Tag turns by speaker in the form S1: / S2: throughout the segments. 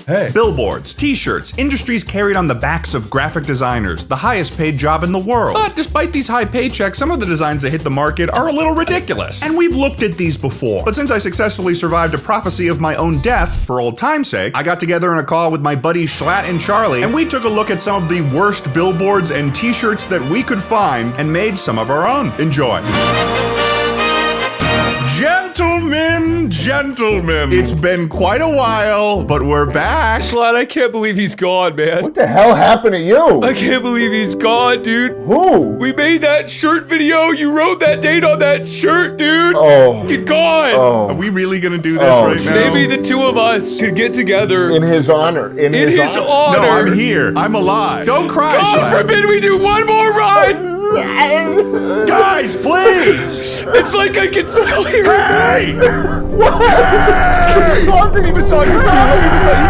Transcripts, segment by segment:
S1: Hey.
S2: Billboards, t-shirts, industries carried on the backs of graphic designers, the highest paid job in the world. But despite these high paychecks, some of the designs that hit the market are a little ridiculous. And we've looked at these before. But since I successfully survived a prophecy of my own death, for old time's sake, I got together in a call with my buddies Schlatt and Charlie, and we took a look at some of the worst billboards and t-shirts that we could find and made some of our own. Enjoy. Gentlemen, it's been quite a while, but we're back.
S3: Schlatt, I can't believe he's gone, man.
S1: What the hell happened to you?
S3: I can't believe he's gone, dude.
S1: Who?
S3: We made that shirt video. You wrote that date on that shirt, dude.
S1: Oh.
S3: You're gone.
S1: Oh.
S2: Are we really gonna do this right now?
S3: Maybe the two of us could get together.
S1: In his honor. In his honor.
S2: No, I'm here. I'm alive. Don't cry,
S3: God
S2: Schlatt.
S3: forbid we do one more ride.
S2: Guys, please.
S3: It's like I can still hear
S2: Hey!
S3: He was talking to you.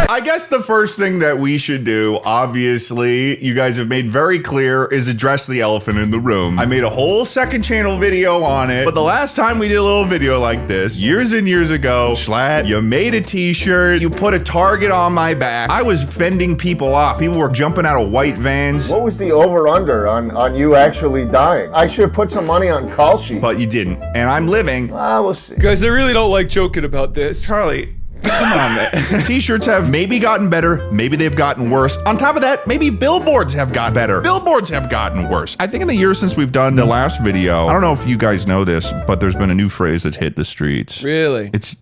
S2: I guess the first thing that we should do, obviously, you guys have made very clear, is address the elephant in the room. I made a whole second channel video on it, but the last time we did a little video like this, years and years ago, Schlatt, you made a t-shirt, you put a target on my back. I was fending people off. People were jumping out of white vans.
S1: What was the over-under on you actually dying? I should have put some money on call sheet.
S2: But you didn't, and I'm living.
S1: We'll see.
S3: Guys, I really don't like joking about this.
S2: Charlie, come on, man. T-shirts have maybe gotten better, maybe they've gotten worse. On top of that, maybe billboards have gotten better. Billboards have gotten worse. I think in the years since we've done the last video, I don't know if you guys know this, but there's been a new phrase that's hit the streets.
S3: Really?
S2: It's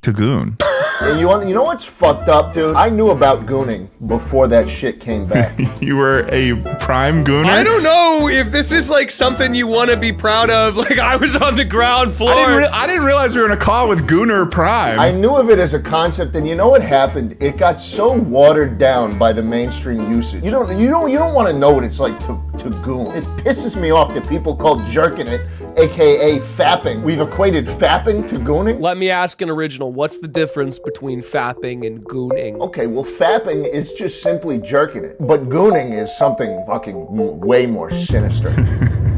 S2: to goon.
S1: You know what's fucked up, dude? I knew about gooning before that shit came back.
S2: You were a prime gooner?
S3: I don't know if this is like something you want to be proud of. Like I was on the ground floor.
S2: I didn't realize we were in a call with Gooner Prime.
S1: I knew of it as a concept, and you know what happened? It got so watered down by the mainstream usage. You don't want to know what it's like to goon. It pisses me off that people call jerking it, aka fapping. We've equated fapping to gooning.
S3: Let me ask an original. What's the difference between fapping and gooning?
S1: Okay, well, fapping is just simply jerking it, but gooning is something fucking way more sinister.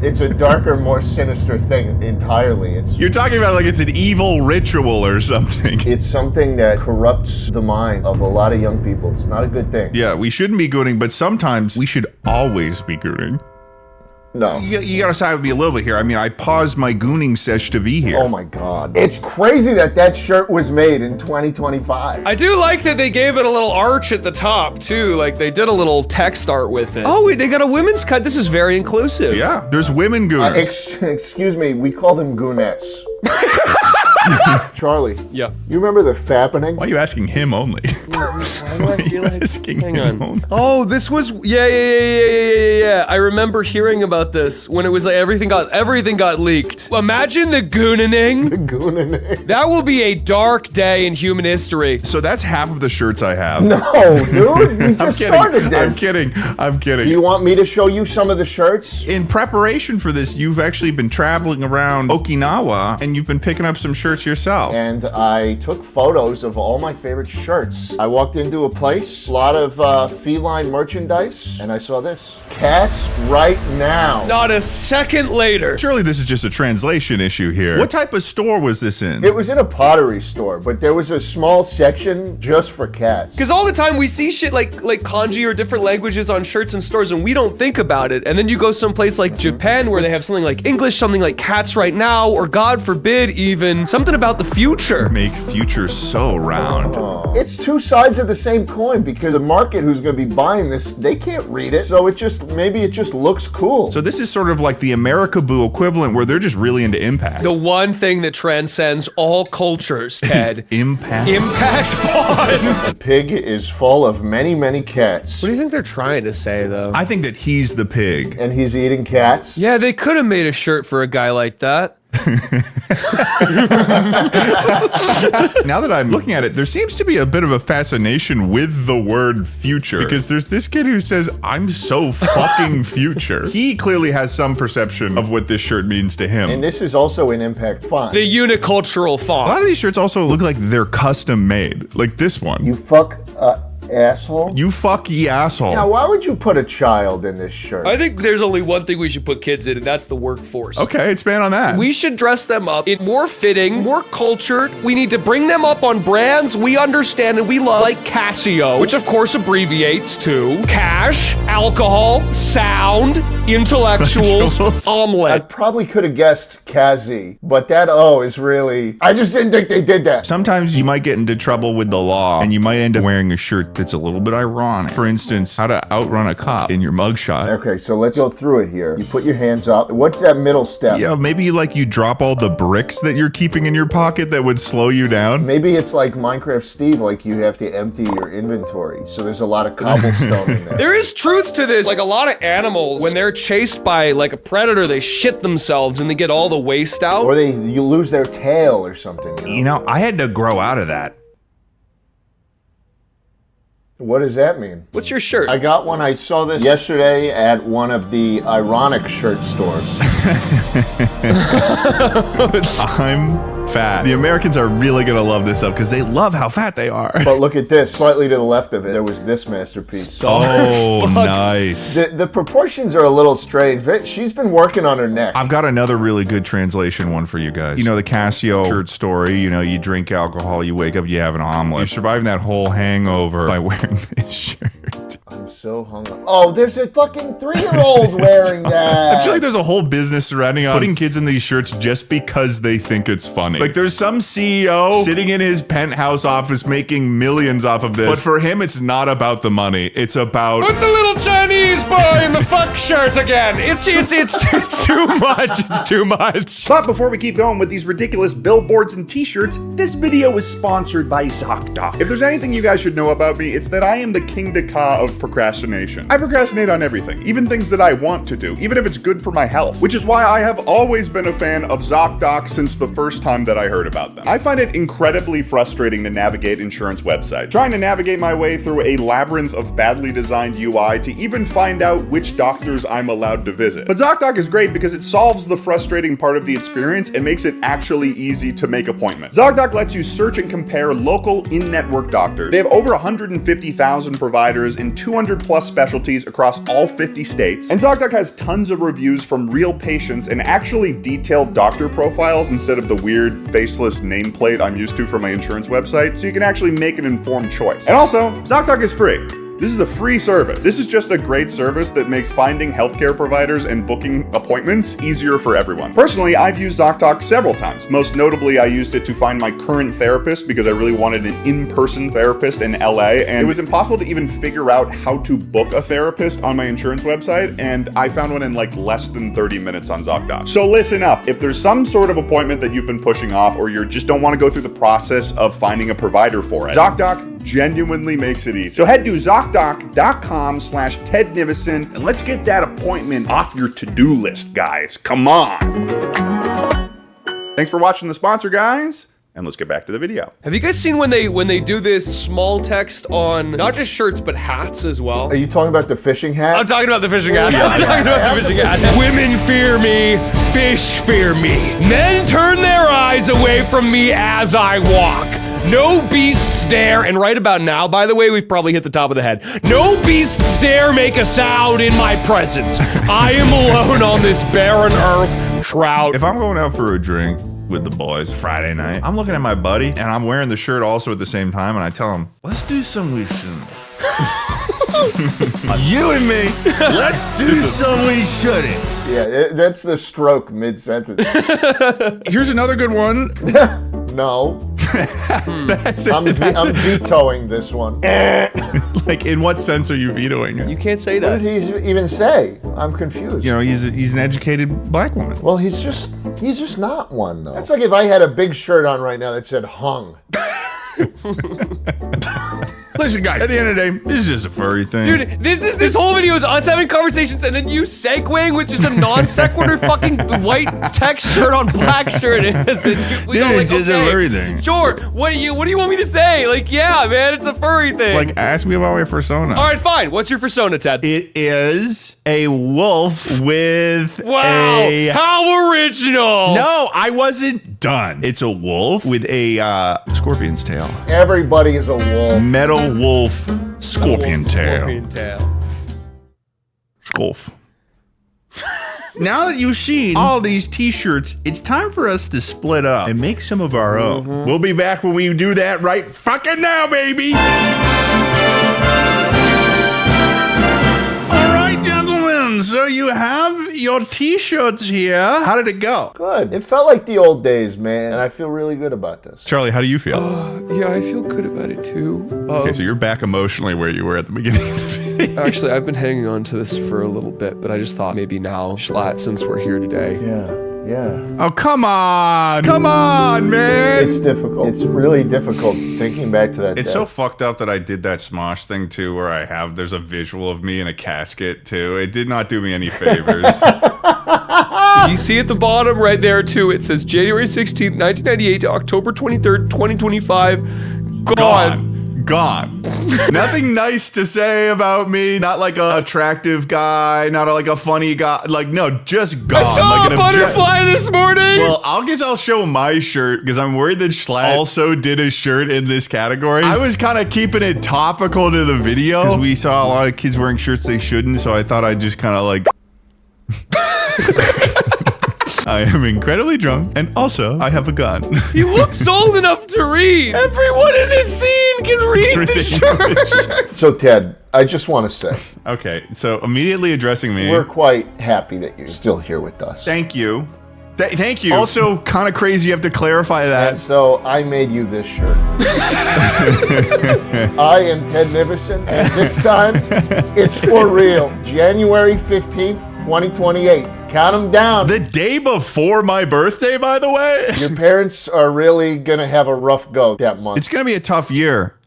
S1: It's a darker, more sinister thing entirely.
S2: You're talking about like it's an evil ritual or something.
S1: It's something that corrupts the mind of a lot of young people. It's not a good thing.
S2: Yeah, we shouldn't be gooning, but sometimes we should always be gooning.
S1: No.
S2: You gotta side with me a little bit here. I mean, I paused my gooning sesh to be here.
S1: Oh my God. It's crazy that shirt was made in 2025.
S3: I do like that they gave it a little arch at the top too. Like they did a little text art with it. Oh, wait, they got a women's cut. This is very inclusive.
S2: Yeah, there's women gooners.
S1: Excuse me, we call them goonettes. Charlie.
S3: Yeah.
S1: You remember the fappening?
S2: Why are you asking him only?
S3: Why do I feel like
S2: asking
S3: hang
S2: him
S3: on.
S2: only?
S3: Oh, this was yeah. I remember hearing about this when it was like everything got leaked. Imagine the gooning.
S1: The gooning.
S3: That will be a dark day in human history.
S2: So that's half of the shirts I have.
S1: No, dude. We just started this.
S2: I'm kidding.
S1: Do you want me to show you some of the shirts?
S2: In preparation for this, you've actually been traveling around Okinawa and you've been picking up some shirts yourself.
S1: And I took photos of all my favorite shirts. I walked into a place, a lot of feline merchandise, and I saw this. Cats right now.
S3: Not a second later.
S2: Surely this is just a translation issue here. What type of store was this in?
S1: It was in a pottery store, but there was a small section just for cats.
S3: Because all the time we see shit like kanji or different languages on shirts in stores and we don't think about it. And then you go someplace like Japan where they have something like English, something like cats right now, or God forbid even, something about the future.
S2: Make future so round.
S1: It's two sides of the same coin because the market who's going to be buying this, they can't read it. So maybe it just looks cool.
S2: So this is sort of like the America-Boo equivalent where they're just really into impact.
S3: The one thing that transcends all cultures, Ted.
S2: Impact.
S3: Impact font.
S1: The pig is full of many, many cats.
S3: What do you think they're trying to say, though?
S2: I think that he's the pig.
S1: And he's eating cats?
S3: Yeah, they could have made a shirt for a guy like that.
S2: Now that I'm looking at it, there seems to be a bit of a fascination with the word future. Because there's this kid who says, I'm so fucking future. He clearly has some perception of what this shirt means to him.
S1: And this is also an impact font.
S3: The unicultural
S2: A
S3: font.
S2: lot of these shirts also look like they're custom made. Like this one.
S1: You fuck asshole.
S2: You fuck ye asshole.
S1: Now, why would you put a child in this shirt?
S3: I think there's only one thing we should put kids in, and that's the workforce.
S2: Okay, expand on that.
S3: We should dress them up in more fitting, more cultured. We need to bring them up on brands we understand and we love, like Casio, which of course abbreviates to cash, alcohol, sound, intellectuals,
S1: I
S3: omelet.
S1: probably could have guessed Kazi, but that O is really... I just didn't think they did that.
S2: Sometimes you might get into trouble with the law and you might end up wearing a shirt that's a little bit ironic. For instance, how to outrun a cop in your mugshot.
S1: Okay, so let's go through it here. You put your hands up. What's that middle step?
S2: Yeah, maybe you drop all the bricks that you're keeping in your pocket that would slow you down.
S1: Maybe it's like Minecraft Steve, like you have to empty your inventory. So there's a lot of cobblestone in there.
S3: There is truth to this. Like a lot of animals, when they're chased by like a predator, they shit themselves and they get all the waste out.
S1: Or you lose their tail or something.
S2: You know, I had to grow out of that.
S1: What does that mean?
S3: What's your shirt?
S1: I got one. I saw this yesterday at one of the ironic shirt stores.
S2: I'm fat. The Americans are really gonna love this stuff because they love how fat they are.
S1: But look at this. Slightly to the left of it, there was this masterpiece.
S2: Oh, nice.
S1: The proportions are a little strange. She's been working on her neck.
S2: I've got another really good translation one for you guys. You know the Casio shirt story, you know, you drink alcohol, you wake up, you have an omelet. You're surviving that whole hangover by wearing this shirt.
S1: I'm so hung up. Oh, there's a fucking 3-year-old wearing that.
S2: I feel like there's a whole business surrounding putting kids in these shirts just because they think it's funny. Like there's some CEO sitting in his penthouse office making millions off of this. But for him, it's not about the money. It's about...
S3: Put the little Chinese boy in the fuck shirt again. It's too much. It's too much.
S4: But before we keep going with these ridiculous billboards and t-shirts, this video is sponsored by ZocDoc. If there's anything you guys should know about me, it's that I am the king Ka of procrastination. I procrastinate on everything, even things that I want to do, even if it's good for my health, which is why I have always been a fan of ZocDoc since the first time that I heard about them. I find it incredibly frustrating to navigate insurance websites, trying to navigate my way through a labyrinth of badly designed UI to even find out which doctors I'm allowed to visit. But ZocDoc is great because it solves the frustrating part of the experience and makes it actually easy to make appointments. ZocDoc lets you search and compare local in-network doctors. They have over 150,000 providers in 200 plus specialties across all 50 states. And ZocDoc has tons of reviews from real patients and actually detailed doctor profiles instead of the weird faceless nameplate I'm used to from my insurance website, so you can actually make an informed choice. And also, ZocDoc is free. This is a free service. This is just a great service that makes finding healthcare providers and booking appointments easier for everyone. Personally, I've used ZocDoc several times. Most notably, I used it to find my current therapist because I really wanted an in-person therapist in LA, and it was impossible to even figure out how to book a therapist on my insurance website, and I found one in like less than 30 minutes on ZocDoc. So listen up. If there's some sort of appointment that you've been pushing off, or you just don't want to go through the process of finding a provider for it, ZocDoc genuinely makes it easy. So head to ZocDoc.com/Ted Nivison and let's get that appointment off your to-do list, guys. Come on. Thanks for watching the sponsor, guys. And let's get back to the video.
S3: Have you guys seen when they do this small text on not just shirts but hats as well?
S1: Are you talking about the fishing hat?
S3: I'm talking about the fishing hat. I'm talking about the fishing hat. Women fear me, fish fear me. Men turn their eyes away from me as I walk. No beasts dare, and right about now, by the way, we've probably hit the top of the head. No beasts dare make a sound in my presence. I am alone on this barren earth. Trout.
S2: If I'm going out for a drink with the boys Friday night, I'm looking at my buddy and I'm wearing the shirt also at the same time, and I tell him, let's do some we shouldn't. You and me, let's do some we shouldn't.
S1: Yeah, that's the stroke mid-sentence.
S2: Here's another good one.
S1: No.
S2: That's it.
S1: I'm vetoing this one.
S2: Like, in what sense are you vetoing it?
S3: You can't say
S1: What
S3: that.
S1: did he even say? I'm confused.
S2: You know, he's an educated black woman.
S1: Well, he's just not one, though. That's like if I had a big shirt on right now that said hung.
S2: Listen, guys, at the end of the day, this is just a furry thing.
S3: Dude, this whole video is us having conversations and then you segueing with just a non sequitur fucking white text shirt on black shirt. We
S2: Dude,
S3: go
S2: it's just a furry thing.
S3: Sure. What do you want me to say? Like, yeah, man, it's a furry thing.
S2: Like, ask me about my persona.
S3: All right, fine. What's your persona, Ted?
S2: It is a wolf with
S3: Wow, how original.
S2: No, I wasn't done. It's a wolf with a scorpion's tail.
S1: Everybody is a wolf.
S2: Metal little wolf, scorpion tail.
S3: Scorpion tail.
S2: Scolf. Now that you've seen all these t-shirts, it's time for us to split up and make some of our own. We'll be back when we do that right fucking now, baby. All right, gentlemen, so you have your t-shirts here. How did it go?
S1: Good. It felt like the old days, man, and I feel really good about this.
S2: Charlie, how do you feel?
S3: Yeah, I feel good about it too.
S2: Okay, so you're back emotionally where you were at the beginning of the video.
S3: Actually, I've been hanging on to this for a little bit, but I just thought maybe now, Schlatt, since we're here today.
S1: Yeah.
S2: Oh, come on. Come on, man.
S1: It's difficult. It's really difficult thinking back to that
S2: It's
S1: day.
S2: so fucked up that I did that Smosh thing too, where there's a visual of me in a casket too. It did not do me any favors.
S3: You see at the bottom right there too, it says January 16th, 1998 to October 23rd, 2025. Gone.
S2: Gone. Nothing nice to say about me. Not like a attractive guy. Not like a funny guy. Like, no, just gone.
S3: I saw
S2: like
S3: a butterfly this morning.
S2: Well, I'll show my shirt because I'm worried that Schlatt also did a shirt in this category. I was kind of keeping it topical to the video because we saw a lot of kids wearing shirts they shouldn't, so I thought I'd just kind of like... I am incredibly drunk, and also, I have a gun.
S3: He looks old enough to read. Everyone in this scene can read the shirt.
S1: So, Ted, I just want to say,
S2: Okay, so immediately addressing me.
S1: we're quite happy that you're still here with us.
S2: Thank you. Thank you. Also, kind of crazy you have to clarify that.
S1: And so I made you this shirt. I am Ted Nivison, and this time it's for real. January 15th, 2028. Count them down.
S2: The day before my birthday, by the way.
S1: Your parents are really going to have a rough go that month.
S2: It's going to be a tough year.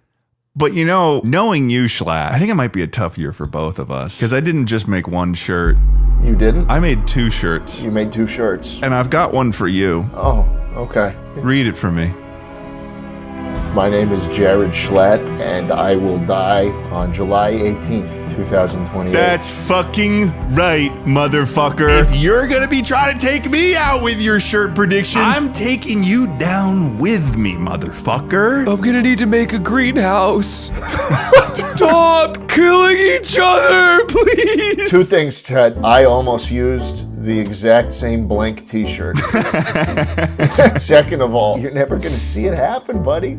S2: But you know, knowing you, Schlatt, I think it might be a tough year for both of us. Because I didn't just make one shirt.
S1: You didn't?
S2: I made 2 shirts.
S1: You made 2 shirts.
S2: And I've got one for you.
S1: Oh, okay.
S2: Read it for me.
S1: My name is Jared Schlatt, and I will die on July 18th, 2028.
S2: That's fucking right, motherfucker. If you're gonna be trying to take me out with your shirt predictions, I'm taking you down with me, motherfucker.
S3: I'm gonna need to make a greenhouse. Stop killing each other, please.
S1: 2 things, Ted. I almost used the exact same blank t-shirt. Second of all, you're never gonna see it happen, buddy.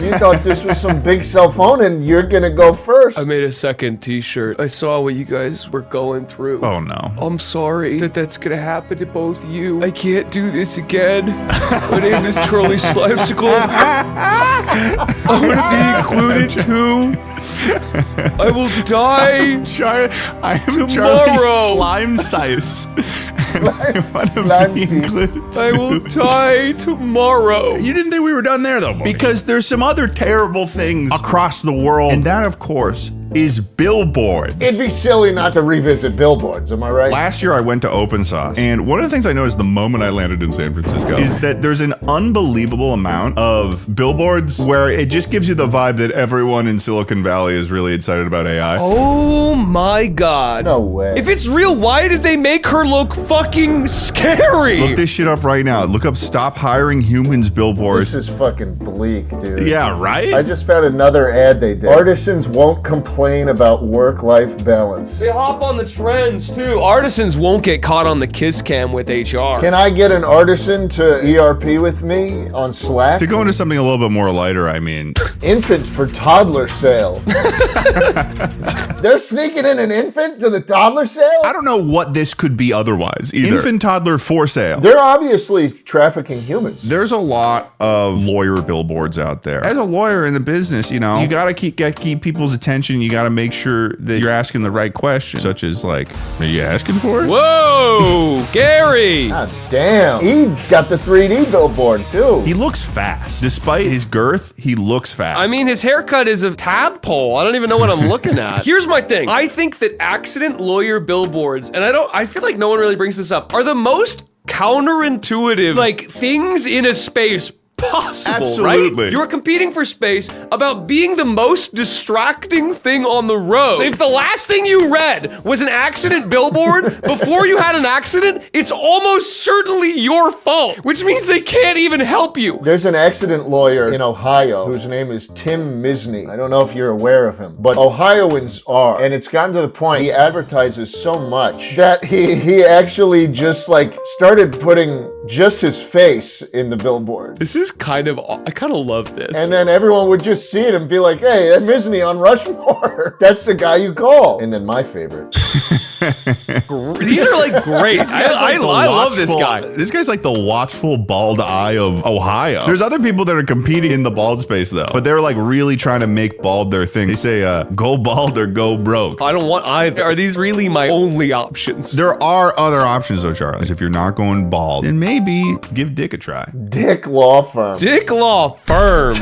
S1: You thought this was some big cell phone and you're gonna go first.
S3: I made a second t-shirt. I saw what you guys were going through.
S2: Oh no.
S3: I'm sorry that's gonna happen to both of you. I can't do this again. My name is Charlie Slimesicle. I'm gonna be included too. I will die
S2: I am
S3: tomorrow.
S2: Charlie Slime Size.
S3: I will die tomorrow.
S2: You didn't think we were done there, though, buddy. Because there's some other terrible things across the world, and that, of course, is Billboards.
S1: It'd be silly not to revisit Billboards, am I right?
S2: Last year I went to Open Sauce, and one of the things I noticed the moment I landed in San Francisco is that there's an unbelievable amount of billboards where it just gives you the vibe that everyone in Silicon Valley is really excited about AI.
S3: Oh my god.
S1: No way.
S3: If it's real, why did they make her look fucking scary?
S2: Look this shit up right now. Look up Stop Hiring Humans billboards.
S1: This is fucking bleak, dude.
S2: Yeah, right?
S1: I just found another ad they did. Artisans won't complain about work-life balance.
S3: They hop on the trends too. Artisans won't get caught on the kiss cam with HR.
S1: Can I get an artisan to ERP with me on Slack?
S2: To go into something a little bit more lighter, I mean.
S1: Infant for toddler sale. They're sneaking in an infant to the toddler sale?
S2: I don't know what this could be otherwise either. Infant toddler for sale.
S1: They're obviously trafficking humans.
S2: There's a lot of lawyer billboards out there. As a lawyer in the business, you know, you gotta keep people's attention. You gotta make sure that you're asking the right questions, such as like, are you asking for it?
S3: Whoa, Gary!
S1: God damn. He's got the 3D billboard too.
S2: He looks fast. Despite his girth, he looks fast.
S3: I mean, his haircut is a tadpole. I don't even know what I'm looking at. Here's my thing. I think that accident lawyer billboards, and I feel like no one really brings this up, are the most counterintuitive, like, things in a space possible,
S2: Absolutely.
S3: right? You were competing for space about being the most distracting thing on the road. If the last thing you read was an accident billboard before you had an accident, it's almost certainly your fault, which means they can't even help you.
S1: There's an accident lawyer in Ohio whose name is Tim Misney. I don't know if you're aware of him, but Ohioans are. And it's gotten to the point he advertises so much that he actually just like started putting just his face in the billboard.
S3: This is I kind of love this.
S1: And then everyone would just see it and be like, hey, that's Misney on Rushmore. That's the guy you call. And then my favorite.
S3: These are like great. I love this guy.
S2: This guy's like the watchful bald eye of Ohio. There's other people that are competing in the bald space though, but they're like really trying to make bald their thing. They say, go bald or go broke.
S3: I don't want either. Are these really my only options?
S2: There are other options though, Charles. If you're not going bald, then maybe give Dick a try.
S1: Dick Law Firm.
S3: Dick Law Firm.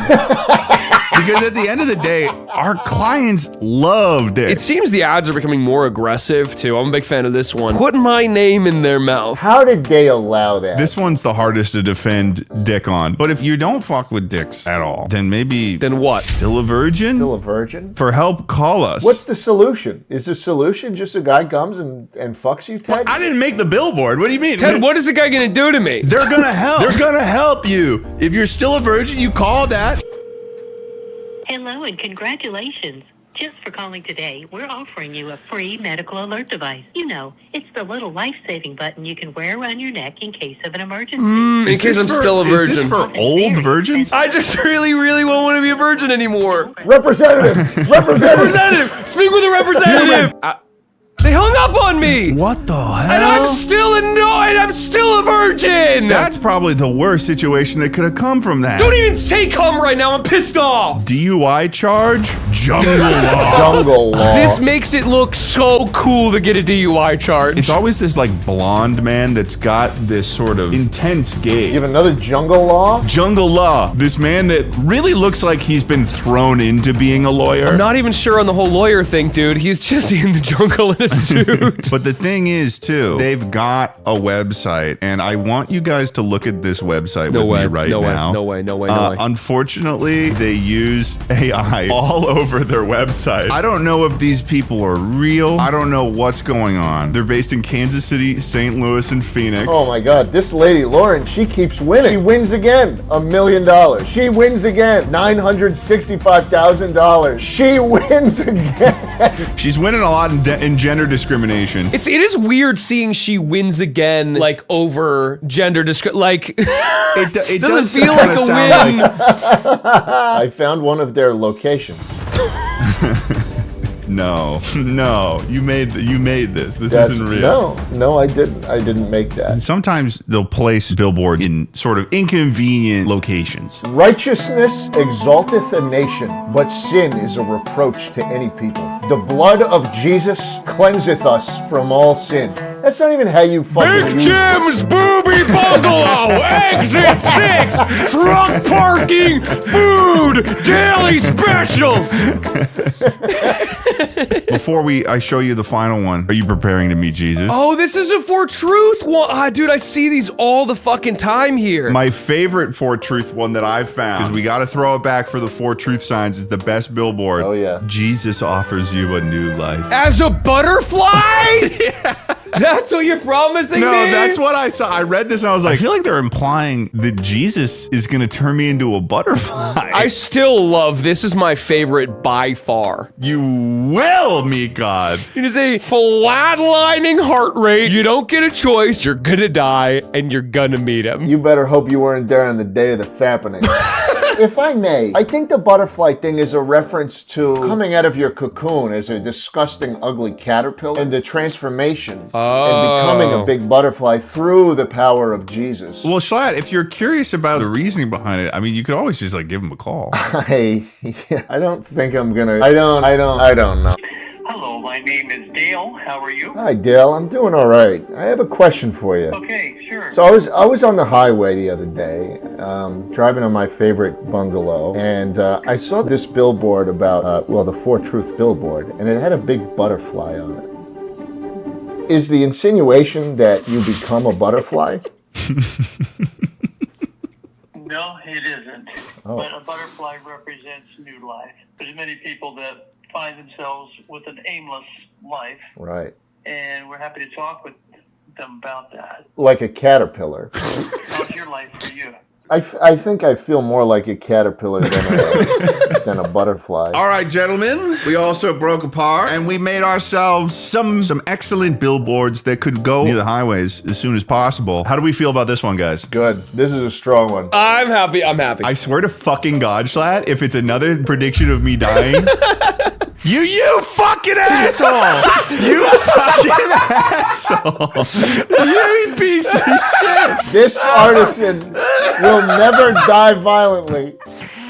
S2: Because at the end of the day, our clients love Dick.
S3: It seems the ads are becoming more aggressive too. I'm a big fan of this one. Put my name in their mouth.
S1: How did they allow that?
S2: This one's the hardest to defend Dick on. But if you don't fuck with dicks at all, then maybe...
S3: Then what?
S2: Still a virgin?
S1: Still a virgin?
S2: For help, call us.
S1: What's the solution? Is the solution just a guy comes and fucks you, Ted?
S2: I didn't make the billboard. What do you mean?
S3: Ted, what is the guy gonna do to me?
S2: They're gonna help. They're gonna help you. If you're still a virgin, you call that.
S5: Hello and congratulations. Just for calling today, we're offering you a free medical alert device. You know, it's the little life-saving button you can wear around your neck in case of an emergency.
S3: In case I'm still a virgin.
S2: Is this for old virgins?
S3: I just really won't want to be a virgin anymore.
S1: Representative!
S3: Representative! Speak with a representative! They hung up on me!
S2: What the hell?
S3: And I'm still annoyed! I'm still a virgin!
S2: That's probably the worst situation that could have come from that.
S3: Don't even say come right now, I'm pissed off!
S2: DUI charge? Jungle law.
S1: Jungle law.
S3: This makes it look so cool to get a DUI charge.
S2: It's always this like blonde man that's got this sort of intense gaze.
S1: You have another jungle law?
S2: Jungle law. This man that really looks like he's been thrown into being a lawyer.
S3: I'm not even sure on the whole lawyer thing, dude. He's just in the jungle in a suit.
S2: But the thing is, too, they've got a website, and I want you guys to look at this website with me right now.
S3: No way.
S2: Unfortunately, they use AI all over their website. I don't know if these people are real. I don't know what's going on. They're based in Kansas City, St. Louis, and Phoenix.
S1: Oh my God, this lady, Lauren, she keeps winning. She wins again, $1 million. She wins again, $965,000. She wins again.
S2: She's winning a lot in gender discrimination.
S3: It is weird seeing she wins again, like, over gender like,
S2: it
S3: doesn't feel like a win.
S1: I found one of their locations.
S2: No, you made this. This isn't real.
S1: No, I didn't. I didn't make that.
S2: Sometimes they'll place billboards in sort of inconvenient locations.
S1: Righteousness exalteth a nation, but sin is a reproach to any people. The blood of Jesus cleanseth us from all sin. That's not even how you fucking
S3: Big Jim's Booby Bungalow, Exit 6, truck parking, food, daily specials.
S2: Before I show you the final one, are you preparing to meet Jesus?
S3: Oh, this is a For Truth one. Dude, I see these all the fucking time here.
S2: My favorite For Truth one that I've found, because we got to throw it back for the For Truth signs, is the best billboard.
S1: Oh, yeah.
S2: Jesus offers you a new life.
S3: As a butterfly? Yeah. That's what you're promising me?
S2: No, that's what I saw. I read this and I was like, I feel like they're implying that Jesus is going to turn me into a butterfly.
S3: I still love, this is my favorite by far.
S2: You will meet God.
S3: It is a flatlining heart rate. You don't get a choice. You're gonna die and you're gonna meet him.
S1: You better hope you weren't there on the day of the fappening. If I may, I think the butterfly thing is a reference to coming out of your cocoon as a disgusting, ugly caterpillar and the transformation and becoming a big butterfly through the power of Jesus.
S2: Well, Schlatt, if you're curious about the reasoning behind it, I mean, you could always just like give him a call.
S1: I don't think I'm gonna. I don't know.
S6: Hello, my name is Dale. How are you?
S1: Hi, Dale. I'm doing all right. I have a question for you.
S6: Okay, sure.
S1: So I was on the highway the other day, driving on my favorite bungalow, and I saw this billboard about, the For Truth billboard, and it had a big butterfly on it. Is the insinuation that you become a butterfly?
S6: No, it isn't.
S1: Oh.
S6: But a butterfly represents new life. There's many people that find themselves with an aimless life,
S1: Right.
S6: and we're happy to talk with them about that.
S1: Like a caterpillar.
S6: How's your life for you?
S1: I think I feel more like a caterpillar than a butterfly.
S2: All right, gentlemen, we also broke apart and we made ourselves some excellent billboards that could go near the highways as soon as possible. How do we feel about this one, guys?
S1: Good. This is a strong one.
S3: I'm happy. I'm happy.
S2: I swear to fucking God, Schlatt, if it's another prediction of me dying, you fucking asshole! You fucking asshole! You piece of shit!
S1: This artisan will never die violently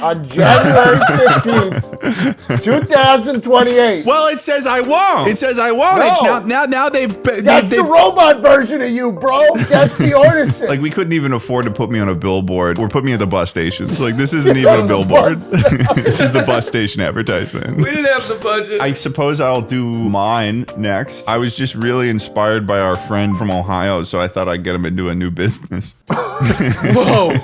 S1: on January 15th, 2028.
S2: Well, it says I won't. It says I won't.
S1: No.
S2: Now they've
S1: That's the robot version of you, bro. That's the artisan.
S2: like we couldn't even afford to put me on a billboard or put me at the bus stations. Like this isn't even a billboard. This is the bus station advertisement.
S3: We didn't have the budget.
S2: I suppose I'll do mine next. I was just really inspired by our friend from Ohio, so I thought I'd get him into a new business.
S3: Whoa.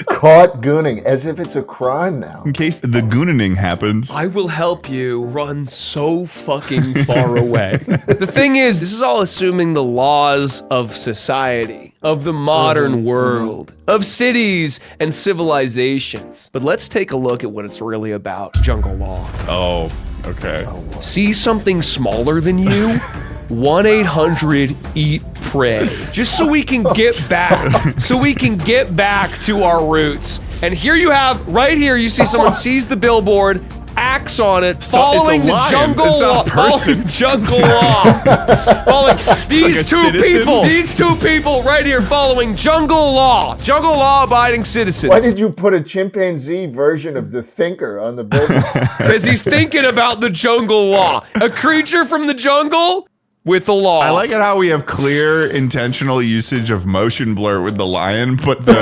S1: Caught gooning, as if it's a crime now.
S2: In case the gooning happens.
S3: I will help you run so fucking far away. The thing is, this is all assuming the laws of society, of the modern world, of cities and civilizations. But let's take a look at what it's really about, jungle law.
S2: Oh, okay.
S3: See something smaller than you? 1-800-EAT-PRAY. Just so we can get back. So we can get back to our roots. And here you have, right here, you see someone sees the billboard, acts on it, following
S2: it's a
S3: the
S2: lion.
S3: jungle
S2: It's not a
S3: law.
S2: person.
S3: Following jungle law. Following these
S2: like a
S3: two
S2: citizen?
S3: people. These two people right here following jungle law. Jungle law abiding citizens.
S1: Why did you put a chimpanzee version of the thinker on the billboard?
S3: Because he's thinking about the jungle law. A creature from the jungle with the law.
S2: I like it how we have clear, intentional usage of motion blur with the lion, but the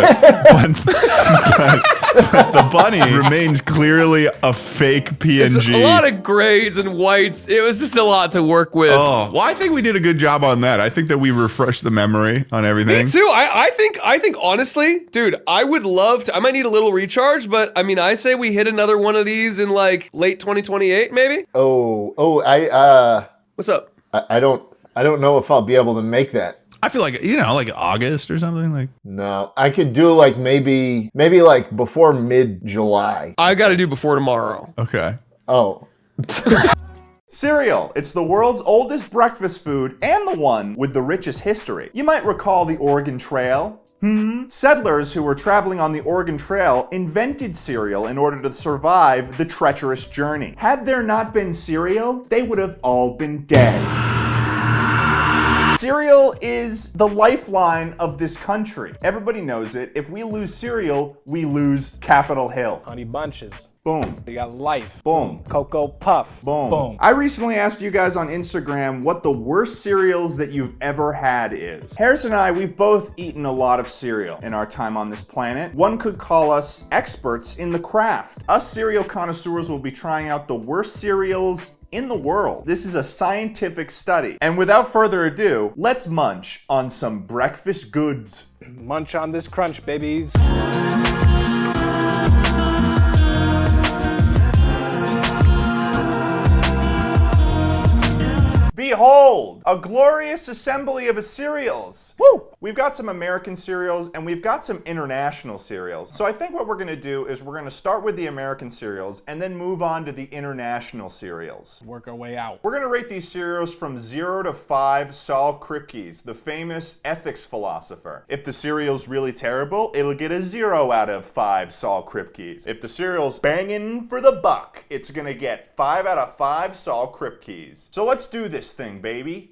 S2: but the bunny remains clearly a fake PNG.
S3: It's a lot of grays and whites. It was just a lot to work with.
S2: Oh, well, I think we did a good job on that. I think that we refreshed the memory on everything.
S3: Me too. I think honestly, dude, I would love to. I might need a little recharge, but I mean, I say we hit another one of these in like late 2028, maybe. What's up?
S1: I don't know if I'll be able to make that.
S2: I feel like, like August or something. Like
S1: No, I could do like maybe like before mid-July.
S3: I got to do before tomorrow.
S2: Okay.
S1: Oh.
S4: Cereal. It's the world's oldest breakfast food and the one with the richest history. You might recall the Oregon Trail. Settlers who were traveling on the Oregon Trail invented cereal in order to survive the treacherous journey. Had there not been cereal, they would have all been dead. Cereal is the lifeline of this country. Everybody knows it. If we lose cereal, we lose Capitol Hill.
S7: Honey Bunches.
S4: Boom.
S7: You got Life.
S4: Boom.
S7: Cocoa Puff.
S4: Boom.
S7: Boom.
S4: I recently asked you guys on Instagram what the worst cereals that you've ever had is. Harris and I, we've both eaten a lot of cereal in our time on this planet. One could call us experts in the craft. Us cereal connoisseurs will be trying out the worst cereals in the world. This is a scientific study. And without further ado, let's munch on some breakfast goods.
S7: Munch on this crunch, babies.
S4: Behold, a glorious assembly of cereals. Woo! We've got some American cereals and we've got some international cereals. So I think what we're gonna do is we're gonna start with the American cereals and then move on to the international cereals.
S7: Work our way out.
S4: We're gonna rate these cereals from 0 to 5 Saul Kripke's, the famous ethics philosopher. If the cereal's really terrible, it'll get a 0 out of 5 Saul Kripke's. If the cereal's banging for the buck, it's gonna get 5 out of 5 Saul Kripke's. So let's do this thing, baby.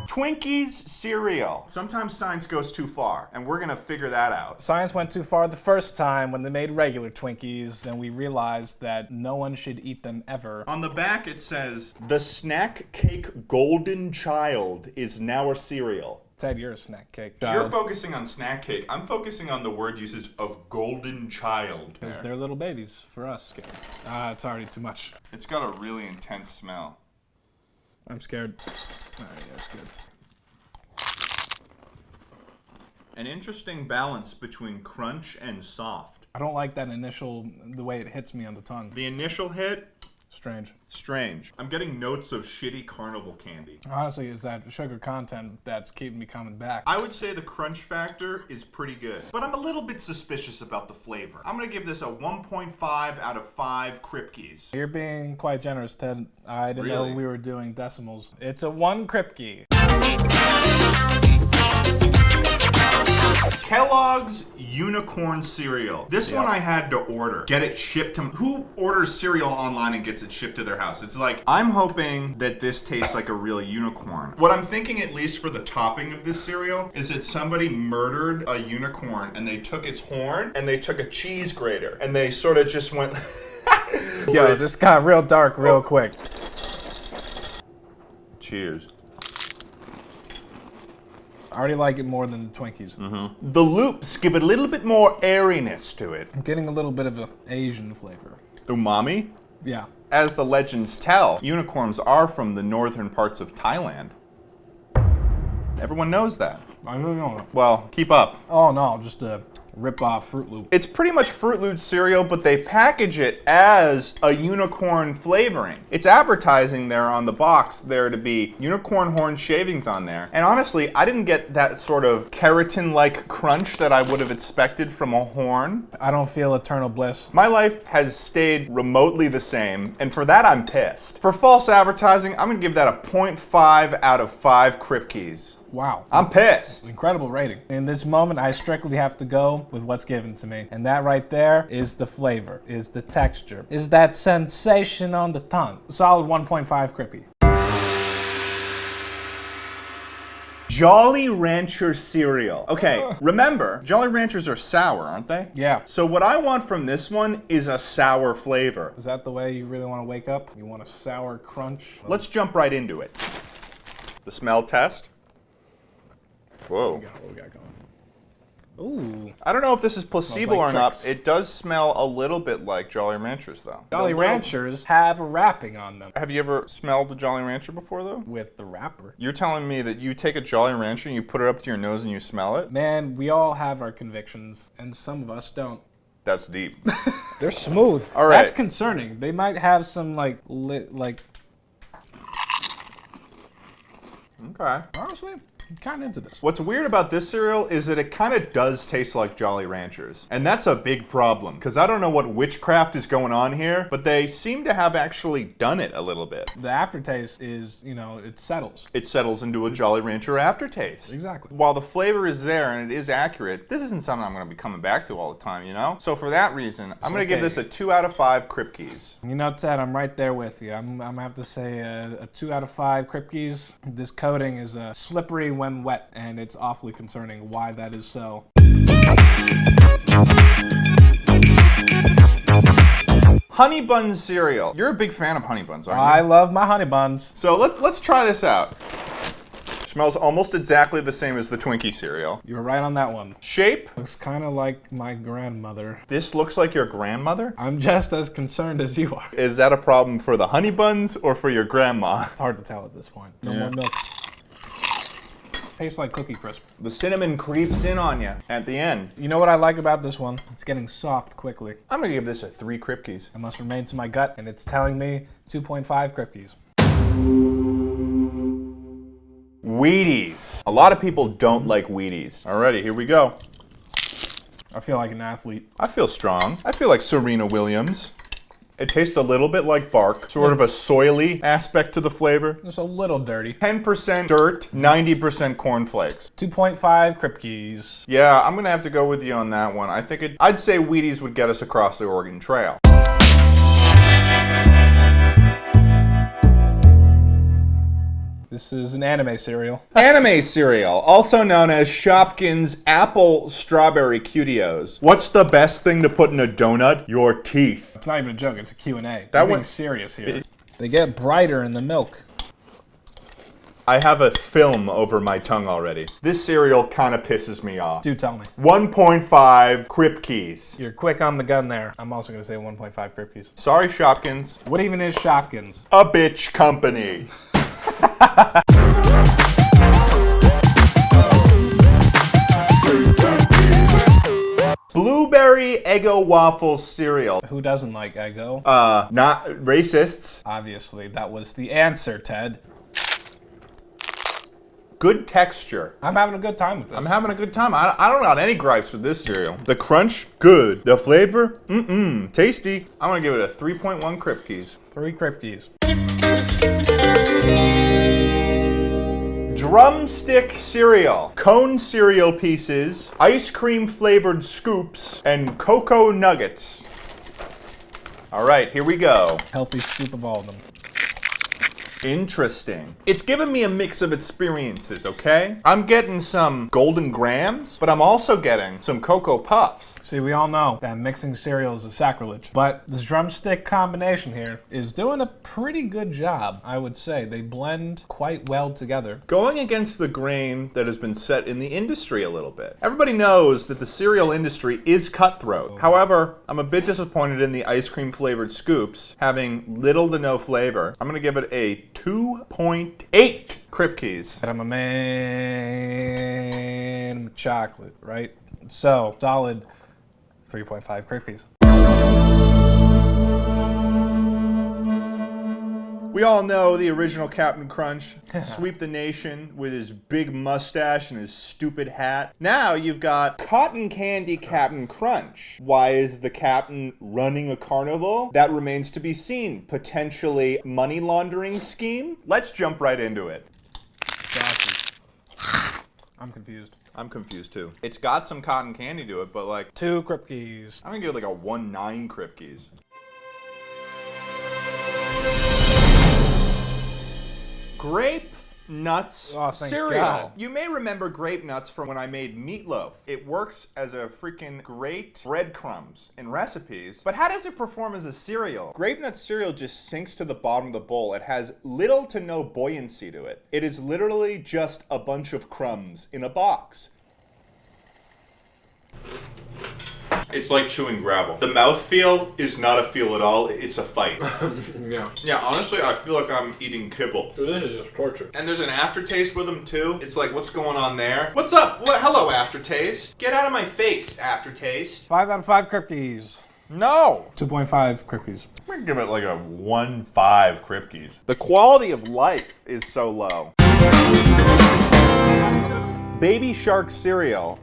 S4: Twinkies cereal. Sometimes science goes too far, and we're gonna figure that out.
S7: Science went too far the first time when they made regular Twinkies, then we realized that no one should eat them ever.
S4: On the back it says, the snack cake golden child is now a cereal.
S7: Ted, you're a snack cake.
S4: You're focusing on snack cake. I'm focusing on the word usage of golden child.
S7: Because they're little babies for us. It's already too much.
S4: It's got a really intense smell.
S7: I'm scared. Alright, yeah, it's good.
S2: An interesting balance between crunch and soft.
S7: I don't like that the way it hits me on the tongue.
S2: The initial hit,
S7: Strange.
S2: strange. I'm getting notes of shitty carnival candy.
S7: Honestly, it's that sugar content that's keeping me coming back.
S2: I would say the crunch factor is pretty good, but I'm a little bit suspicious about the flavor. I'm gonna give this a 1.5 out of 5 Kripkes.
S7: You're being quite generous, Ted. I didn't
S2: Really?
S7: know we were doing decimals. It's a 1 Kripke.
S2: Kellogg's Unicorn Cereal. This one I had to order. Get it shipped to... Who orders cereal online and gets it shipped to their house? It's like, I'm hoping that this tastes like a real unicorn. What I'm thinking, at least for the topping of this cereal, is that somebody murdered a unicorn and they took its horn and they took a cheese grater and they sort of just went...
S7: Yo, this got real dark real quick.
S2: Cheers.
S7: I already like it more than the Twinkies.
S2: The loops give it a little bit more airiness to it.
S7: I'm getting a little bit of an Asian flavor.
S2: Umami?
S7: Yeah.
S2: As the legends tell, unicorns are from the northern parts of Thailand. Everyone knows that.
S7: I don't know.
S2: Well, keep up.
S7: Oh no, just a rip-off Fruit Loop.
S2: It's pretty much Fruit Loop cereal, but they package it as a unicorn flavoring. It's advertising there on the box there to be unicorn horn shavings on there. And honestly, I didn't get that sort of keratin-like crunch that I would have expected from a horn.
S7: I don't feel eternal bliss.
S2: My life has stayed remotely the same, and for that I'm pissed. For false advertising, I'm gonna give that a 0.5 out of 5 Kripkes.
S7: Wow.
S2: I'm pissed.
S7: Incredible rating. In this moment, I strictly have to go with what's given to me. And that right there is the flavor, is the texture, is that sensation on the tongue. Solid 1.5 Kripke.
S2: Jolly Rancher cereal. Okay, remember, Jolly Ranchers are sour, aren't they?
S7: Yeah.
S2: So what I want from this one is a sour flavor.
S7: Is that the way you really want to wake up? You want a sour crunch?
S2: Let's jump right into it. The smell test. Whoa.
S7: What we got going? Ooh.
S2: I don't know if this is placebo
S7: like
S2: or not.
S7: tricks.
S2: It does smell a little bit like Jolly Ranchers, though.
S7: Jolly
S2: The little-
S7: Ranchers have a wrapping on them.
S2: Have you ever smelled a Jolly Rancher before, though?
S7: With the wrapper.
S2: You're telling me that you take a Jolly Rancher and you put it up to your nose and you smell it?
S7: Man, we all have our convictions, and some of us don't.
S2: That's deep.
S7: They're smooth.
S2: All right.
S7: That's concerning. They might have some, like.
S2: Okay.
S7: Honestly, I'm kind of into this.
S2: What's weird about this cereal is that it kind of does taste like Jolly Ranchers. And that's a big problem, because I don't know what witchcraft is going on here, but they seem to have actually done it a little bit.
S7: The aftertaste is, it settles.
S2: It settles into a Jolly Rancher aftertaste.
S7: Exactly.
S2: While the flavor is there and it is accurate, this isn't something I'm going to be coming back to all the time, you know? So for that reason, I'm going to give
S7: okay.
S2: this a 2 out of 5 Kripkes.
S7: You know, Ted, I'm right there with you. I'm going to have to say a 2 out of 5 Kripkes. This coating is slippery when wet, and it's awfully concerning why that is so.
S2: Honey Bun cereal. You're a big fan of Honey Buns, aren't you?
S7: I love my honey buns.
S2: So let's try this out. Smells almost exactly the same as the Twinkie cereal.
S7: You were right on that one.
S2: Shape?
S7: Looks kind of like my grandmother.
S2: This looks like your grandmother?
S7: I'm just as concerned as you are.
S2: Is that a problem for the Honey Buns or for your grandma?
S7: It's hard to tell at this point. No more milk. Tastes like Cookie Crisp.
S2: The cinnamon creeps in on you at the end.
S7: You know what I like about this one? It's getting soft quickly.
S2: I'm gonna give this a 3 Kripkes.
S7: I must remain to my gut, and it's telling me 2.5 Kripkes.
S2: Wheaties. A lot of people don't like Wheaties. Alrighty, here we go.
S7: I feel like an athlete.
S2: I feel strong. I feel like Serena Williams. It tastes a little bit like bark, sort of a soily aspect to the flavor.
S7: It's a little dirty.
S2: 10% dirt, 90% cornflakes.
S7: 2.5 Kripkes.
S2: Yeah, I'm gonna have to go with you on that one. I'd say Wheaties would get us across the Oregon Trail.
S7: This is an anime cereal.
S2: Anime cereal, also known as Shopkins Apple Strawberry Cutios. What's the best thing to put in a donut? Your teeth.
S7: It's not even a joke, it's a Q&A.
S2: That
S7: I'm
S2: one-
S7: being serious here. They get brighter in the milk.
S2: I have a film over my tongue already. This cereal kind of pisses me off.
S7: Do tell me.
S2: 1.5 Kripkes.
S7: You're quick on the gun there. I'm also going to say 1.5 Kripkes.
S2: Sorry, Shopkins.
S7: What even is Shopkins?
S2: A bitch company.
S4: Blueberry Eggo waffle cereal.
S7: Who doesn't like Eggo?
S4: Not racists.
S7: Obviously, that was the answer, Ted.
S4: Good texture.
S7: I'm having a good time with this.
S4: I'm having a good time. I don't got any gripes with this cereal. The crunch, good. The flavor, tasty. I'm gonna give it a 3.1 Kripkes.
S7: 3 Kripkes.
S4: Drumstick cereal. Cone cereal pieces, ice cream flavored scoops, and cocoa nuggets. All right, here we go.
S7: Healthy scoop of all of them.
S4: Interesting. It's given me a mix of experiences, okay? I'm getting some Golden Grams, but I'm also getting some Cocoa Puffs.
S7: See, we all know that mixing cereals is sacrilege, but this drumstick combination here is doing a pretty good job, I would say. They blend quite well together.
S4: Going against the grain that has been set in the industry a little bit. Everybody knows that the cereal industry is cutthroat. However, I'm a bit disappointed in the ice cream flavored scoops having little to no flavor. I'm gonna give it a 2.8 Kripkes.
S7: But I'm a man of chocolate, right? So, solid 3.5 Kripkes.
S4: We all know the original Captain Crunch, sweep the nation with his big mustache and his stupid hat. Now you've got cotton candy Captain Crunch. Why is the captain running a carnival? That remains to be seen. Potentially money laundering scheme? Let's jump right into it.
S7: Saucy. I'm confused.
S4: I'm confused too. It's got some cotton candy to it, but like
S7: 2 Kripkes.
S4: I'm gonna give it like a 1.9 Kripkes. Grape Nuts
S7: Oh, thank
S4: cereal.
S7: God.
S4: You may remember Grape Nuts from when I made meatloaf. It works as a freaking great breadcrumbs in recipes, but how does it perform as a cereal? Grape Nuts cereal just sinks to the bottom of the bowl. It has little to no buoyancy to it. It is literally just a bunch of crumbs in a box. It's like chewing gravel. The mouthfeel is not a feel at all, it's a fight.
S3: Yeah.
S4: Yeah, honestly, I feel like I'm eating kibble.
S3: Dude, this is just torture.
S4: And there's an aftertaste with them too. It's like, what's going on there? What's up? What? Hello, aftertaste. Get out of my face, aftertaste.
S7: 5 out of 5 Kripkes.
S4: No.
S7: 2.5 Kripkes.
S4: I'm gonna give it like a 1.5 Kripkes. The quality of life is so low. Baby Shark cereal.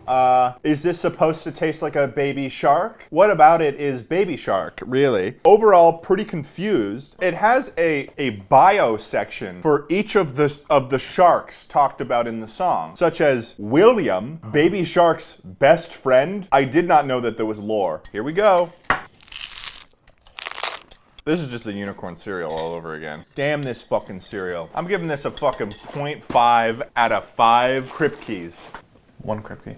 S4: Is this supposed to taste like a baby shark? What about it is Baby Shark, really? Overall, pretty confused. It has a bio section for each of the sharks talked about in the song, such as William, Baby Shark's best friend. I did not know that there was lore. Here we go. This is just a unicorn cereal all over again. Damn this fucking cereal. I'm giving this a fucking 0.5 out of 5 Kripkes.
S3: 1 Kripke.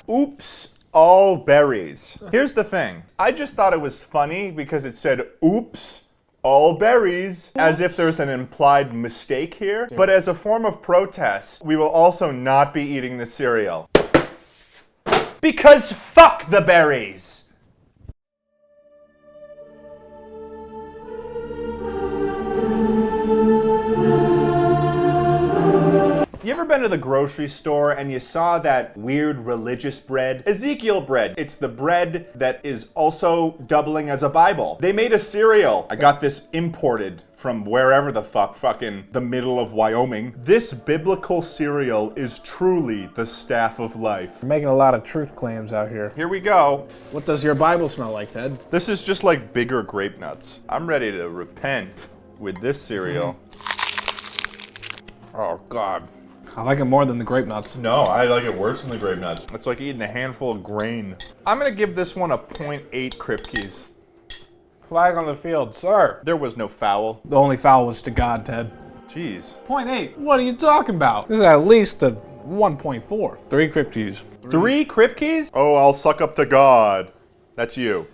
S4: Oops, all berries. Here's the thing. I just thought it was funny because it said oops, all berries, as if there's an implied mistake here. But as a form of protest, we will also not be eating the cereal. Because fuck the berries! You ever been to the grocery store and you saw that weird religious bread? Ezekiel bread. It's the bread that is also doubling as a Bible. They made a cereal. I got this imported from wherever the fucking the middle of Wyoming. This biblical cereal is truly the staff of life.
S7: You're making a lot of truth claims out here.
S4: Here we go.
S7: What does your Bible smell like, Ted?
S4: This is just like bigger grape nuts. I'm ready to repent with this cereal. Oh God.
S7: I like it more than the grape nuts.
S4: No, I like it worse than the grape nuts. It's like eating a handful of grain. I'm gonna give this one a 0.8 Kripkes.
S7: Flag on the field, sir.
S4: There was no foul.
S7: The only foul was to God, Ted.
S4: Jeez.
S7: 0.8. What are you talking about? This is at least a 1.4. 3 Kripkes.
S4: 3 Kripkes? Oh, I'll suck up to God. That's you.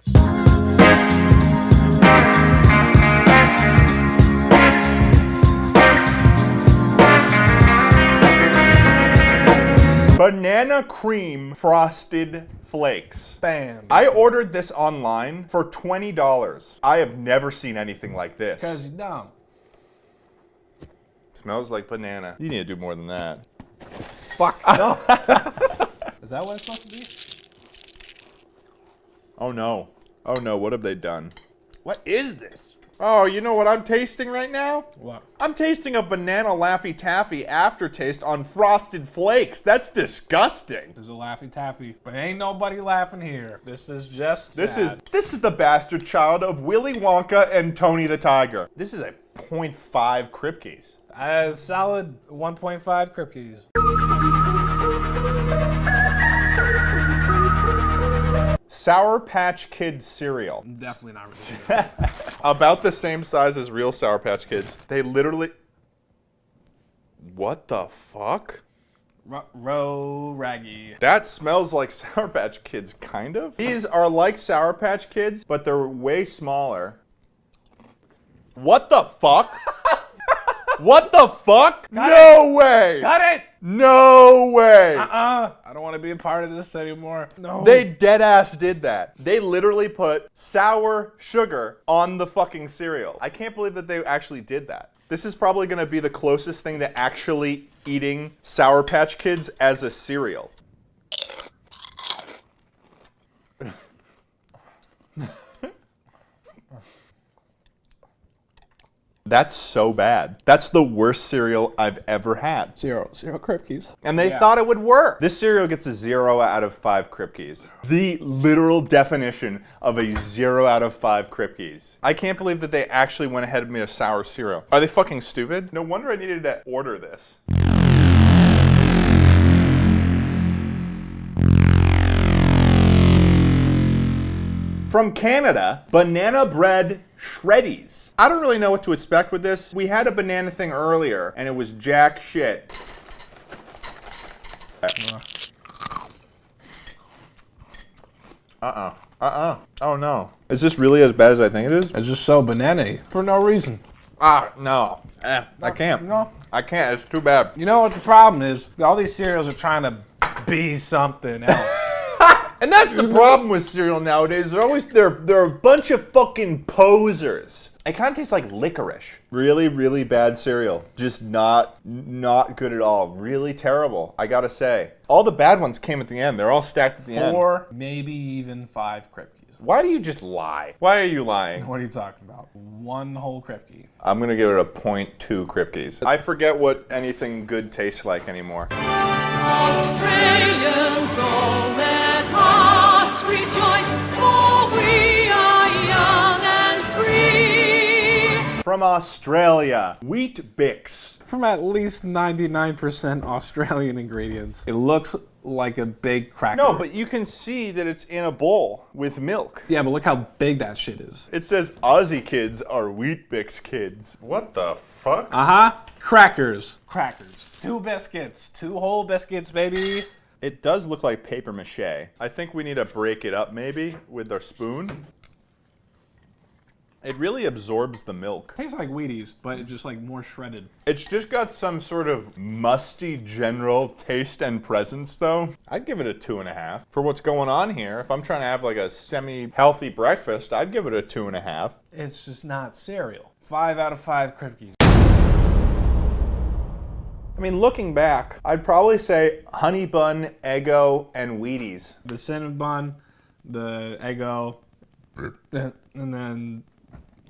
S4: Banana cream frosted flakes.
S7: Bam.
S4: I ordered this online for $20. I have never seen anything like
S7: Because
S4: this.
S7: you're dumb.
S4: Smells like banana. You need to do more than that.
S7: fuck, no. Is that what it's supposed to be?
S4: Oh no. Oh no, what have they done? What is this? Oh, you know what I'm tasting right now?
S7: What?
S4: I'm tasting a banana Laffy Taffy aftertaste on Frosted Flakes. That's disgusting.
S7: There's a Laffy Taffy, but ain't nobody laughing here. This is just
S4: This
S7: sad.
S4: is the bastard child of Willy Wonka and Tony the Tiger. This is a 0.5 Kripkes.
S7: Solid 1.5 Kripkes.
S4: Sour Patch Kids cereal.
S7: Definitely not ridiculous.
S4: About the same size as real Sour Patch Kids. They literally... What the fuck?
S7: Raggy.
S4: That smells like Sour Patch Kids, kind of. These are like Sour Patch Kids, but they're way smaller. What the fuck? What the fuck? No way!
S7: Got it!
S4: No way!
S7: I don't want to be a part of this anymore. No.
S4: They dead ass did that. They literally put sour sugar on the fucking cereal. I can't believe that they actually did that. This is probably gonna be the closest thing to actually eating Sour Patch Kids as a cereal. That's so bad. That's the worst cereal I've ever had.
S7: Zero Kripkes.
S4: And they thought it would work. This cereal gets a 0 out of 5 Kripkes. The literal definition of a 0 out of 5 Kripkes. I can't believe that they actually went ahead and made a sour cereal. Are they fucking stupid? No wonder I needed to order this. From Canada, banana bread shreddies. I don't really know what to expect with this. We had a banana thing earlier, and it was jack shit. Oh no. Is this really as bad as I think it is?
S7: It's just so banana-y for no reason.
S4: No. I can't.
S7: No.
S4: I can't. It's too bad.
S7: You know what the problem is? All these cereals are trying to be something else.
S4: And that's the problem with cereal nowadays. They're a bunch of fucking posers. It kind of tastes like licorice. Really, really bad cereal. Just not good at all. Really terrible, I gotta say. All the bad ones came at the end. They're all stacked at the end.
S7: 4, maybe even 5 Kripkes.
S4: Why do you just lie? Why are you lying?
S7: What are you talking about? 1 whole Kripke.
S4: I'm gonna give it a 0.2 Kripkes. I forget what anything good tastes like anymore.
S8: Australians all let us rejoice, for we are young and free.
S4: From Australia, Wheat Bix.
S7: From at least 99% Australian ingredients. It looks like a big cracker.
S4: No, but you can see that it's in a bowl with milk.
S7: Yeah, but look how big that shit is.
S4: It says Aussie kids are Wheat Bix kids. What the fuck?
S7: Crackers. 2 biscuits. 2 whole biscuits, baby.
S4: It does look like paper mache. I think we need to break it up maybe with our spoon. It really absorbs the milk.
S7: Tastes like Wheaties, but it's just like more shredded.
S4: It's just got some sort of musty general taste and presence though. I'd give it a 2.5. For what's going on here, if I'm trying to have like a semi-healthy breakfast, I'd give it a 2.5.
S7: It's just not cereal. 5 out of 5 Kripkes.
S4: I mean, looking back, I'd probably say Honey Bun, Eggo, and Wheaties.
S7: The Cinnabon, the Eggo, and then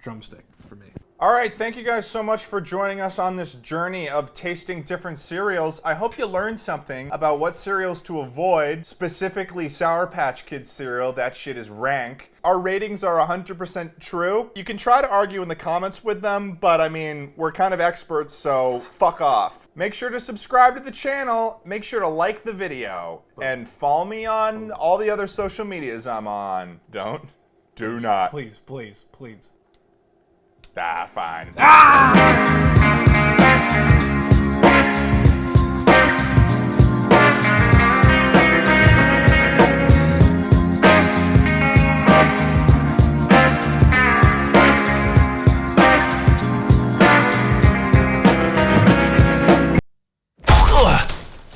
S7: Drumstick for me.
S4: All right, thank you guys so much for joining us on this journey of tasting different cereals. I hope you learned something about what cereals to avoid, specifically Sour Patch Kids cereal. That shit is rank. Our ratings are 100% true. You can try to argue in the comments with them, but I mean, we're kind of experts, so fuck off. Make sure to subscribe to the channel, make sure to like the video, and follow me on all the other social medias I'm on. Do not.
S7: Please, please, please.
S4: Fine.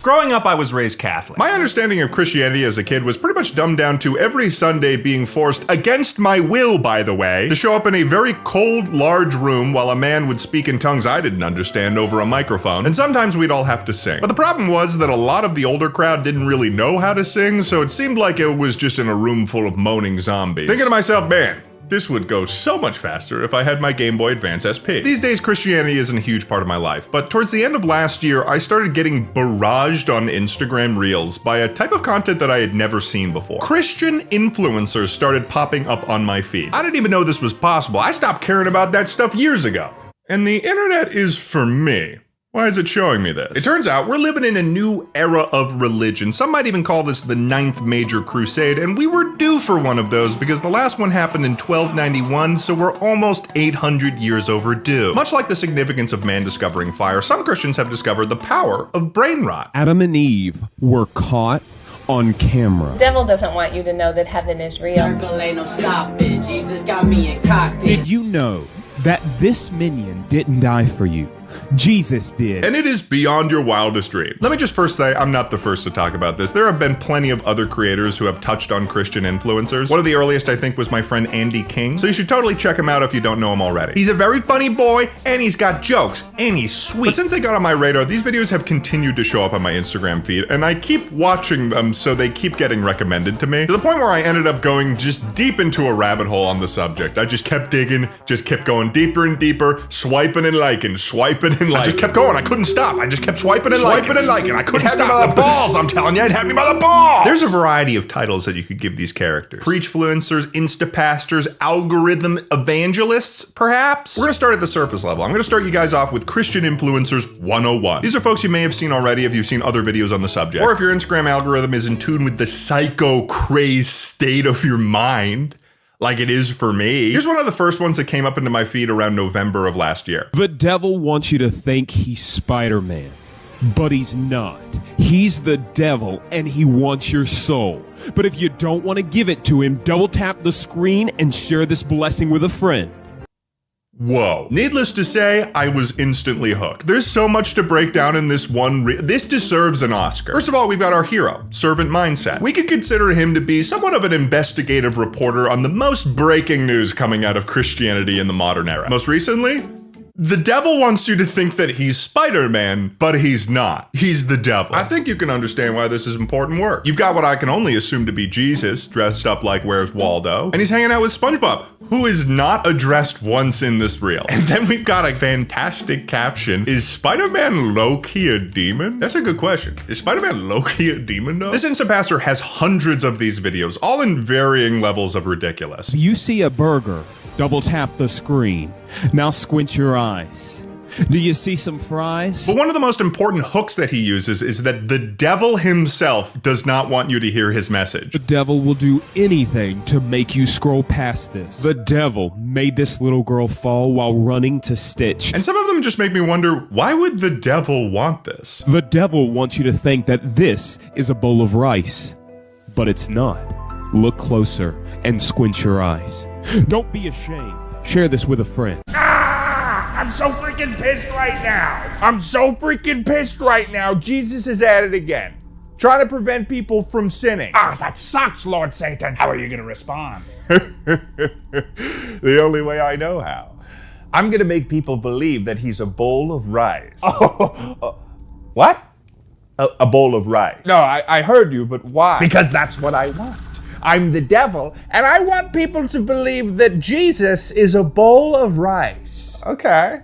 S2: Growing up, I was raised Catholic. My understanding of Christianity as a kid was pretty much dumbed down to every Sunday being forced, against my will by the way, to show up in a very cold, large room while a man would speak in tongues I didn't understand over a microphone, and sometimes we'd all have to sing. But the problem was that a lot of the older crowd didn't really know how to sing, so it seemed like it was just in a room full of moaning zombies. Thinking to myself, man, this would go so much faster if I had my Game Boy Advance SP. These days, Christianity isn't a huge part of my life, but towards the end of last year, I started getting barraged on Instagram Reels by a type of content that I had never seen before. Christian influencers started popping up on my feed. I didn't even know this was possible. I stopped caring about that stuff years ago. And the internet is for me. Why is it showing me this? It turns out we're living in a new era of religion. Some might even call this the 9th major crusade, and we were due for one of those because the last one happened in 1291, so we're almost 800 years overdue. Much like the significance of man discovering fire, some Christians have discovered the power of brain rot.
S9: Adam and Eve were caught on camera.
S10: The devil doesn't want you to know that heaven is real.
S8: Circle ain't no stopping. Jesus got me in cockpit.
S9: Did you know that this minion didn't die for you? Jesus did.
S2: And it is beyond your wildest dreams. Let me just first say, I'm not the first to talk about this. There have been plenty of other creators who have touched on Christian influencers. One of the earliest, I think, was my friend Andy King. So you should totally check him out if you don't know him already. He's a very funny boy, and he's got jokes, and he's sweet. But since they got on my radar, these videos have continued to show up on my Instagram feed, and I keep watching them, so they keep getting recommended to me, to the point where I ended up going just deep into a rabbit hole on the subject. I just kept digging, just kept going deeper and deeper, swiping and liking, swiping and liking. I just kept going. I couldn't stop. I just kept swiping and liking. I couldn't stop. It had me by the balls, I'm telling you. It had me by the balls. There's a variety of titles that you could give these characters. Preachfluencers, Instapastors, algorithm evangelists, perhaps? We're gonna start at the surface level. I'm gonna start you guys off with Christian Influencers 101. These are folks you may have seen already if you've seen other videos on the subject. Or if your Instagram algorithm is in tune with the psycho crazed state of your mind, like it is for me. Here's one of the first ones that came up into my feed around November of last year.
S9: The devil wants you to think he's Spider-Man, but he's not. He's the devil, and he wants your soul. But if you don't want to give it to him, double tap the screen and share this blessing with a friend.
S2: Whoa. Needless to say, I was instantly hooked. There's so much to break down in this one this deserves an Oscar. First of all, we've got our hero, Servant Mindset. We could consider him to be somewhat of an investigative reporter on the most breaking news coming out of Christianity in the modern era. Most recently, the devil wants you to think that he's Spider-Man, but he's not. He's the devil. I think you can understand why this is important work. You've got what I can only assume to be Jesus, dressed up like Where's Waldo, and he's hanging out with SpongeBob, who is not addressed once in this reel. And then we've got a fantastic caption. Is Spider-Man low-key a demon? That's a good question. Is Spider-Man low-key a demon though? This Instapastor has hundreds of these videos, all in varying levels of ridiculous.
S9: You see a burger, double tap the screen. Now squint your eyes. Do you see some fries?
S2: But one of the most important hooks that he uses is that the devil himself does not want you to hear his message.
S9: The devil will do anything to make you scroll past this. The devil made this little girl fall while running to Stitch.
S2: And some of them just make me wonder, why would the devil want this?
S9: The devil wants you to think that this is a bowl of rice, but it's not. Look closer and squint your eyes. Don't be ashamed. Share this with a friend.
S11: I'm so freaking pissed right now. I'm so freaking pissed right now. Jesus is at it again. Trying to prevent people from sinning. Ah, that sucks, Lord Satan.
S4: How are you going to respond? The only way I know how. I'm going to make people believe that he's a bowl of rice.
S11: What?
S4: A bowl of rice.
S11: No, I heard you, but why?
S4: Because that's what I want.
S11: I'm the devil, and I want people to believe that Jesus is a bowl of rice.
S4: Okay.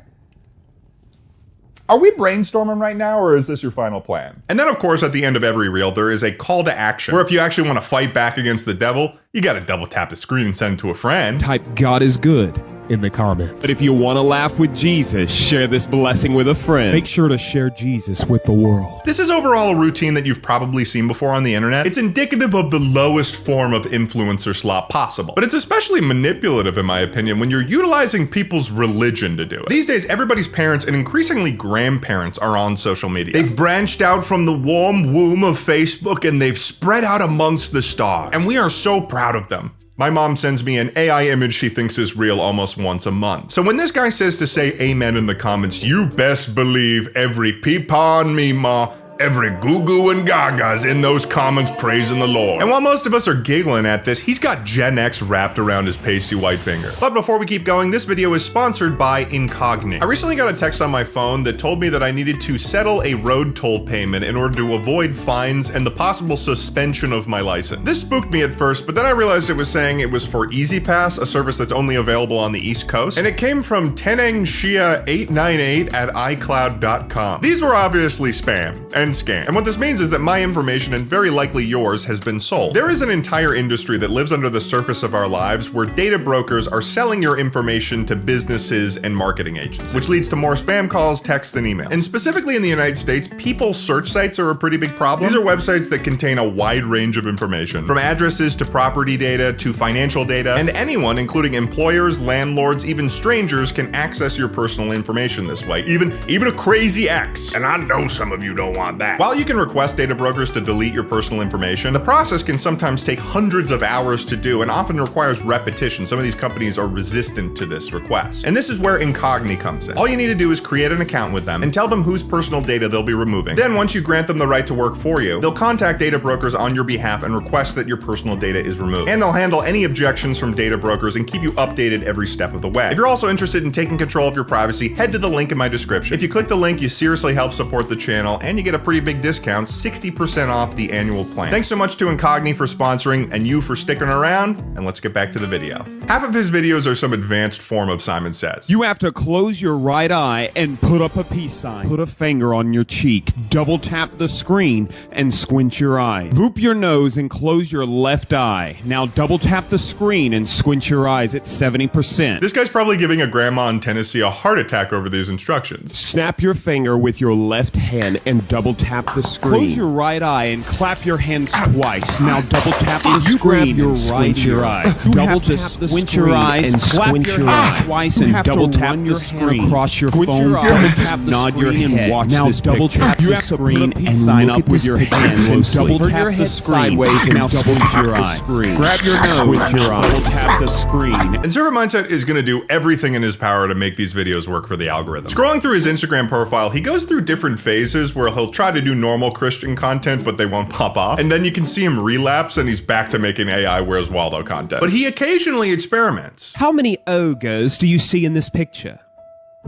S4: Are we brainstorming right now, or is this your final plan?
S2: And then, of course, at the end of every reel, there is a call to action, where if you actually want to fight back against the devil, you gotta double tap the screen and send it to a friend.
S9: Type God is good in the comments. But if you want to laugh with Jesus, share this blessing with a friend. Make sure to share Jesus with the world.
S2: This is overall a routine that you've probably seen before on the internet. It's indicative of the lowest form of influencer slop possible. But it's especially manipulative, in my opinion, when you're utilizing people's religion to do it. These days, everybody's parents and increasingly grandparents are on social media. They've branched out from the warm womb of Facebook and they've spread out amongst the stars. And we are so proud of them. My mom sends me an AI image she thinks is real almost once a month. So when this guy says to say amen in the comments, you best believe every peepaw on me, ma, Every goo-goo and gaga's in those comments praising the Lord. And while most of us are giggling at this, he's got Gen X wrapped around his pasty white finger. But before we keep going, this video is sponsored by Incogni. I recently got a text on my phone that told me that I needed to settle a road toll payment in order to avoid fines and the possible suspension of my license. This spooked me at first, but then I realized it was saying it was for Easy Pass, a service that's only available on the East Coast, and it came from Teneng Shia 898 at iCloud.com. These were obviously spam and scam, and what this means is that my information, and very likely yours, has been sold. There is an entire industry that lives under the surface of our lives where data brokers are selling your information to businesses and marketing agencies, which leads to more spam calls, texts, and emails. And specifically in the United States, people search sites are a pretty big problem. These are websites that contain a wide range of information, from addresses to property data to financial data, and anyone, including employers, landlords, even strangers, can access your personal information this way, even a crazy ex. And I know some of you don't want that. While you can request data brokers to delete your personal information, the process can sometimes take hundreds of hours to do and often requires repetition. Some of these companies are resistant to this request. And this is where Incogni comes in. All you need to do is create an account with them and tell them whose personal data they'll be removing. Then once you grant them the right to work for you, they'll contact data brokers on your behalf and request that your personal data is removed. And they'll handle any objections from data brokers and keep you updated every step of the way. If you're also interested in taking control of your privacy, head to the link in my description. If you click the link, you seriously help support the channel and you get a pretty big discount, 60% off the annual plan. Thanks so much to Incogni for sponsoring and you for sticking around, and let's get back to the video. Half of his videos are some advanced form of Simon Says.
S9: You have to close your right eye and put up a peace sign. Put a finger on your cheek, double tap the screen, and squint your eyes. Loop your nose and close your left eye. Now double tap the screen and squint your eyes at 70%.
S2: This guy's probably giving a grandma in Tennessee a heart attack over these instructions.
S9: Snap your finger with your left hand and double tap the screen. Close your right eye and clap your hands twice. Now double tap the screen and squint your eyes. Double tap the squint your eyes and squint your eyes twice and double tap the screen across your phone. Double tap, nod your head. Now double tap the screen and sign up with your hands and double tap the screen. Now squint your eyes. Grab your nose. Squint your eyes. Double tap the screen.
S2: And Servant Mindset is going to do everything in his power to make these videos work for the algorithm. Scrolling through his Instagram profile, he goes through different phases where he'll try to do normal Christian content, but they won't pop off. And then you can see him relapse and he's back to making AI Where's Waldo content. But he occasionally experiments.
S9: How many ogres do you see in this picture?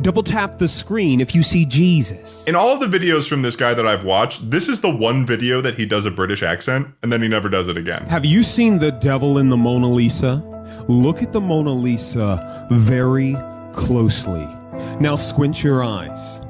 S9: Double tap the screen if you see Jesus.
S2: In all of the videos from this guy that I've watched, this is the one video that he does a British accent, and then he never does it again.
S9: Have you seen the devil in the Mona Lisa? Look at the Mona Lisa very closely. Now squint your eyes.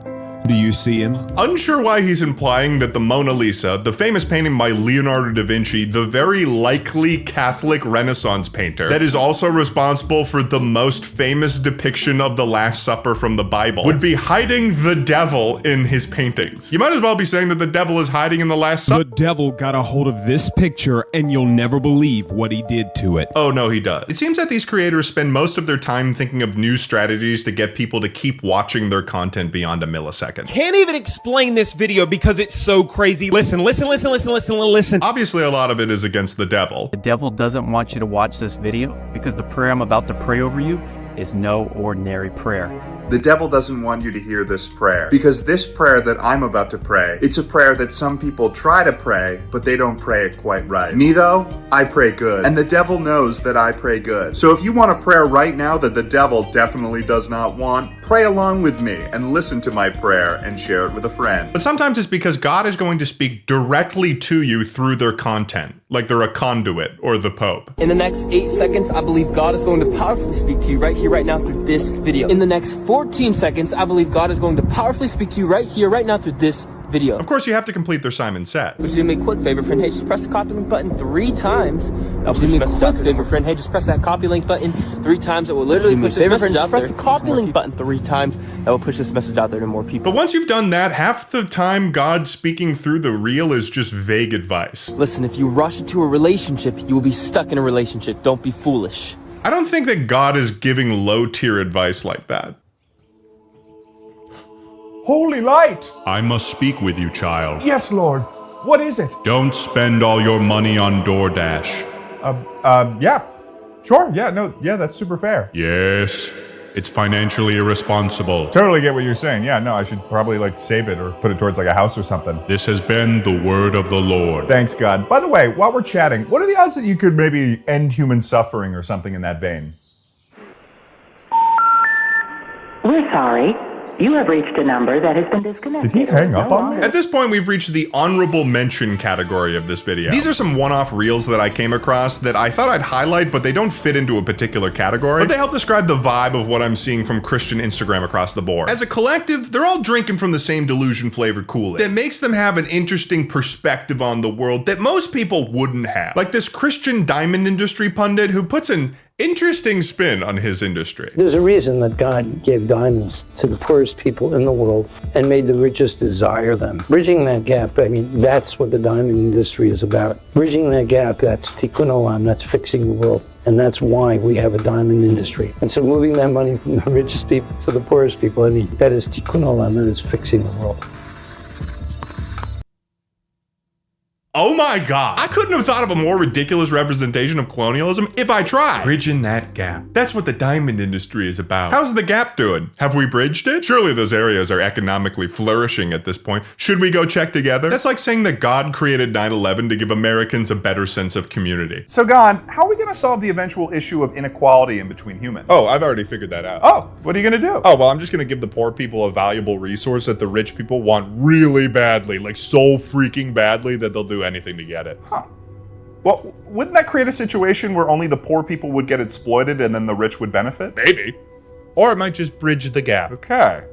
S9: Do you see him?
S2: Unsure why he's implying that the Mona Lisa, the famous painting by Leonardo da Vinci, the very likely Catholic Renaissance painter that is also responsible for the most famous depiction of the Last Supper from the Bible, would be hiding the devil in his paintings. You might as well be saying that the devil is hiding in the Last Supper.
S9: The devil got a hold of this picture and you'll never believe what he did to it.
S2: Oh no, he does. It seems that these creators spend most of their time thinking of new strategies to get people to keep watching their content beyond a millisecond.
S9: Can't even explain this video because it's so crazy. Listen.
S2: Obviously, a lot of it is against the devil.
S12: The devil doesn't want you to watch this video because the prayer I'm about to pray over you is no ordinary prayer.
S4: The devil doesn't want you to hear this prayer because this prayer that I'm about to pray, it's a prayer that some people try to pray, but they don't pray it quite right. Me though, I pray good, and the devil knows that I pray good. So if you want a prayer right now that the devil definitely does not want, pray along with me and listen to my prayer and share it with a friend.
S2: But sometimes it's because God is going to speak directly to you through their content, like they're a conduit or the Pope.
S8: In the next 8 seconds, I believe God is going to powerfully speak to you right here, right now through this video. In the next 14 seconds, I believe God is going to powerfully speak to you right here, right now through this video.
S2: Of course, you have to complete their Simon Says.
S8: Would you do me a quick favor, friend? Hey, just press the copy link button 3 times. Would you do me a quick favor, friend? Hey, just press that copy link button 3 times. It will literally push this message out there. Press the copy link button 3 times. That will push this message out there to more people.
S2: But once you've done that, half the time God speaking through the reel is just vague advice.
S8: Listen, if you rush into a relationship, you will be stuck in a relationship. Don't be foolish.
S2: I don't think that God is giving low-tier advice like that.
S11: Holy light!
S2: I must speak with you, child.
S11: Yes, Lord. What is it?
S2: Don't spend all your money on DoorDash.
S11: Yeah. Sure, yeah, no, yeah, that's super fair.
S2: Yes. It's financially irresponsible.
S4: Totally get what you're saying. Yeah, no, I should probably like save it or put it towards like a house or something.
S2: This has been the word of the Lord.
S4: Thanks, God. By the way, while we're chatting, what are the odds that you could maybe end human suffering or something in that vein?
S13: We're sorry. You have reached a number that has been disconnected.
S4: Did he hang up on me?
S2: At this point, we've reached the honorable mention category of this video. These are some one-off reels that I came across that I thought I'd highlight, but they don't fit into a particular category. But they help describe the vibe of what I'm seeing from Christian Instagram across the board. As a collective, they're all drinking from the same delusion-flavored Kool-Aid. That makes them have an interesting perspective on the world that most people wouldn't have. Like this Christian diamond industry pundit who puts an interesting spin on his industry.
S14: There's a reason that God gave diamonds to the poorest people in the world and made the richest desire them. Bridging that gap, I mean, that's what the diamond industry is about. Bridging that gap, that's tikkun olam, that's fixing the world. And that's why we have a diamond industry. And so moving that money from the richest people to the poorest people, I mean, that is tikkun olam, that is fixing the world.
S2: Oh my God. I couldn't have thought of a more ridiculous representation of colonialism if I tried. Bridging that gap. That's what the diamond industry is about. How's the gap doing? Have we bridged it? Surely those areas are economically flourishing at this point. Should we go check together? That's like saying that God created 9/11 to give Americans a better sense of community.
S4: So, God, how are we going to solve the eventual issue of inequality in between humans?
S2: Oh, I've already figured that out.
S4: Oh, what are you going to do?
S2: Oh, well, I'm just going to give the poor people a valuable resource that the rich people want really badly, like so freaking badly that they'll do anything to get it.
S4: Huh. Well, wouldn't that create a situation where only the poor people would get exploited and then the rich would benefit?
S2: Maybe. Or it might just bridge the gap.
S4: Okay.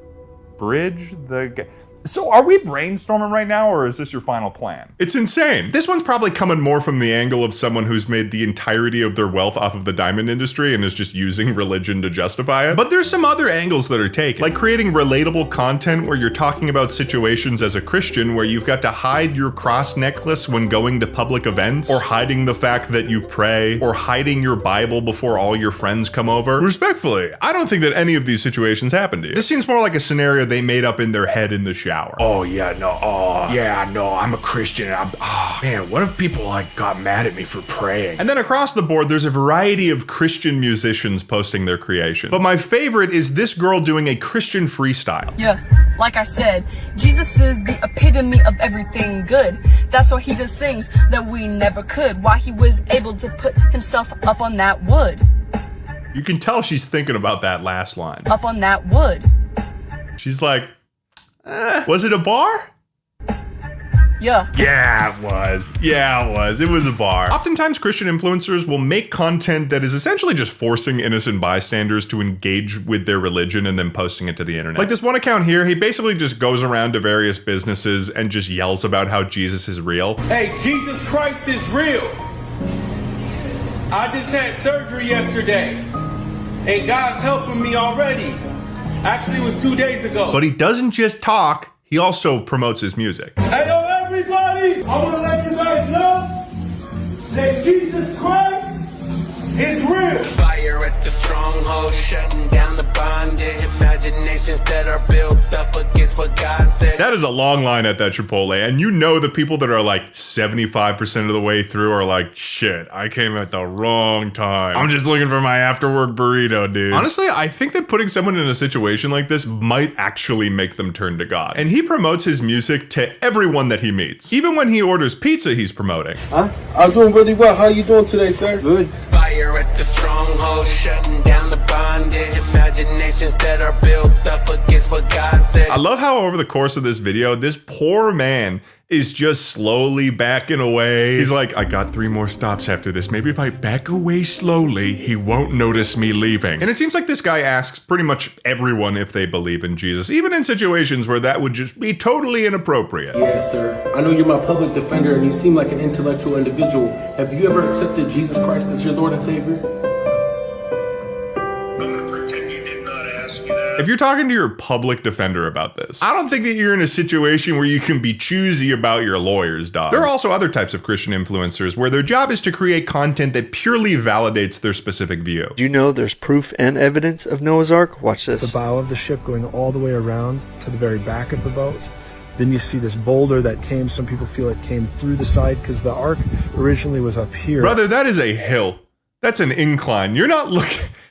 S4: Bridge the gap. So are we brainstorming right now, or is this your final plan?
S2: It's insane. This one's probably coming more from the angle of someone who's made the entirety of their wealth off of the diamond industry and is just using religion to justify it. But there's some other angles that are taken, like creating relatable content where you're talking about situations as a Christian where you've got to hide your cross necklace when going to public events, or hiding the fact that you pray, or hiding your Bible before all your friends come over. Respectfully, I don't think that any of these situations happen to you. This seems more like a scenario they made up in their head in the shower.
S11: Oh yeah, no, I'm a Christian. Man, what if people like got mad at me for praying?
S2: And then across the board, there's a variety of Christian musicians posting their creations. But my favorite is this girl doing a Christian freestyle.
S15: Yeah, like I said, Jesus is the epitome of everything good. That's why he does things that we never could. Why he was able to put himself up on that wood.
S2: You can tell she's thinking about that last line.
S15: Up on that wood.
S2: She's like, was it a bar?
S15: Yeah.
S2: Yeah, it was. It was a bar. Oftentimes, Christian influencers will make content that is essentially just forcing innocent bystanders to engage with their religion and then posting it to the internet. Like this one account here, he basically just goes around to various businesses and just yells about how Jesus is real.
S16: Hey, Jesus Christ is real. I just had surgery yesterday, and God's helping me already. Actually, it was 2 days ago.
S2: But he doesn't just talk, he also promotes his music.
S16: Hey, yo, everybody! I want to let you guys know that Jesus Christ is real.
S17: Fire at the stronghold, shutting down the bondage. Imaginations that are built up against what God said.
S2: That is a long line at that Chipotle, and you know the people that are like 75% of the way through are like, shit, I came at the wrong time. I'm just looking for my after-work burrito, dude. Honestly, I think that putting someone in a situation like this might actually make them turn to God. And he promotes his music to everyone that he meets. Even when he orders pizza, he's promoting.
S18: Huh? I'm doing really well. How are you doing today, sir? Good.
S17: Fire at the stronghold, shutting down the bondage. Imaginations that are built up against what God said.
S2: I love how over the course of this video, this poor man is just slowly backing away. He's like, I got 3 more stops after this. Maybe if I back away slowly, he won't notice me leaving. And it seems like this guy asks pretty much everyone if they believe in Jesus, even in situations where that would just be totally inappropriate.
S18: Yes, sir. I know you're my public defender and you seem like an intellectual individual. Have you ever accepted Jesus Christ as your Lord and Savior?
S2: If you're talking to your public defender about this, I don't think that you're in a situation where you can be choosy about your lawyers, dog. There are also other types of Christian influencers where their job is to create content that purely validates their specific view.
S19: Do you know there's proof and evidence of Noah's Ark? Watch this.
S20: The bow of the ship going all the way around to the very back of the boat. Then you see this boulder that came, some people feel it came through the side because the ark originally was up here.
S2: Brother, that is a hill. That's an incline. You're not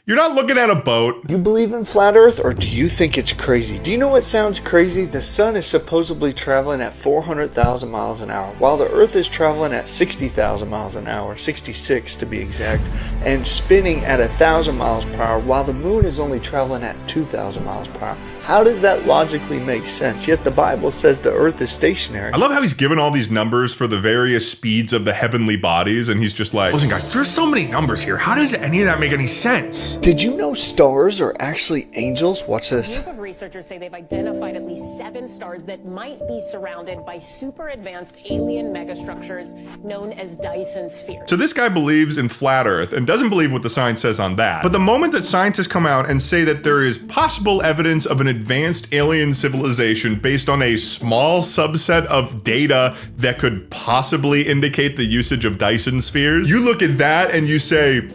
S2: You're not looking at a boat.
S19: You believe in flat Earth, or do you think it's crazy? Do you know what sounds crazy? The sun is supposedly traveling at 400,000 miles an hour, while the Earth is traveling at 60,000 miles an hour, 66 to be exact, and spinning at 1,000 miles per hour, while the moon is only traveling at 2,000 miles per hour. How does that logically make sense? Yet the Bible says the Earth is stationary.
S2: I love how he's given all these numbers for the various speeds of the heavenly bodies, and he's just like, listen guys, there's so many numbers here. How does any of that make any sense?
S19: Did you know stars are actually angels? Watch this.
S21: A group of researchers say they've identified at least 7 stars that might be surrounded by super advanced alien megastructures known as Dyson spheres.
S2: So this guy believes in flat Earth and doesn't believe what the science says on that. But the moment that scientists come out and say that there is possible evidence of an advanced alien civilization based on a small subset of data that could possibly indicate the usage of Dyson spheres, you look at that and you say,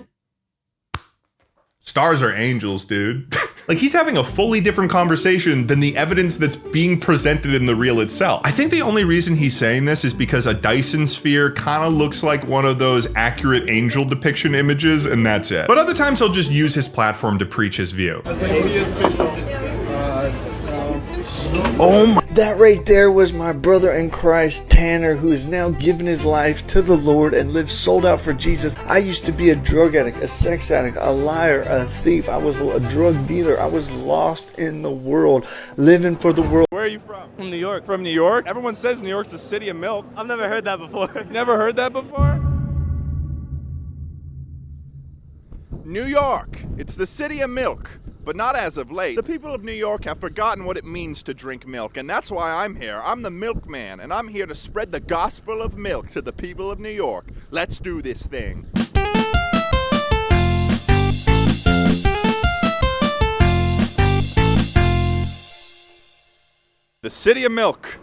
S2: stars are angels, dude. Like, he's having a fully different conversation than the evidence that's being presented in the reel itself. I think the only reason he's saying this is because a Dyson sphere kind of looks like one of those accurate angel depiction images, and that's it. But other times he'll just use his platform to preach his view.
S19: Oh my, that right there was my brother in Christ, Tanner, who is now giving his life to the Lord and lives sold out for Jesus. I used to be a drug addict, a sex addict, a liar, a thief. I was a drug dealer. I was lost in the world, living for the world.
S22: Where are you from?
S23: From New York.
S22: From New York? Everyone says New York's the city of milk.
S23: I've never heard that before.
S22: Never heard that before? New York, it's the city of milk. But not as of late. The people of New York have forgotten what it means to drink milk, and that's why I'm here. I'm the milkman, and I'm here to spread the gospel of milk to the people of New York. Let's do this thing. The city of milk.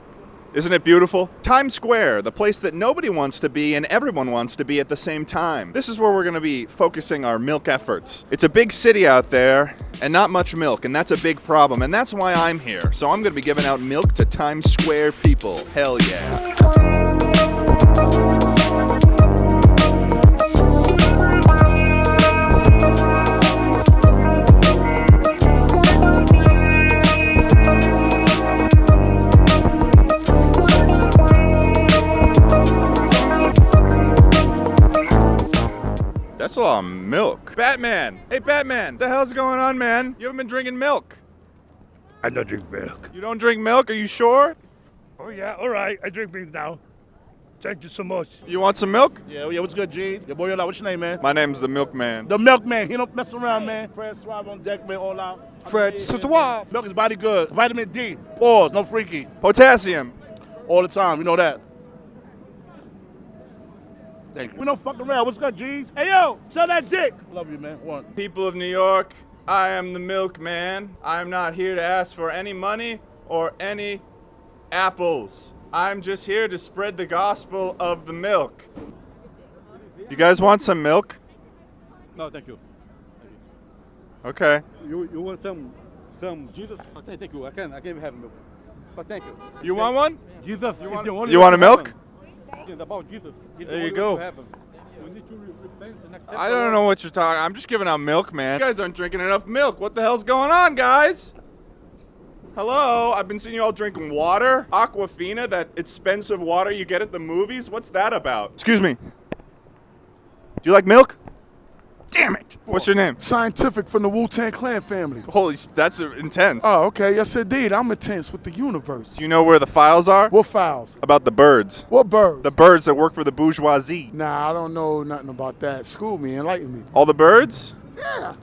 S22: Isn't it beautiful? Times Square, the place that nobody wants to be and everyone wants to be at the same time. This is where we're going to be focusing our milk efforts. It's a big city out there and not much milk, and that's a big problem, and that's why I'm here. So I'm going to be giving out milk to Times Square people. Hell yeah. That's a lot of milk. Batman! Hey, Batman! What the hell's going on, man? You haven't been drinking milk.
S24: I don't drink milk.
S22: You don't drink milk? Are you sure?
S24: Oh, yeah, all right. I drink milk now. Thank you so much.
S22: You want some milk?
S24: Yeah, what's good, G? Your boy, what's your name, man?
S22: My name's the Milkman.
S24: The Milkman. He don't mess around, man. Fred Suave on deck, man, all out.
S22: Fred Suave.
S24: Milk is body good. Vitamin D. Pause. No freaky.
S22: Potassium.
S24: All the time. You know that. Thank you. We don't fuck around. What's good, G's? Hey, yo, sell that dick. Love you, man. One.
S22: People of New York, I am the Milkman. I'm not here to ask for any money or any apples. I'm just here to spread the gospel of the milk. You guys want some milk?
S24: No, thank you.
S22: Okay.
S24: You want some Jesus? Oh, thank you. I can't even have milk. But thank you.
S22: You want one?
S24: Jesus.
S22: You want a milk?
S24: About Jesus.
S22: There you go. I don't know what you're talking. I'm just giving out milk, man. You guys aren't drinking enough milk. What the hell's going on, guys? Hello? I've been seeing you all drinking water. Aquafina, that expensive water you get at the movies. What's that about? Excuse me. Do you like milk? Damn it. What's your name?
S25: Scientific from the Wu-Tang Clan family.
S22: Holy, that's intense.
S25: Oh, okay. Yes, indeed. I'm intense with the universe.
S22: Do you know where the files are?
S25: What files?
S22: About the birds.
S25: What birds?
S22: The birds that work for the bourgeoisie.
S25: Nah, I don't know nothing about that. School me, enlighten me.
S22: All the birds?
S25: Yeah.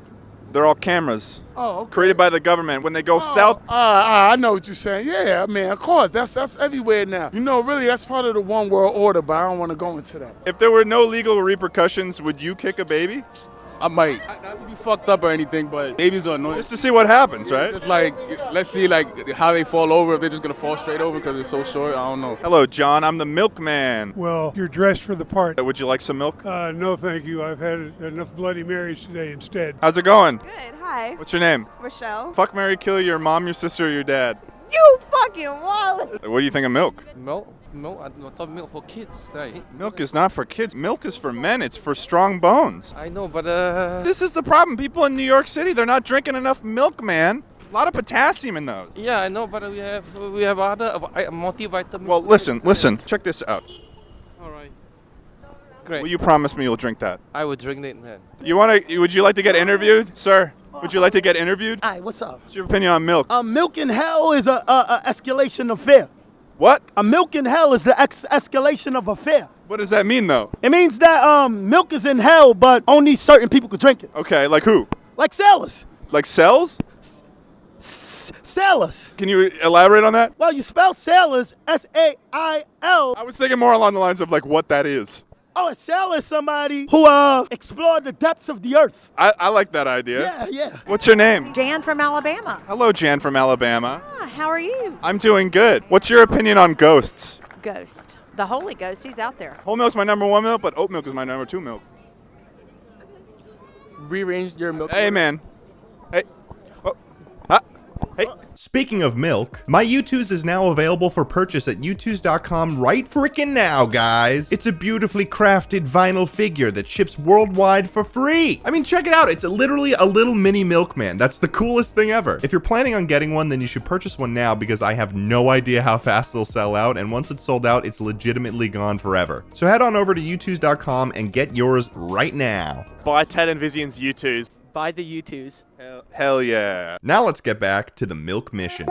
S22: They're all cameras.
S25: Oh, okay.
S22: Created by the government. When they go south.
S25: I know what you're saying. Yeah, man, of course. That's everywhere now. You know, really, that's part of the one world order, but I don't want to go into that.
S22: If there were no legal repercussions, would you kick a baby?
S23: I might. Not to be fucked up or anything, but babies are annoying.
S22: Just to see what happens, right?
S23: Just like, let's see like how they fall over, if they're just gonna fall straight over because they're so short, I don't know.
S22: Hello, John, I'm the milkman.
S26: Well, you're dressed for the part.
S22: Would you like some milk?
S26: No, thank you. I've had enough Bloody Marys today instead.
S22: How's it going?
S27: Good, hi.
S22: What's your name?
S27: Rochelle.
S22: Fuck, marry, kill your mom, your sister, or your dad.
S27: You fucking wild.
S22: What do you think of milk?
S23: Milk?
S8: Milk? I thought milk for kids, right?
S22: Milk is not for kids. Milk is for men. It's for strong bones.
S8: I know, but
S22: This is the problem. People in New York City, they're not drinking enough milk, man. A lot of potassium in those.
S8: Yeah, I know, but we have other multivitamins.
S22: Well, listen. Check this out.
S8: All right. Great.
S22: Will you promise me you'll drink that?
S8: I would drink it then.
S22: Would you like to get interviewed, sir? Would you like to get interviewed?
S1: Hi, what's up?
S22: What's your opinion on milk?
S1: Milk in hell is a escalation of fear.
S22: What?
S1: A milk in hell is the escalation of a fear.
S22: What does that mean, though?
S1: It means that milk is in hell, but only certain people could drink it.
S22: Okay, like who?
S1: Like sailors.
S22: Like cells?
S1: Sailors.
S22: Can you elaborate on that?
S1: Well, you spell sailors S-A-I-L.
S22: I was thinking more along the lines of like what that is.
S1: Oh, a sailor is somebody who explored the depths of the earth.
S22: I like that idea.
S1: Yeah.
S22: What's your name?
S3: Jan from Alabama.
S22: Hello, Jan from Alabama.
S3: How are you?
S22: I'm doing good. What's your opinion on ghosts?
S3: Ghost. The Holy Ghost, he's out there.
S22: Whole milk's my #1 milk, but oat milk is my #2 milk.
S8: Rearrange your milk.
S22: Hey, man. Hey. Hey.
S2: Speaking of milk, my U2s is now available for purchase at U2s.com right frickin' now, guys. It's a beautifully crafted vinyl figure that ships worldwide for free. I mean, check it out. It's literally a little mini milkman. That's the coolest thing ever. If you're planning on getting one, then you should purchase one now because I have no idea how fast they'll sell out, and once it's sold out, it's legitimately gone forever. So head on over to U2s.com and get yours right now.
S5: Buy Ted and Vizian's U2s.
S6: Buy the U2s.
S22: Hell yeah.
S2: Now let's get back to the milk mission.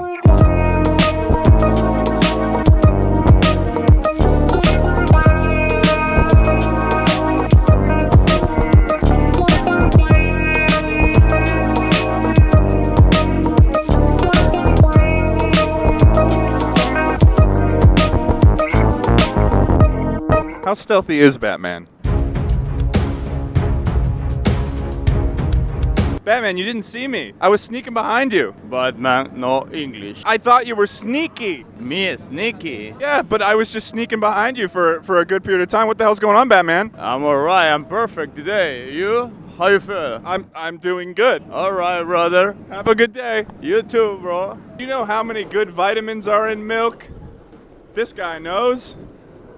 S22: How stealthy is Batman? Batman, you didn't see me. I was sneaking behind you.
S24: Batman, no English.
S22: I thought you were sneaky.
S24: Me sneaky?
S22: Yeah, but I was just sneaking behind you for a good period of time. What the hell's going on, Batman?
S24: I'm alright. I'm perfect today. You? How you feel?
S22: I'm doing good.
S24: Alright, brother.
S22: Have a good day.
S24: You too, bro.
S22: Do you know how many good vitamins are in milk? This guy knows.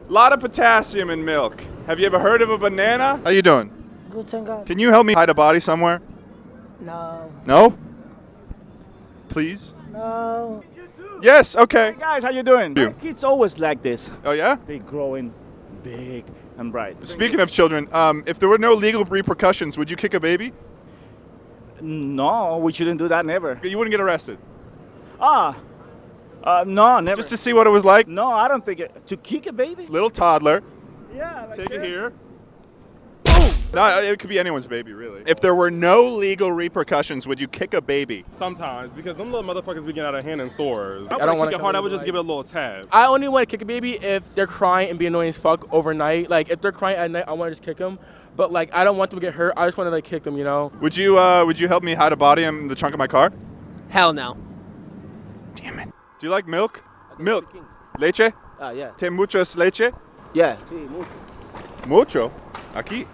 S22: A lot of potassium in milk. Have you ever heard of a banana? How you doing?
S7: Good, thank God.
S22: Can you help me hide a body somewhere?
S7: No.
S22: No? Please?
S7: No.
S22: Yes, okay.
S24: Hey guys, how you doing?
S22: You.
S24: My kids always like this.
S22: Oh yeah?
S24: They growing big and bright.
S22: Speaking of children, if there were no legal repercussions, would you kick a baby?
S24: No, we shouldn't do that, never.
S22: You wouldn't get arrested?
S24: No, never.
S22: Just to see what it was like?
S24: No, I don't think it. To kick a baby?
S22: Little toddler.
S24: Yeah, like
S22: Take
S24: this.
S22: it here. Boom! No, it could be anyone's baby, really. If there were no legal repercussions, would you kick a baby?
S23: Sometimes, because them little motherfuckers be getting out of hand in stores.
S8: I don't want
S23: to kick it hard. I would just give it a little tap.
S8: I only want to kick a baby if they're crying and be annoying as fuck overnight. Like, if they're crying at night, I want to just kick them. But, like, I don't want them to get hurt. I just want to, like, kick them, you know?
S22: Would you help me hide a body in the trunk of my car?
S8: Hell no.
S22: Damn it. Do you like milk? Milk. Leche?
S24: Yeah.
S22: ¿Te muchas leche?
S24: Yeah.
S22: Mucho. Aquí.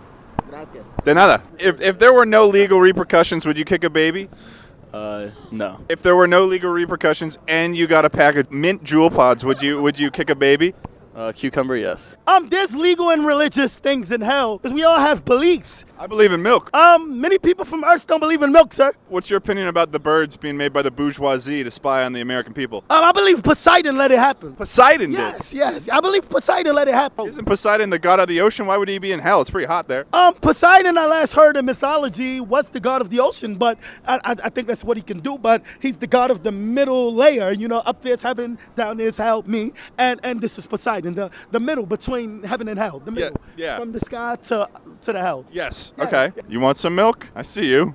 S24: Gracias.
S22: De nada. If there were no legal repercussions, would you kick a baby?
S24: No.
S22: If there were no legal repercussions and you got a pack of mint Jewel Pods, would you kick a baby?
S24: Cucumber, yes.
S1: There's legal and religious things in hell because we all have beliefs.
S22: I believe in milk.
S1: Many people from Earth don't believe in milk, sir.
S22: What's your opinion about the birds being made by the bourgeoisie to spy on the American people?
S1: I believe Poseidon let it happen.
S22: Poseidon did?
S1: Yes. I believe Poseidon let it happen.
S22: Isn't Poseidon the god of the ocean? Why would he be in hell? It's pretty hot there.
S1: Poseidon, I last heard in mythology, was the god of the ocean, but I think that's what he can do. But he's the god of the middle layer. You know, up there's heaven, down there's hell, me, and this is Poseidon, the middle between heaven and hell, the middle,
S22: yeah.
S1: from the sky to the hell.
S22: Yes. Okay. You want some milk? I see you.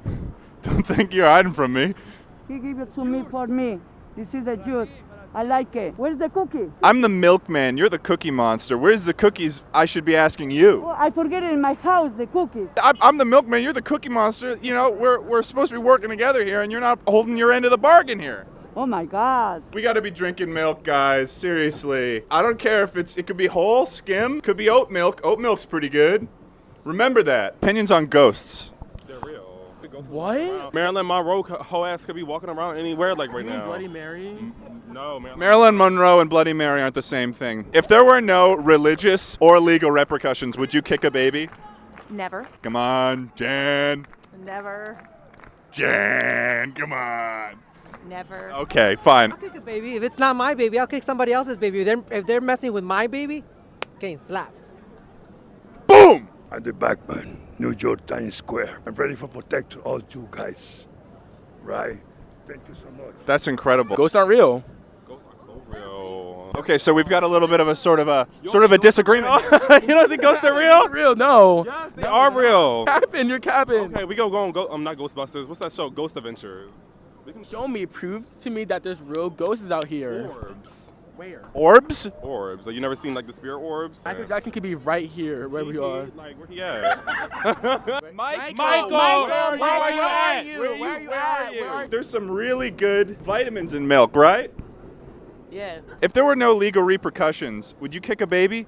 S22: Don't think you're hiding from me.
S7: He gave it to me for me. This is the juice. I like it. Where's the cookie?
S22: I'm the milkman. You're the cookie monster. Where's the cookies? I should be asking you.
S7: Oh, I forget it in my house, the cookies.
S22: I'm the milkman. You're the cookie monster. You know, we're supposed to be working together here, and you're not holding your end of the bargain here.
S7: Oh my God.
S22: We got to be drinking milk, guys. Seriously. I don't care if it could be whole, skim, could be oat milk. Oat milk's pretty good. Remember that. Opinions on ghosts.
S23: They're real. What? Marilyn Monroe, whole ass could be walking around anywhere like right now. Bloody Mary? No,
S22: Marilyn Monroe and Bloody Mary aren't the same thing. If there were no religious or legal repercussions, would you kick a baby?
S3: Never.
S22: Come on, Jan.
S3: Never.
S22: Jan, come on.
S3: Never.
S22: Okay, fine.
S6: I'll kick a baby. If it's not my baby, I'll kick somebody else's baby. If they're messing with my baby, getting slapped.
S22: Boom!
S9: I'm the Batman, New York Times Square. I'm ready for protect all you guys. Right? Thank you so much.
S22: That's incredible.
S23: Ghosts aren't real.
S22: Okay, so we've got a little bit of a sort of a disagreement.
S23: You don't think ghosts are real? Real? No. Yes, they are real. You're capping. Okay, we go on. I'm not Ghostbusters. What's that show? Ghost Adventures. Show me, prove to me that there's real ghosts out here. Orbs. Where?
S22: Orbs?
S23: Orbs. Like, you never seen like the spirit orbs? Michael Jackson could be right here where we are. Like, where he at?
S22: Michael, where are you? There's some really good vitamins in milk, right?
S6: Yeah.
S22: If there were no legal repercussions, would you kick a baby?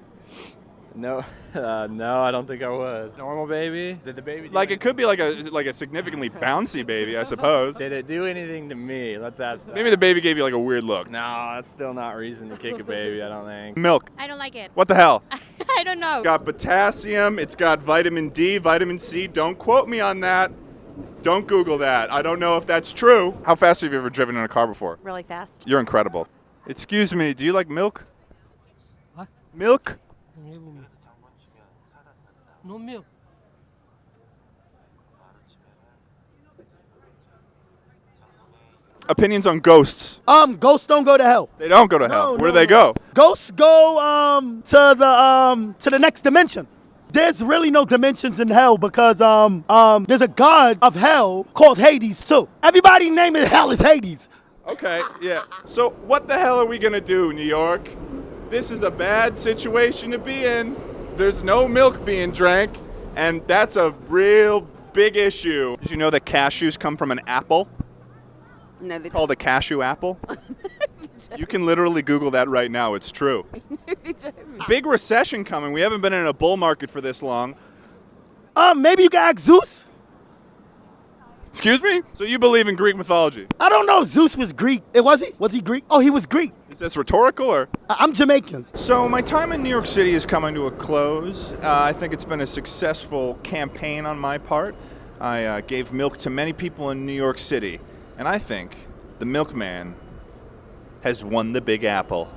S10: No, no, I don't think I would. Normal baby? Did the baby do
S22: Like it could be like a significantly bouncy baby, I suppose.
S10: Did it do anything to me? Let's ask that.
S22: Maybe the baby gave you like a weird look.
S10: No, that's still not reason to kick a baby, I don't think.
S22: Milk.
S12: I don't like it.
S22: What the hell?
S12: I don't know.
S22: It's got potassium, it's got vitamin D, vitamin C. Don't quote me on that. Don't Google that. I don't know if that's true. How fast have you ever driven in a car before?
S3: Really fast.
S22: You're incredible. Excuse me, do you like milk?
S6: What?
S22: Milk?
S6: No milk.
S22: Opinions on ghosts.
S1: Ghosts don't go to hell.
S22: They don't go to hell. Where do they go?
S1: Ghosts go to the next dimension. There's really no dimensions in hell because there's a god of hell called Hades too. Everybody name it hell is Hades.
S22: Okay, yeah. So what the hell are we gonna do, New York? This is a bad situation to be in. There's no milk being drank, and that's a real big issue. Did you know that cashews come from an apple?
S13: No, they
S22: called a cashew apple? You can literally Google that right now. It's true. Big recession coming. We haven't been in a bull market for this long.
S1: Maybe you can ask Zeus.
S22: Excuse me? So you believe in Greek mythology?
S1: I don't know if Zeus was Greek. Was he? Was he Greek? Oh, he was Greek.
S22: Is this rhetorical or?
S1: I'm Jamaican.
S22: So my time in New York City is coming to a close. I think it's been a successful campaign on my part. I gave milk to many people in New York City, and I think the milkman has won the Big Apple.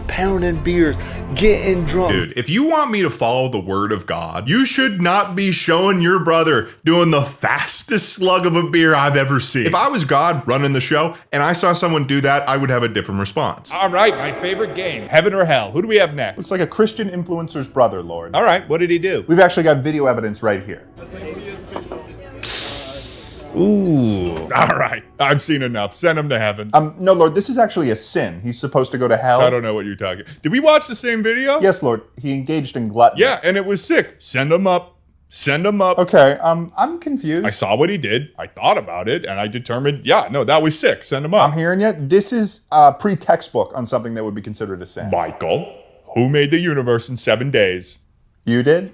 S19: Pounding beers, getting drunk.
S2: Dude, if you want me to follow the word of God, you should not be showing your brother doing the fastest slug of a beer I've ever seen. If I was God running the show and I saw someone do that, I would have a different response.
S11: All right, my favorite game, heaven or hell. Who do we have next?
S22: It's like a Christian influencer's brother, Lord.
S11: All right, what did he do?
S22: We've actually got video evidence right here.
S11: Ooh. All right, I've seen enough. Send him to heaven.
S22: No, Lord, this is actually a sin. He's supposed to go to hell.
S11: I don't know what you're talking. Did we watch the same video?
S22: Yes, Lord. He engaged in gluttony.
S11: Yeah, and it was sick. Send him up. Send him up.
S22: Okay, I'm confused.
S11: I saw what he did. I thought about it, and I determined, yeah, no, that was sick. Send him up.
S22: I'm hearing you. This is pre-textbook on something that would be considered a sin.
S11: Michael, who made the universe in 7 days?
S22: You did?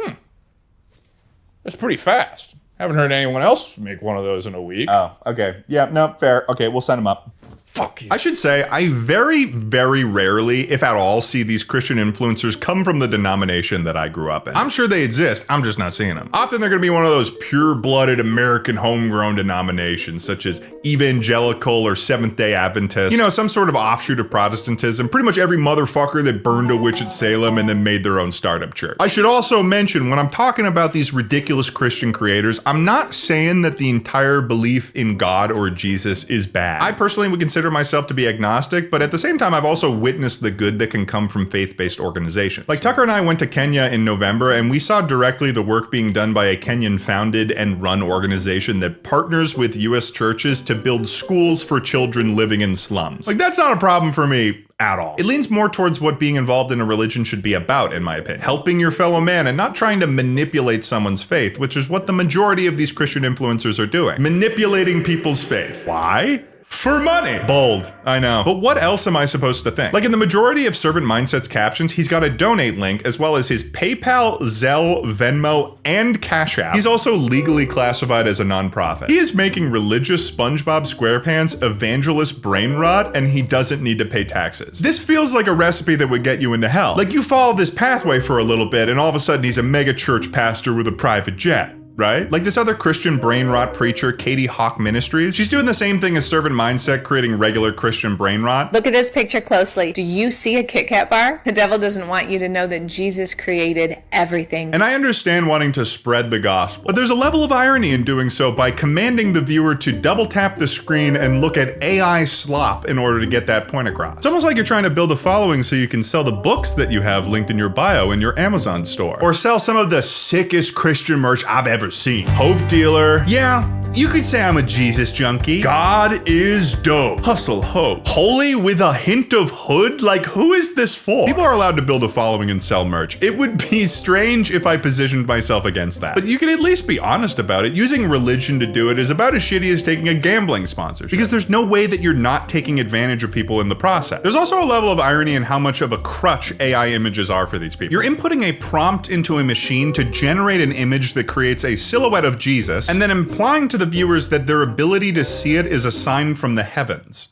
S11: That's pretty fast. Haven't heard anyone else make one of those in a week.
S22: Oh, okay. Yeah, no, fair. Okay, we'll send him up.
S11: Fuck you.
S2: I should say, I very, very rarely, if at all, see these Christian influencers come from the denomination that I grew up in. I'm sure they exist, I'm just not seeing them. Often they're gonna be one of those pure-blooded American homegrown denominations, such as evangelical or Seventh-day Adventist. You know, some sort of offshoot of Protestantism. Pretty much every motherfucker that burned a witch at Salem and then made their own startup church. I should also mention, when I'm talking about these ridiculous Christian creators, I'm not saying that the entire belief in God or Jesus is bad. I personally would consider consider myself to be agnostic, but at the same time, I've also witnessed the good that can come from faith-based organizations. Like Tucker and I went to Kenya in November, and we saw directly the work being done by a Kenyan-founded and run organization that partners with U.S. churches to build schools for children living in slums. Like, that's not a problem for me at all. It leans more towards what being involved in a religion should be about, in my opinion. Helping your fellow man and not trying to manipulate someone's faith, which is what the majority of these Christian influencers are doing. Manipulating people's faith. Why? For money. Bold, I know. But what else am I supposed to think? Like in the majority of Servant Mindset's captions, he's got a donate link as well as his PayPal, Zelle, Venmo, and Cash App. He's also legally classified as a nonprofit. He is making religious SpongeBob SquarePants evangelist brain rot, and he doesn't need to pay taxes. This feels like a recipe that would get you into hell. Like you follow this pathway for a little bit, and all of a sudden he's a mega church pastor with a private jet. Right? Like this other Christian brain rot preacher, Katie Hawk Ministries. She's doing the same thing as Servant Mindset, creating regular Christian brain rot.
S4: Look at this picture closely. Do you see a Kit Kat bar? The devil doesn't want you to know that Jesus created everything.
S2: And I understand wanting to spread the gospel, but there's a level of irony in doing so by commanding the viewer to double tap the screen and look at AI slop in order to get that point across. It's almost like you're trying to build a following so you can sell the books that you have linked in your bio in your Amazon store. Or sell some of the sickest Christian merch I've ever seen. Hope dealer. Yeah, you could say I'm a Jesus junkie. God is dope. Hustle hope. Holy with a hint of hood? Like, who is this for? People are allowed to build a following and sell merch. It would be strange if I positioned myself against that. But you can at least be honest about it. Using religion to do it is about as shitty as taking a gambling sponsorship. Because there's no way that you're not taking advantage of people in the process. There's also a level of irony in how much of a crutch AI images are for these people. You're inputting a prompt into a machine to generate an image that creates a silhouette of Jesus, and then implying to the viewers that their ability to see it is a sign from the heavens.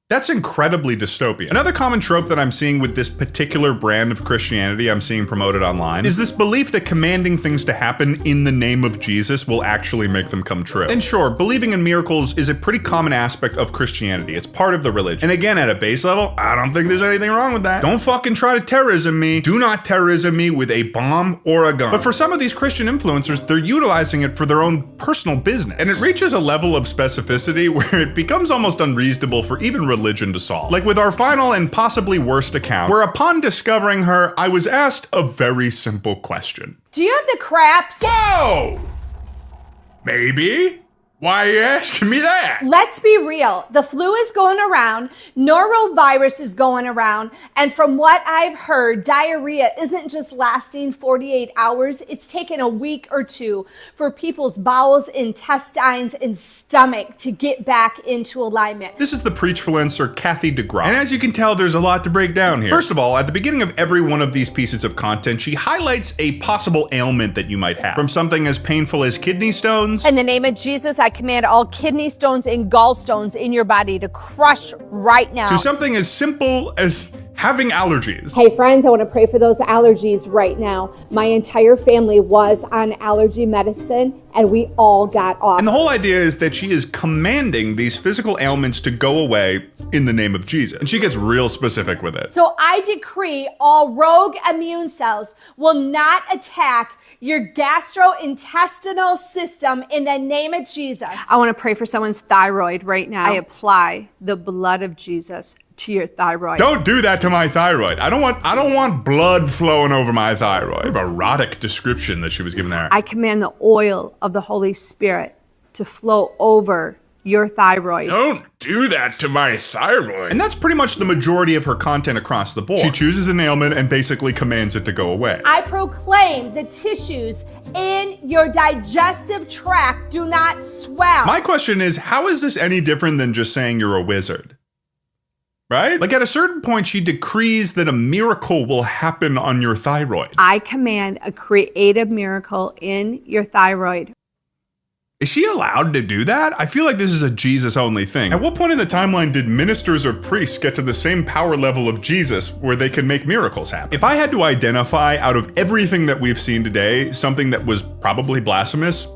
S2: That's incredibly dystopian. Another common trope that I'm seeing with this particular brand of Christianity I'm seeing promoted online is this belief that commanding things to happen in the name of Jesus will actually make them come true. And sure, believing in miracles is a pretty common aspect of Christianity. It's part of the religion. And again, at a base level, I don't think there's anything wrong with that. Don't fucking try to terrorism me. Do not terrorism me with a bomb or a gun. But for some of these Christian influencers, they're utilizing it for their own personal business. And it reaches a level of specificity where it becomes almost unreasonable for even religion to solve. Like with our final and possibly worst account, where upon discovering her, I was asked a very simple question.
S12: Do you have the craps?
S2: Whoa! Maybe? Why are you asking me that?
S12: Let's be real. The flu is going around, norovirus is going around, and from what I've heard, diarrhea isn't just lasting 48 hours, it's taken a week or two for people's bowels, intestines, and stomach to get back into alignment.
S2: This is the preachfluencer Kathy DeGraw. And as you can tell, there's a lot to break down here. First of all, at the beginning of every one of these pieces of content, she highlights a possible ailment that you might have. From something as painful as kidney stones.
S12: In the name of Jesus, I command all kidney stones and gallstones in your body to crush right now.
S2: To something as simple as having allergies.
S12: Hey friends, I want to pray for those allergies right now. My entire family was on allergy medicine and we all got off.
S2: And the whole idea is that she is commanding these physical ailments to go away in the name of Jesus. And she gets real specific with it.
S12: So I decree all rogue immune cells will not attack your gastrointestinal system in the name of Jesus. I want to pray for someone's thyroid right now. I apply the blood of Jesus to your thyroid.
S2: Don't do that to my thyroid. I don't want blood flowing over my thyroid. Erotic description that she was given there.
S12: I command the oil of the Holy Spirit to flow over your thyroid.
S2: Don't do that to my thyroid. And that's pretty much the majority of her content across the board. She chooses an ailment and basically commands it to go away.
S12: I proclaim the tissues in your digestive tract do not swell.
S2: My question is, how is this any different than just saying you're a wizard? Right? Like at a certain point, she decrees that a miracle will happen on your thyroid.
S12: I command a creative miracle in your thyroid.
S2: Is she allowed to do that? I feel like this is a Jesus-only thing. At what point in the timeline did ministers or priests get to the same power level of Jesus where they can make miracles happen? If I had to identify out of everything that we've seen today, something that was probably blasphemous,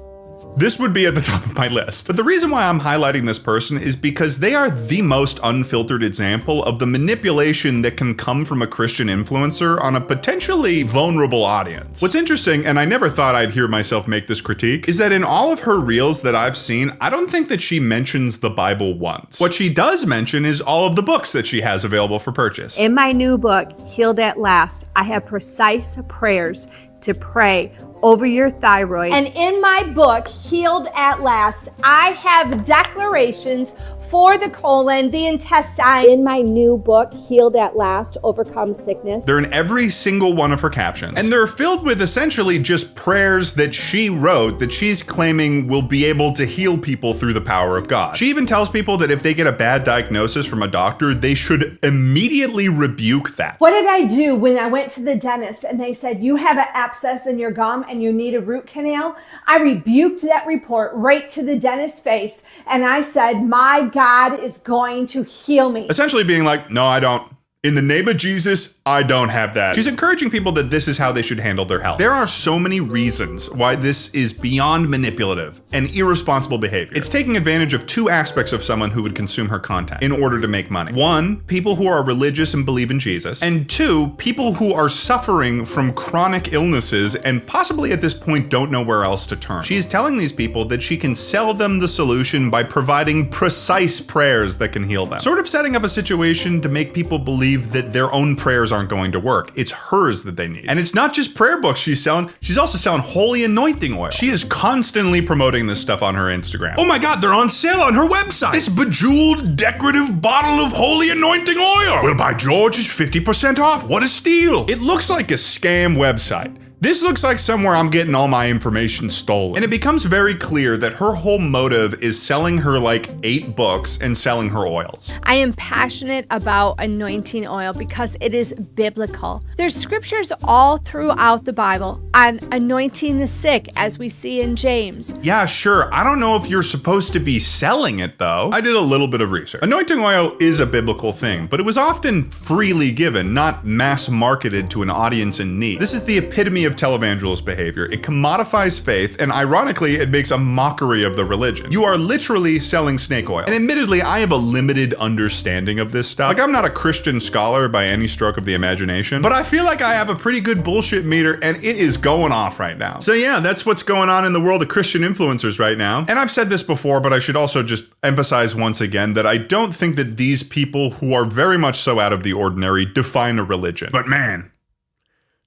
S2: this would be at the top of my list. But the reason why I'm highlighting this person is because they are the most unfiltered example of the manipulation that can come from a Christian influencer on a potentially vulnerable audience. What's interesting, and I never thought I'd hear myself make this critique, is that in all of her reels that I've seen, I don't think that she mentions the Bible once. What she does mention is all of the books that she has available for purchase.
S12: In my new book, Healed at Last, I have precise prayers to pray over your thyroid. And in my book, Healed at Last, I have declarations for the colon, the intestine. In my new book, Healed at Last, Overcome Sickness.
S2: They're in every single one of her captions. And they're filled with essentially just prayers that she wrote that she's claiming will be able to heal people through the power of God. She even tells people that if they get a bad diagnosis from a doctor, they should immediately rebuke that.
S12: What did I do when I went to the dentist and they said, you have an abscess in your gum and you need a root canal? I rebuked that report right to the dentist's face and I said, my God is going to heal me.
S2: Essentially being like, no, I don't. In the name of Jesus, I don't have that. She's encouraging people that this is how they should handle their health. There are so many reasons why this is beyond manipulative and irresponsible behavior. It's taking advantage of two aspects of someone who would consume her content in order to make money. One, people who are religious and believe in Jesus. And two, people who are suffering from chronic illnesses and possibly at this point don't know where else to turn. She is telling these people that she can sell them the solution by providing precise prayers that can heal them. Sort of setting up a situation to make people believe that their own prayers aren't going to work. It's hers that they need. And it's not just prayer books she's selling, she's also selling holy anointing oil. She is constantly promoting this stuff on her Instagram. Oh my God, they're on sale on her website. This bejeweled, decorative bottle of holy anointing oil. Well, by George, it's 50% off. What a steal. It looks like a scam website. This looks like somewhere I'm getting all my information stolen. And it becomes very clear that her whole motive is selling her like 8 books and selling her oils.
S12: I am passionate about anointing oil because it is biblical. There's scriptures all throughout the Bible on anointing the sick, as we see in James.
S2: Yeah, sure. I don't know if you're supposed to be selling it though. I did a little bit of research. Anointing oil is a biblical thing, but it was often freely given, not mass marketed to an audience in need. This is the epitome of televangelist behavior. It commodifies faith, and ironically, it makes a mockery of the religion. You are literally selling snake oil. And admittedly, I have a limited understanding of this stuff. Like, I'm not a Christian scholar by any stroke of the imagination, but I feel like I have a pretty good bullshit meter, and it is going off right now. So yeah, that's what's going on in the world of Christian influencers right now. And I've said this before, but I should also just emphasize once again that I don't think that these people who are very much so out of the ordinary define a religion. But man,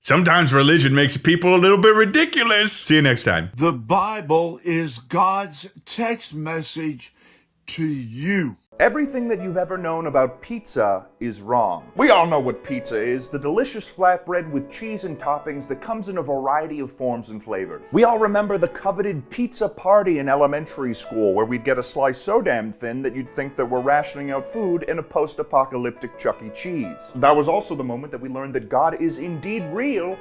S2: sometimes religion makes people a little bit ridiculous. See you next time.
S14: The Bible is God's text message to you.
S22: Everything that you've ever known about pizza is wrong. We all know what pizza is, the delicious flatbread with cheese and toppings that comes in a variety of forms and flavors. We all remember the coveted pizza party in elementary school where we'd get a slice so damn thin that you'd think that we're rationing out food in a post-apocalyptic Chuck E. Cheese. That was also the moment that we learned that God is indeed real.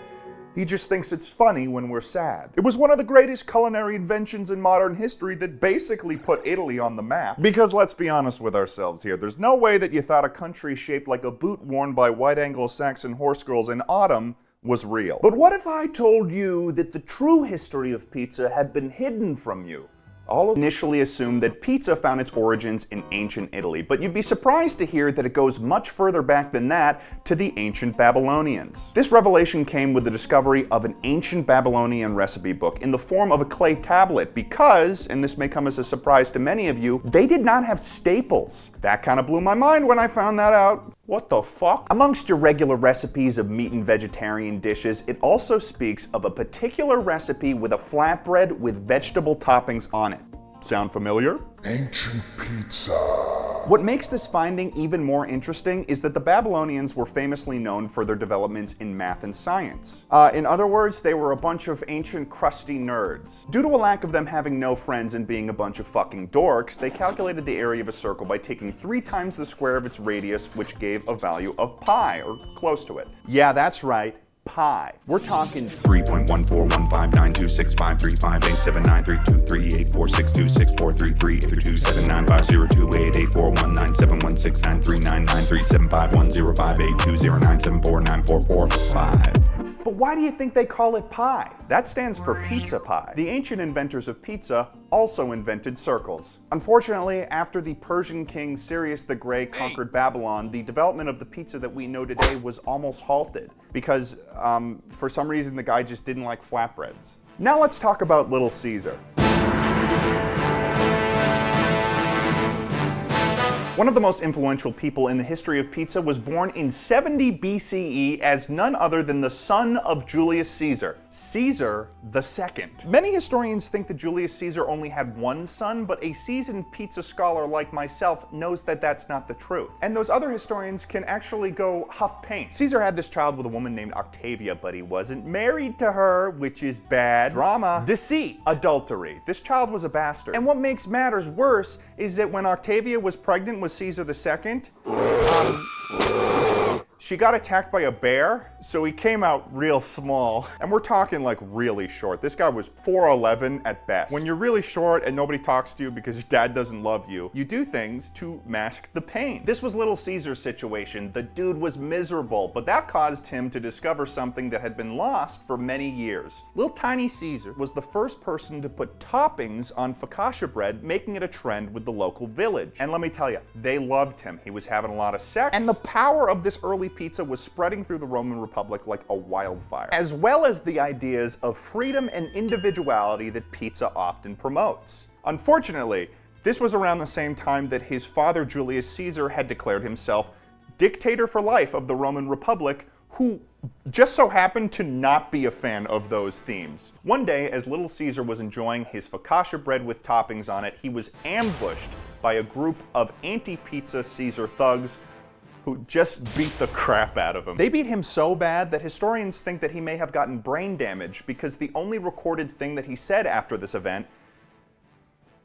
S22: He just thinks it's funny when we're sad. It was one of the greatest culinary inventions in modern history that basically put Italy on the map. Because let's be honest with ourselves here, there's no way that you thought a country shaped like a boot worn by white Anglo-Saxon horse girls in autumn was real. But what if I told you that the true history of pizza had been hidden from you? All initially assumed that pizza found its origins in ancient Italy, but you'd be surprised to hear that it goes much further back than that to the ancient Babylonians. This revelation came with the discovery of an ancient Babylonian recipe book in the form of a clay tablet because, and this may come as a surprise to many of you, they did not have staples. That kind of blew my mind when I found that out. What the fuck? Amongst your regular recipes of meat and vegetarian dishes, it also speaks of a particular recipe with a flatbread with vegetable toppings on it. Sound familiar?
S14: Ancient pizza.
S22: What makes this finding even more interesting is that the Babylonians were famously known for their developments in math and science. In other words, they were a bunch of ancient crusty nerds. Due to a lack of them having no friends and being a bunch of fucking dorks, they calculated the area of a circle by taking 3 times the square of its radius, which gave a value of pi, or close to it. Yeah, that's right. Pi. We're talking 3.141592653584626433432795028419716939937494510582097494445. But why do you think they call it pie? That stands for pizza pie. The ancient inventors of pizza also invented circles. Unfortunately, after the Persian king Cyrus the Great conquered Babylon, the development of the pizza that we know today was almost halted because for some reason the guy just didn't like flatbreads. Now let's talk about Little Caesar. One of the most influential people in the history of pizza was born in 70 BCE as none other than the son of Julius Caesar, Caesar II. Many historians think that Julius Caesar only had one son, but a seasoned pizza scholar like myself knows that that's not the truth. And those other historians can actually go huff paint. Caesar had this child with a woman named Octavia, but he wasn't married to her, which is bad. Drama, deceit, adultery. This child was a bastard. And what makes matters worse is that when Octavia was pregnant with Caesar II, she got attacked by a bear, so he came out real small. And we're talking like really short. This guy was 4'11" at best. When you're really short and nobody talks to you because your dad doesn't love you, you do things to mask the pain. This was Little Caesar's situation. The dude was miserable, but that caused him to discover something that had been lost for many years. Little tiny Caesar was the first person to put toppings on focaccia bread, making it a trend with the local village. And let me tell you, they loved him. He was having a lot of sex, and the power of this early pizza was spreading through the Roman Republic like a wildfire, as well as the ideas of freedom and individuality that pizza often promotes. Unfortunately, this was around the same time that his father Julius Caesar had declared himself dictator for life of the Roman Republic, who just so happened to not be a fan of those themes. One day, as Little Caesar was enjoying his focaccia bread with toppings on it, he was ambushed by a group of anti-pizza Caesar thugs who just beat the crap out of him. They beat him so bad that historians think that he may have gotten brain damage because the only recorded thing that he said after this event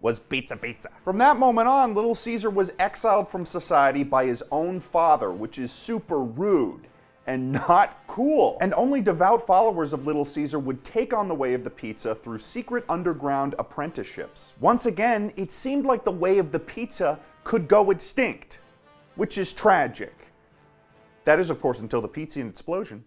S22: was pizza, pizza. From that moment on, Little Caesar was exiled from society by his own father, which is super rude and not cool. And only devout followers of Little Caesar would take on the way of the pizza through secret underground apprenticeships. Once again, it seemed like the way of the pizza could go extinct, which is tragic. That is, of course, until the Pizzian explosion.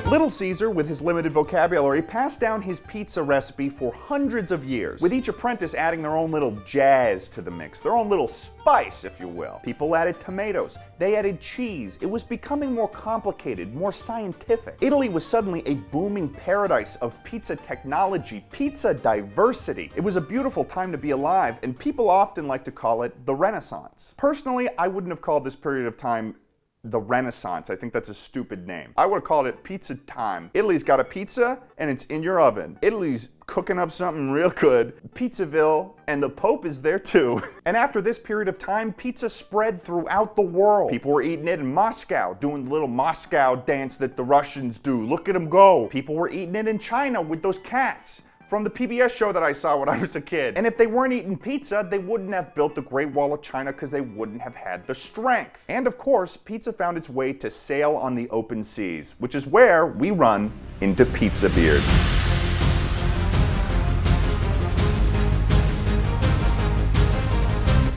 S22: Little Caesar, with his limited vocabulary, passed down his pizza recipe for hundreds of years, with each apprentice adding their own little jazz to the mix, their own little spice, if you will. People added tomatoes, they added cheese. It was becoming more complicated, more scientific. Italy was suddenly a booming paradise of pizza technology, pizza diversity. It was a beautiful time to be alive, and people often like to call it the Renaissance. Personally, I wouldn't have called this period of time the Renaissance. I think that's a stupid name. I would have called it pizza time. Italy's got a pizza and it's in your oven. Italy's cooking up something real good. Pizzaville, and the Pope is there too. And after this period of time, pizza spread throughout the world. People were eating it in Moscow, doing the little Moscow dance that the Russians do. Look at them go. People were eating it in China with those cats from the PBS show that I saw when I was a kid. And if they weren't eating pizza, they wouldn't have built the Great Wall of China because they wouldn't have had the strength. And of course, pizza found its way to sail on the open seas, which is where we run into Pizza Beard.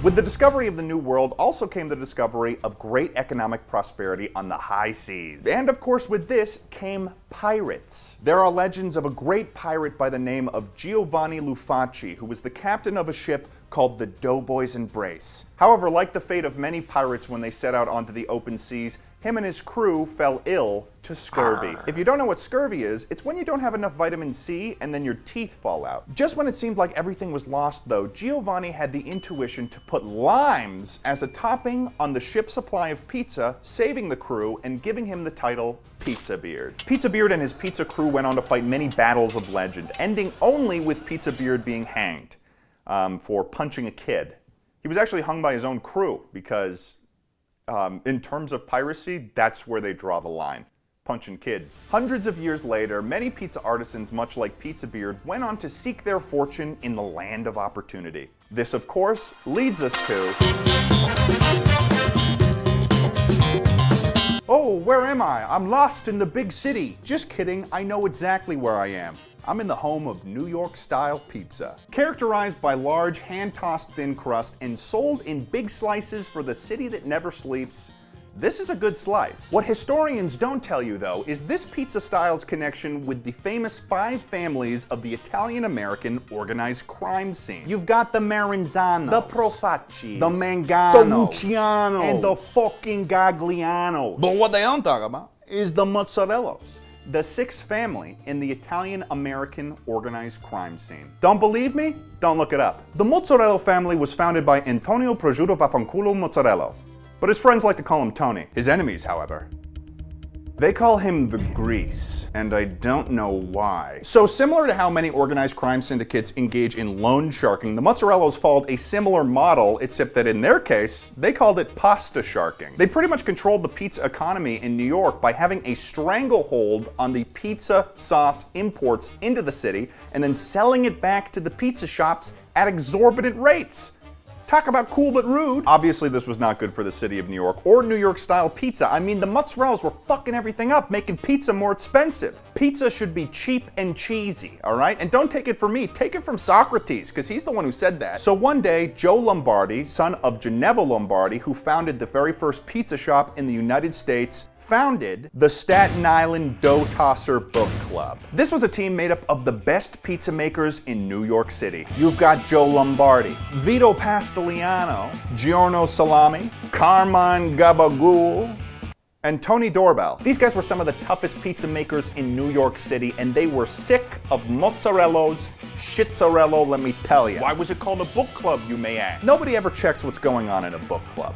S22: With the discovery of the New World also came the discovery of great economic prosperity on the high seas. And of course with this came pirates. There are legends of a great pirate by the name of Giovanni Lufacci, who was the captain of a ship called the Doughboy's Embrace. However, like the fate of many pirates when they set out onto the open seas, him and his crew fell ill to scurvy. If you don't know what scurvy is, it's when you don't have enough vitamin C and then your teeth fall out. Just when it seemed like everything was lost though, Giovanni had the intuition to put limes as a topping on the ship's supply of pizza, saving the crew and giving him the title Pizza Beard. Pizza Beard and his pizza crew went on to fight many battles of legend, ending only with Pizza Beard being hanged for punching a kid. He was actually hung by his own crew because in terms of piracy, that's where they draw the line. Punching kids. Hundreds of years later, many pizza artisans, much like Pizza Beard, went on to seek their fortune in the land of opportunity. This, of course, leads us to... Oh, where am I? I'm lost in the big city. Just kidding, I know exactly where I am.
S2: I'm in the home of New York-style pizza. Characterized by large, hand-tossed thin crust and sold in big slices for the city that never sleeps, this is a good slice. What historians don't tell you, though, is this pizza style's connection with the famous 5 families of the Italian-American organized crime scene. You've got the Maranzanos, the Profacci, the Manganos, the Lucianos, and the fucking Gaglianos. But what they don't talk about is the Mozzarellos, the 6th family in the Italian-American organized crime scene. Don't believe me? Don't look it up. The Mozzarella family was founded by Antonio Prosciutto Vaffanculo Mozzarella, but his friends like to call him Tony. His enemies, however, they call him the Grease, and I don't know why. So similar to how many organized crime syndicates engage in loan sharking, the Mozzarellos followed a similar model, except that in their case, they called it pasta sharking. They pretty much controlled the pizza economy in New York by having a stranglehold on the pizza sauce imports into the city, and then selling it back to the pizza shops at exorbitant rates. Talk about cool but rude. Obviously, this was not good for the city of New York or New York-style pizza. I mean, the Mozzarellas were fucking everything up, making pizza more expensive. Pizza should be cheap and cheesy, all right? And don't take it from me, take it from Socrates, because he's the one who said that. So one day, Joe Lombardi, son of Ginevra Lombardi, who founded the very first pizza shop in the United States, founded the Staten Island Dough Tosser Book Club. This was a team made up of the best pizza makers in New York City. You've got Joe Lombardi, Vito Pastigliano, Giorno Salami, Carmine Gabagool, and Tony Doorbell. These guys were some of the toughest pizza makers in New York City, and they were sick of Mozzarellos, Schizzarello, let me tell you. Why was it called a book club, you may ask? Nobody ever checks what's going on in a book club,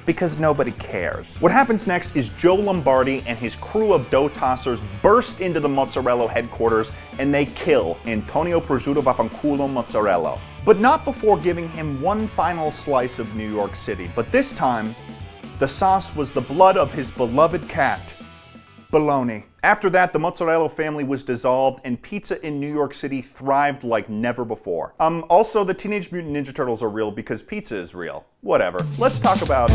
S2: because nobody cares. What happens next is Joe Lombardi and his crew of dough tossers burst into the Mozzarella headquarters and they kill Antonio Prosciutto Vaffanculo Mozzarella. But not before giving him one final slice of New York City. But this time, the sauce was the blood of his beloved cat, Bologna. After that, the Mozzarella family was dissolved and pizza in New York City thrived like never before. Also, the Teenage Mutant Ninja Turtles are real because pizza is real. Whatever. Let's talk about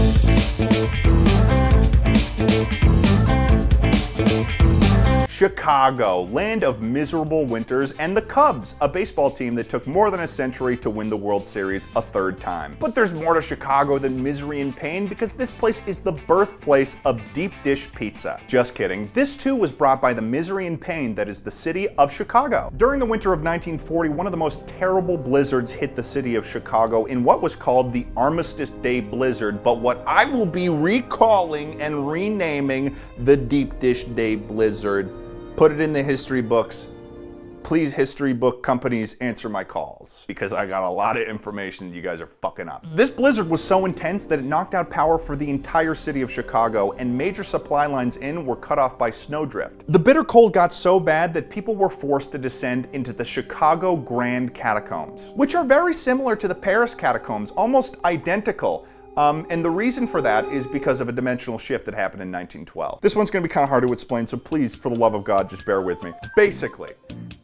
S2: Chicago, land of miserable winters, and the Cubs, a baseball team that took more than a century to win the World Series a 3rd time. But there's more to Chicago than misery and pain because this place is the birthplace of deep dish pizza. Just kidding. This too was brought by the misery and pain that is the city of Chicago. During the winter of 1940, one of the most terrible blizzards hit the city of Chicago in what was called the Armistice Day Blizzard, but what I will be recalling and renaming the Deep Dish Day Blizzard. Put it in the history books. Please, history book companies, answer my calls, because I got a lot of information you guys are fucking up. This blizzard was so intense that it knocked out power for the entire city of Chicago, and major supply lines in were cut off by snowdrift. The bitter cold got so bad that people were forced to descend into the Chicago Grand Catacombs, which are very similar to the Paris catacombs, almost identical. And the reason for that is because of a dimensional shift that happened in 1912. This one's gonna be kind of hard to explain, so please, for the love of God, just bear with me. Basically,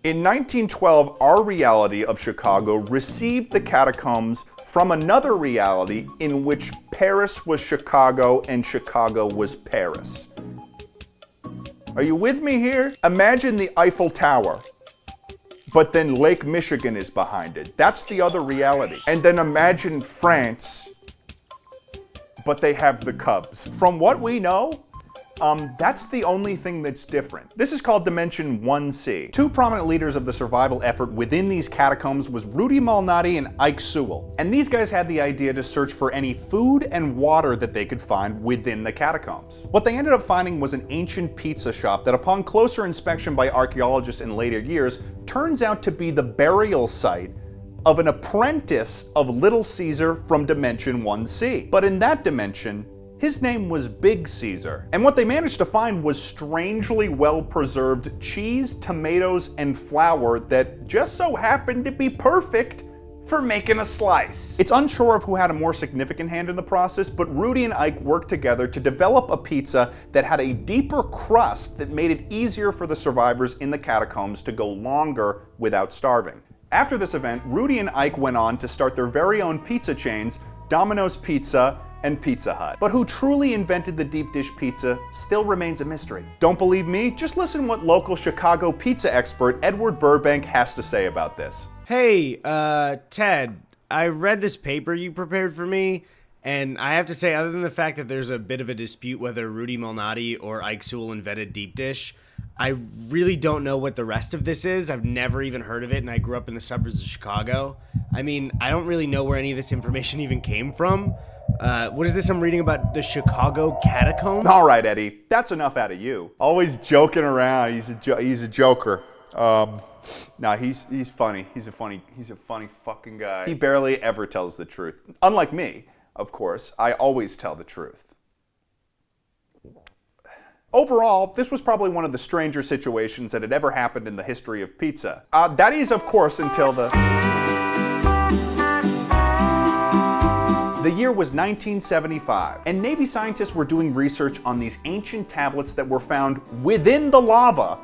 S2: in 1912, our reality of Chicago received the catacombs from another reality in which Paris was Chicago and Chicago was Paris. Are you with me here? Imagine the Eiffel Tower, but then Lake Michigan is behind it. That's the other reality. And then imagine France, but they have the Cubs. From what we know, that's the only thing that's different. This is called Dimension 1C. Two prominent leaders of the survival effort within these catacombs was Rudy Malnati and Ike Sewell. And these guys had the idea to search for any food and water that they could find within the catacombs. What they ended up finding was an ancient pizza shop that, upon closer inspection by archaeologists in later years, turns out to be the burial site of an apprentice of Little Caesar from Dimension 1C. But in that dimension, his name was Big Caesar. And what they managed to find was strangely well-preserved cheese, tomatoes, and flour that just so happened to be perfect for making a slice. It's unsure of who had a more significant hand in the process, but Rudy and Ike worked together to develop a pizza that had a deeper crust that made it easier for the survivors in the catacombs to go longer without starving. After this event, Rudy and Ike went on to start their very own pizza chains, Domino's Pizza
S22: and Pizza Hut. But who truly invented the deep dish pizza still remains a mystery. Don't believe me? Just listen what local Chicago pizza expert Edward Burbank has to say about this.
S15: Hey, Ted, I read this paper you prepared for me, and I have to say, other than the fact that there's a bit of a dispute whether Rudy Malnati or Ike Sewell invented deep dish, I really don't know what the rest of this is. I've never even heard of it, and I grew up in the suburbs of Chicago. I mean, I don't really know where any of this information even came from. What is this I'm reading about the Chicago catacombs?
S22: All right, Eddie, that's enough out of you. Always joking around. He's a joker. Nah, he's funny. He's a funny fucking guy. He barely ever tells the truth. Unlike me, of course, I always tell the truth. Overall, this was probably one of the stranger situations that had ever happened in the history of pizza. That is, of course, until the year was 1975, and Navy scientists were doing research on these ancient tablets that were found within the lava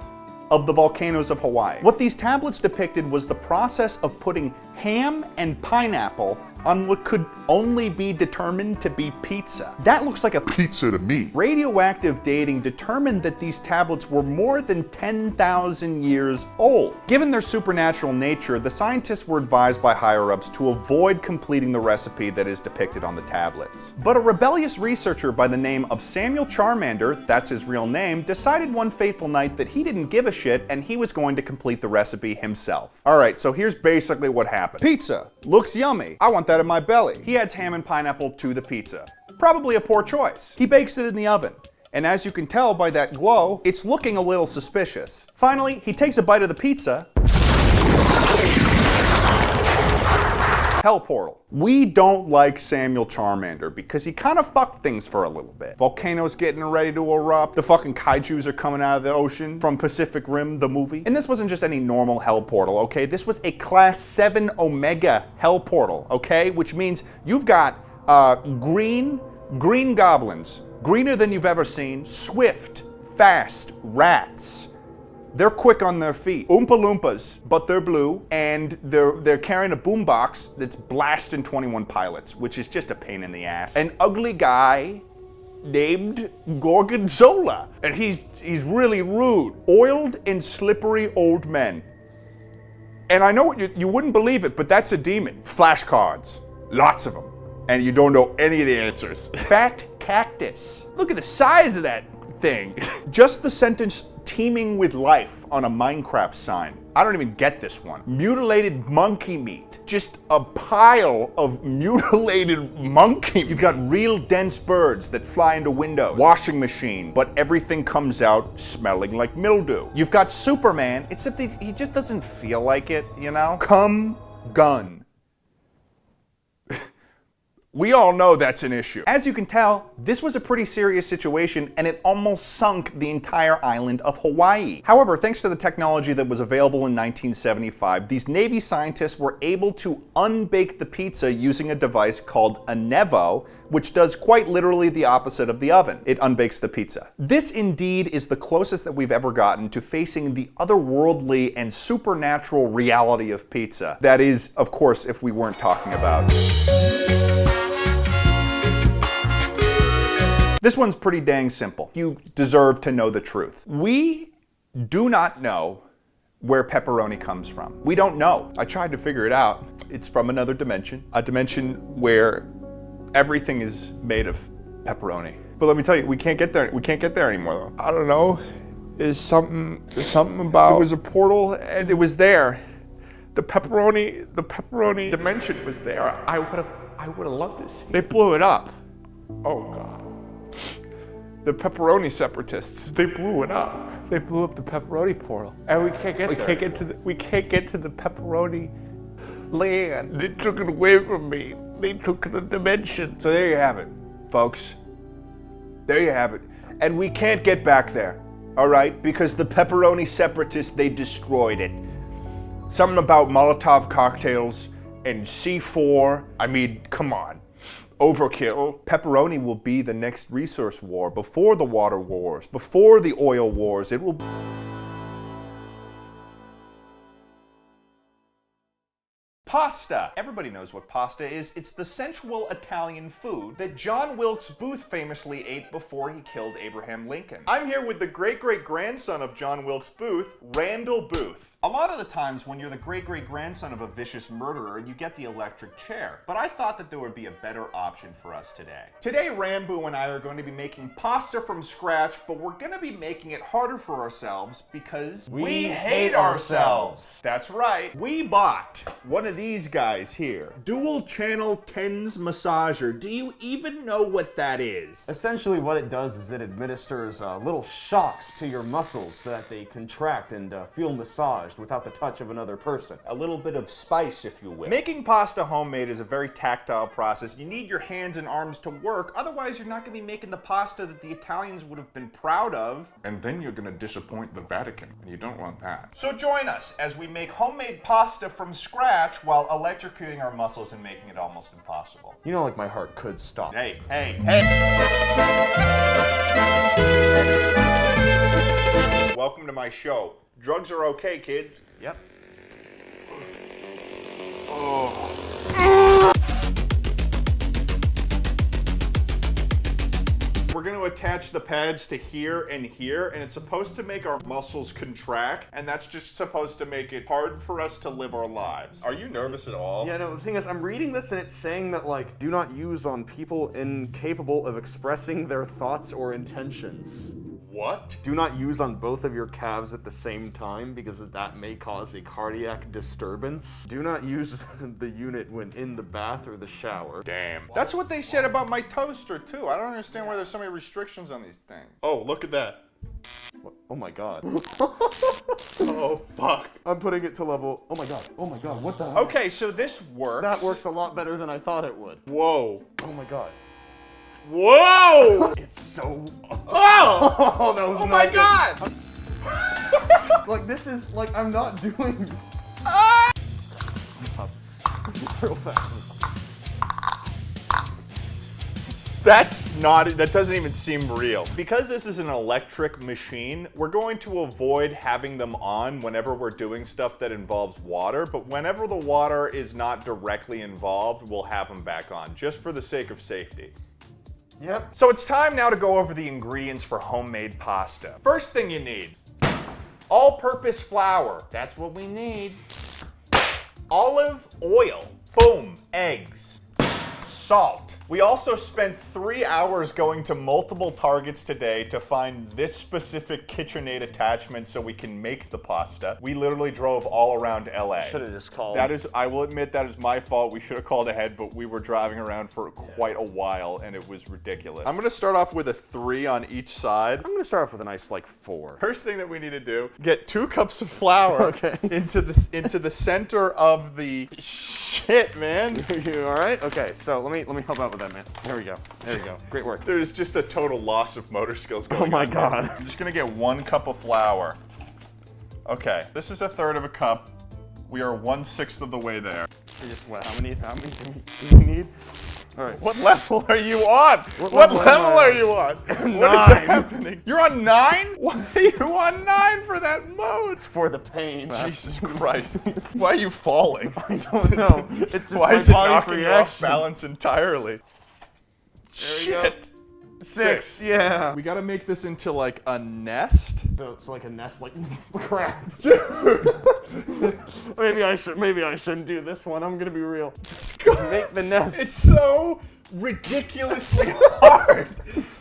S22: of the volcanoes of Hawaii. What these tablets depicted was the process of putting ham and pineapple on what could only be determined to be pizza. That looks like a pizza to me. Radioactive dating determined that these tablets were more than 10,000 years old. Given their supernatural nature, the scientists were advised by higher-ups to avoid completing the recipe that is depicted on the tablets. But a rebellious researcher by the name of Samuel Charmander, that's his real name, decided one fateful night that he didn't give a shit and he was going to complete the recipe himself. Alright, so here's basically what happened. Pizza. Looks yummy. I want that in my belly. He adds ham and pineapple to the pizza. Probably a poor choice. He bakes it in the oven. And as you can tell by that glow, it's looking a little suspicious. Finally, he takes a bite of the pizza. Hell portal. We don't like Samuel Charmander because he kind of fucked things for a little bit. Volcanoes getting ready to erupt. The fucking kaijus are coming out of the ocean from Pacific Rim, the movie. And this wasn't just any normal hell portal, okay? This was a Class 7 Omega hell portal, okay? Which means you've got green goblins, greener than you've ever seen, swift, fast rats. They're quick on their feet. Oompa Loompas, but they're blue, and they're carrying a boombox that's blasting 21 Pilots, which is just a pain in the ass. An ugly guy named Gorgonzola, and he's really rude. Oiled and slippery old men. And I know you wouldn't believe it, but that's a demon. Flashcards, lots of them, and you don't know any of the answers. Fat cactus. Look at the size of that thing. Just the sentence teeming with life on a Minecraft sign. I don't even get this one. Mutilated monkey meat. Just a pile of mutilated monkey. You've got real dense birds that fly into windows. Washing machine, but everything comes out smelling like mildew. You've got Superman, except he just doesn't feel like it, you know? Cum gun. We all know that's an issue. As you can tell, this was a pretty serious situation and it almost sunk the entire island of Hawaii. However, thanks to the technology that was available in 1975, these Navy scientists were able to unbake the pizza using a device called a Nevo, which does quite literally the opposite of the oven. It unbakes the pizza. This indeed is the closest that we've ever gotten to facing the otherworldly and supernatural reality of pizza. That is, of course, if we weren't talking about... This one's pretty dang simple. You deserve to know the truth. We do not know where pepperoni comes from. We don't know. I tried to figure it out. It's from another dimension, a dimension where everything is made of pepperoni. But let me tell you, we can't get there. We can't get there anymore, though. I don't know. There's something about... There was a portal, and it was there. The pepperoni dimension was there. I would have loved this. They blew it up. Oh God. The pepperoni separatists, they blew it up. They blew up the pepperoni portal, and we can't get there. We can't get to the pepperoni land. They took it away from me. They took the dimension. So there you have it, folks. There you have it. And we can't get back there, all right? Because the pepperoni separatists, they destroyed it. Something about Molotov cocktails and C4. I mean, come on. Overkill. Pepperoni will be the next resource war, before the water wars, before the oil wars. It will...
S2: Pasta. Everybody knows what pasta is. It's the sensual Italian food that John Wilkes Booth famously ate before he killed Abraham Lincoln. I'm here with the great-great-grandson of John Wilkes Booth, Randall Booth. A lot of the times when you're the great-great-grandson of a vicious murderer, you get the electric chair. But I thought that there would be a better option for us today. Today, Rambo and I are going to be making pasta from scratch, but we're going to be making it harder for ourselves because we hate ourselves. That's right. We bought one of these guys here. Dual channel TENS massager. Do you even know what that is?
S16: Essentially what it does is it administers little shocks to your muscles so that they contract and feel massaged without the touch of another person.
S2: A little bit of spice, if you will. Making pasta homemade is a very tactile process. You need your hands and arms to work, otherwise you're not going to be making the pasta that the Italians would have been proud of. And then you're going to disappoint the Vatican, and you don't want that. So join us as we make homemade pasta from scratch while electrocuting our muscles and making it almost impossible.
S16: You know, like my heart could stop.
S2: Hey. Welcome to my show. Drugs are okay, kids.
S16: Yep.
S2: We're going to attach the pads to here and here, and it's supposed to make our muscles contract, and that's just supposed to make it hard for us to live our lives. Are you nervous at all?
S16: Yeah, no, the thing is, I'm reading this and it's saying that, like, do not use on people incapable of expressing their thoughts or intentions.
S2: What?
S16: Do not use on both of your calves at the same time because that may cause a cardiac disturbance. Do not use the unit when in the bath or the shower.
S2: Damn. That's what they said about my toaster, too. I don't understand why there's so many restrictions on these things. Oh, look at that.
S16: What? Oh my god.
S2: Oh, fuck.
S16: I'm putting it to level. Oh my god, what the hell?
S2: Okay, so this works.
S16: That works a lot better than I thought it would.
S2: Whoa.
S16: Oh my god.
S2: Whoa!
S16: It's so...
S2: Oh!
S16: That was
S2: oh my god!
S16: Like, this is, like, I'm not doing... Real fast.
S2: That doesn't even seem real. Because this is an electric machine, we're going to avoid having them on whenever we're doing stuff that involves water, but whenever the water is not directly involved, we'll have them back on, just for the sake of safety.
S16: Yep.
S2: So it's time now to go over the ingredients for homemade pasta. First thing you need, all-purpose flour. That's what we need. Olive oil. Boom. Eggs. Salt. We also spent 3 hours going to multiple Targets today to find this specific KitchenAid attachment so we can make the pasta. We literally drove all around LA.
S16: Should have just called.
S2: That is, I will admit, that is my fault. We should have called ahead, but we were driving around for quite a while and it was ridiculous. I'm gonna start off with a 3 on each side.
S16: I'm gonna start off with a nice, like, 4.
S2: First thing that we need to do, get 2 cups of flour into the center of the shit, man.
S16: You all right? Okay, so let me help out with that, man. There we go. Great work.
S2: There's just a total loss of motor skills going on.
S16: Oh my god.
S2: I'm just gonna get 1 cup of flour. Okay, this is 1/3 of a cup. We are 1/6 of the way there.
S16: Just what? How many do we need? All right.
S2: What level are you on? What level are you on?
S16: 9.
S2: What is happening? You're on 9? Why are you on 9 for that mode?
S16: It's for the pain.
S2: Jesus Christ. Why are you falling?
S16: I don't know. It's just
S2: why
S16: my
S2: is it
S16: body's
S2: knocking you off
S16: reaction.
S2: balance entirely?
S16: There we go.
S2: Shit.
S16: 6, yeah.
S2: We gotta make this into like a nest.
S16: So it's like a nest, like crap. maybe I shouldn't do this one. I'm gonna be real. Make the nest.
S2: It's so ridiculously hard.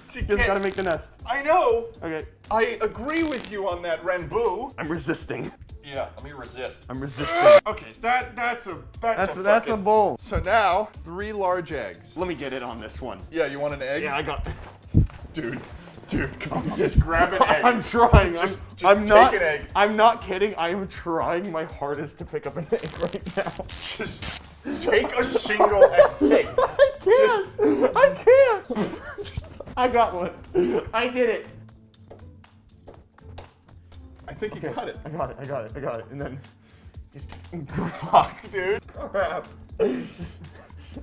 S16: Just gotta make the nest.
S2: I know.
S16: Okay.
S2: I agree with you on that, Renbu.
S16: I'm resisting.
S2: Yeah, let me resist.
S16: I'm resisting.
S2: Okay, that's
S16: a bowl.
S2: So now, 3 large eggs.
S16: Let me get it on this one.
S2: Yeah, you want an egg?
S16: Yeah, I got.
S2: Dude, come on. Just grab an egg.
S16: I'm trying.
S2: Just
S16: I'm
S2: take
S16: not.
S2: an egg.
S16: I'm not kidding. I am trying my hardest to pick up an egg right now.
S2: Just take a single egg.
S16: I can't. I got one. I did it.
S2: I think you got it.
S16: I got it. And then just
S2: fuck, dude.
S16: Crap.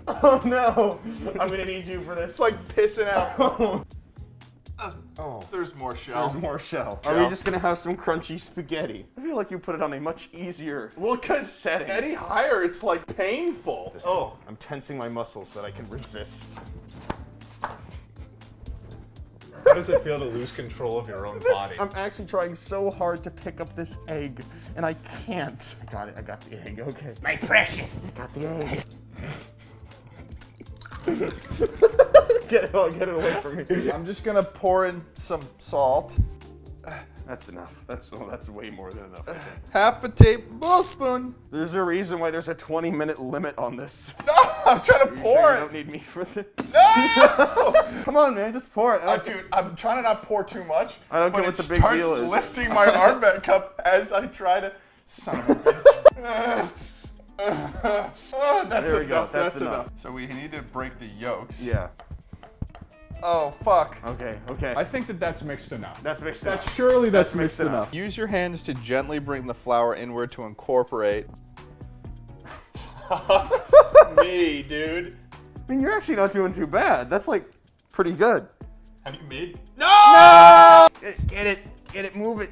S16: Oh no. I'm gonna need you for this.
S2: It's like pissing out.
S16: Oh.
S22: There's more shell.
S16: There's more shell. Are we just gonna have some crunchy spaghetti? I feel like you put it on a much easier setting.
S22: Any higher, it's like painful.
S16: Oh, I'm tensing my muscles so that I can resist.
S22: How does it feel to lose control of your own body?
S16: I'm actually trying so hard to pick up this egg, and I can't. I got it. I got the egg. Okay.
S17: My precious.
S16: I got the egg. Get it away from me.
S22: I'm just gonna pour in some salt.
S16: That's enough. That's way more than enough. Okay.
S22: Half a tablespoon.
S16: There's a reason why there's a 20-minute limit on this.
S22: No, I'm trying to pour
S16: sure
S22: it.
S16: You don't need me for this.
S22: No!
S16: Come on, man, just pour it.
S22: Dude, I'm trying to not pour too much.
S16: I don't
S22: but
S16: get what
S22: it
S16: the big deal is.
S22: starts lifting my armband cup as I try to. Son of a bitch. That's
S16: There we go.
S22: enough.
S16: That's enough.
S22: So we need to break the yolks.
S16: Yeah.
S22: Oh, fuck.
S16: Okay.
S22: I think that's mixed enough.
S16: That's mixed enough.
S22: Surely that's mixed enough. Use your hands to gently bring the flour inward to incorporate. Me, dude.
S16: I mean, you're actually not doing too bad. That's like pretty good.
S22: Have you made?
S16: No! Get it, move it,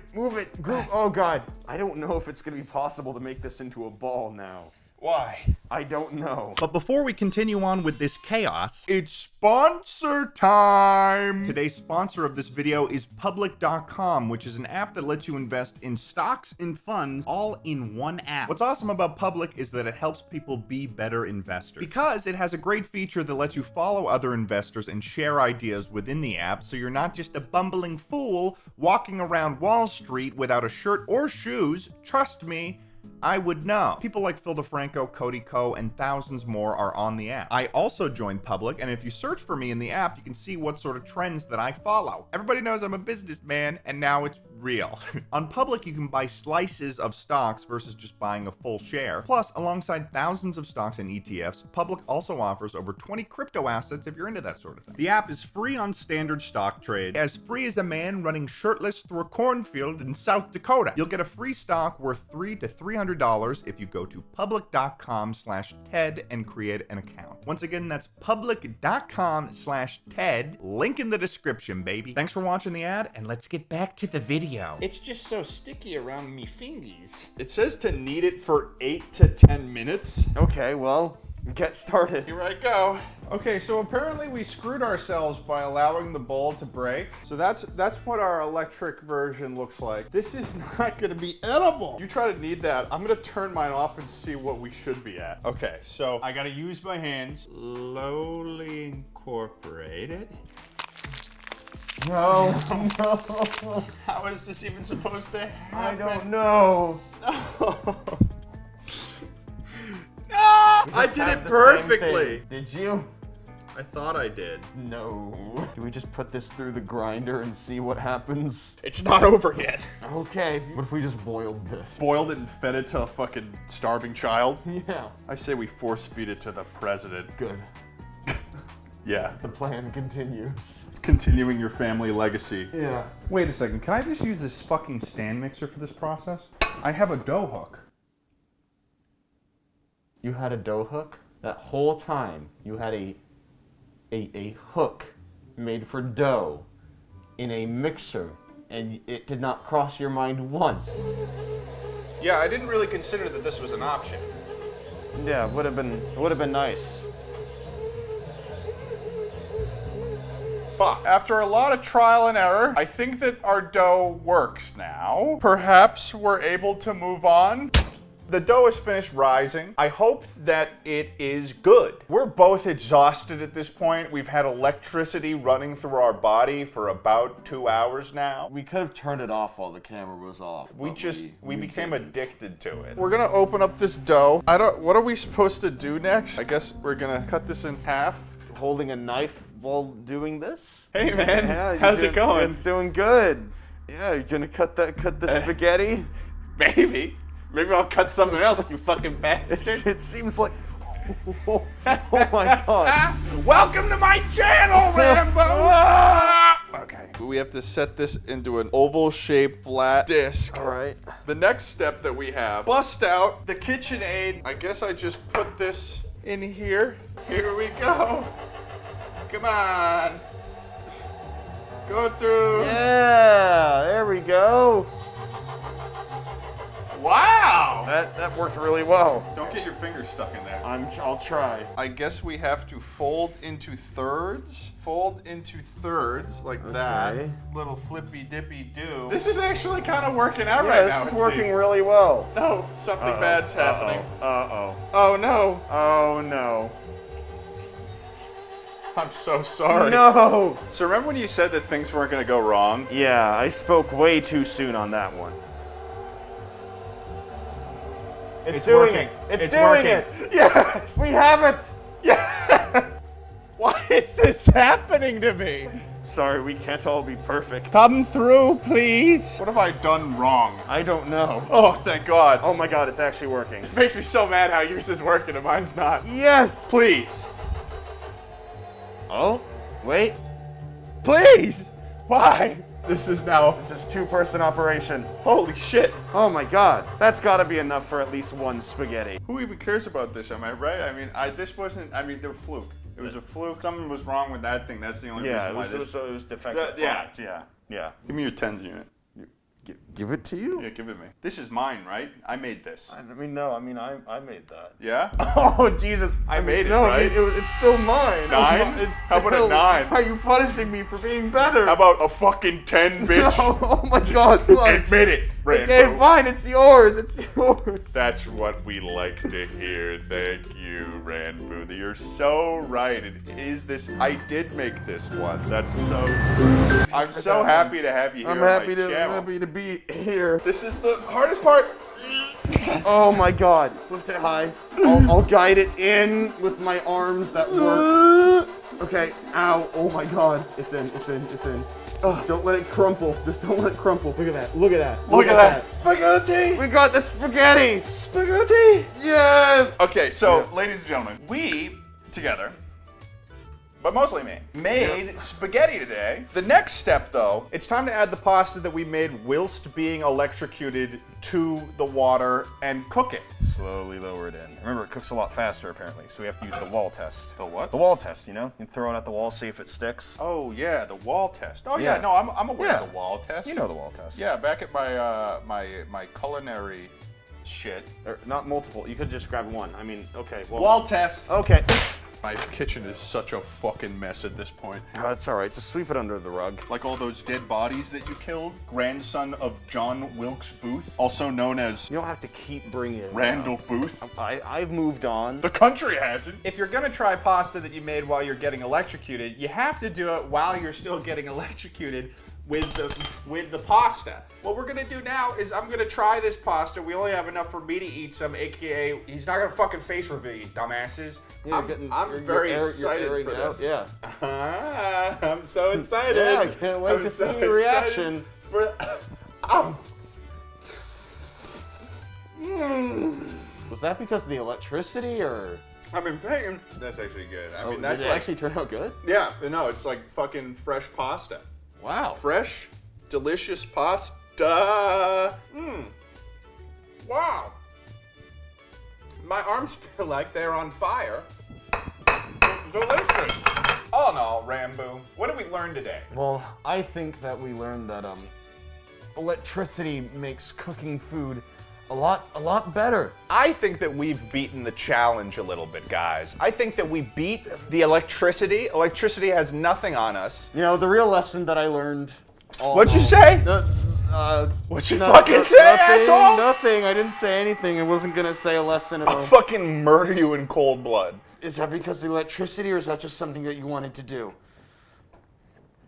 S16: group. Oh God. I don't know if it's gonna be possible to make this into a ball now.
S22: Why?
S16: I don't know.
S2: But before we continue on with this chaos,
S22: it's sponsor time.
S2: Today's sponsor of this video is Public.com, which is an app that lets you invest in stocks and funds all in one app. What's awesome about Public is that it helps people be better investors because it has a great feature that lets you follow other investors and share ideas within the app, so you're not just a bumbling fool walking around Wall Street without a shirt or shoes. Trust me, I would know. People like Phil DeFranco, Cody Ko, and thousands more are on the app. I also joined Public, and if you search for me in the app, you can see what sort of trends that I follow. Everybody knows I'm a businessman, and now it's real. On Public, you can buy slices of stocks versus just buying a full share. Plus, alongside thousands of stocks and ETFs, Public also offers over 20 crypto assets if you're into that sort of thing. The app is free on standard stock trade, as free as a man running shirtless through a cornfield in South Dakota. You'll get a free stock worth $300 to $300 if you go to public.com/TED and create an account. Once again, that's public.com/TED. Link in the description, baby. Thanks for watching the ad, and let's get back to the video.
S17: It's just so sticky around me fingies.
S22: It says to knead it for 8 to 10 minutes.
S16: Okay, well, get started.
S22: Here I go. Okay, so apparently we screwed ourselves by allowing the bowl to break. So that's what our electric version looks like. This is not gonna be edible. You try to knead that. I'm gonna turn mine off and see what we should be at. Okay, so I gotta use my hands. Slowly incorporate it.
S16: No.
S22: How is this even supposed to happen?
S16: I don't know.
S22: I did it perfectly.
S16: Did you?
S22: I thought I did.
S16: No. Do we just put this through the grinder and see what happens?
S22: It's not over yet.
S16: Okay. What if we just boiled this?
S22: Boiled it and fed it to a fucking starving child?
S16: Yeah.
S22: I say we force feed it to the president.
S16: Good.
S22: Yeah.
S16: The plan continues.
S22: Continuing your family legacy.
S16: Yeah.
S22: Wait a second, can I just use this fucking stand mixer for this process? I have a dough hook.
S16: You had a dough hook? That whole time you had a hook made for dough in a mixer, and it did not cross your mind once.
S22: Yeah, I didn't really consider that this was an option.
S16: Yeah, it would have been nice.
S22: Fuck. After a lot of trial and error, I think that our dough works now. Perhaps we're able to move on. The dough is finished rising. I hope that it is good. We're both exhausted at this point. We've had electricity running through our body for about 2 hours now.
S16: We could have turned it off while the camera was off.
S22: We became addicted to it. We're gonna open up this dough. What are we supposed to do next? I guess we're gonna cut this in half.
S16: Holding a knife while doing this?
S22: Hey man,
S16: yeah,
S22: how's it going?
S16: It's doing good. Yeah, you're gonna cut the spaghetti?
S22: Maybe. Maybe I'll cut something else, you fucking bastard.
S16: It seems like... Oh my god.
S22: Welcome to my channel, Rambo! Okay, we have to set this into an oval-shaped flat disc.
S16: All right.
S22: The next step that we have, bust out the KitchenAid. I guess I just put this in here. Here we go. Come on. Go through.
S16: Yeah, there we go.
S22: Wow!
S16: That worked really well.
S22: Don't get your fingers stuck in there.
S16: I'll try.
S22: I guess we have to fold into thirds. Fold into thirds like that. Little flippy dippy do. This is actually kind of working out right now.
S16: This is working really well.
S22: No, something bad's happening.
S16: Uh-oh.
S22: Oh no.
S16: Oh no.
S22: I'm so sorry.
S16: No.
S22: So remember when you said that things weren't going to go wrong?
S16: Yeah, I spoke way too soon on that one. It's doing
S22: working.
S16: it. It's doing
S22: working.
S16: it. Yes, we have it.
S22: Yes. Why is this happening to me?
S16: Sorry, we can't all be perfect.
S22: Come through, please. What have I done wrong?
S16: I don't know.
S22: Oh, thank God.
S16: Oh my God, it's actually working.
S22: This makes me so mad how yours is working and mine's not.
S16: Yes.
S22: Please.
S16: Oh, wait.
S22: Please. Why? This is
S16: two-person operation.
S22: Holy shit.
S16: Oh my God, that's got to be enough for at least one spaghetti.
S22: Who even cares about this? Am I right? I mean, this wasn't. I mean, the fluke. It was a fluke. Something was wrong with that thing. That's the only reason why this.
S16: It was defective. Yeah.
S22: Give me your tens unit.
S16: Give it to you?
S22: Yeah, give it to me. This is mine, right? I made this.
S16: I mean, no. I mean, I made that.
S22: Yeah?
S16: Oh Jesus!
S22: I made it,
S16: no,
S22: right?
S16: I mean, it's still mine.
S22: 9? How about a 9?
S16: Why are you punishing me for being better?
S22: How about a fucking 10, bitch?
S16: No, oh my God!
S22: Admit it, Rambo.
S16: Okay, fine. It's yours. It's yours.
S22: That's what we like to hear. Thank you, Ranboo. You're so right. It is this. I did make this one. That's so. I'm so happy to have you here.
S16: I'm
S22: on
S16: happy
S22: my
S16: to
S22: channel.
S16: happy to be here.
S22: This is the hardest part.
S16: Oh my God! Just lift it high. I'll guide it in with my arms that work. Okay. Ow! Oh my God! It's in. It's in. It's in. Just don't let it crumple. Just don't let it crumple. Look at that. Look at that.
S22: Look at that. Spaghetti.
S16: We got the spaghetti.
S22: Spaghetti.
S16: Yes.
S22: Okay, so ladies and gentlemen, we together, but mostly me, made spaghetti today. The next step, though, it's time to add the pasta that we made whilst being electrocuted to the water and cook it.
S16: Slowly lower it in. Remember, it cooks a lot faster, apparently, so we have to use the wall test.
S22: The what?
S16: The wall test, you know? You throw it at the wall, see if it sticks.
S22: Oh, yeah, the wall test. Oh,
S16: Yeah.
S22: yeah, no, I'm aware of the wall test.
S16: You know the wall test.
S22: Yeah, back at my my culinary shit.
S16: Or not multiple. You could just grab one. I mean, okay. Well,
S22: Wall test.
S16: Okay.
S22: My kitchen is such a fucking mess at this point.
S16: Oh, that's all right. Just sweep it under the rug.
S22: Like all those dead bodies that you killed. Grandson of John Wilkes Booth, also known as
S16: You don't have to keep bringing it
S22: Randall Booth.
S16: I've moved on.
S22: The country hasn't. If you're gonna try pasta that you made while you're getting electrocuted, you have to do it while you're still getting electrocuted with the pasta. What we're gonna do now is I'm gonna try this pasta. We only have enough for me to eat some, aka he's not gonna fucking face reveal, you dumbasses. I'm very excited for this.
S16: Yeah.
S22: I'm so excited.
S16: Yeah, I can't wait to see your reaction. Was that because of the electricity or?
S22: I mean, that's actually good. I mean,
S16: did it actually turn out good?
S22: Yeah, no, it's like fucking fresh pasta.
S16: Wow.
S22: Fresh, delicious pasta. Wow. My arms feel like they're on fire. Delicious. All in all, Rambo, what did we learn today?
S16: Well, I think that we learned that electricity makes cooking food a lot better.
S22: I think that we've beaten the challenge a little bit, guys. I think that we beat the electricity. Electricity has nothing on us.
S16: You know, the real lesson that I learned.
S22: What'd you say? What'd you fucking say, asshole?
S16: Nothing. I didn't say anything. I wasn't gonna say a lesson at all.
S22: I'll fucking murder you in cold blood.
S16: Is that because of the electricity, or is that just something that you wanted to do?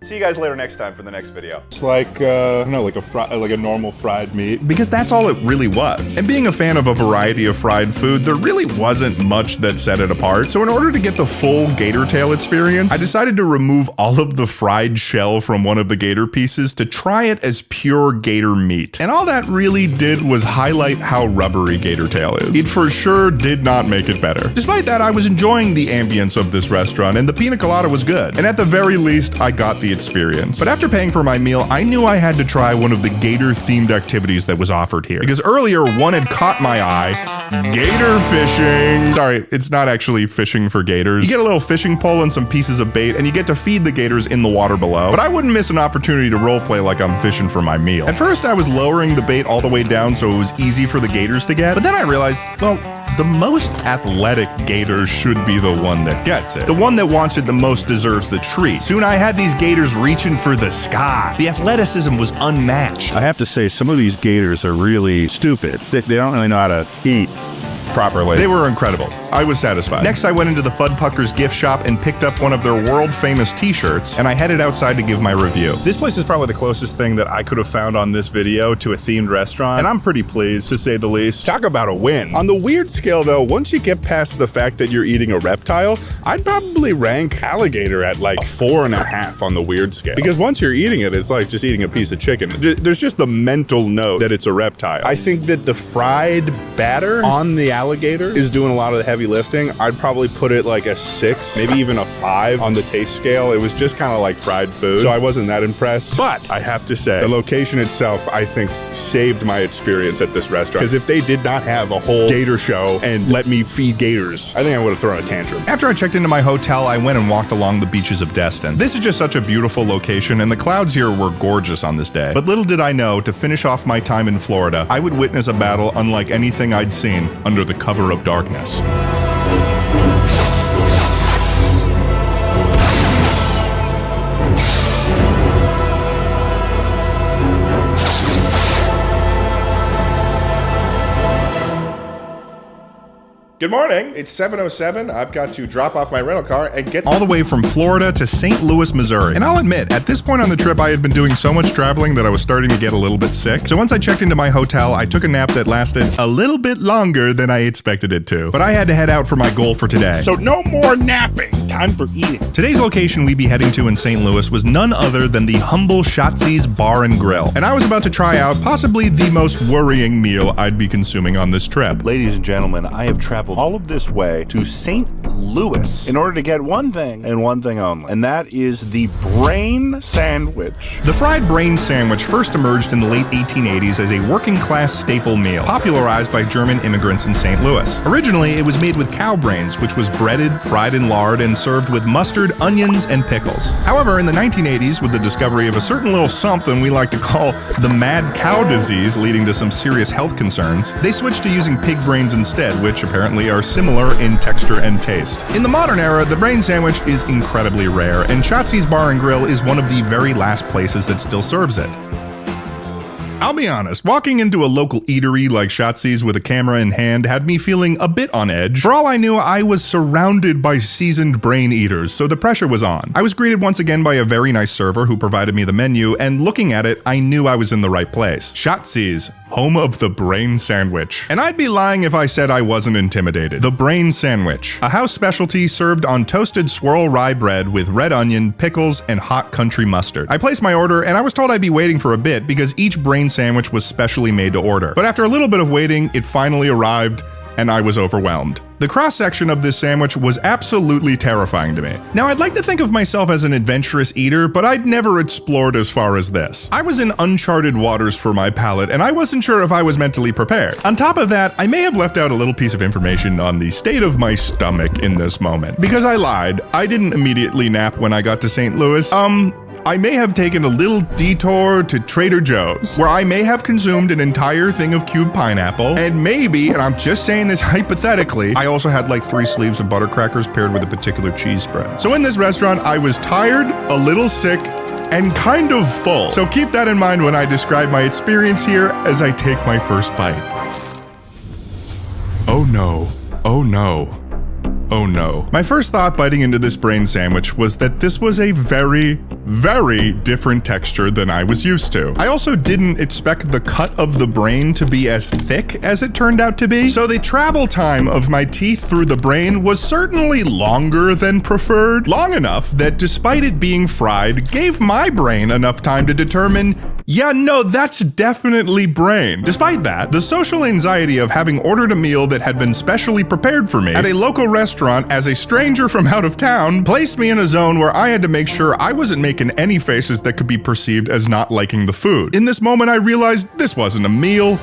S22: See you guys later next time for the next video.
S2: It's like, like a normal fried meat. Because that's all it really was. And being a fan of a variety of fried food, there really wasn't much that set it apart. So in order to get the full gator tail experience, I decided to remove all of the fried shell from one of the gator pieces to try it as pure gator meat. And all that really did was highlight how rubbery gator tail is. It for sure did not make it better. Despite that, I was enjoying the ambience of this restaurant and the pina colada was good. And at the very least, I got the the experience. But after paying for my meal, I knew I had to try one of the gator-themed activities that was offered here. Because earlier, one had caught my eye. Gator fishing. Sorry, it's not actually fishing for gators. You get a little fishing pole and some pieces of bait, and you get to feed the gators in the water below. But I wouldn't miss an opportunity to roleplay like I'm fishing for my meal. At first, I was lowering the bait all the way down so it was easy for the gators to get. But then I realized, well, the most athletic gator should be the one that gets it. The one that wants it the most deserves the treat. Soon I had these gators reaching for the sky. The athleticism was unmatched.
S5: I have to say, some of these gators are really stupid. They don't really know how to eat properly.
S2: They were incredible. I was satisfied. Next, I went into the Fudpuckers gift shop and picked up one of their world-famous t-shirts, and I headed outside to give my review. This place is probably the closest thing that I could have found on this video to a themed restaurant, and I'm pretty pleased, to say the least. Talk about a win. On the weird scale, though, once you get past the fact that you're eating a reptile, I'd probably rank alligator at like a 4.5 on the weird scale. Because once you're eating it, it's like just eating a piece of chicken. There's just the mental note that it's a reptile. I think that the fried batter on the alligator is doing a lot of the heavy lifting. I'd probably put it like a 6, maybe even a 5 on the taste scale. It was just kind of like fried food, so I wasn't that impressed. But I have to say, the location itself, I think, saved my experience at this restaurant. Because if they did not have a whole gator show and let me feed gators, I think I would have thrown a tantrum. After I checked into my hotel, I went and walked along the beaches of Destin. This is just such a beautiful location, and the clouds here were gorgeous on this day. But little did I know, to finish off my time in Florida, I would witness a battle unlike anything I'd seen under the cover of darkness. Good morning. It's 7:07. I've got to drop off my rental car and get all the way from Florida to St. Louis, Missouri. And I'll admit, at this point on the trip, I had been doing so much traveling that I was starting to get a little bit sick. So once I checked into my hotel, I took a nap that lasted a little bit longer than I expected it to. But I had to head out for my goal for today.
S11: So no more napping. Time for eating.
S2: Today's location we'd be heading to in St. Louis was none other than the humble Shotzi's Bar and Grill. And I was about to try out possibly the most worrying meal I'd be consuming on this trip.
S18: Ladies and gentlemen, I have traveled all of this way to St. Louis in order to get one thing and one thing only, and that is the brain sandwich.
S2: The fried brain sandwich first emerged in the late 1880s as a working-class staple meal, popularized by German immigrants in St. Louis. Originally, it was made with cow brains, which was breaded, fried in lard, and served with mustard, onions, and pickles. However, in the 1980s, with the discovery of a certain little something we like to call the mad cow disease, leading to some serious health concerns, they switched to using pig brains instead, which apparently are similar in texture and taste. In the modern era, the brain sandwich is incredibly rare, and Shotzi's Bar and Grill is one of the very last places that still serves it. I'll be honest, walking into a local eatery like Shotzi's with a camera in hand had me feeling a bit on edge. For all I knew, I was surrounded by seasoned brain eaters, so the pressure was on. I was greeted once again by a very nice server who provided me the menu, and looking at it, I knew I was in the right place. Shotzi's, home of the brain sandwich. And I'd be lying if I said I wasn't intimidated. The brain sandwich, a house specialty served on toasted swirl rye bread with red onion, pickles, and hot country mustard. I placed my order, and I was told I'd be waiting for a bit because each brain sandwich was specially made to order. But after a little bit of waiting, it finally arrived, and I was overwhelmed. The cross-section of this sandwich was absolutely terrifying to me. Now, I'd like to think of myself as an adventurous eater, but I'd never explored as far as this. I was in uncharted waters for my palate, and I wasn't sure if I was mentally prepared. On top of that, I may have left out a little piece of information on the state of my stomach in this moment. Because I lied, I didn't immediately nap when I got to St. Louis. I may have taken a little detour to Trader Joe's, where I may have consumed an entire thing of cubed pineapple, and maybe, and I'm just saying this hypothetically, I also had like 3 sleeves of butter crackers paired with a particular cheese spread. So in this restaurant, I was tired, a little sick, and kind of full. So keep that in mind when I describe my experience here as I take my first bite. Oh no, oh no. Oh no. My first thought biting into this brain sandwich was that this was a very, very different texture than I was used to. I also didn't expect the cut of the brain to be as thick as it turned out to be, so the travel time of my teeth through the brain was certainly longer than preferred. Long enough that despite it being fried, gave my brain enough time to determine Yeah, no, that's definitely brain. Despite that, the social anxiety of having ordered a meal that had been specially prepared for me at a local restaurant as a stranger from out of town placed me in a zone where I had to make sure I wasn't making any faces that could be perceived as not liking the food. In this moment, I realized this wasn't a meal.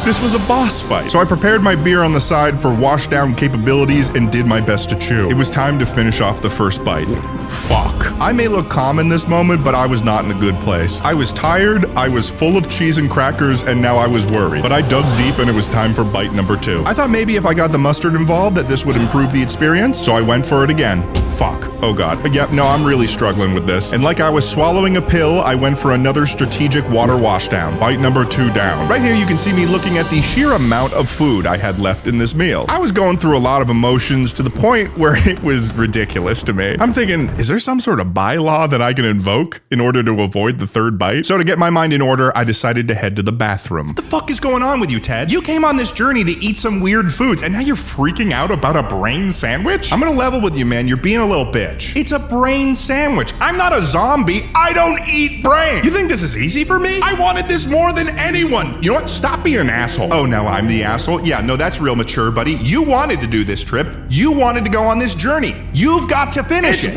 S2: This was a boss fight. So I prepared my beer on the side for wash down capabilities and did my best to chew. It was time to finish off the first bite. Fuck. I may look calm in this moment, but I was not in a good place. I was tired, I was full of cheese and crackers, and now I was worried. But I dug deep and it was time for bite number 2. I thought maybe if I got the mustard involved that this would improve the experience, so I went for it again. Fuck. Oh god. But yep, no, I'm really struggling with this. And like I was swallowing a pill, I went for another strategic water washdown. Bite number 2 down. Right here you can see me looking at the sheer amount of food I had left in this meal. I was going through a lot of emotions to the point where it was ridiculous to me. I'm thinking, is there some sort of bylaw that I can invoke in order to avoid the third bite? So to get my mind in order, I decided to head to the bathroom. What the fuck is going on with you, Ted? You came on this journey to eat some weird foods, and now you're freaking out about a brain sandwich? I'm gonna level with you, man. You're being a little bitch. It's a brain sandwich. I'm not a zombie. I don't eat brain. You think this is easy for me? I wanted this more than anyone. You know what? Stop being an asshole. Oh, now I'm the asshole? Yeah, no, that's real mature, buddy. You wanted to do this trip. You wanted to go on this journey. You've got to finish it.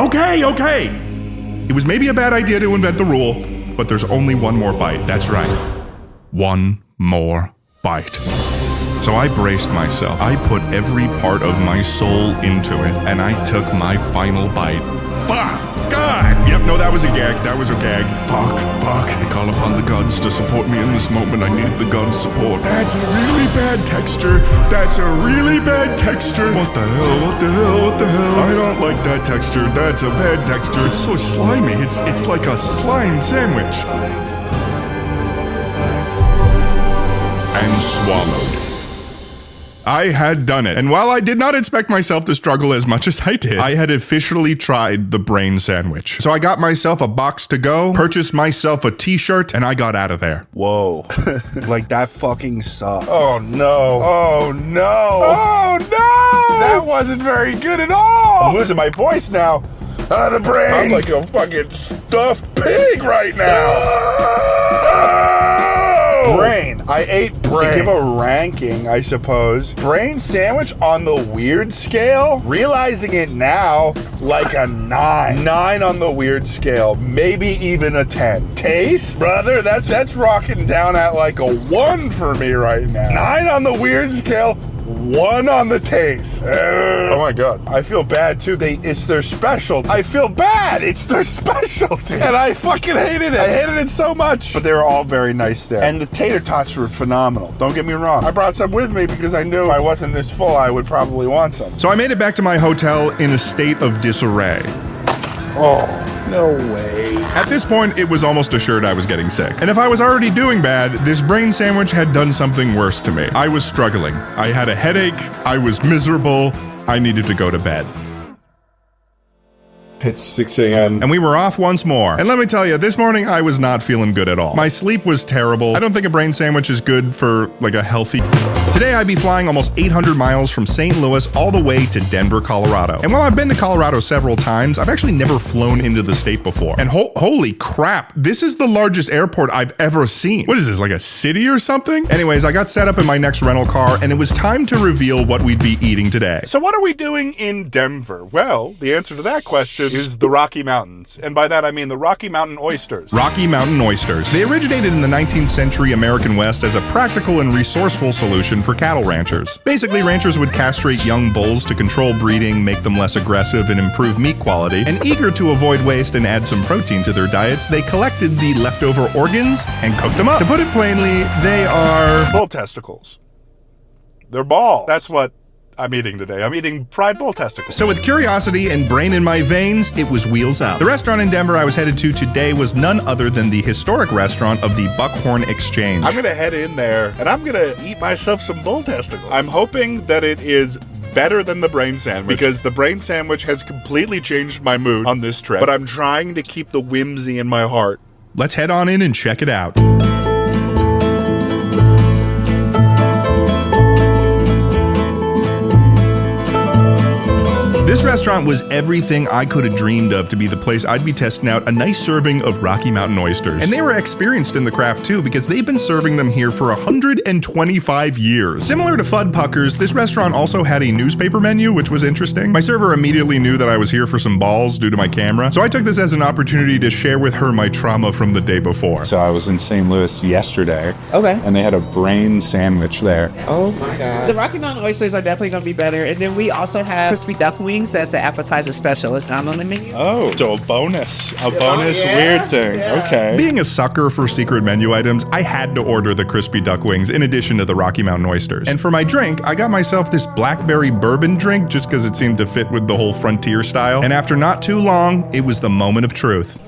S2: Okay. It was maybe a bad idea to invent the rule, but there's only one more bite. That's right. One more bite. So I braced myself. I put every part of my soul into it, and I took my final bite. Fuck! God! Yep, no, that was a gag. That was a gag. Fuck. I call upon the gods to support me in this moment. I need the gods' support. That's a really bad texture. That's a really bad texture. What the hell? I don't like that texture. That's a bad texture. It's so slimy. It's like a slime sandwich. And swallowed. I had done it. And while I did not expect myself to struggle as much as I did, I had officially tried the brain sandwich. So I got myself a box to go, purchased myself a t-shirt, and I got out of there.
S18: Whoa. Like that fucking sucked.
S11: Oh no. That wasn't very good at all.
S18: I'm losing my voice now.
S11: The brains.
S18: I'm like a fucking stuffed pig right now. Brain. I ate brain. Give a ranking, I suppose. Brain sandwich on the weird scale? Realizing it now, like a 9. 9 on the weird scale. Maybe even a 10. Taste? Brother, that's rocking down at like a 1 for me right now. 9 on the weird scale. 1 on the taste. Oh my god. I feel bad too. It's their special. I feel bad. It's their specialty. And I fucking hated it. I hated it so much. But they were all very nice there. And the tater tots were phenomenal. Don't get me wrong. I brought some with me because I knew if I wasn't this full, I would probably want some.
S2: So I made it back to my hotel in a state of disarray.
S18: Oh, no way.
S2: At this point, it was almost assured I was getting sick. And if I was already doing bad, this brain sandwich had done something worse to me. I was struggling. I had a headache. I was miserable. I needed to go to bed.
S18: It's 6 a.m.
S2: And we were off once more. And let me tell you, this morning I was not feeling good at all. My sleep was terrible. I don't think a brain sandwich is good for like a healthy... Today I'd be flying almost 800 miles from St. Louis all the way to Denver, Colorado. And while I've been to Colorado several times, I've actually never flown into the state before. And holy crap, this is the largest airport I've ever seen. What is this, like a city or something? Anyways, I got set up in my next rental car and it was time to reveal what we'd be eating today.
S18: So what are we doing in Denver? Well, the answer to that question is the Rocky Mountains. And by that I mean the Rocky Mountain oysters.
S2: Rocky Mountain oysters. They originated in the 19th century American West as a practical and resourceful solution for cattle ranchers. Basically, ranchers would castrate young bulls to control breeding, make them less aggressive, and improve meat quality. And eager to avoid waste and add some protein to their diets, they collected the leftover organs and cooked them up. To put it plainly, they are...
S18: bull testicles. They're balls. That's what I'm eating today. I'm eating fried bull testicles.
S2: So with curiosity and brain in my veins, it was wheels up. The restaurant in Denver I was headed to today was none other than the historic restaurant of the Buckhorn Exchange.
S18: I'm gonna head in there and I'm gonna eat myself some bull testicles. I'm hoping that it is better than the brain sandwich because the brain sandwich has completely changed my mood on this trip. But I'm trying to keep the whimsy in my heart.
S2: Let's head on in and check it out. This This restaurant was everything I could have dreamed of to be the place I'd be testing out a nice serving of Rocky Mountain oysters. And they were experienced in the craft too, because they've been serving them here for 125 years. Similar to Fudd Puckers, this restaurant also had a newspaper menu, which was interesting. My server immediately knew that I was here for some balls due to my camera, so I took this as an opportunity to share with her my trauma from the day before.
S5: So I was in St. Louis yesterday.
S8: Okay.
S5: And they had a brain sandwich there.
S8: Oh my god. The Rocky Mountain oysters are definitely going to be better. And then we also have crispy duck wings. That's the appetizer special. It's not on the menu.
S2: Oh, so a bonus. A bonus weird thing. Yeah. Okay. Being a sucker for secret menu items, I had to order the crispy duck wings in addition to the Rocky Mountain oysters. And for my drink, I got myself this blackberry bourbon drink just because it seemed to fit with the whole frontier style. And after not too long, it was the moment of truth.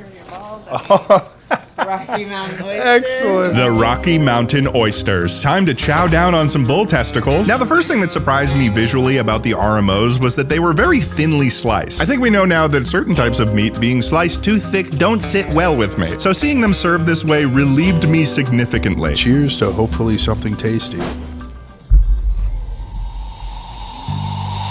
S8: Rocky Mountain oysters.
S2: Excellent. The Rocky Mountain oysters. Time to chow down on some bull testicles. Now, the first thing that surprised me visually about the RMOs was that they were very thinly sliced. I think we know now that certain types of meat being sliced too thick don't sit well with me. So seeing them served this way relieved me significantly.
S18: Cheers to hopefully something tasty.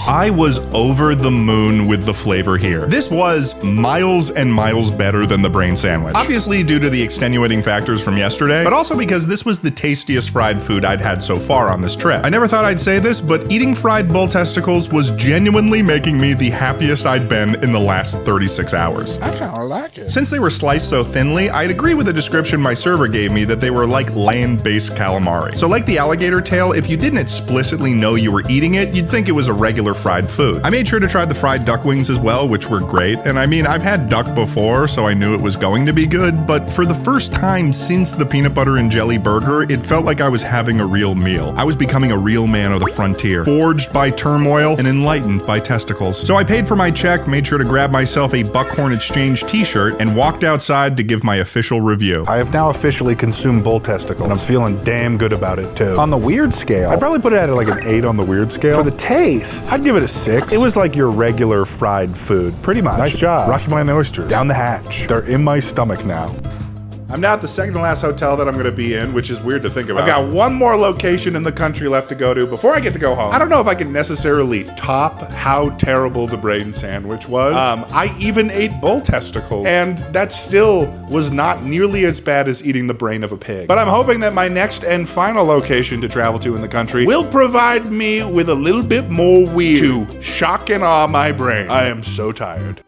S2: I was over the moon with the flavor here. This was miles and miles better than the brain sandwich. Obviously due to the extenuating factors from yesterday, but also because this was the tastiest fried food I'd had so far on this trip. I never thought I'd say this, but eating fried bull testicles was genuinely making me the happiest I'd been in the last 36 hours.
S18: I kind of like it.
S2: Since they were sliced so thinly, I'd agree with the description my server gave me that they were like land-based calamari. So like the alligator tail, if you didn't explicitly know you were eating it, you'd think it was a regular fried food. I made sure to try the fried duck wings as well, which were great. And I mean, I've had duck before, so I knew it was going to be good, but for the first time since the peanut butter and jelly burger, it felt like I was having a real meal. I was becoming a real man of the frontier, forged by turmoil and enlightened by testicles. So I paid for my check, made sure to grab myself a Buckhorn Exchange t-shirt, and walked outside to give my official review.
S18: I have now officially consumed bull testicle, and I'm feeling damn good about it too. On the weird scale, I'd probably put it at like an 8 on the weird scale. For the taste, I'd give it a 6. It was like your regular fried food, pretty much. Nice job. Rocky Mountain oysters, down the hatch. They're in my stomach now.
S2: I'm now at the second to last hotel that I'm going to be in, which is weird to think about. I've got one more location in the country left to go to before I get to go home. I don't know if I can necessarily top how terrible the brain sandwich was. I even ate bull testicles, and that still was not nearly as bad as eating the brain of a pig. But I'm hoping that my next and final location to travel to in the country will provide me with a little bit more weird to shock and awe my brain. I am so tired.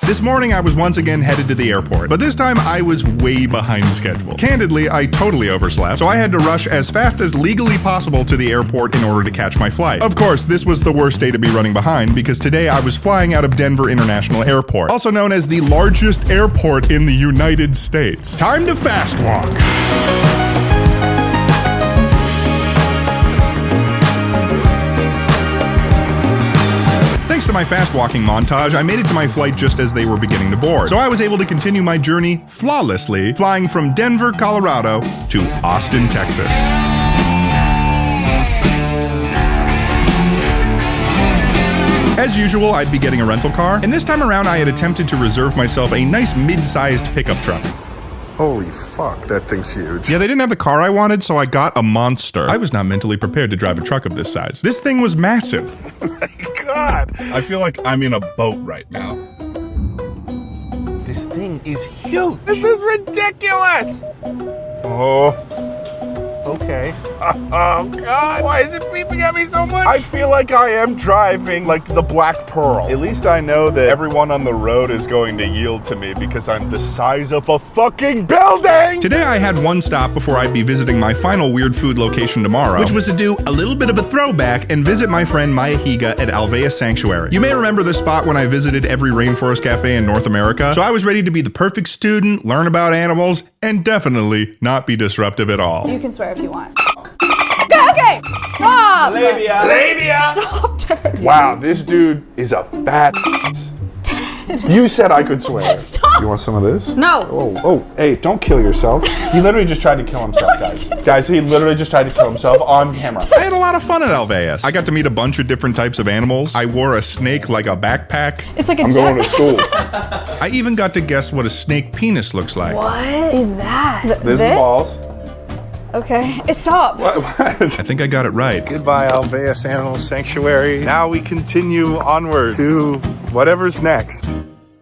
S2: This morning, I was once again headed to the airport, but this time I was way behind schedule. Candidly, I totally overslept, so I had to rush as fast as legally possible to the airport in order to catch my flight. Of course, this was the worst day to be running behind because today I was flying out of Denver International Airport, also known as the largest airport in the United States. Time to fast walk. Thanks to my fast walking montage, I made it to my flight just as they were beginning to board. So I was able to continue my journey flawlessly, flying from Denver, Colorado to Austin, Texas. As usual, I'd be getting a rental car, and this time around I had attempted to reserve myself a nice mid-sized pickup truck.
S18: Holy fuck, that thing's huge.
S2: Yeah, they didn't have the car I wanted, so I got a monster. I was not mentally prepared to drive a truck of this size. This thing was massive. God, I feel like I'm in a boat right now. This thing is huge.
S11: This is ridiculous!
S18: Oh. Okay.
S11: Oh, God. Why is it beeping at me so much?
S18: I feel like I am driving like the Black Pearl. At least I know that everyone on the road is going to yield to me because I'm the size of a fucking building!
S2: Today I had one stop before I'd be visiting my final weird food location tomorrow, which was to do a little bit of a throwback and visit my friend Maya Higa at Alvea Sanctuary. You may remember this spot when I visited every rainforest cafe in North America, so I was ready to be the perfect student, learn about animals, and definitely not be disruptive at all.
S12: You can swear if you want. Okay! Stop!
S11: Labia!
S12: Stop!
S18: Wow, this dude is a badass. You said I could swear.
S12: Stop!
S18: You want some of this?
S12: No.
S18: Oh, hey, don't kill yourself. He literally just tried to kill himself, guys. Guys, he literally just tried to kill himself on camera.
S2: I had a lot of fun at Alveus. I got to meet a bunch of different types of animals. I wore a snake like a backpack.
S12: It's like a
S18: I'm going to school.
S2: I even got to guess what a snake penis looks like.
S12: What is that?
S18: This is balls.
S12: Okay, stop.
S22: What? I think I got it right. Goodbye, Alveus Animal Sanctuary. Now we continue onward to whatever's next.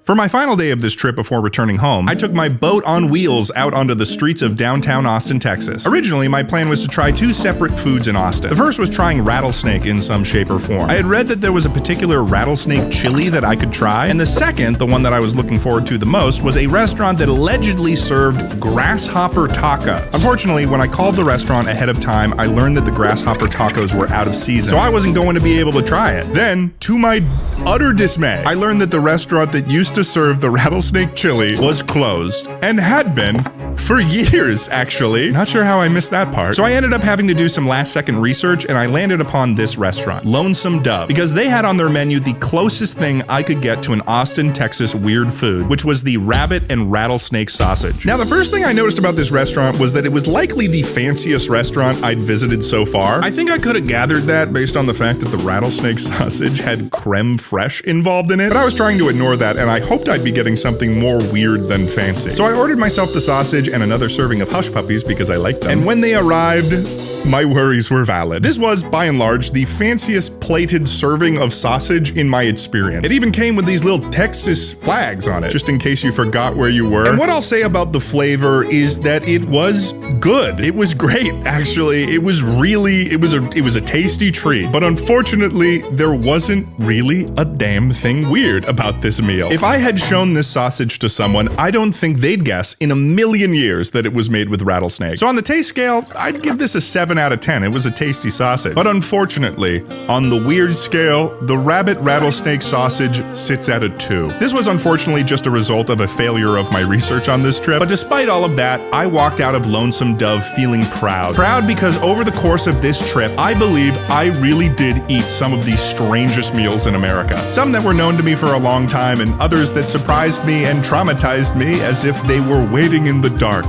S22: For my final day of this trip before returning home, I took my boat on wheels out onto the streets of downtown Austin, Texas. Originally, my plan was to try 2 separate foods in Austin. The first was trying rattlesnake in some shape or form. I had read that there was a particular rattlesnake chili that I could try, and the second, the one that I was looking forward to the most, was a restaurant that allegedly served grasshopper tacos. Unfortunately, when I called the restaurant ahead of time, I learned that the grasshopper tacos were out of season, so I wasn't going to be able to try it. Then, to my utter dismay, I learned that the restaurant that used to serve the rattlesnake chili was closed, and had been for years, actually. Not sure how I missed that part. So I ended up having to do some last-second research, and I landed upon this restaurant, Lonesome Dove, because they had on their menu the closest thing I could get to an Austin, Texas weird food, which was the rabbit and rattlesnake sausage. Now, the first thing I noticed about this restaurant was that it was likely the fanciest restaurant I'd visited so far. I think I could have gathered that based on the fact that the rattlesnake sausage had creme fraiche involved in it, but I was trying to ignore that, and I hoped I'd be getting something more weird than fancy. So I ordered myself the sausage and another serving of hush puppies because I liked them. And when they arrived, my worries were valid. This was, by and large, the fanciest plated serving of sausage in my experience. It even came with these little Texas flags on it, just in case you forgot where you were. And what I'll say about the flavor is that it was good. It was great, actually. It was a tasty treat. But unfortunately, there wasn't really a damn thing weird about this meal. If I had shown this sausage to someone, I don't think they'd guess in a million years that it was made with rattlesnake. So on the taste scale, I'd give this a 7 out of 10. It was a tasty sausage. But unfortunately, on the weird scale, the rabbit rattlesnake sausage sits at a 2. This was unfortunately just a result of a failure of my research on this trip. But despite all of that, I walked out of Lonesome Dove feeling proud. Proud because over the course of this trip, I believe I really did eat some of the strangest meals in America. Some that were known to me for a long time, and others that surprised me and traumatized me as if they were waiting in the dark,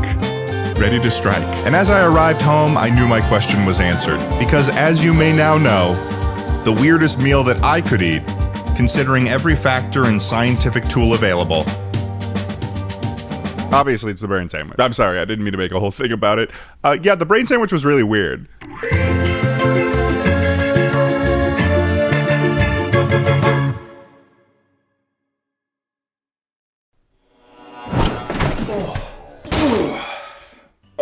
S22: ready to strike. And as I arrived home, I knew my question was answered. Because as you may now know, the weirdest meal that I could eat, considering every factor and scientific tool available, obviously it's the brain sandwich. I'm sorry, I didn't mean to make a whole thing about it. Yeah, the brain sandwich was really weird.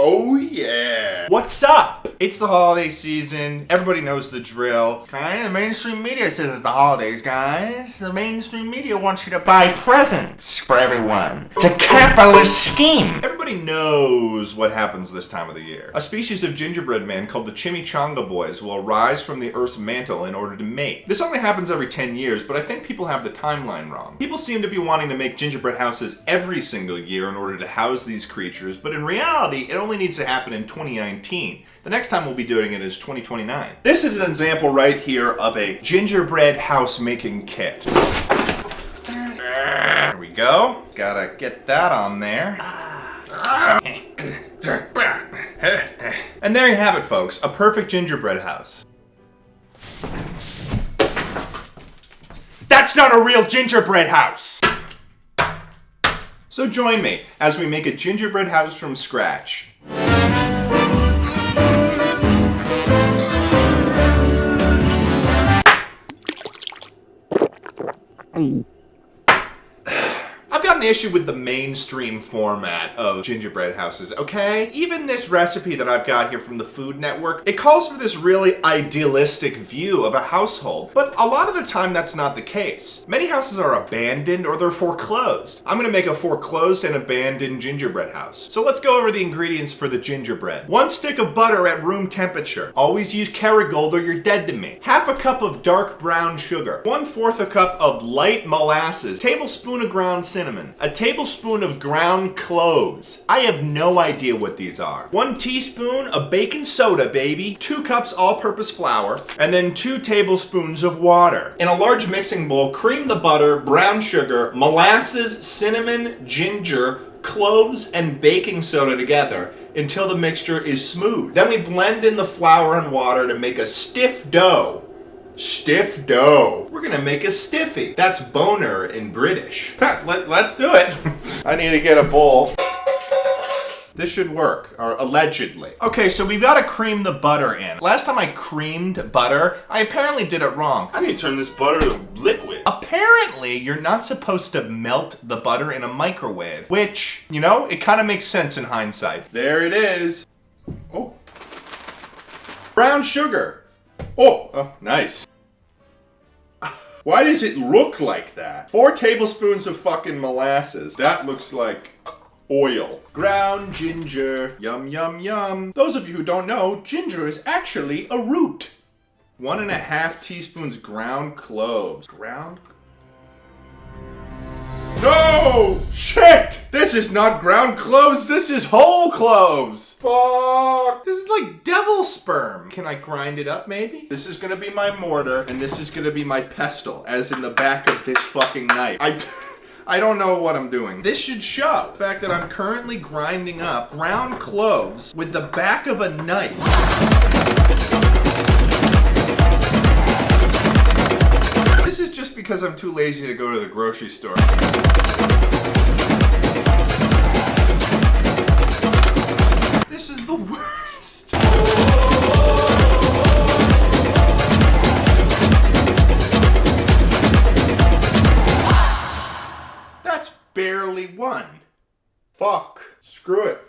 S22: Oh yeah. What's up? It's the holiday season. Everybody knows the drill. Okay, the mainstream media says it's the holidays, guys. The mainstream media wants you to buy presents for everyone. It's a capitalist scheme. Everybody knows what happens this time of the year. A species of gingerbread man called the Chimichanga Boys will arise from the Earth's mantle in order to mate. This only happens every 10 years, but I think people have the timeline wrong. People seem to be wanting to make gingerbread houses every single year in order to house these creatures, but in reality, it only needs to happen in 2019. The next time we'll be doing it is 2029. This is an example right here of a gingerbread house making kit. There we go. Gotta get that on there. And there you have it, folks. A perfect gingerbread house. That's not a real gingerbread house! So join me as we make a gingerbread house from scratch. I've got an issue with the mainstream format of gingerbread houses, okay? Even this recipe that I've got here from the Food Network, it calls for this really idealistic view of a household, but a lot of the time that's not the case. Many houses are abandoned or they're foreclosed. I'm gonna make a foreclosed and abandoned gingerbread house. So let's go over the ingredients for the gingerbread. 1 stick of butter at room temperature. Always use Kerrygold or you're dead to me. Half a cup of dark brown sugar. 1/4 a cup of light molasses. Tablespoon of ground cinnamon. A tablespoon of ground cloves. I have no idea what these are. 1 teaspoon of baking soda, baby. 2 cups all-purpose flour. And then 2 tablespoons of water. In a large mixing bowl, cream the butter, brown sugar, molasses, cinnamon, ginger, cloves, and baking soda together until the mixture is smooth. Then we blend in the flour and water to make a stiff dough. Stiff dough. We're gonna make a stiffy. That's boner in British. Let's do it. I need to get a bowl. This should work, or allegedly. Okay, so we've got to cream the butter in. Last time I creamed butter, I apparently did it wrong.
S18: I need to turn this butter to liquid.
S22: Apparently, you're not supposed to melt the butter in a microwave, which, you know, it kind of makes sense in hindsight. There it is. Oh. Brown sugar. Oh, nice.
S18: Why does it look like that?
S22: 4 tablespoons of fucking molasses. That looks like oil. Ground ginger. Yum, yum, yum. Those of you who don't know, ginger is actually a root. 1.5 teaspoons ground cloves. No! Shit! This is not ground cloves, this is whole cloves! Fuck! This is like devil sperm. Can I grind it up maybe? This is gonna be my mortar, and this is gonna be my pestle, as in the back of this fucking knife. I don't know what I'm doing. This should show the fact that I'm currently grinding up ground cloves with the back of a knife. This is just because I'm too lazy to go to the grocery store. This is the worst. That's barely one. Fuck. Screw it.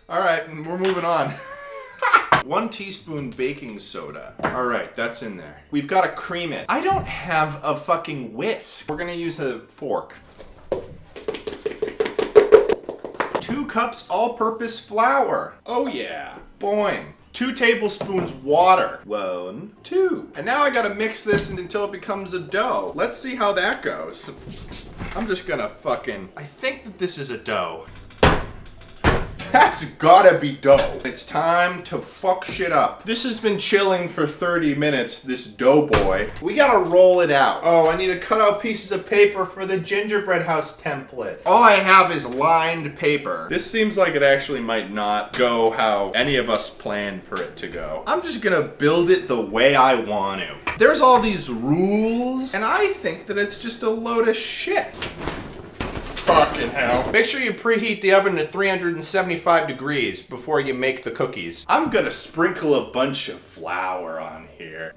S22: Alright, we're moving on. 1 teaspoon baking soda. Alright, that's in there. We've got to cream it. I don't have a fucking whisk. We're gonna use a fork. 2 cups all-purpose flour. Oh yeah. Boing. 2 tablespoons water. 1, 2. And now I gotta mix this until it becomes a dough. Let's see how that goes. I'm just gonna fucking... I think that this is a dough. That's gotta be dough. It's time to fuck shit up. This has been chilling for 30 minutes, this dough boy. We gotta roll it out. Oh, I need to cut out pieces of paper for the gingerbread house template. All I have is lined paper. This seems like it actually might not go how any of us planned for it to go. I'm just gonna build it the way I want to. There's all these rules, and I think that it's just a load of shit. Fucking hell. Make sure you preheat the oven to 375 degrees before you make the cookies. I'm gonna sprinkle a bunch of flour on here.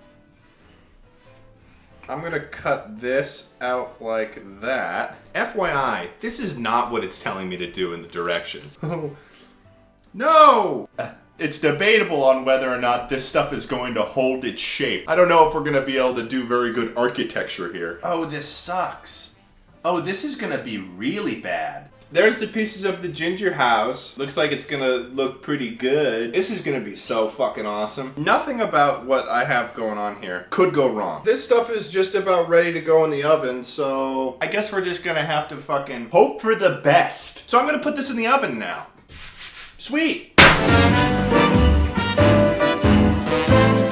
S22: I'm gonna cut this out like that. FYI, this is not what it's telling me to do in the directions. Oh, no! It's debatable on whether or not this stuff is going to hold its shape. I don't know if we're gonna be able to do very good architecture here. Oh, this sucks. Oh, this is gonna be really bad. There's the pieces of the ginger house. Looks like it's gonna look pretty good. This is gonna be so fucking awesome. Nothing about what I have going on here could go wrong. This stuff is just about ready to go in the oven, so I guess we're just gonna have to fucking hope for the best. So I'm gonna put this in the oven now. Sweet.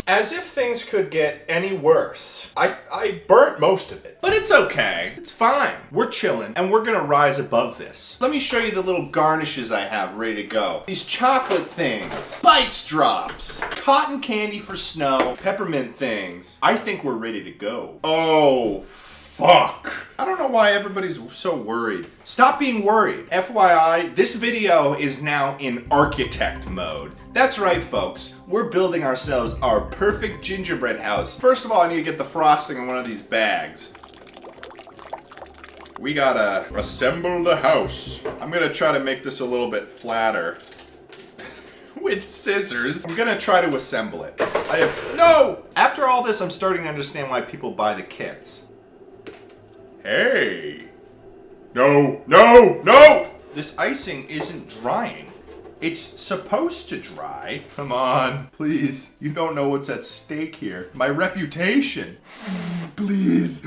S22: As if things could get any worse. I burnt most of it. But it's okay. It's fine. We're chilling, and we're gonna rise above this. Let me show you the little garnishes I have ready to go. These chocolate things. Spice drops. Cotton candy for snow. Peppermint things. I think we're ready to go. Oh, fuck. I don't know why everybody's so worried. Stop being worried. FYI, this video is now in architect mode. That's right, folks. We're building ourselves our perfect gingerbread house. First of all, I need to get the frosting in one of these bags. We gotta assemble the house. I'm gonna try to make this a little bit flatter. With scissors. I'm gonna try to assemble it. No! After all this, I'm starting to understand why people buy the kits. Hey. No, no, no! This icing isn't drying. It's supposed to dry. Come on, please. You don't know what's at stake here. My reputation. Please.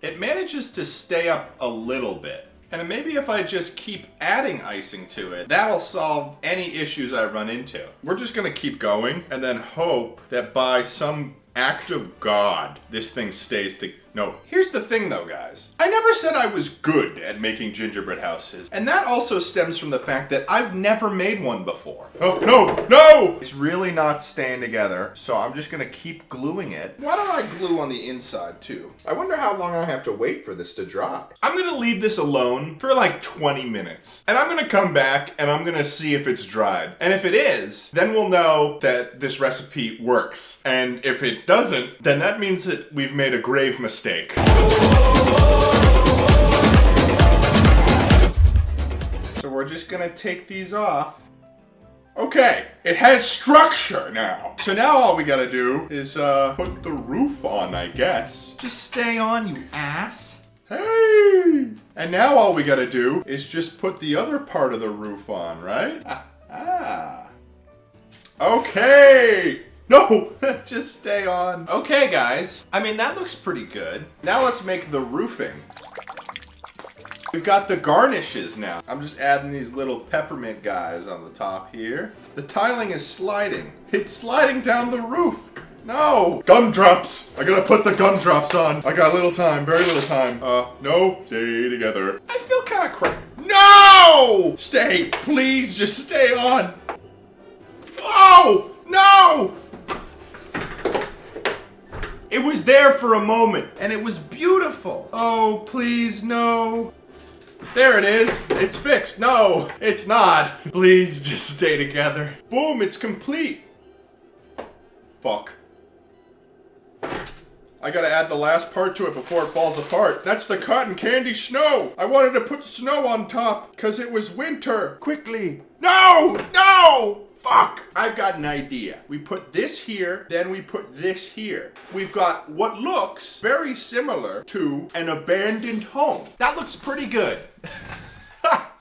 S22: It manages to stay up a little bit. And maybe if I just keep adding icing to it, that'll solve any issues I run into. We're just gonna keep going and then hope that by some act of God, this thing stays No. Here's the thing though, guys. I never said I was good at making gingerbread houses. And that also stems from the fact that I've never made one before. Oh, no, no! It's really not staying together, so I'm just gonna keep gluing it. Why don't I glue on the inside too? I wonder how long I have to wait for this to dry. I'm gonna leave this alone for like 20 minutes. And I'm gonna come back and I'm gonna see if it's dried. And if it is, then we'll know that this recipe works. And if it doesn't, then that means that we've made a grave mistake. So we're just gonna take these off. Okay, it has structure now. So now all we gotta do is put the roof on, I guess. Just stay on, you ass. Hey! And now all we gotta do is just put the other part of the roof on, right? Okay! No, just stay on. Okay, guys. I mean, that looks pretty good. Now let's make the roofing. We've got the garnishes now. I'm just adding these little peppermint guys on the top here. The tiling is sliding. It's sliding down the roof. No! Gumdrops! I gotta put the gumdrops on. I got little time, very little time. No, stay together. I feel kind of crazy. No! Stay, please, just stay on. Oh! No! It was there for a moment, and it was beautiful. Oh, please, no. There it is. It's fixed. No, it's not. Please just stay together. Boom, it's complete. Fuck. I gotta add the last part to it before it falls apart. That's the cotton candy snow. I wanted to put snow on top because it was winter. Quickly. No, no. Fuck! I've got an idea. We put this here, then we put this here. We've got what looks very similar to an abandoned home. That looks pretty good.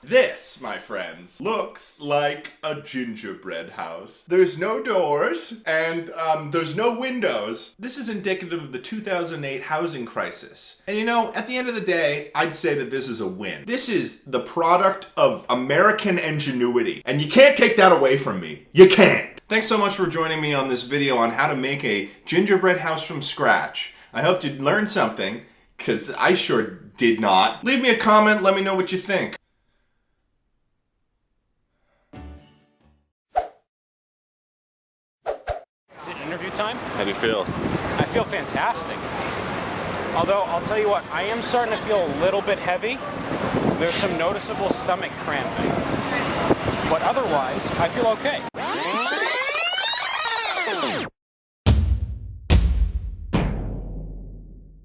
S22: This, my friends, looks like a gingerbread house. There's no doors, and there's no windows. This is indicative of the 2008 housing crisis. And you know, at the end of the day, I'd say that this is a win. This is the product of American ingenuity, and you can't take that away from me. You can't. Thanks so much for joining me on this video on how to make a gingerbread house from scratch. I hope you learned something, because I sure did not. Leave me a comment, let me know what you think.
S7: Is it interview time?
S22: How do you feel?
S7: I feel fantastic. Although, I'll tell you what, I am starting to feel a little bit heavy. There's some noticeable stomach cramping. But otherwise, I feel okay.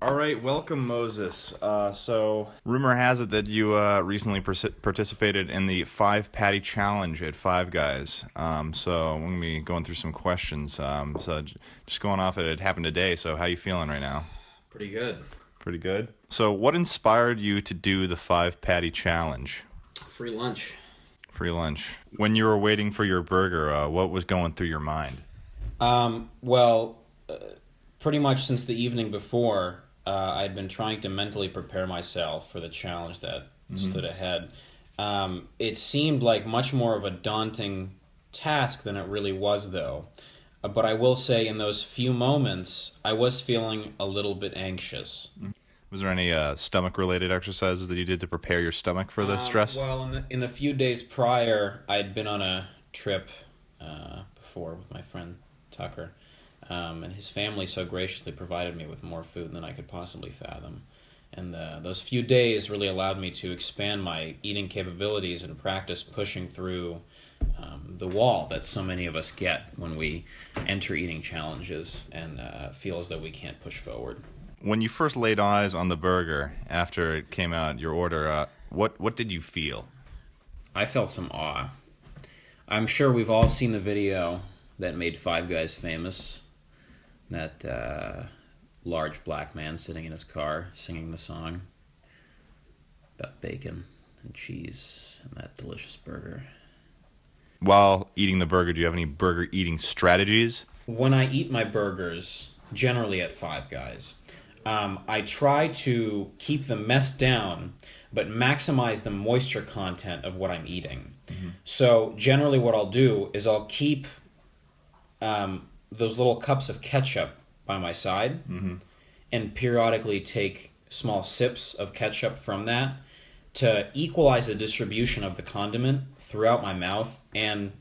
S22: All right, welcome, Moses. So, rumor has it that you recently participated in the 5 patty challenge at Five Guys. So, I'm gonna be going through some questions. So, just going off it happened today. So, how you feeling right now?
S20: Pretty good.
S22: Pretty good. So, what inspired you to do the 5 patty challenge?
S20: Free lunch.
S22: Free lunch. When you were waiting for your burger, what was going through your mind?
S20: Pretty much since the evening before. I'd been trying to mentally prepare myself for the challenge that stood ahead. It seemed like much more of a daunting task than it really was, though. But I will say in those few moments, I was feeling a little bit anxious.
S22: Was there any stomach-related exercises that you did to prepare your stomach for the stress?
S20: Well, in the few days prior, I'd been on a trip before with my friend Tucker. And his family so graciously provided me with more food than I could possibly fathom. And those few days really allowed me to expand my eating capabilities and practice pushing through the wall that so many of us get when we enter eating challenges and feel as though we can't push forward.
S22: When you first laid eyes on the burger after it came out, your order, what did you feel?
S20: I felt some awe. I'm sure we've all seen the video that made Five Guys famous. That large black man sitting in his car singing the song about bacon and cheese and that delicious burger.
S22: While eating the burger, do you have any burger eating strategies?
S20: When I eat my burgers, generally at Five Guys, I try to keep the mess down but maximize the moisture content of what I'm eating. Mm-hmm. So generally what I'll do is I'll keep those little cups of ketchup by my side, and periodically take small sips of ketchup from that to equalize the distribution of the condiment throughout my mouth and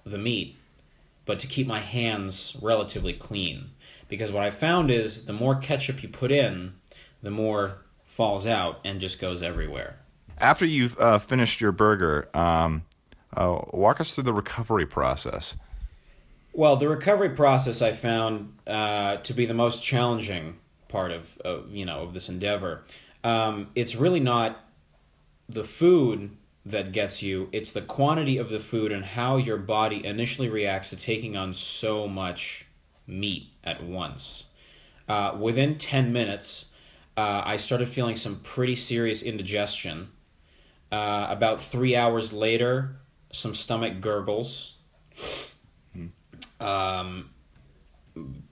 S20: the meat, but to keep my hands relatively clean. Because what I found is the more ketchup you put in, the more falls out and just goes everywhere.
S2: After you've finished your burger, walk us through the recovery process.
S20: Well, the recovery process I found to be the most challenging part of this endeavor. It's really not the food that gets you, it's the quantity of the food and how your body initially reacts to taking on so much meat at once. Within 10 minutes, I started feeling some pretty serious indigestion. About 3 hours later, some stomach gurgles.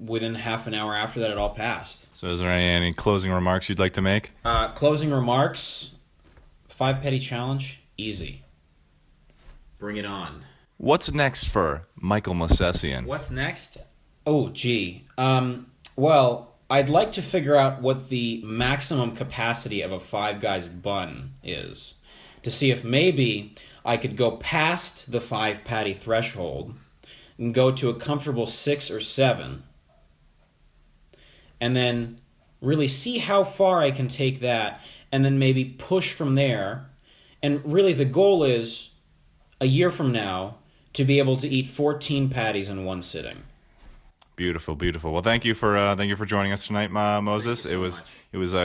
S20: Within half an hour after that, it all passed.
S2: So is there any closing remarks you'd like to make?
S20: Closing remarks, 5 petty challenge, easy. Bring it on.
S2: What's next for Michael Mosesian?
S20: What's next? Oh, gee. Well, I'd like to figure out what the maximum capacity of a Five Guys bun is, to see if maybe I could go past the 5 patty threshold and go to a comfortable 6 or 7, and then really see how far I can take that, and then maybe push from there. And really the goal is, a year from now, to be able to eat 14 patties in one sitting.
S2: Beautiful, beautiful. Well, thank you for joining us tonight, Moses. It was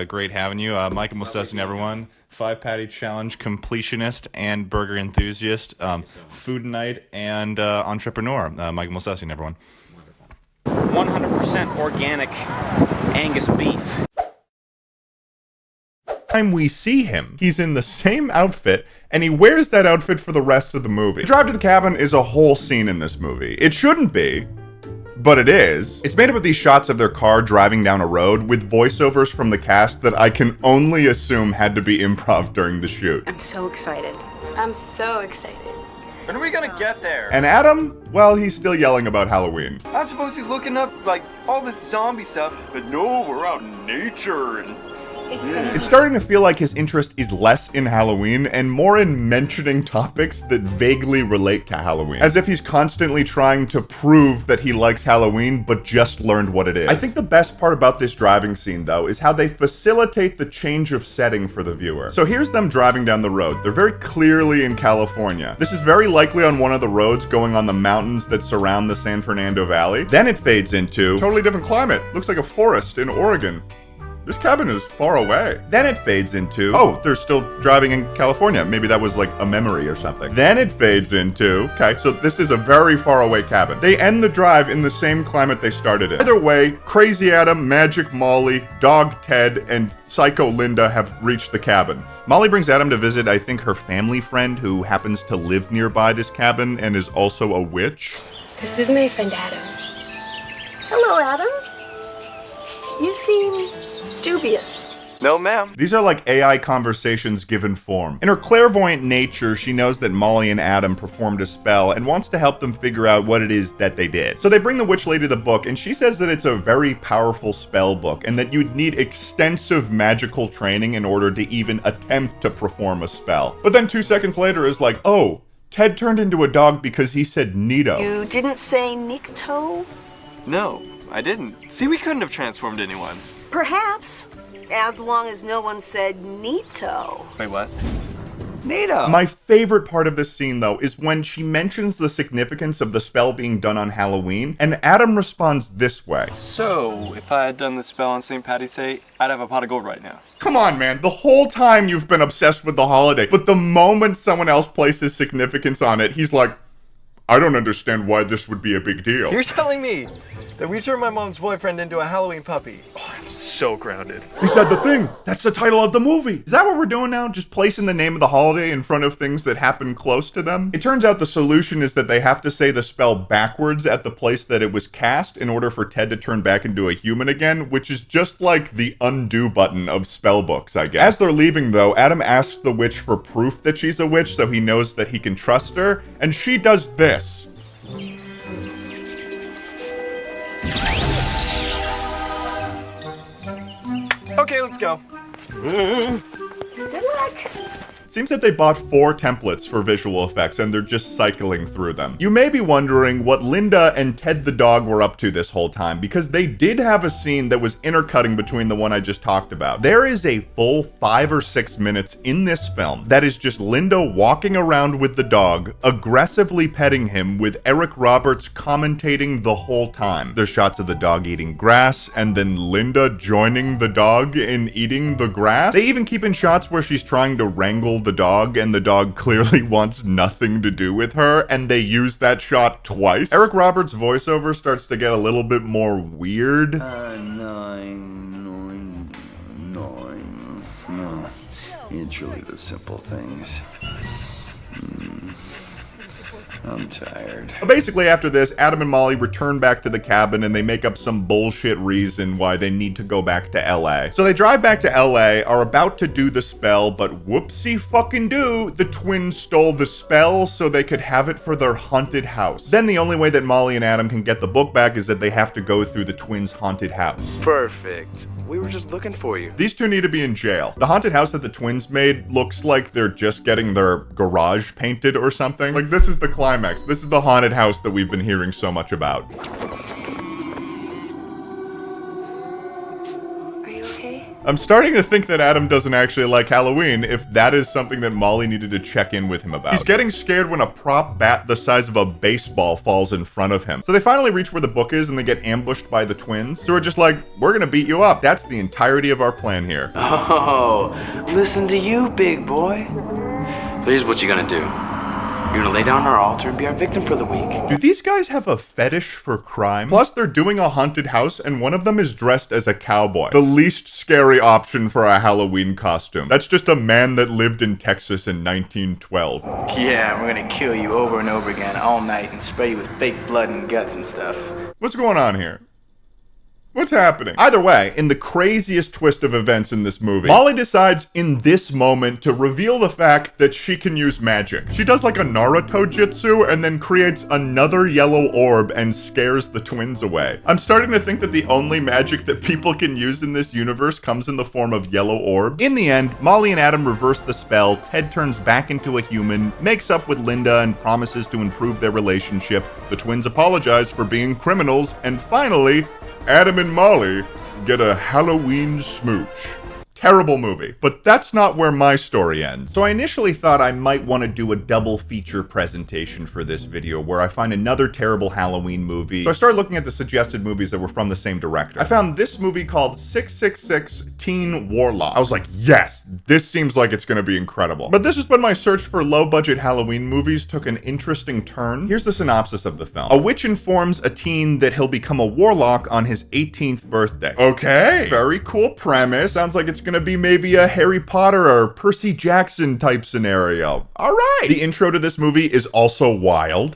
S2: great having you, Michael Mosesian, everyone. 5 patty challenge completionist and burger enthusiast, food night and entrepreneur, Michael Mosesian, everyone.
S7: 100% organic Angus beef.
S2: Time we see him, he's in the same outfit, and he wears that outfit for the rest of the movie. The drive to the cabin is a whole scene in this movie. It shouldn't be, but it is. It's made up of these shots of their car driving down a road with voiceovers from the cast that I can only assume had to be improv during the shoot.
S13: I'm so excited. I'm so excited.
S10: When are we gonna get there?
S2: And Adam, well, he's still yelling about Halloween.
S10: I'm supposed to be looking up, like, all this zombie stuff, but no, we're out in nature and...
S2: It's starting to feel like his interest is less in Halloween and more in mentioning topics that vaguely relate to Halloween. As if he's constantly trying to prove that he likes Halloween, but just learned what it is. I think the best part about this driving scene, though, is how they facilitate the change of setting for the viewer. So here's them driving down the road. They're very clearly in California. This is very likely on one of the roads going on the mountains that surround the San Fernando Valley. Then it fades into totally different climate. Looks like a forest in Oregon. This cabin is far away. Then it fades into, oh, they're still driving in California. Maybe that was like a memory or something. Then it fades into, okay, so this is a very far away cabin. They end the drive in the same climate they started in. Either way, Crazy Adam, Magic Molly, Dog Ted, and Psycho Linda have reached the cabin. Molly brings Adam to visit, I think, her family friend who happens to live nearby this cabin and is also a witch.
S13: This is my friend Adam. Hello, Adam. You seem dubious.
S10: No, ma'am.
S2: These are like AI conversations given form. In her clairvoyant nature, she knows that Molly and Adam performed a spell and wants to help them figure out what it is that they did. So they bring the witch lady the book, and she says that it's a very powerful spell book and that you'd need extensive magical training in order to even attempt to perform a spell. But then 2 seconds later is like, oh, Ted turned into a dog because he said Nito.
S13: You didn't say Nikto?
S10: No, I didn't. See, we couldn't have transformed anyone.
S13: Perhaps, as long as no one said Nito.
S10: Wait, what? Nito!
S2: My favorite part of this scene, though, is when she mentions the significance of the spell being done on Halloween, and Adam responds this way.
S10: So, if I had done the spell on St. Patty's Day, I'd have a pot of gold right now.
S2: Come on, man. The whole time you've been obsessed with the holiday, but the moment someone else places significance on it, he's like, I don't understand why this would be a big deal.
S10: You're telling me that we turned my mom's boyfriend into a Halloween puppy? Oh, I'm so grounded.
S2: He said the thing. That's the title of the movie. Is that what we're doing now? Just placing the name of the holiday in front of things that happen close to them? It turns out the solution is that they have to say the spell backwards at the place that it was cast in order for Ted to turn back into a human again, which is just like the undo button of spell books, I guess. As they're leaving, though, Adam asks the witch for proof that she's a witch so he knows that he can trust her, and she does this.
S10: Okay, let's go.
S12: Good luck.
S2: Seems that they bought 4 templates for visual effects and they're just cycling through them. You may be wondering what Linda and Ted the dog were up to this whole time, because they did have a scene that was intercutting between the one I just talked about. There is a full 5 or 6 minutes in this film that is just Linda walking around with the dog, aggressively petting him, with Eric Roberts commentating the whole time. There's shots of the dog eating grass and then Linda joining the dog in eating the grass. They even keep in shots where she's trying to wrangle the dog and the dog clearly wants nothing to do with her, and they use that shot twice. Eric Roberts' voiceover starts to get a little bit more weird.
S9: 9, 9, 9. No, it's really the simple things. I'm tired.
S2: Basically, after this, Adam and Molly return back to the cabin and they make up some bullshit reason why they need to go back to LA. So they drive back to LA, are about to do the spell, but whoopsie fucking do, the twins stole the spell so they could have it for their haunted house. Then the only way that Molly and Adam can get the book back is that they have to go through the twins' haunted house.
S10: Perfect. We were just looking for you.
S2: These two need to be in jail. The haunted house that the twins made looks like they're just getting their garage painted or something. Like, this is the climax. This is the haunted house that we've been hearing so much about.
S4: Are you okay?
S2: I'm starting to think that Adam doesn't actually like Halloween, if that is something that Molly needed to check in with him about. He's getting scared when a prop bat the size of a baseball falls in front of him. So they finally reach where the book is and they get ambushed by the twins. So we're just like, we're gonna beat you up. That's the entirety of our plan here.
S21: Oh, listen to you, big boy. So here's what you're gonna do. You're gonna lay down on our altar and be our victim for the week.
S2: Do these guys have a fetish for crime? Plus, they're doing a haunted house, and one of them is dressed as a cowboy. The least scary option for a Halloween costume. That's just a man that lived in Texas in 1912.
S21: Yeah, we're gonna kill you over and over again all night and spray you with fake blood and guts and stuff.
S2: What's going on here? What's happening? Either way, in the craziest twist of events in this movie, Molly decides in this moment to reveal the fact that she can use magic. She does like a Naruto jutsu and then creates another yellow orb and scares the twins away. I'm starting to think that the only magic that people can use in this universe comes in the form of yellow orbs. In the end, Molly and Adam reverse the spell, Ted turns back into a human, makes up with Linda and promises to improve their relationship. The twins apologize for being criminals, and finally, Adam and Molly get a Halloween smooch. Terrible movie, but that's not where my story ends. So I initially thought I might want to do a double feature presentation for this video where I find another terrible Halloween movie. So I started looking at the suggested movies that were from the same director. I found this movie called 666 Teen Warlock. I was like, yes, this seems like it's gonna be incredible. But this is when my search for low budget Halloween movies took an interesting turn. Here's the synopsis of the film. A witch informs a teen that he'll become a warlock on his 18th birthday. Okay, very cool premise. Sounds like it's gonna be maybe a Harry Potter or Percy Jackson type scenario. All right. The intro to this movie is also wild.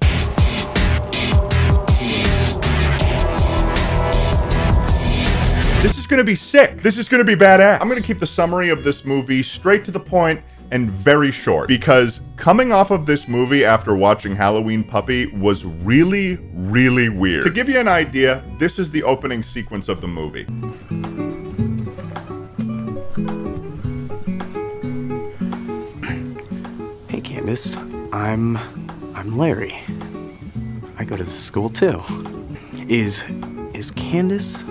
S2: This is gonna be sick. This is gonna be badass. I'm gonna keep the summary of this movie straight to the point and very short, because coming off of this movie after watching Halloween Puppy was really, really weird. To give you an idea, this is the opening sequence of the movie.
S21: Hey, Candace. I'm Larry. I go to this school too. Is Candace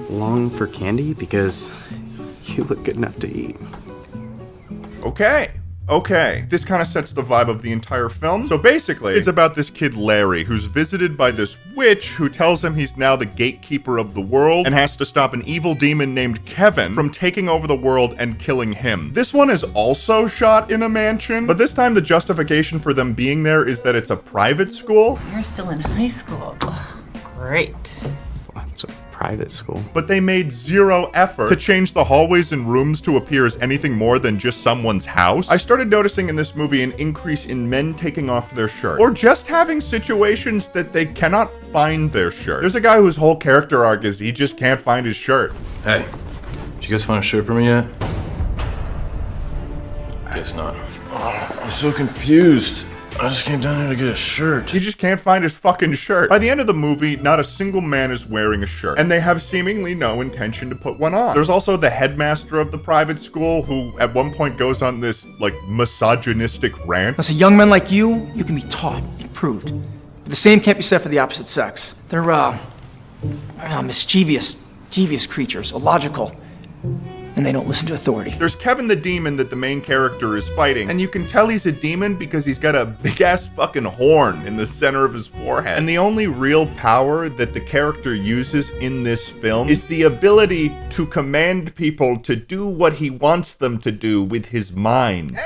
S21: long for candy? Because you look good enough to eat.
S2: Okay, this kind of sets the vibe of the entire film. So basically, it's about this kid Larry, who's visited by this witch who tells him he's now the gatekeeper of the world and has to stop an evil demon named Kevin from taking over the world and killing him. This one is also shot in a mansion, but this time the justification for them being there is that it's a private school.
S23: So you're still in high school. Ugh, great.
S21: It's a private school.
S2: But they made zero effort to change the hallways and rooms to appear as anything more than just someone's house. I started noticing in this movie an increase in men taking off their shirt, or just having situations that they cannot find their shirt. There's a guy whose whole character arc is he just can't find his shirt.
S24: Hey, did you guys find a shirt for me yet? Guess not.
S9: I'm so confused.
S24: I just came down here to get a shirt.
S2: He just can't find his fucking shirt. By the end of the movie, not a single man is wearing a shirt, and they have seemingly no intention to put one on. There's also the headmaster of the private school who at one point goes on this, like, misogynistic rant.
S1: As a young man like you can be taught, improved. But the same can't be said for the opposite sex. They're mischievous, devious creatures, illogical, and they don't listen to authority.
S2: There's Kevin the Demon that the main character is fighting, and you can tell he's a demon because he's got a big-ass fucking horn in the center of his forehead. And the only real power that the character uses in this film is the ability to command people to do what he wants them to do with his mind.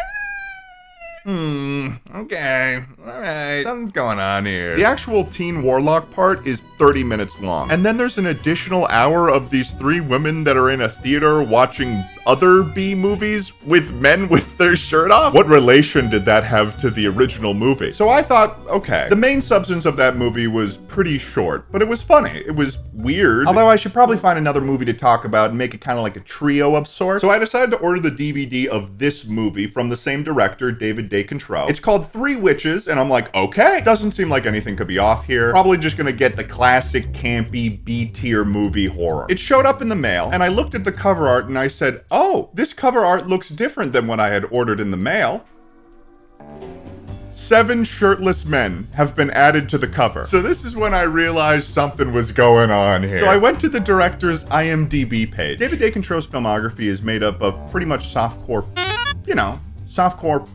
S2: Okay, alright, something's going on here. The actual teen warlock part is 30 minutes long. And then there's an additional hour of these 3 women that are in a theater watching other B movies with men with their shirt off. What relation did that have to the original movie? So I thought, okay, the main substance of that movie was pretty short, but it was funny. It was weird. Although I should probably find another movie to talk about and make it kind of like a trio of sorts. So I decided to order the DVD of this movie from the same director, David DeControl. It's called 3 Witches, and I'm like, okay, doesn't seem like anything could be off here. Probably just gonna get the classic campy B-tier movie horror. It showed up in the mail, and I looked at the cover art and I said, oh, this cover art looks different than what I had ordered in the mail. 7 shirtless men have been added to the cover. So this is when I realized something was going on here. So I went to the director's IMDb page. David DeControl's filmography is made up of pretty much softcore, you know, softcore.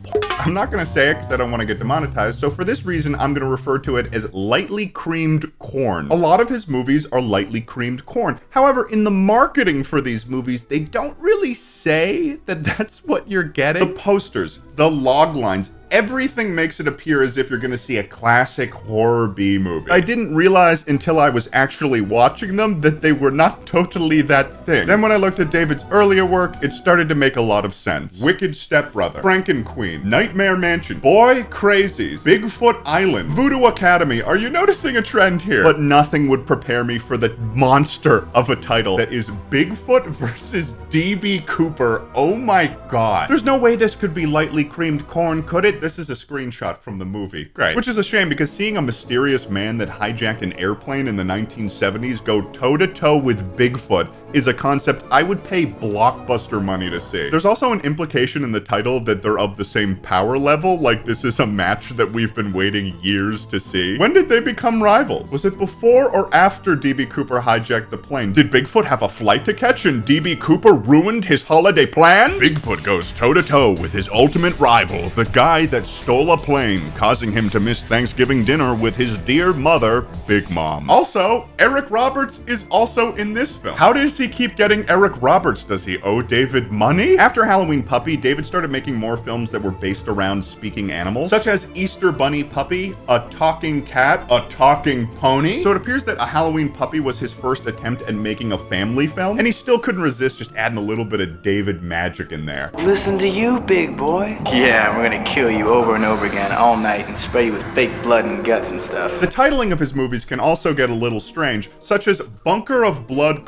S2: I'm not gonna say it because I don't want to get demonetized, so for this reason, I'm gonna refer to it as lightly creamed corn. A lot of his movies are lightly creamed corn. However, in the marketing for these movies, they don't really say that that's what you're getting. The posters, the log lines, everything makes it appear as if you're gonna see a classic horror B movie. I didn't realize until I was actually watching them that they were not totally that thing. Then when I looked at David's earlier work, it started to make a lot of sense. Wicked Stepbrother, Frankenqueen, Nightmare Mansion, Boy Crazies, Bigfoot Island, Voodoo Academy. Are you noticing a trend here? But nothing would prepare me for the monster of a title that is Bigfoot versus D.B. Cooper. Oh my god. There's no way this could be lightly creamed corn, could it? This is a screenshot from the movie. Great. Which is a shame because seeing a mysterious man that hijacked an airplane in the 1970s go toe-to-toe with Bigfoot is a concept I would pay blockbuster money to see. There's also an implication in the title that they're of the same power level, like this is a match that we've been waiting years to see. When did they become rivals? Was it before or after D.B. Cooper hijacked the plane? Did Bigfoot have a flight to catch and D.B. Cooper ruined his holiday plans? Bigfoot goes toe-to-toe with his ultimate rival, the guy that stole a plane, causing him to miss Thanksgiving dinner with his dear mother, Big Mom. Also, Eric Roberts is also in this film. How does he keep getting Eric Roberts? Does he owe David money? After Halloween Puppy, David started making more films that were based around speaking animals, such as Easter Bunny Puppy, a talking cat, a talking pony. So it appears that A Halloween Puppy was his first attempt at making a family film, and he still couldn't resist just adding a little bit of David magic in there.
S21: Listen to you, big boy. Yeah, we're gonna kill you over and over again all night and spray you with fake blood and guts and stuff.
S2: The titling of his movies can also get a little strange, such as Bunker of Blood: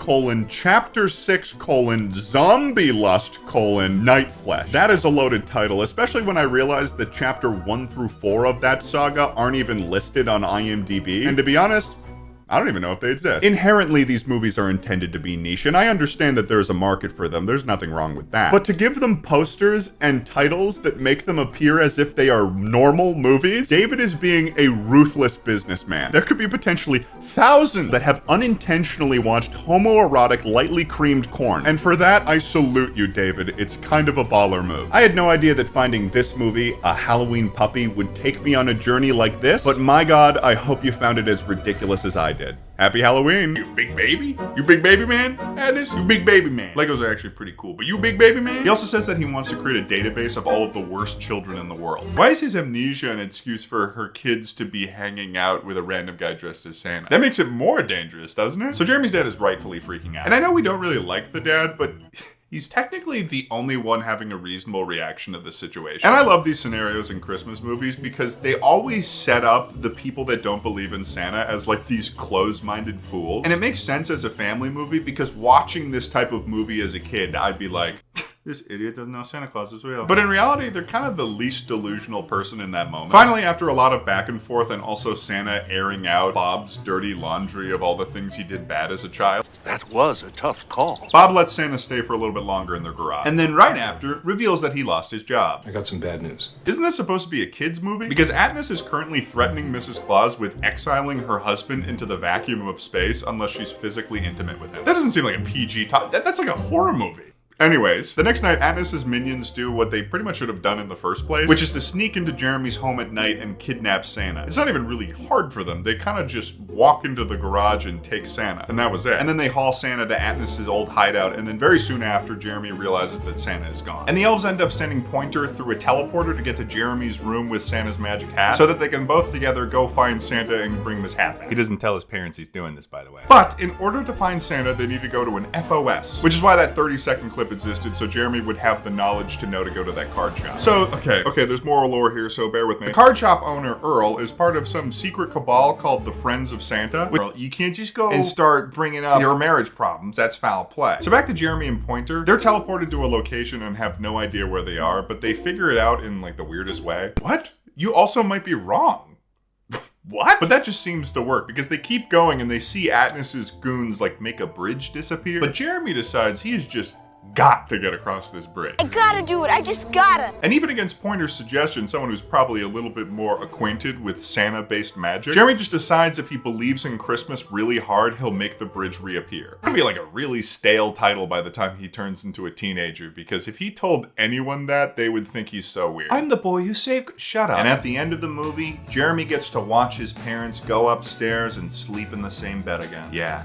S2: Chapter 6: Zombie Lust: Night Flesh. That is a loaded title, especially when I realized that chapter 1 through 4 of that saga aren't even listed on IMDb. And to be honest, I don't even know if they exist. Inherently, these movies are intended to be niche, and I understand that there's a market for them. There's nothing wrong with that. But to give them posters and titles that make them appear as if they are normal movies, David is being a ruthless businessman. There could be potentially thousands that have unintentionally watched homoerotic, lightly creamed corn. And for that, I salute you, David. It's kind of a baller move. I had no idea that finding this movie, A Halloween Puppy, would take me on a journey like this, but my god, I hope you found it as ridiculous as I did. Happy Halloween.
S18: You big baby? You big baby man? Madness? You big baby man. Legos are actually pretty cool, but you big baby man? He also says that he wants to create a database of all of the worst children in the world. Why is his amnesia an excuse for her kids to be hanging out with a random guy dressed as Santa? That makes it more dangerous, doesn't it? So Jeremy's dad is rightfully freaking out. And I know we don't really like the dad, but he's technically the only one having a reasonable reaction to the situation. And I love these scenarios in Christmas movies because they always set up the people that don't believe in Santa as like these closed-minded fools. And it makes sense as a family movie because watching this type of movie as a kid, I'd be like,
S2: This idiot doesn't know Santa Claus is real. But in reality, they're kind of the least delusional person in that moment. Finally, after a lot of back and forth and also Santa airing out Bob's dirty laundry of all the things he did bad as a child,
S3: That was a tough call.
S2: Bob lets Santa stay for a little bit longer in their garage. And then right after, reveals that he lost his job.
S3: I got some bad news.
S2: Isn't this supposed to be a kid's movie? Because Agnes is currently threatening Mrs. Claus with exiling her husband into the vacuum of space unless she's physically intimate with him. That doesn't seem like a PG top. That's like a horror movie. Anyways, the next night, Agnes's minions do what they pretty much should have done in the first place, which is to sneak into Jeremy's home at night and kidnap Santa. It's not even really hard for them. They kind of just walk into the garage and take Santa, and that was it. And then they haul Santa to Agnes's old hideout, and then very soon after, Jeremy realizes that Santa is gone. And the elves end up sending Pointer through a teleporter to get to Jeremy's room with Santa's magic hat, so that they can both together go find Santa and bring him his hat back. He doesn't tell his parents he's doing this, by the way. But in order to find Santa, they need to go to an FOS, which is why that 30-second clip existed, so Jeremy would have the knowledge to know to go to that card shop. So, okay, there's more lore here, so bear with me. The card shop owner, Earl, is part of some secret cabal called the Friends of Santa. Earl, you can't just go and start bringing up your marriage problems. That's foul play. So back to Jeremy and Pointer. They're teleported to a location and have no idea where they are, but they figure it out in like the weirdest way. What? You also might be wrong. What? But that just seems to work because they keep going and they see Agnes's goons like make a bridge disappear. But Jeremy decides he's just got to get across this bridge.
S13: I gotta do it. I just gotta.
S2: And even against Pointer's suggestion, someone who's probably a little bit more acquainted with Santa-based magic, Jeremy just decides if he believes in Christmas really hard, he'll make the bridge reappear. It's gonna be like a really stale title by the time he turns into a teenager, because if he told anyone that, they would think he's so weird. I'm the boy who saved... Shut up. And at the end of the movie, Jeremy gets to watch his parents go upstairs and sleep in the same bed again. Yeah.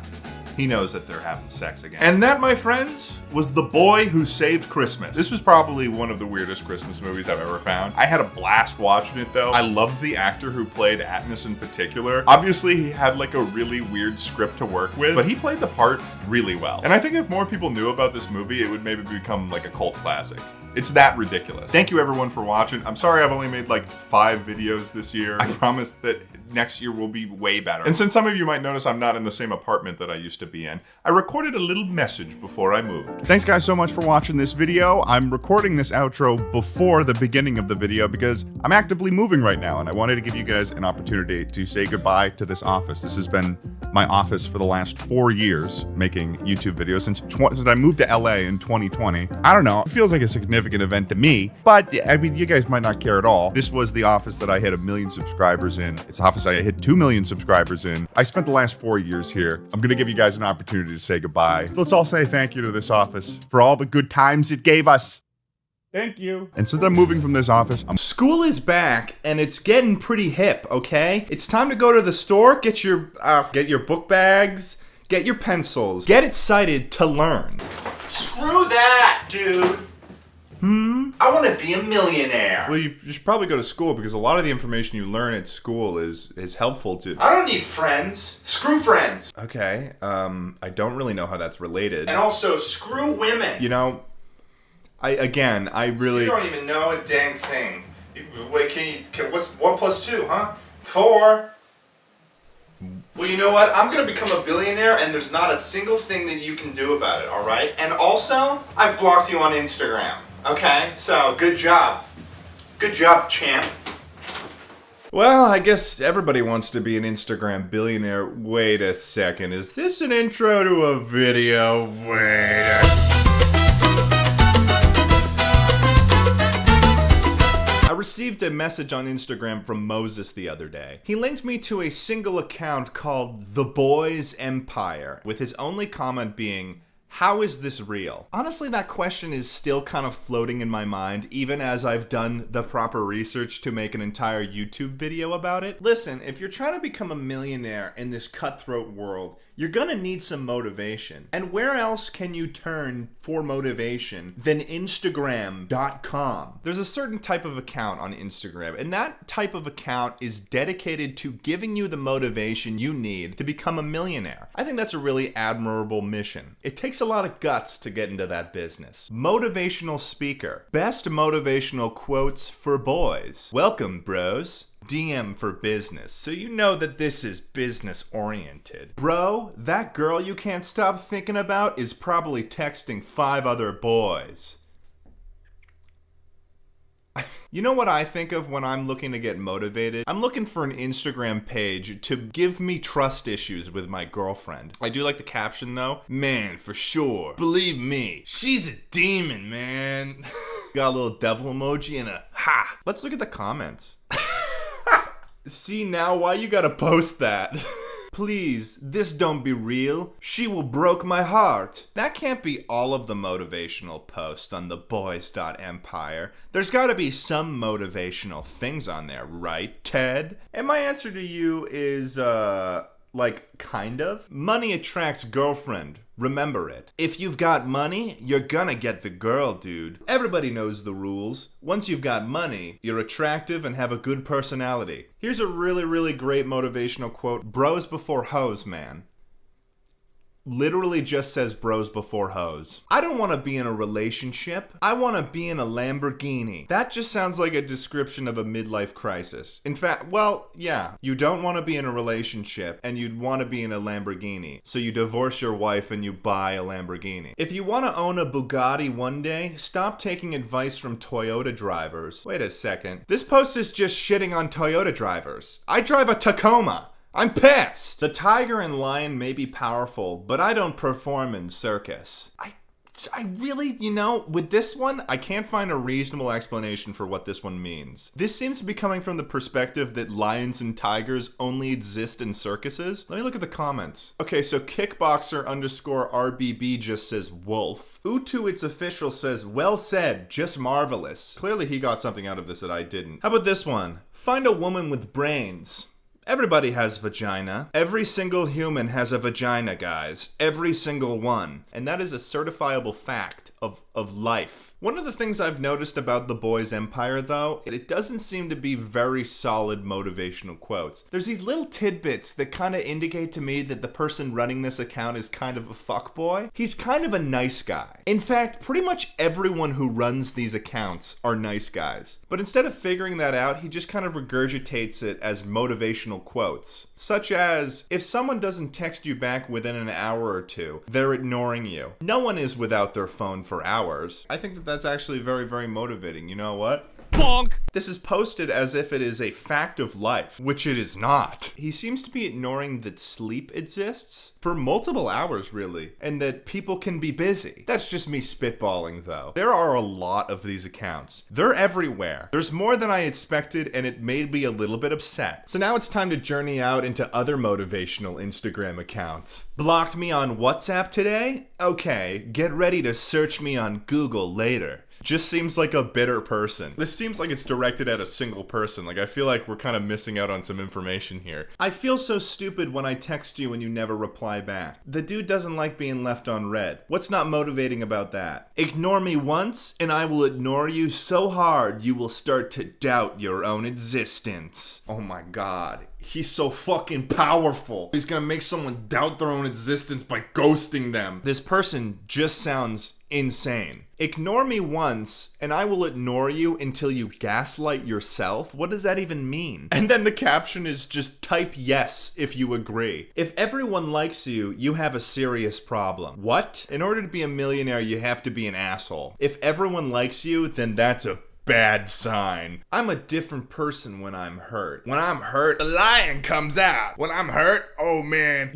S2: He knows that they're having sex again. And that, my friends, was The Boy Who Saved Christmas. This was probably one of the weirdest Christmas movies I've ever found. I had a blast watching it, though. I loved the actor who played Agnes in particular. Obviously, he had like a really weird script to work with, but he played the part really well. And I think if more people knew about this movie, it would maybe become like a cult classic. It's that ridiculous. Thank you everyone for watching. I'm sorry I've only made like 5 videos this year. I promise that next year will be way better. And since some of you might notice I'm not in the same apartment that I used to be in, I recorded a little message before I moved. Thanks guys so much for watching this video. I'm recording this outro before the beginning of the video because I'm actively moving right now and I wanted to give you guys an opportunity to say goodbye to this office. This has been my office for the last 4 years making YouTube videos since I moved to LA in 2020. I don't know, it feels like a significant event to me, but I mean, you guys might not care at all. This was the office that I hit 1 million subscribers in. It's the office I hit 2 million subscribers in. I spent the last 4 years here. I'm gonna give you guys an opportunity to say goodbye. Let's all say thank you to this office for all the good times it gave us. Thank you. And since I'm moving from this office, school is back and it's getting pretty hip, okay? It's time to go to the store, get your book bags, get your pencils, get excited to learn.
S3: Screw that, dude! I want to be a millionaire.
S2: Well, you should probably go to school because a lot of the information you learn at school is helpful to...
S3: I don't need friends. Screw friends.
S2: Okay, I don't really know how that's related.
S3: And also, screw women.
S2: You know, I really...
S3: You don't even know a dang thing. Wait, what's 1 + 2, huh? 4. Well, you know what? I'm gonna become a billionaire and there's not a single thing that you can do about it, alright? And also, I've blocked you on Instagram. Okay, so good job. Good job, champ.
S2: Well, I guess everybody wants to be an Instagram billionaire. Wait a second, is this an intro to a video? Wait I received a message on Instagram from Moses the other day. He linked me to a single account called The Boys Empire, with his only comment being, "How is this real?" Honestly, that question is still kind of floating in my mind, even as I've done the proper research to make an entire YouTube video about it. Listen, if you're trying to become a millionaire in this cutthroat world, you're gonna need some motivation. And where else can you turn for motivation than Instagram.com? There's a certain type of account on Instagram, and that type of account is dedicated to giving you the motivation you need to become a millionaire. I think that's a really admirable mission. It takes a lot of guts to get into that business. Motivational speaker. Best motivational quotes for boys. Welcome, bros. DM for business, so you know that this is business oriented. Bro, that girl you can't stop thinking about is probably texting 5 other boys.
S22: You know what I think of when I'm looking to get motivated? I'm looking for an Instagram page to give me trust issues with my girlfriend. I do like the caption though. Man, for sure. Believe me, she's a demon, man. Got a little devil emoji and a ha. Let's look at the comments. See now why you gotta post that. Please, this don't be real. She will broke my heart. That can't be all of the motivational posts on the boys.empire. There's gotta be some motivational things on there, right, Ted? And my answer to you is, like, kind of. Money attracts girlfriend. Remember it. If you've got money, you're gonna get the girl, dude. Everybody knows the rules. Once you've got money, you're attractive and have a good personality. Here's a really, really great motivational quote. Bros before hoes, man. Literally just says bros before hoes. I don't want to be in a relationship. I want to be in a Lamborghini. That just sounds like a description of a midlife crisis. In fact, well, yeah. You don't want to be in a relationship and you'd want to be in a Lamborghini. So you divorce your wife and you buy a Lamborghini. If you want to own a Bugatti one day, stop taking advice from Toyota drivers. Wait a second. This post is just shitting on Toyota drivers. I drive a Tacoma. I'm pissed! The tiger and lion may be powerful, but I don't perform in circus. I really, you know, with this one, I can't find a reasonable explanation for what this one means. This seems to be coming from the perspective that lions and tigers only exist in circuses. Let me look at the comments. Okay, so kickboxer_RBB just says wolf. Utu It's Official says, well said, just marvelous. Clearly he got something out of this that I didn't. How about this one? Find a woman with brains. Everybody has vagina. Every single human has a vagina, guys. Every single one. And that is a certifiable fact of life. One of the things I've noticed about the Boys Empire, though, it doesn't seem to be very solid motivational quotes. There's these little tidbits that kind of indicate to me that the person running this account is kind of a fuckboy. He's kind of a nice guy. In fact, pretty much everyone who runs these accounts are nice guys. But instead of figuring that out, he just kind of regurgitates it as motivational quotes. Such as, if someone doesn't text you back within an hour or two, they're ignoring you. No one is without their phone for hours. I think that that's actually very, very motivating. You know what? Bonk! This is posted as if it is a fact of life, which it is not. He seems to be ignoring that sleep exists for multiple hours, really, and that people can be busy. That's just me spitballing, though. There are a lot of these accounts. They're everywhere. There's more than I expected, and it made me a little bit upset. So now it's time to journey out into other motivational Instagram accounts. Blocked me on WhatsApp today? Okay, get ready to search me on Google later. Just seems like a bitter person. This seems like it's directed at a single person. Like, I feel like we're kind of missing out on some information here. I feel so stupid when I text you and you never reply back. The dude doesn't like being left on red. What's not motivating about that? Ignore me once and I will ignore you so hard you will start to doubt your own existence. Oh my god. He's so fucking powerful. He's gonna make someone doubt their own existence by ghosting them. This person just sounds insane. Ignore me once, and I will ignore you until you gaslight yourself? What does that even mean? And then the caption is just type yes if you agree. If everyone likes you, you have a serious problem. What? In order to be a millionaire, you have to be an asshole. If everyone likes you, then that's a bad sign. I'm a different person when I'm hurt. When I'm hurt, the lion comes out. When I'm hurt, oh man,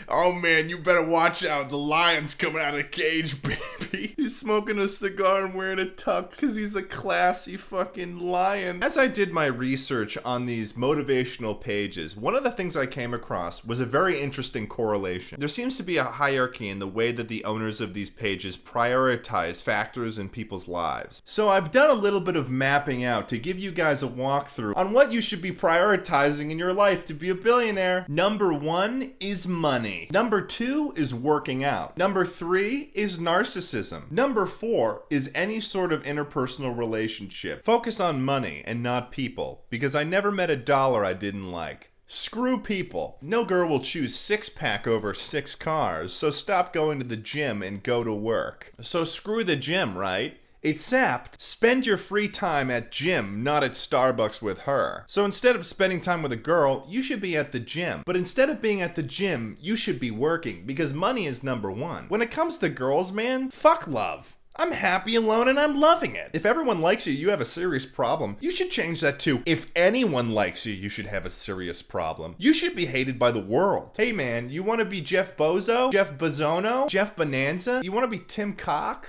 S22: oh man, you better watch out. The lion's coming out of the cage, baby. He's smoking a cigar and wearing a tux because he's a classy fucking lion. As I did my research on these motivational pages, one of the things I came across was a very interesting correlation. There seems to be a hierarchy in the way that the owners of these pages prioritize factors in people's lives. So I've done a little bit of mapping out to give you guys a walkthrough on what you should be prioritizing in your life to be a billionaire. Number 1 is money. Number 2 is working out. Number 3 is narcissism. Number 4 is any sort of interpersonal relationship. Focus on money and not people, because I never met a dollar I didn't like. Screw people. No girl will choose 6-pack over 6 cars, so stop going to the gym and go to work. So screw the gym, right? Except, spend your free time at gym, not at Starbucks with her. So instead of spending time with a girl, you should be at the gym. But instead of being at the gym, you should be working, because money is number 1. When it comes to girls, man, fuck love. I'm happy alone and I'm loving it. If everyone likes you, you have a serious problem. You should change that too. If anyone likes you, you should have a serious problem. You should be hated by the world. Hey man, you want to be Jeff Bozo? Jeff Bozono? Jeff Bonanza? You want to be Tim Cock?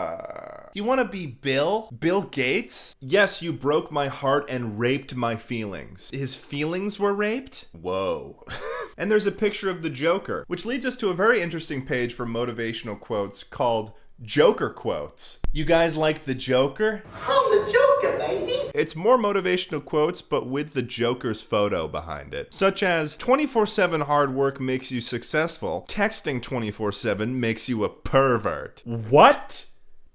S22: You want to be Bill Gates? Yes, you broke my heart and raped my feelings. His feelings were raped? Whoa. And there's a picture of the Joker, which leads us to a very interesting page for motivational quotes called Joker Quotes. You guys like the Joker?
S17: I'm the Joker, baby.
S22: It's more motivational quotes, but with the Joker's photo behind it. Such as, 24/7 hard work makes you successful. Texting 24/7 makes you a pervert. What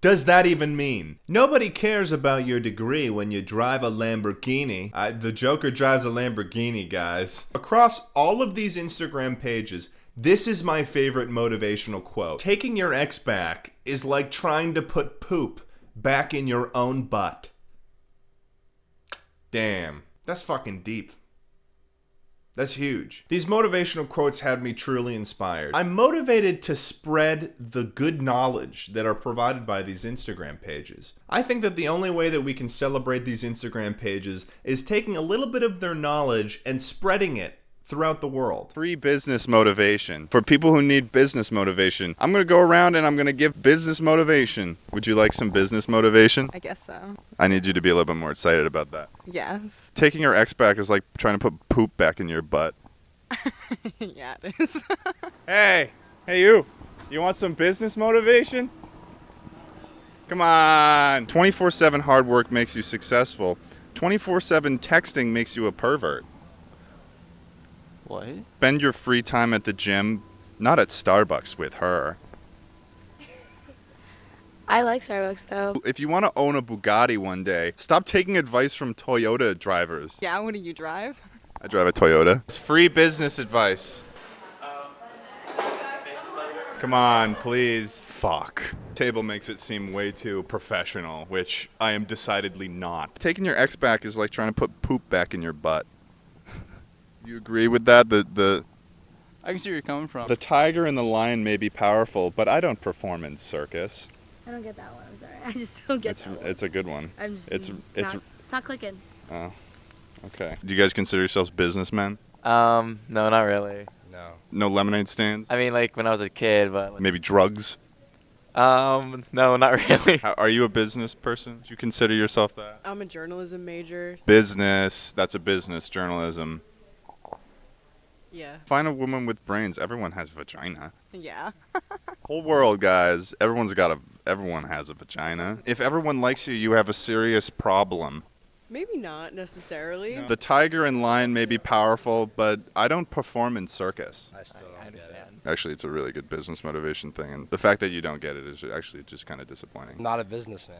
S22: does that even mean? Nobody cares about your degree when you drive a Lamborghini. The Joker drives a Lamborghini, guys. Across all of these Instagram pages, this is my favorite motivational quote. Taking your ex back is like trying to put poop back in your own butt. Damn, that's fucking deep. That's huge. These motivational quotes had me truly inspired. I'm motivated to spread the good knowledge that are provided by these Instagram pages. I think that the only way that we can celebrate these Instagram pages is taking a little bit of their knowledge and spreading it throughout the world. Free business motivation. For people who need business motivation, I'm going to go around and I'm going to give business motivation. Would you like some business motivation?
S6: I guess so.
S22: I need you to be a little bit more excited about that.
S6: Yes.
S22: Taking your ex back is like trying to put poop back in your butt.
S6: Yeah, it is.
S22: Hey you. You want some business motivation? Come on. 24/7 hard work makes you successful. 24/7 texting makes you a pervert.
S14: What?
S22: Spend your free time at the gym, not at Starbucks with her.
S15: I like Starbucks though.
S22: If you want to own a Bugatti one day, stop taking advice from Toyota drivers.
S6: Yeah, what do you drive?
S22: I drive a Toyota. It's free business advice. Come on, please. Fuck. Table makes it seem way too professional, which I am decidedly not. Taking your ex back is like trying to put poop back in your butt. You agree with that?
S14: I can see where you're coming from.
S22: The tiger and the lion may be powerful, but I don't perform in circus.
S15: I don't get that one. I'm sorry. I just don't get that one.
S22: It's a good one.
S15: I'm just,
S22: it's
S15: not clicking.
S22: Oh, okay. Do you guys consider yourselves businessmen?
S14: No, not really.
S22: No lemonade stands?
S14: I mean, like when I was a kid, but
S22: Maybe drugs?
S14: no, not really.
S22: Are you a business person? Do you consider yourself that?
S6: I'm a journalism major.
S22: Business. That's a business. Journalism.
S6: Yeah.
S22: Find a woman with brains. Everyone has a vagina.
S6: Yeah.
S22: Whole world, guys. Everyone has a vagina. If everyone likes you, you have a serious problem.
S6: Maybe not necessarily.
S22: The tiger and lion may be powerful, but I don't perform in circus.
S14: I understand.
S22: Actually, it's a really good business motivation thing, and the fact that you don't get it is actually just kind of disappointing.
S19: Not a businessman.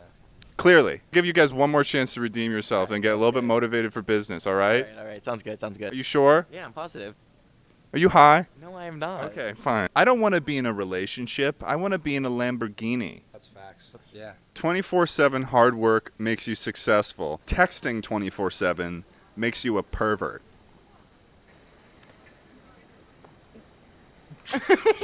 S22: Clearly. Give you guys one more chance to redeem yourself and get a little bit motivated for business, all right?
S14: All right. Sounds good.
S22: Are you sure?
S14: Yeah, I'm positive.
S22: Are you high?
S14: No, I am not.
S22: Okay, fine. I don't want to be in a relationship. I want to be in a Lamborghini.
S19: That's facts. Yeah.
S22: 24/7 hard work makes you successful. Texting 24/7 makes you a pervert.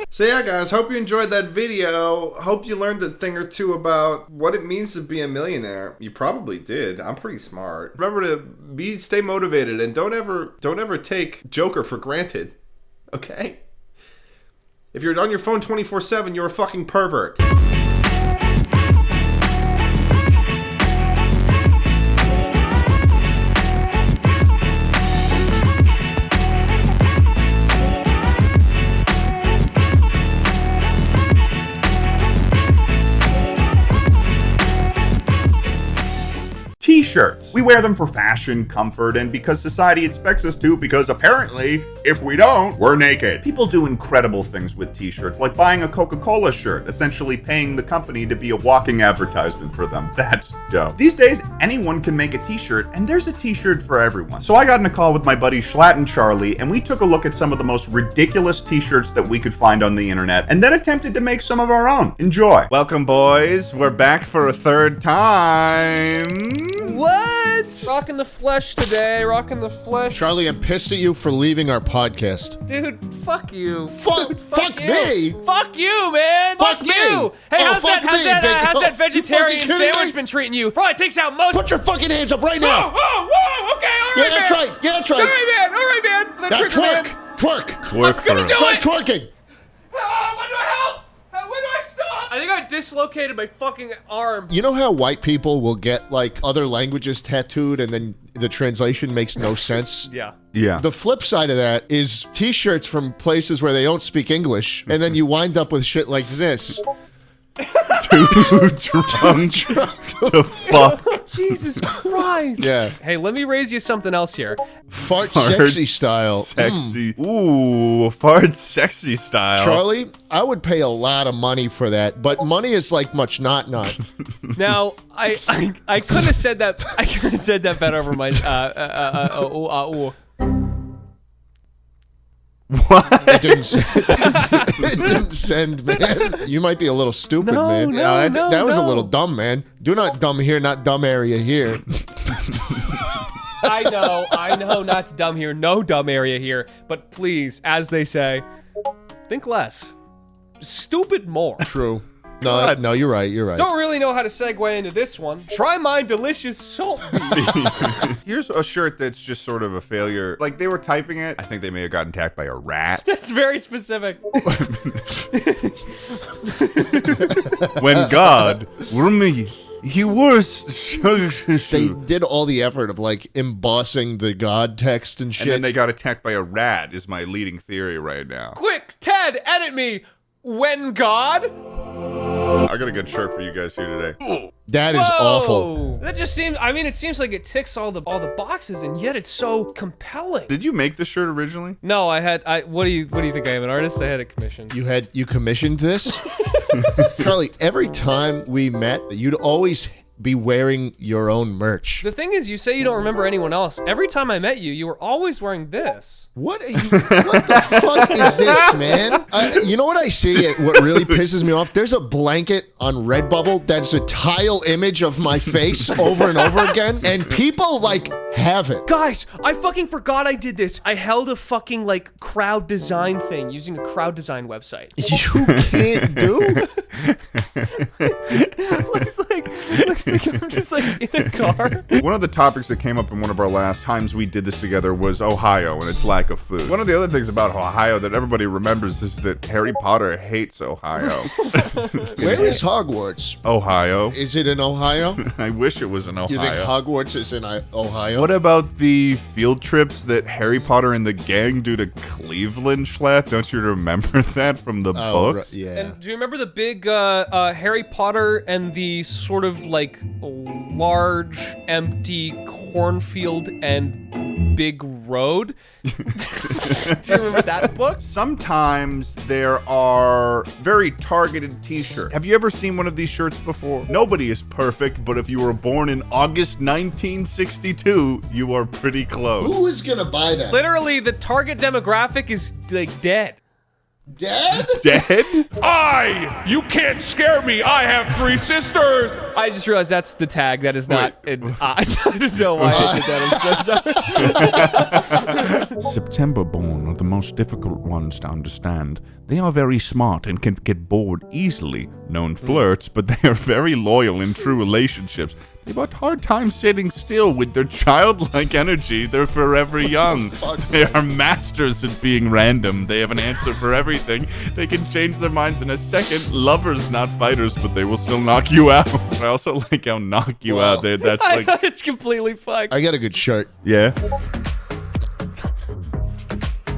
S22: So yeah, guys, hope you enjoyed that video. Hope you learned a thing or two about what it means to be a millionaire. You probably did. I'm pretty smart. Remember to stay motivated and don't ever take Joker for granted. Okay? If you're on your phone 24/7, you're a fucking pervert. T-shirts. We wear them for fashion, comfort, and because society expects us to, because apparently, if we don't, we're naked. People do incredible things with t-shirts, like buying a Coca-Cola shirt, essentially paying the company to be a walking advertisement for them. That's dope. These days, anyone can make a t-shirt, and there's a t-shirt for everyone. So I got in a call with my buddy Schlatt and Charlie, and we took a look at some of the most ridiculous t-shirts that we could find on the internet, and then attempted to make some of our own. Enjoy. Welcome, boys. We're back for a third time.
S6: What?
S5: What? Rocking the flesh today, rocking the flesh.
S8: Charlie, I'm pissed at you for leaving our podcast.
S5: Dude, fuck you.
S8: Fuck
S5: you.
S8: me.
S5: Fuck you, man.
S8: Fuck me.
S5: you. Hey,
S8: Oh,
S5: how's
S8: fuck
S5: that,
S8: me, big
S5: how's that
S8: girl. You
S5: vegetarian
S8: fucking kidding
S5: sandwich
S8: me?
S5: been treating you? Bro, it takes out most.
S8: Put your fucking hands up right now.
S5: Whoa, okay, all right,
S8: Yeah,
S5: man.
S8: that's right. Yeah, that's right.
S5: All right, man.
S8: Now
S5: Trigger man.
S8: twerk.
S2: Twerk for us.
S8: Start twerking.
S5: When do I help? When do I stop? I think I dislocated my fucking arm.
S8: You know how white people will get like other languages tattooed and then the translation makes no sense?
S5: Yeah.
S2: Yeah.
S8: The flip side of that is t-shirts from places where they don't speak English, and then you wind up with shit like this.
S2: Too drunk to fuck.
S5: Jesus Christ.
S8: Yeah.
S5: Hey, let me raise you something else here.
S8: Fart sexy style.
S2: Sexy. Ooh, fart sexy style.
S8: Charlie, I would pay a lot of money for that, but money is like much not.
S5: Now, I could have said that. I could have said that better over my.
S2: What?
S8: It didn't send, man. You might be a little stupid, man. That was a little dumb, man. Do not dumb here, not dumb area here.
S5: I know, not dumb here, no dumb area here. But please, as they say, think less, stupid more.
S8: True. No, you're right. You're right.
S5: Don't really know how to segue into this one. Try my delicious salt beef.
S2: Here's a shirt that's just sort of a failure. Like, they were typing it. I think they may have gotten attacked by a rat.
S5: That's very specific.
S2: When God were me, he was.
S8: They did all the effort of like embossing the God text and shit.
S2: And then they got attacked by a rat is my leading theory right now.
S5: Quick, Ted, edit me. When God?
S2: I got a good shirt for you guys here today.
S8: That is awful.
S5: That just seems. I mean, it seems like it ticks all the boxes, and yet it's so compelling.
S2: Did you make this shirt originally?
S5: No, what do you think? I am an artist? I had it commissioned.
S8: You commissioned this? Charlie, every time we met, you'd always be wearing your own merch.
S5: The thing is, you say you don't remember anyone else. Every time I met you, you were always wearing this.
S8: What the fuck is this, man? You know what I see? What really pisses me off? There's a blanket on Redbubble that's a tile image of my face over and over again, and people like have it.
S5: Guys, I fucking forgot I did this. I held a fucking like crowd design thing using a crowd design website.
S8: You can't do?
S5: looks like I'm just like in a car.
S2: One of the topics that came up in one of our last times we did this together was Ohio and its lack of food. One of the other things about Ohio that everybody remembers is that Harry Potter hates Ohio.
S8: Where is Hogwarts?
S2: Ohio.
S8: Is it in Ohio?
S2: I wish it was in Ohio.
S8: You think Hogwarts is in Ohio?
S2: What about the field trips that Harry Potter and the gang do to Cleveland, Schlatt? Don't you remember that from the books?
S8: Yeah.
S5: And do you remember the big Harry Potter and the sort of like large empty cornfield and big road? Do you remember that book?
S2: Sometimes there are very targeted t-shirts. Have you ever seen one of these shirts before? Nobody is perfect, but if you were born in August 1962, you are pretty close.
S8: Who is gonna buy that?
S5: Literally, the target demographic is like dead.
S8: Dead?
S2: Dead?
S11: You can't scare me. I have 3 sisters.
S5: I just realized that's the tag. That is not. I just know why I did that. I'm so sorry.
S2: September born are the most difficult ones to understand. They are very smart and can get bored easily. Known flirts, but they are very loyal in true relationships. They've got hard time sitting still with their childlike energy. They're forever young. They are masters at being random. They have an answer for everything. They can change their minds in a second. Lovers, not fighters, but they will still knock you out. I also like how knock you out. That's like
S5: it's completely fucked.
S8: I got a good shirt.
S2: Yeah.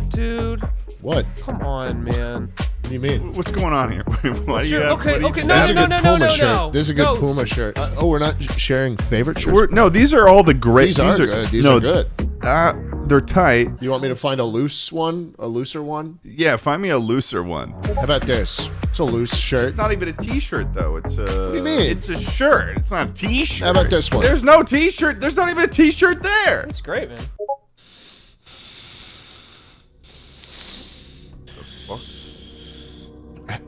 S5: Dude.
S8: What?
S5: Come on, man.
S8: What do you mean?
S2: What's going on here? Why do you
S5: Sure,
S2: have,
S5: okay,
S2: what do you
S5: okay,
S2: say?
S5: no.
S8: This is a good
S5: No.
S8: Puma shirt. We're not sharing favorite shirts?
S2: No, these are all the great.
S8: These are good. These are good.
S2: They're tight.
S8: You want me to find a loose one? A looser one?
S2: Yeah, find me a looser one.
S8: How about this? It's a loose shirt.
S2: It's not even a t-shirt though. It's a.
S8: What do you mean?
S2: It's a shirt. It's not a t-shirt.
S8: How about this one?
S2: There's no t-shirt. There's not even a t-shirt there.
S5: That's great, man.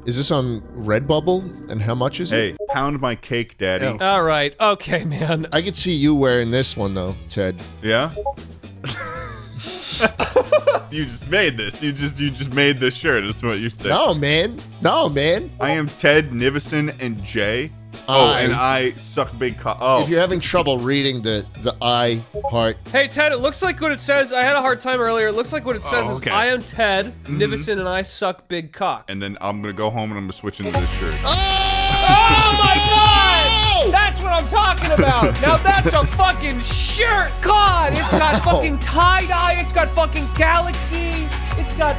S8: Is this on Redbubble? And how much is it?
S22: Hey, pound my cake, Daddy.
S5: All right. Okay, man.
S8: I could see you wearing this one though, Ted.
S22: Yeah? You just made this. You just made this shirt. That's what you said.
S8: No, man. No, man.
S22: I am Ted, Nivison, and Jay. And I suck big cock.
S8: If you're having trouble reading the I part.
S5: Hey, Ted, it looks like what it says. I had a hard time earlier. It looks like what it says is, I am Ted, Nivison, and I suck big cock.
S22: And then I'm going to go home and I'm going to switch into this shirt.
S5: Oh my god! That's what I'm talking about! Now that's a fucking shirt! God! It's got fucking tie-dye, it's got fucking galaxy, it's got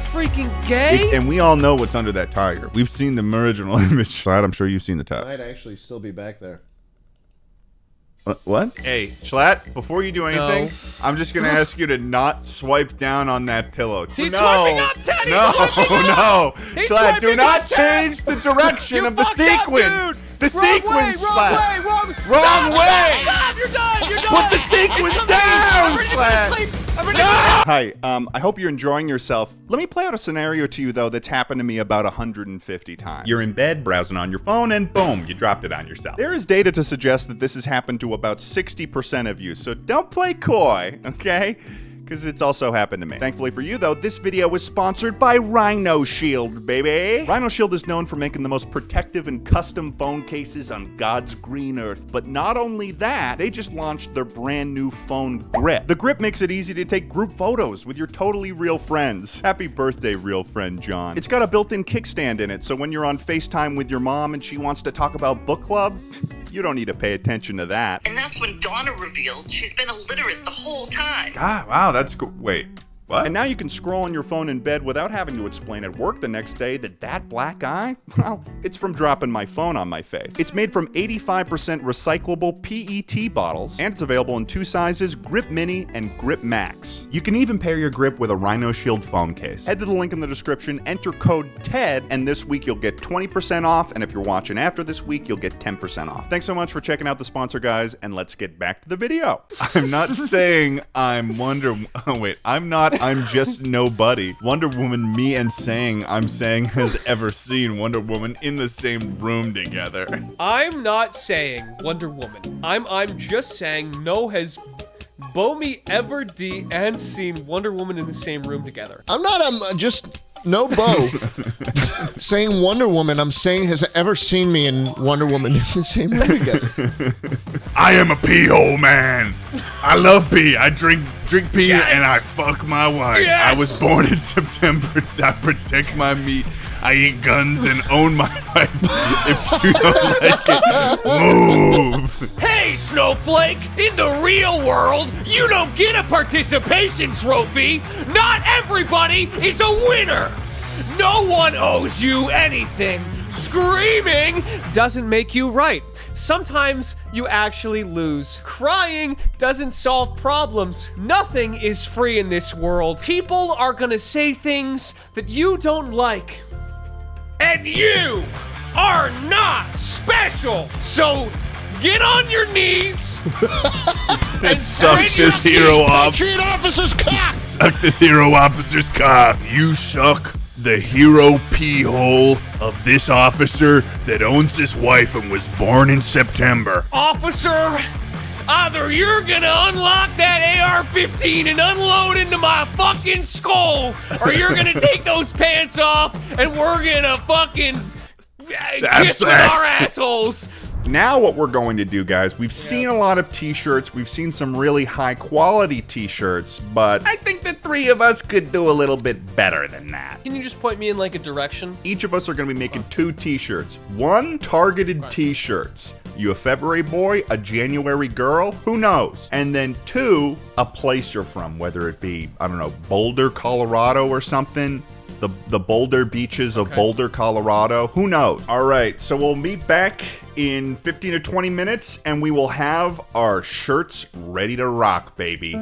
S5: freaking gay!
S22: And we all know what's under that tiger. We've seen the original image. I'm sure you've seen the top.
S8: Might actually still be back there.
S22: What? Hey, Schlatt, before you do anything, I'm just going to ask you to not swipe down on that pillow.
S5: He's swiping up, Ted!
S22: No, no!
S5: He's
S22: Schlatt, do
S5: swiping
S22: not
S5: up, Ted!
S22: change the direction of the
S5: fucked up,
S22: sequence!
S5: dude!
S22: The sequence, Schlatt!
S5: Wrong
S22: way!
S5: Stop! You're done! You're done!
S22: Put the sequence down, Schlatt!
S5: I'm ready to go to sleep!
S22: Hi, I hope you're enjoying yourself. Let me play out a scenario to you, though, that's happened to me about 150 times. You're in bed, browsing on your phone, and boom, you dropped it on yourself. There is data to suggest that this has happened to about 60% of you, so don't play coy, okay? Because it's also happened to me. Thankfully for you, though, this video was sponsored by Rhino Shield, baby. Rhino Shield is known for making the most protective and custom phone cases on God's green earth. But not only that, they just launched their brand new phone grip. The grip makes it easy to take group photos with your totally real friends. Happy birthday, real friend John. It's got a built-in kickstand in it, so when you're on FaceTime with your mom and she wants to talk about book club, you don't need to pay attention to that.
S7: And that's when Donna revealed she's been illiterate the whole time.
S22: Ah, wow, that's cool. Wait, what? And now you can scroll on your phone in bed without having to explain at work the next day that black eye, well, it's from dropping my phone on my face. It's made from 85% recyclable PET bottles, and it's available in two sizes, Grip Mini and Grip Max. You can even pair your grip with a Rhino Shield phone case. Head to the link in the description, enter code TED, and this week you'll get 20% off, and if you're watching after this week, you'll get 10% off. Thanks so much for checking out the sponsor, guys, and let's get back to the video. I'm not saying I'm I'm just nobody. Wonder Woman, me and I'm saying has ever seen Wonder Woman in the same room together.
S5: I'm not saying Wonder Woman. I'm just saying no has Bomi ever and seen Wonder Woman in the same room together.
S8: I'm just no Bo. Saying Wonder Woman, I'm saying has ever seen me and Wonder Woman in the same room together.
S18: I am a pee hole man. I love pee. I drink pee and I fuck my wife.
S5: Yes.
S18: I was born in September. I protect my meat. I eat guns and own my wife. If you don't like it, move.
S5: Hey, Snowflake! In the real world, you don't get a participation trophy! Not everybody is a winner! No one owes you anything! Screaming doesn't make you right. Sometimes you actually lose. Crying doesn't solve problems. Nothing is free in this world. People are gonna say things that you don't like. And you are not special! So get on your knees
S18: and suck this hero off.
S8: Officer's cock!
S18: Suck this hero officer's cock. You suck the hero pee hole of this officer that owns his wife and was born in September.
S5: Officer, either you're gonna unlock that AR-15 and unload into my fucking skull, or you're gonna take those pants off and we're gonna fucking kiss with our assholes.
S22: Now what we're going to do, guys, we've seen a lot of t-shirts, we've seen some really high quality t-shirts, but I think the three of us could do a little bit better than that.
S5: Can you just point me in like a direction?
S22: Each of us are going to be making two t-shirts. One, targeted t-shirts. You a February boy, a January girl, who knows? And then two, a place you're from, whether it be, I don't know, Boulder, Colorado or something. The Boulder beaches of Boulder, Colorado. Who knows? All right, so we'll meet back in 15 to 20 minutes, and we will have our shirts ready to rock, baby.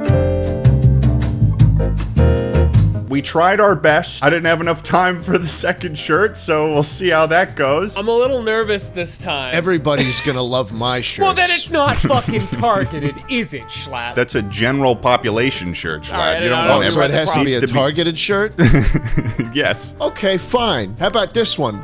S22: We tried our best. I didn't have enough time for the second shirt, so we'll see how that goes.
S5: I'm a little nervous this time.
S8: Everybody's gonna love my shirt.
S5: Well, then it's not fucking targeted, is it, Schlatt?
S22: That's a general population shirt, Schlatt.
S5: Right,
S22: you don't
S5: no,
S22: want
S8: so it has to be a
S22: needs
S8: targeted shirt?
S22: Yes.
S8: Okay, fine. How about this one?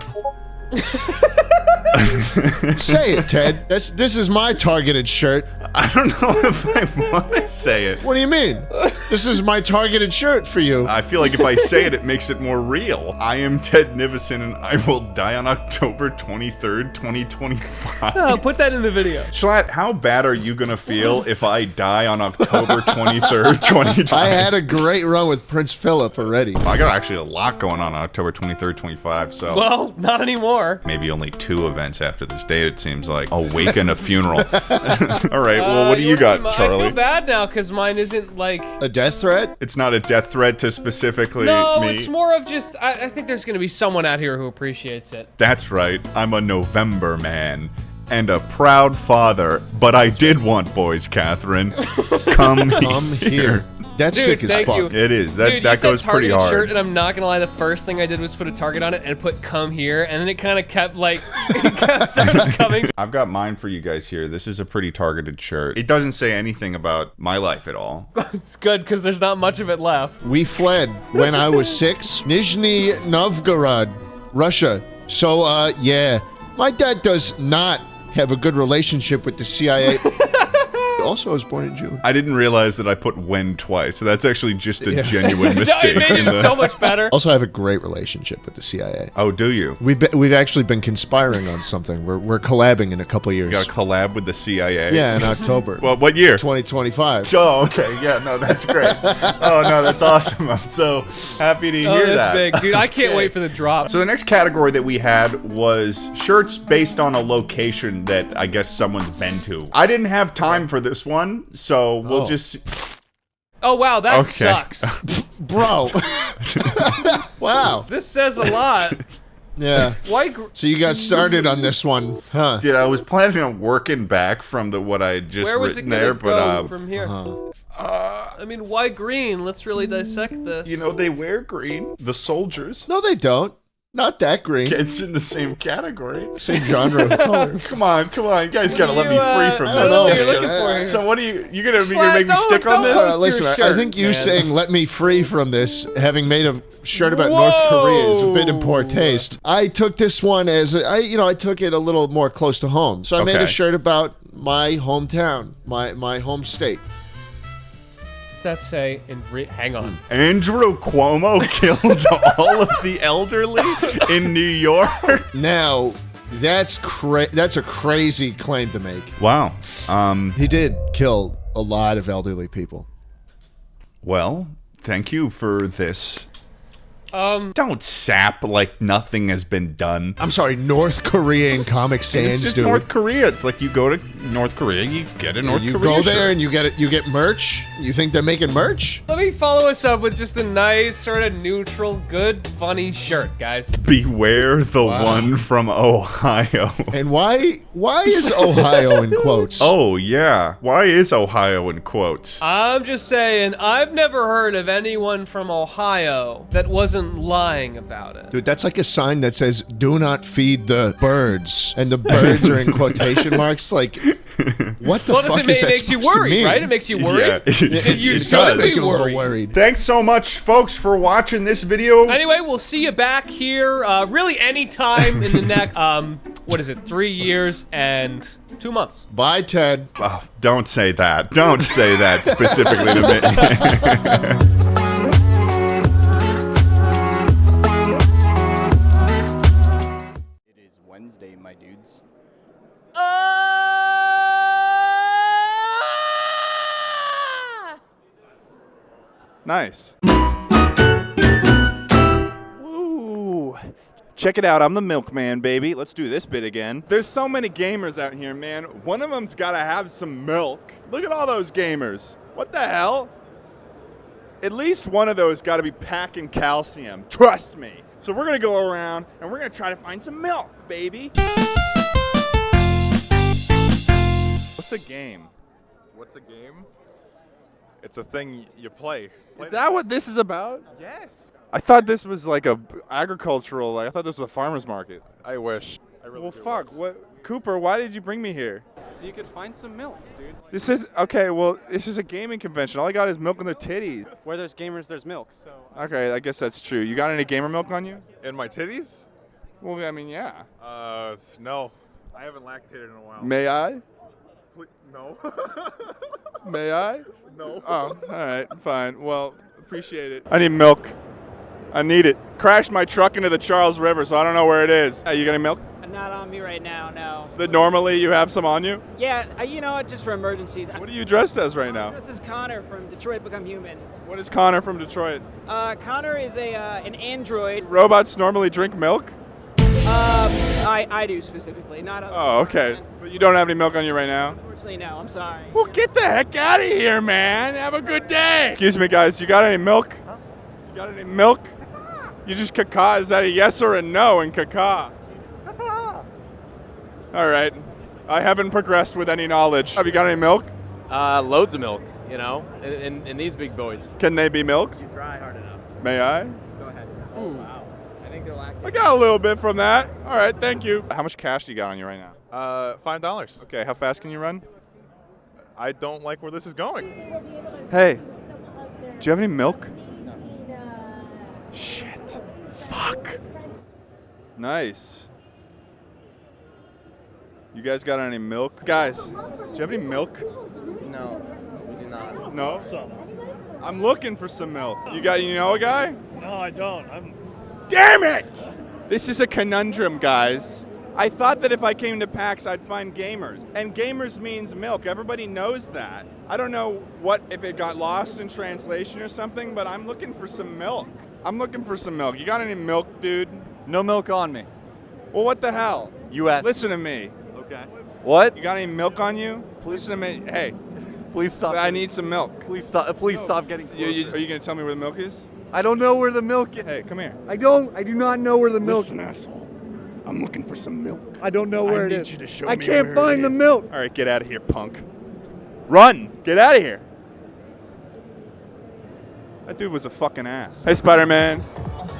S8: Say it, Ted. This is my targeted shirt.
S22: I don't know if I want to say it.
S8: What do you mean? This is my targeted shirt for you.
S22: I feel like if I say it, it makes it more real. I am Ted Nivison, and I will die on October 23rd, 2025.
S5: Oh, put that in the video.
S22: Schlatt, how bad are you going to feel if I die on October 23rd, 2025?
S8: I had a great run with Prince Philip already.
S22: I got actually a lot going on October 23rd, 25, so...
S5: Well, not anymore.
S22: Maybe only 2 events after this date, it seems like. A wake and a funeral. All right, well, what do you got, Charlie?
S5: I feel bad now because mine isn't like...
S8: A death threat?
S22: It's not a death threat to specifically
S5: No,
S22: me.
S5: it's more of just... I think there's going to be someone out here who appreciates it.
S22: That's right. I'm a November man. And a proud father. But I did want boys, Catherine. Come here.
S8: That's
S5: Dude,
S8: sick as
S5: thank
S8: fuck.
S5: you.
S22: It is. That
S5: Dude,
S22: that goes pretty hard.
S5: Shirt, and I'm not gonna lie, the first thing I did was put a target on it and put "come here," and then it kind of kept like it kept sort of coming.
S22: I've got mine for you guys here. This is a pretty targeted shirt. It doesn't say anything about my life at all.
S5: It's good because there's not much of it left.
S8: We fled when I was 6. Nizhny Novgorod, Russia. So, yeah. My dad does not have a good relationship with the CIA. Also, I was born in June.
S22: I didn't realize that I put when twice, so that's actually just a genuine mistake.
S5: It made it so much better.
S8: Also, I have a great relationship with the CIA.
S22: Oh, do you?
S8: We've actually been conspiring on something. We're collabing in a couple of years.
S22: You got a collab with the CIA?
S8: Yeah, in October.
S22: Well, what year?
S8: 2025.
S22: Oh, okay. Yeah, no, that's great. Oh, no, that's awesome. I'm so happy to hear
S5: that's
S22: that.
S5: big. Dude, I can't wait for the drop.
S22: So the next category that we had was shirts based on a location that I guess someone's been to. I didn't have time for this one, so we'll just...
S5: Oh, wow, that sucks.
S8: Bro. Wow.
S5: This says a lot.
S8: Yeah.
S5: Why?
S8: So you got started on this one, huh?
S22: Dude, I was planning on working back from what I had just
S5: Where was it
S22: written
S5: gonna
S22: there,
S5: go
S22: but
S5: from here? I mean, why green? Let's really dissect this.
S22: you know, they wear green. The soldiers.
S8: No, they don't. Not that green.
S22: It's in the same category.
S8: Same genre of color.
S22: Come on, you guys gotta let me free from
S8: I
S22: this.
S8: don't know
S5: what you're looking for here.
S22: So what are you gonna make me stick on this?
S8: Listen, I think you
S5: man.
S8: saying "let me free from this," having made a shirt about North Korea, is a bit in poor taste. I took this one as I took it a little more close to home, so I made a
S22: Okay.
S8: shirt about my hometown, my home state.
S5: That say hang on.
S22: Andrew Cuomo killed all of the elderly in New York.
S8: Now, that's a crazy claim to make.
S22: Wow.
S8: He did kill a lot of elderly people.
S22: Well, thank you for this. Don't sap like nothing has been done.
S8: I'm sorry, North Korean Comic Sans,
S22: It's just
S8: dude.
S22: North Korea. It's like you go to North Korea, you get a North
S8: you
S22: Korea
S8: go there
S22: shirt.
S8: and you get merch. You think they're making merch?
S5: Let me follow us up with just a nice, sort of neutral, good, funny shirt, guys.
S22: Beware the one from Ohio.
S8: And why is Ohio in quotes?
S22: Oh, yeah. Why is Ohio in quotes?
S5: I'm just saying, I've never heard of anyone from Ohio that wasn't lying about it.
S8: Dude, that's like a sign that says, "Do not feed the birds," and the birds are in quotation marks. Like, what the fuck is that
S5: it makes you
S8: supposed to
S5: worried,
S8: mean?
S5: right? It makes you worried.
S22: Yeah,
S5: You
S22: it
S5: should
S22: does.
S5: be
S8: Make it a little
S5: worried.
S8: worried.
S22: Thanks so much, folks, for watching this video.
S5: Anyway, we'll see you back here really anytime in the next, 3 years and 2 months.
S8: Bye, Ted.
S22: Oh, don't say that. Don't say that specifically to me.
S21: It is Wednesday, my dudes.
S22: Nice. Woo! Check it out, I'm the milkman, baby. Let's do this bit again. There's so many gamers out here, man. One of them's gotta have some milk. Look at all those gamers. What the hell? At least one of those gotta be packing calcium. Trust me. So we're gonna go around and we're gonna try to find some milk, baby. What's a game?
S12: What's a game? It's a thing you play.
S22: Is that what this is about?
S12: Yes.
S22: I thought this was like a agricultural. Like, I thought this was a farmer's market.
S12: I wish. I really
S22: Well,
S12: do.
S22: fuck. What, Cooper? Why did you bring me here?
S24: So you could find some milk, dude.
S22: This is okay. Well, this is a gaming convention. All I got is milk in the titties.
S24: Where there's gamers, there's milk. So
S22: Okay, I guess that's true. You got any gamer milk on you?
S12: In my titties?
S22: Well, I mean, yeah.
S12: No. I haven't lactated in a while.
S22: May I?
S12: No.
S22: May I?
S12: No.
S22: Oh, all right, fine. Well, appreciate it. I need milk. I need it. Crashed my truck into the Charles River, so I don't know where it is. Hey, you got any milk?
S16: Not on me right now, no.
S22: That normally you have some on you?
S16: Yeah, you know what, just for emergencies.
S22: What are you dressed as right now?
S16: This is Connor from Detroit Become Human.
S22: What is Connor from Detroit?
S16: Connor is an android.
S22: Robots normally drink milk?
S16: I do specifically, not other
S22: Oh, okay. But you don't have any milk on you right now?
S16: Unfortunately, no, I'm sorry.
S22: Well, get the heck out of here, man. Have a good day. Excuse me, guys. You got any milk? You got any milk? You just caca. Is that a yes or a no in caca? All right. I haven't progressed with any knowledge. Have you got any milk?
S19: Loads of milk, you know, in these big boys.
S22: Can they be milked?
S19: You try hard enough.
S22: May I?
S19: Go ahead. Oh, wow. I think they're lacking.
S22: I got a little bit from that. All right, thank you. How much cash do you got on you right now?
S12: $5.
S22: Okay, how fast can you run?
S12: I don't like where this is going.
S22: Hey, do you have any milk? No. Shit. Fuck. Nice. You guys got any milk? Guys, do you have any milk?
S19: No, we do not.
S22: No?
S20: Some.
S22: I'm looking for some milk. You know a guy?
S20: No, I don't.
S22: Damn it! This is a conundrum, guys. I thought that if I came to PAX, I'd find gamers. And gamers means milk. Everybody knows that. I don't know if it got lost in translation or something, but I'm looking for some milk. I'm looking for some milk. You got any milk, dude?
S24: No milk on me.
S22: Well, what the hell?
S24: You asked.
S22: Listen to me.
S24: Okay. What?
S22: You got any milk on you? Listen to me. Hey.
S24: Please stop.
S22: I need some milk.
S24: Please stop. Please stop getting.
S22: Are you going to tell me where the milk is?
S24: I don't know where the milk is.
S22: Hey, come here.
S24: I do not know where the milk.
S22: Listen, asshole. I'm looking for some milk.
S24: I don't know where it is.
S22: I need you to show
S24: I
S22: me
S24: can't
S22: where
S24: find
S22: it
S24: the
S22: is.
S24: milk.
S22: All right, get out of here, punk. Run! Get out of here. That dude was a fucking ass. Hey, Spider-Man.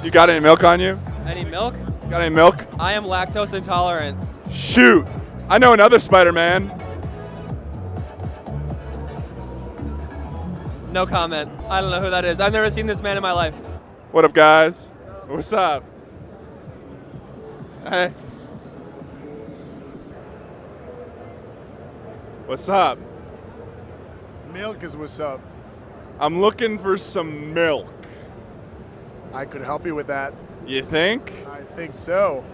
S22: You got any milk on you?
S5: Any milk?
S22: Got any milk?
S5: I am lactose intolerant.
S22: Shoot. I know another Spider-Man.
S5: No comment. I don't know who that is. I've never seen this man in my life.
S22: What up, guys? What's up? Hey. What's up?
S25: Milk is what's up.
S22: I'm looking for some milk.
S25: I could help you with that.
S22: You think?
S25: I think so.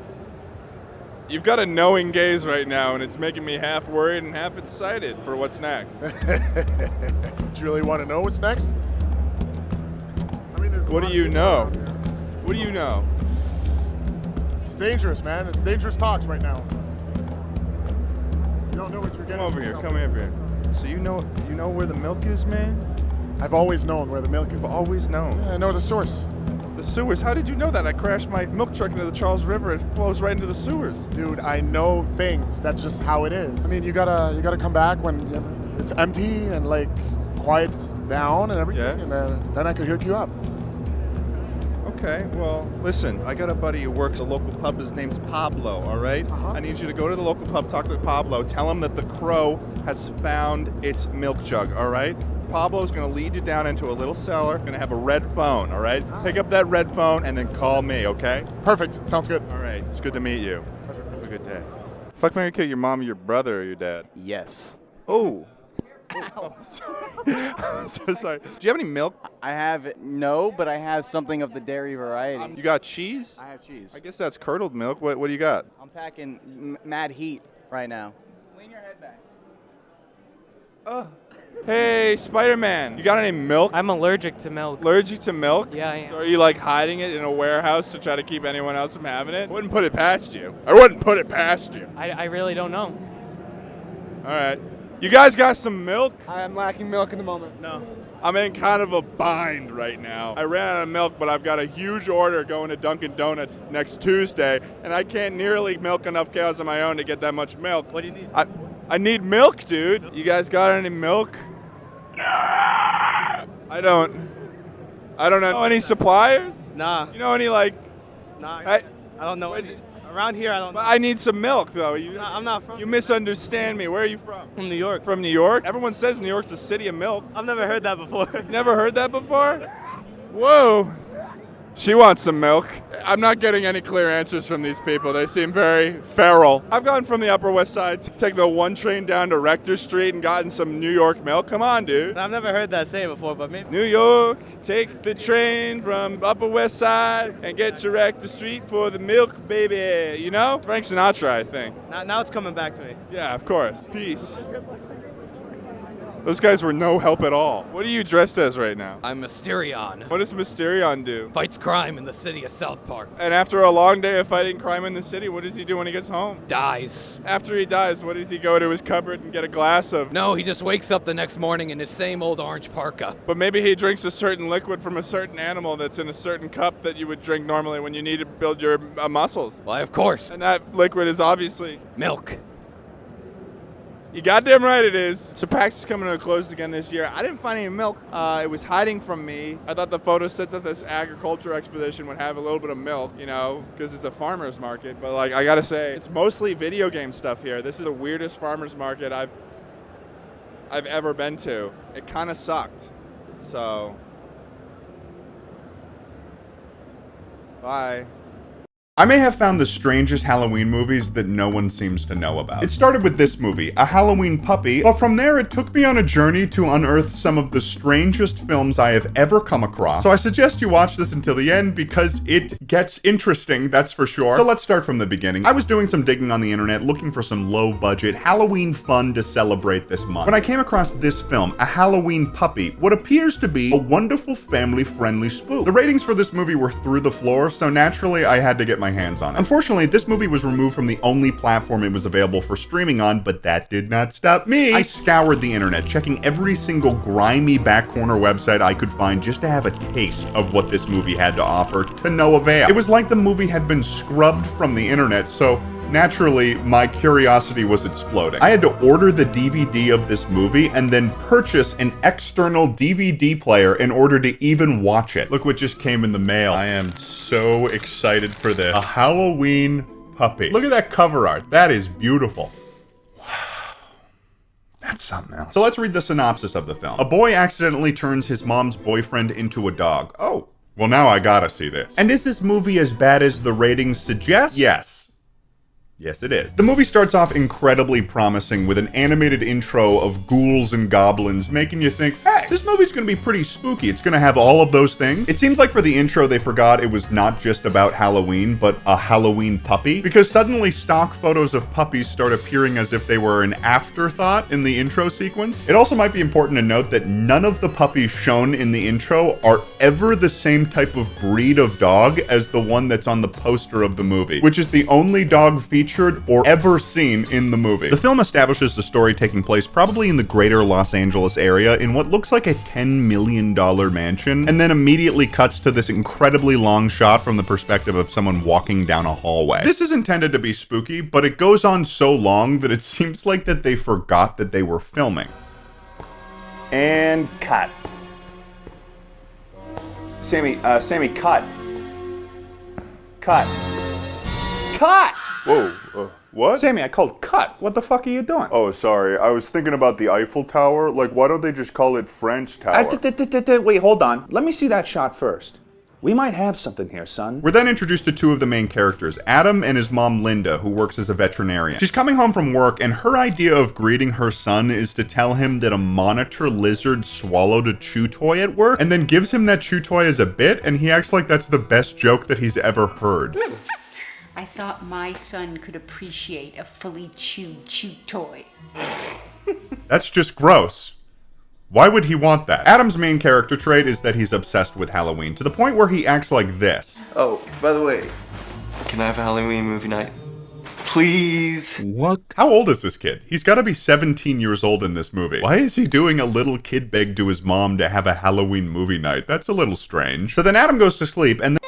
S22: You've got a knowing gaze right now, and it's making me half worried and half excited for what's next.
S25: Do you really want to know what's next? I mean,
S22: What do you know? What do you know?
S25: It's dangerous, man. It's dangerous talks right now. You don't know what you're getting.
S22: Come over here. Come over here. So you know where the milk is, man?
S25: I've always known where the milk is.
S22: I've always known.
S25: Yeah, I know the source.
S22: The sewers? How did you know that? I crashed my milk truck into the Charles River. It flows right into the sewers.
S25: Dude, I know things. That's just how it is. I mean, you gotta come back when it's empty and like quiets down and everything, and then I could hook you up.
S22: Okay, well, listen, I got a buddy who works at a local pub. His name's Pablo, all right? I need you to go to the local pub, talk to Pablo, tell him that the crow has found its milk jug, all right? Pablo's going to lead you down into a little cellar, going to have a red phone, all right? Pick up that red phone and then call me, okay?
S25: Perfect. Sounds good.
S22: All right, it's good to meet you. Have a good day. Fuck, marry, kill your mom, your brother, or your dad?
S21: Yes.
S22: Oh. I'm so sorry. Do you have any milk?
S24: I have no, but I have something of the dairy variety.
S22: You got cheese?
S24: I have cheese.
S22: I guess that's curdled milk. What do you got?
S24: I'm packing mad heat right now. Lean your head back.
S22: Hey, Spider-Man, you got any milk?
S5: I'm allergic to milk.
S22: Allergic to milk?
S5: Yeah, I am.
S22: So are you like hiding it in a warehouse to try to keep anyone else from having it? I wouldn't put it past you. I wouldn't put it past you.
S5: I really don't know.
S22: All right. You guys got some milk?
S16: I am lacking milk in the moment.
S20: No.
S22: I'm in kind of a bind right now. I ran out of milk, but I've got a huge order going to Dunkin' Donuts next Tuesday, and I can't nearly milk enough cows on my own to get that much milk.
S20: What do you need?
S22: I need milk, dude. You guys got any milk? I don't know any suppliers.
S24: Nah.
S22: You know any like?
S24: Nah.
S22: I
S24: don't know. Around here, I don't know.
S22: I need some milk though.
S24: I'm not from.
S22: You misunderstand me. Where are you from?
S24: From New York.
S22: From New York? Everyone says New York's a city of milk.
S24: I've never heard that before.
S22: Never heard that before? Whoa. She wants some milk. I'm not getting any clear answers from these people. They seem very feral. I've gone from the Upper West Side to take the one train down to Rector Street and gotten some New York milk. Come on, dude.
S24: I've never heard that saying before, but maybe.
S22: New York, take the train from Upper West Side and get to Rector Street for the milk, baby. You know? Frank Sinatra, I think.
S24: Now it's coming back to me.
S22: Yeah, of course. Peace. Those guys were no help at all. What are you dressed as right now?
S4: I'm Mysterion.
S22: What does Mysterion do?
S4: Fights crime in the city of South Park.
S22: And after a long day of fighting crime in the city, what does he do when he gets home?
S4: Dies.
S22: After he dies, what does he go to his cupboard and get a glass of?
S4: No, he just wakes up the next morning in his same old orange parka.
S22: But maybe he drinks a certain liquid from a certain animal that's in a certain cup that you would drink normally when you need to build your muscles.
S4: Why, of course.
S22: And that liquid is obviously...
S4: milk.
S22: You goddamn right it is. So PAX is coming to a close again this year. I didn't find any milk. It was hiding from me. I thought the photo set that this agriculture expedition would have a little bit of milk, you know, because it's a farmer's market. But like, I gotta say, it's mostly video game stuff here. This is the weirdest farmer's market I've ever been to. It kind of sucked. So, bye. I may have found the strangest Halloween movies that no one seems to know about. It started with this movie, A Halloween Puppy, but from there it took me on a journey to unearth some of the strangest films I have ever come across. So I suggest you watch this until the end because it gets interesting, that's for sure. So let's start from the beginning. I was doing some digging on the internet looking for some low-budget Halloween fun to celebrate this month. When I came across this film, A Halloween Puppy, what appears to be a wonderful family-friendly spook. The ratings for this movie were through the floor, so naturally I had to get my hands on it. Unfortunately, this movie was removed from the only platform it was available for streaming on, but that did not stop me. I scoured the internet, checking every single grimy back corner website I could find just to have a taste of what this movie had to offer, to no avail. It was like the movie had been scrubbed from the internet, so naturally, my curiosity was exploding. I had to order the DVD of this movie and then purchase an external DVD player in order to even watch it. Look what just came in the mail. I am so excited for this. A Halloween Puppy. Look at that cover art. That is beautiful. Wow. That's something else. So let's read the synopsis of the film. A boy accidentally turns his mom's boyfriend into a dog. Oh, well now I gotta see this. And is this movie as bad as the ratings suggest? Yes. Yes, it is. The movie starts off incredibly promising with an animated intro of ghouls and goblins, making you think, hey, this movie's gonna be pretty spooky. It's gonna have all of those things. It seems like for the intro, they forgot it was not just about Halloween, but a Halloween puppy, because suddenly stock photos of puppies start appearing as if they were an afterthought in the intro sequence. It also might be important to note that none of the puppies shown in the intro are ever the same type of breed of dog as the one that's on the poster of the movie, which is the only dog featured or ever seen in the movie. The film establishes the story taking place probably in the greater Los Angeles area in what looks like a $10 million mansion, and then immediately cuts to this incredibly long shot from the perspective of someone walking down a hallway. This is intended to be spooky, but it goes on so long that it seems like that they forgot that they were filming. And cut. Sammy, cut. Cut. Cut!
S18: Whoa, what?
S22: Sammy, I called cut. What the fuck are you doing?
S18: Oh, sorry. I was thinking about the Eiffel Tower. Like, why don't they just call it French Tower?
S22: Wait, hold on. Let me see that shot first. We might have something here, son.
S2: We're then introduced to two of the main characters, Adam and his mom Linda, who works as a veterinarian. She's coming home from work, and her idea of greeting her son is to tell him that a monitor lizard swallowed a chew toy at work, and then gives him that chew toy as a bit, and he acts like that's the best joke that he's ever heard.
S9: I thought my son could appreciate a fully chewed chew toy.
S2: That's just gross. Why would he want that? Adam's main character trait is that he's obsessed with Halloween, to the point where he acts like this.
S21: Oh, by the way, can I have a Halloween movie night? Please.
S2: What? How old is this kid? He's gotta be 17 years old in this movie. Why is he doing a little kid beg to his mom to have a Halloween movie night? That's a little strange. So then Adam goes to sleep, and then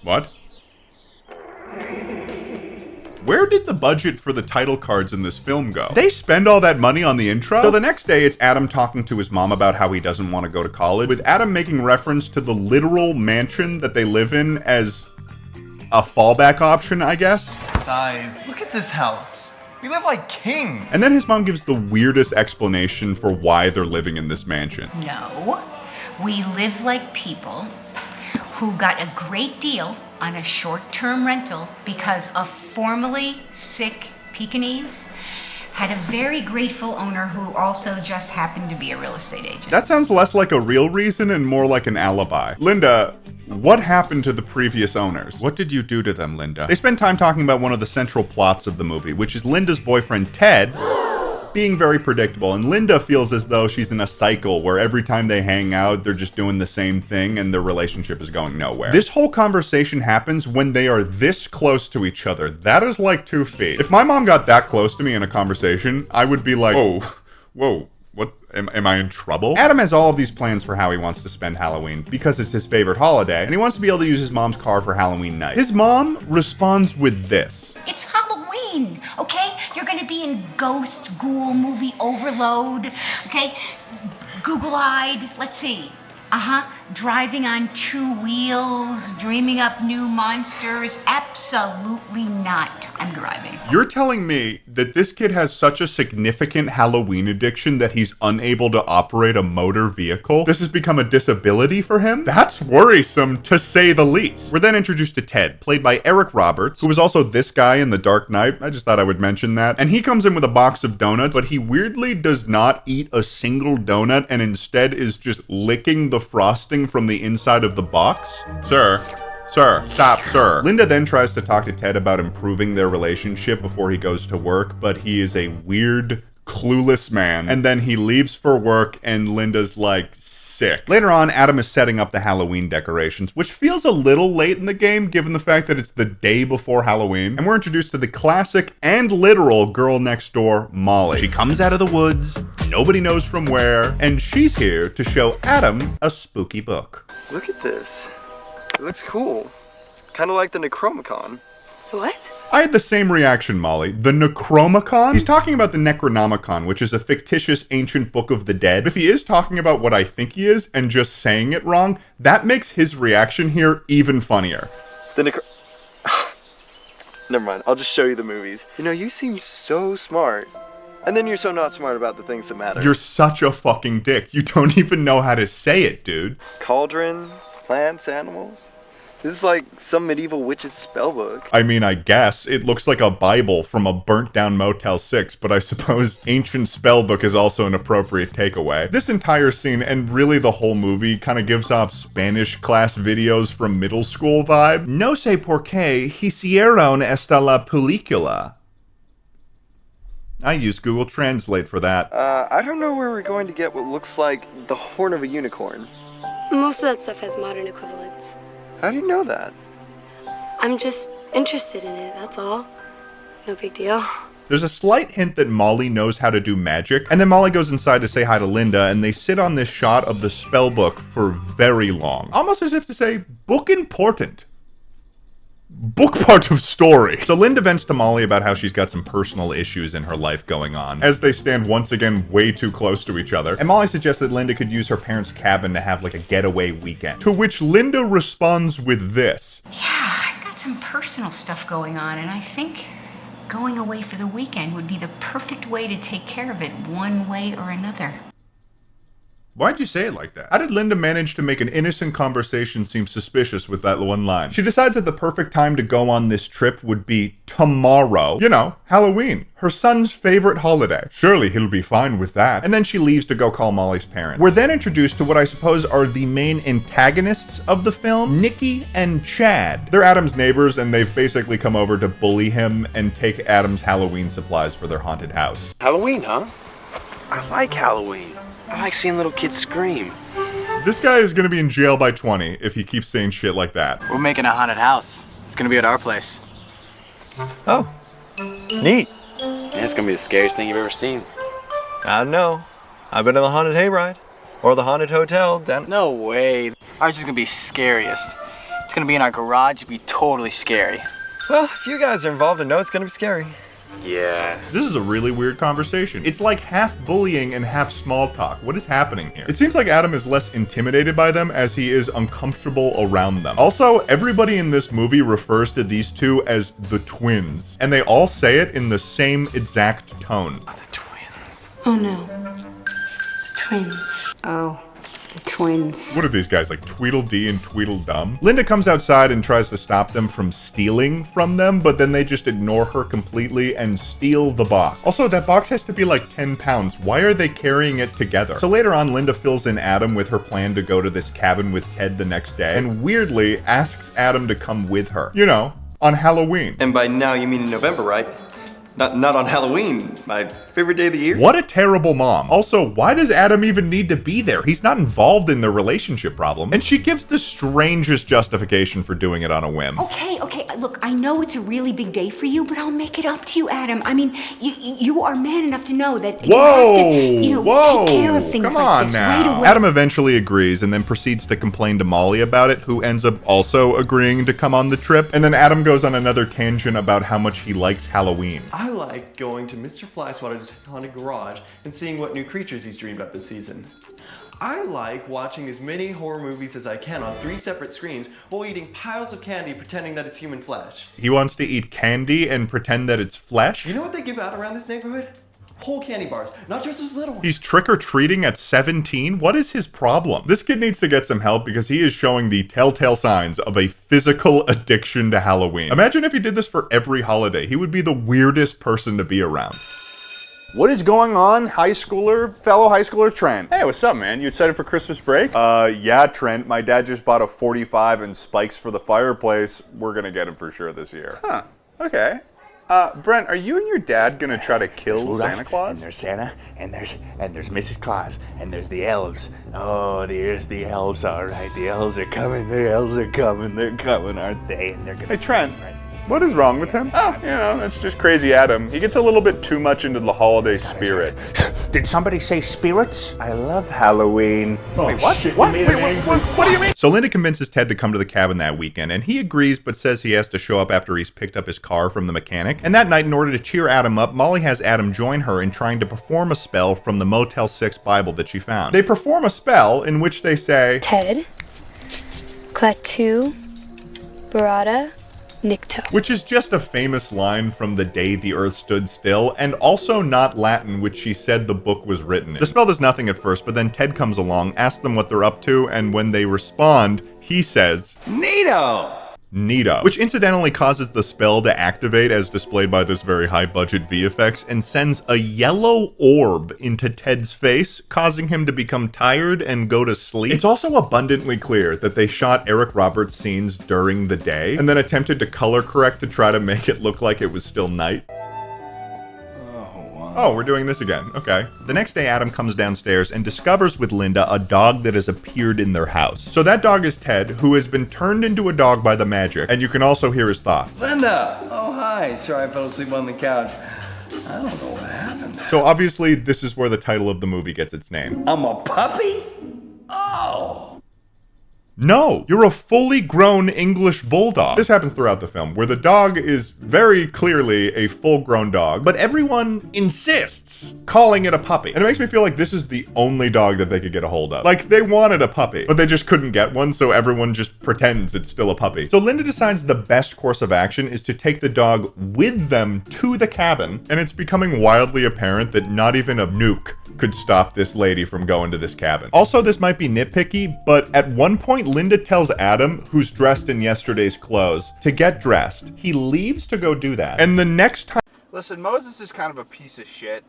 S2: what? Where did the budget for the title cards in this film go? They spend all that money on the intro? So the next day, it's Adam talking to his mom about how he doesn't want to go to college, with Adam making reference to the literal mansion that they live in as a fallback option, I guess.
S1: Besides, look at this house. We live like kings.
S2: And then his mom gives the weirdest explanation for why they're living in this mansion.
S9: No, we live like people who got a great deal on a short-term rental because a formerly sick Pekingese had a very grateful owner who also just happened to be a real estate agent.
S2: That sounds less like a real reason and more like an alibi. Linda, what happened to the previous owners? What did you do to them, Linda? They spend time talking about one of the central plots of the movie, which is Linda's boyfriend, Ted, being very predictable. And Linda feels as though she's in a cycle where every time they hang out, they're just doing the same thing and their relationship is going nowhere. This whole conversation happens when they are this close to each other. That is like 2 feet. If my mom got that close to me in a conversation, I would be like, whoa, what? Am I in trouble? Adam has all of these plans for how he wants to spend Halloween because it's his favorite holiday, and he wants to be able to use his mom's car for Halloween night. His mom responds with this.
S9: It's Halloween, okay? You're gonna be in ghost, ghoul, movie overload, okay? Google-eyed, let's see. Driving on 2 wheels, dreaming up new monsters. Absolutely not. I'm driving.
S2: You're telling me that this kid has such a significant Halloween addiction that he's unable to operate a motor vehicle? This has become a disability for him? That's worrisome, to say the least. We're then introduced to Ted, played by Eric Roberts, who was also this guy in The Dark Knight. I just thought I would mention that. And he comes in with a box of donuts, but he weirdly does not eat a single donut and instead is just licking the frosting from the inside of the box. Sir, stop, sir. Linda then tries to talk to Ted about improving their relationship before he goes to work, but he is a weird, clueless man. And then he leaves for work and Linda's like, sick. Later on, Adam is setting up the Halloween decorations, which feels a little late in the game given the fact that it's the day before Halloween. And we're introduced to the classic and literal girl next door, Molly. She comes out of the woods, nobody knows from where, and she's here to show Adam a spooky book.
S21: Look at this. It looks cool. Kind of like the Necronomicon.
S15: What?
S2: I had the same reaction, Molly. The Necronomicon? He's talking about the Necronomicon, which is a fictitious ancient book of the dead. If he is talking about what I think he is and just saying it wrong, that makes his reaction here even funnier.
S21: Never mind, I'll just show you the movies. You know, you seem so smart. And then you're so not smart about the things that matter.
S2: You're such a fucking dick. You don't even know how to say it, dude.
S21: Cauldrons, plants, animals. This is like some medieval witch's spellbook.
S2: I mean, I guess. It looks like a Bible from a burnt-down Motel 6, but I suppose ancient spellbook is also an appropriate takeaway. This entire scene, and really the whole movie, kind of gives off Spanish class videos from middle school vibe. No sé por qué hicieron esta la película. I used Google Translate for that.
S21: I don't know where we're going to get what looks like the horn of a unicorn.
S15: Most of that stuff has modern equivalents.
S21: How do you know that?
S15: I'm just interested in it, that's all. No big deal.
S2: There's a slight hint that Molly knows how to do magic, and then Molly goes inside to say hi to Linda, and they sit on this shot of the spell book for very long. Almost as if to say, book important. Book part of story. So Linda vents to Molly about how she's got some personal issues in her life going on, as they stand once again way too close to each other. And Molly suggests that Linda could use her parents' cabin to have like a getaway weekend. To which Linda responds with this.
S9: Yeah, I've got some personal stuff going on, and I think going away for the weekend would be the perfect way to take care of it one way or another.
S2: Why'd you say it like that? How did Linda manage to make an innocent conversation seem suspicious with that one line? She decides that the perfect time to go on this trip would be tomorrow. You know, Halloween, her son's favorite holiday. Surely he'll be fine with that. And then she leaves to go call Molly's parents. We're then introduced to what I suppose are the main antagonists of the film, Nikki and Chad. They're Adam's neighbors, and they've basically come over to bully him and take Adam's Halloween supplies for their haunted house.
S21: Halloween, huh? I like Halloween. I like seeing little kids scream.
S2: This guy is gonna be in jail by 20 if he keeps saying shit like that.
S24: We're making a haunted house. It's gonna be at our place. Oh, neat.
S21: Yeah, it's gonna be the scariest thing you've ever seen.
S24: I don't know. I've been to the haunted hayride or the haunted hotel down.
S21: No way.
S24: Ours is gonna be scariest. It's gonna be in our garage. It'd be totally scary. Well, if you guys are involved, I know it's gonna be scary.
S2: Yeah. This is a really weird conversation. It's like half bullying and half small talk. What is happening here? It seems like Adam is less intimidated by them as he is uncomfortable around them. Also, everybody in this movie refers to these two as the twins, and they all say it in the same exact tone.
S15: Oh no. The twins.
S9: Oh, the twins.
S2: What are these guys, like Tweedledee and Tweedledum? Linda comes outside and tries to stop them from stealing from them, but then they just ignore her completely and steal the box. Also, that box has to be like 10 pounds. Why are they carrying it together? So later on, Linda fills in Adam with her plan to go to this cabin with Ted the next day, and weirdly asks Adam to come with her. You know, on Halloween.
S24: And by now you mean November, right? Not on Halloween, my favorite day of the year.
S2: What a terrible mom. Also, why does Adam even need to be there? He's not involved in their relationship problem. And she gives the strangest justification for doing it on a whim.
S9: Okay, look, I know it's a really big day for you, but I'll make it up to you, Adam. I mean, you are man enough to know that you have to, take care of things
S2: come
S9: like
S2: on
S9: this
S2: now.
S9: right away.
S2: Adam eventually agrees and then proceeds to complain to Molly about it, who ends up also agreeing to come on the trip. And then Adam goes on another tangent about how much he likes Halloween.
S21: I like going to Mr. Flyswatter's haunted garage and seeing what new creatures he's dreamed up this season. I like watching as many horror movies as I can on 3 separate screens while eating piles of candy pretending that it's human flesh.
S2: He wants to eat candy and pretend that it's flesh?
S21: You know what they give out around this neighborhood? Whole candy bars, not just those little ones.
S2: He's trick-or-treating at 17? What is his problem? This kid needs to get some help because he is showing the telltale signs of a physical addiction to Halloween. Imagine if he did this for every holiday. He would be the weirdest person to be around.
S22: What is going on, fellow high schooler Trent? Hey, what's up, man? You excited for Christmas break? Yeah, Trent. My dad just bought a 45 and spikes for the fireplace. We're gonna get him for sure this year. Huh, okay. Brent, are you and your dad gonna try to kill Santa Claus?
S11: And there's Santa, and there's Mrs. Claus, and there's the elves. Oh, there's the elves, all right. The elves are coming, they're coming, aren't they? And they're gonna...
S22: Hey, Trent, what is wrong with him? Oh, that's just crazy Adam. He gets a little bit too much into the holiday spirit.
S11: Did somebody say spirits? I love Halloween.
S22: Wait, what?
S11: Shit,
S22: What?
S11: you made him angry.
S22: What do you mean?
S2: So Linda convinces Ted to come to the cabin that weekend, and he agrees but says he has to show up after he's picked up his car from the mechanic. And that night, in order to cheer Adam up, Molly has Adam join her in trying to perform a spell from the Motel 6 Bible that she found. They perform a spell in which they say,
S15: Ted, Klaatu, Barada, Nikto.
S2: Which is just a famous line from The Day the Earth Stood Still, and also not Latin, which she said the book was written in. The spell does nothing at first, but then Ted comes along, asks them what they're up to, and when they respond, he says, Neato! Neato, which incidentally causes the spell to activate as displayed by this very high budget VFX and sends a yellow orb into Ted's face, causing him to become tired and go to sleep. It's also abundantly clear that they shot Eric Roberts' scenes during the day and then attempted to color correct to try to make it look like it was still night. Oh, we're doing this again. Okay. The next day, Adam comes downstairs and discovers with Linda a dog that has appeared in their house. So that dog is Ted, who has been turned into a dog by the magic, and you can also hear his thoughts.
S21: Linda! Oh, hi. Sorry I fell asleep on the couch. I don't know what happened.
S2: So obviously, this is where the title of the movie gets its name.
S21: I'm a puppy? Oh!
S2: No, you're a fully grown English bulldog. This happens throughout the film, where the dog is very clearly a full-grown dog, but everyone insists calling it a puppy. And it makes me feel like this is the only dog that they could get a hold of. Like, they wanted a puppy, but they just couldn't get one, so everyone just pretends it's still a puppy. So Linda decides the best course of action is to take the dog with them to the cabin, and it's becoming wildly apparent that not even a nuke could stop this lady from going to this cabin. Also, this might be nitpicky, but at one point, Linda tells Adam, who's dressed in yesterday's clothes, to get dressed. He leaves to go do that. And the next time...
S22: Listen, Moses is kind of a piece of shit.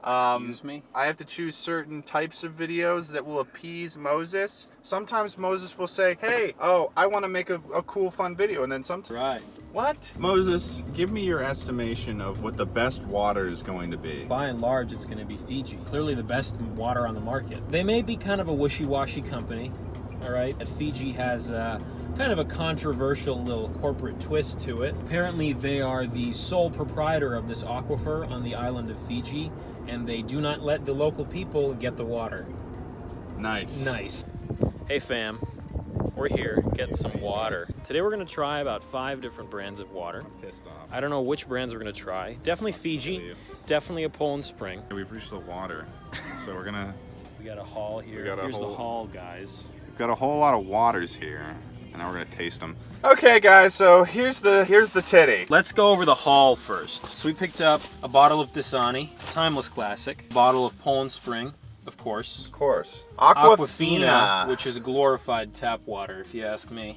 S24: Excuse me?
S22: I have to choose certain types of videos that will appease Moses. Sometimes Moses will say, hey, I want to make a cool, fun video. And then sometimes...
S24: Right.
S22: What? Moses, give me your estimation of what the best water is going to be.
S3: By and large, it's going to be Fiji. Clearly the best water on the market. They may be kind of a wishy-washy company, all right? Fiji has kind of a controversial little corporate twist to it. Apparently, they are the sole proprietor of this aquifer on the island of Fiji, and they do not let the local people get the water.
S22: Nice.
S3: Nice.
S19: Hey fam,
S3: We're here getting some water. Today we're gonna try about 5 different brands of water.
S22: I'm pissed off.
S3: I don't know which brands we're gonna try. Definitely Fiji, definitely a Poland Spring.
S22: We've reached the water, so we're gonna...
S3: We got a haul here.
S22: We got a
S3: Here's
S22: whole-
S3: the haul, guys.
S22: We've got a whole lot of waters here, and now we're gonna taste them. Okay, guys, so here's the titty.
S3: Let's go over the haul first. So we picked up a bottle of Dasani, timeless classic. Bottle of Poland Spring, of course.
S22: Of course. Aquafina.
S3: Which is glorified tap water, if you ask me.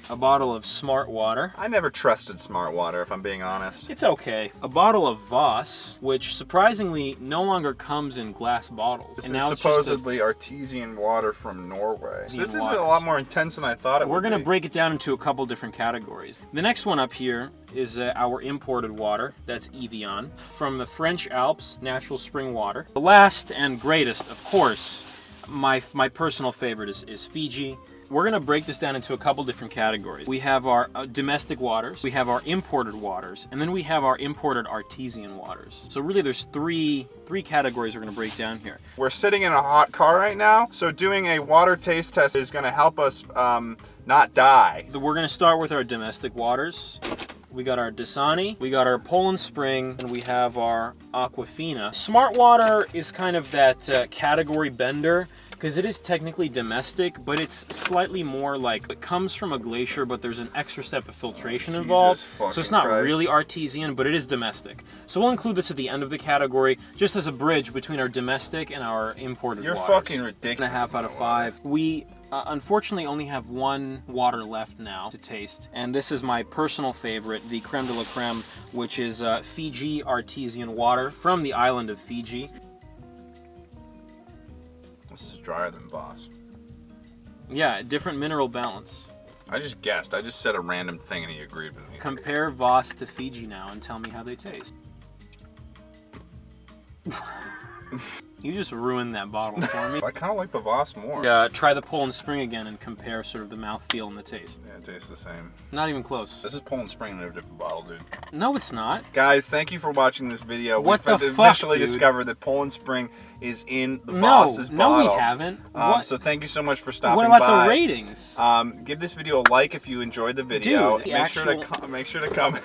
S3: A bottle of Smart Water.
S22: I never trusted Smart Water, if I'm being honest.
S3: It's okay. A bottle of Voss, which surprisingly no longer comes in glass bottles.
S22: This
S3: and
S22: is
S3: now it's
S22: supposedly artesian water from Norway.
S3: Artesian
S22: This is
S3: water.
S22: a lot more intense than I thought it
S3: We're
S22: would be.
S3: going to break it down into a couple different categories. The next one up here is our imported water. That's Evian. From the French Alps, natural spring water. The last and greatest, of course, my personal favorite is Fiji. We're going to break this down into a couple different categories. We have our domestic waters, we have our imported waters, and then we have our imported artesian waters. So really there's three categories we're going to break down here.
S22: We're sitting in a hot car right now, so doing a water taste test is going to help us not die.
S3: We're going to start with our domestic waters. We got our Dasani, we got our Poland Spring, and we have our Aquafina. Smart Water is kind of that category bender, because it is technically domestic, but it's slightly more like, it comes from a glacier, but there's an extra step of filtration involved. So it's not really artesian, but it is domestic. So we'll include this at the end of the category, just as a bridge between our domestic and our imported
S22: You're
S3: waters.
S22: fucking ridiculous.
S3: 1.5 out of 5. We unfortunately only have one water left now to taste, and this is my personal favorite, the creme de la creme, which is Fiji artesian water from the island of Fiji.
S22: This is drier than Voss.
S3: Yeah, different mineral balance.
S22: I just guessed. I just said a random thing and he agreed with me.
S3: Compare Voss to Fiji now and tell me how they taste. You just ruined that bottle for me.
S22: I kind of like the Voss more.
S3: Try the Poland Spring again and compare sort of the mouthfeel and the taste.
S22: Yeah, it tastes the same.
S3: Not even close.
S22: This is Poland Spring in a different bottle, dude.
S3: No, it's not.
S22: Guys, thank you for watching this video.
S3: What the
S22: We've
S3: fuck,
S22: officially
S3: dude?
S22: discovered that Poland Spring is in the Voss's
S3: No,
S22: bottle.
S3: we haven't. What?
S22: So thank you so much for stopping
S3: What about
S22: by.
S3: the ratings?
S22: Give this video a like if you enjoyed the video.
S3: Dude,
S22: make sure to comment.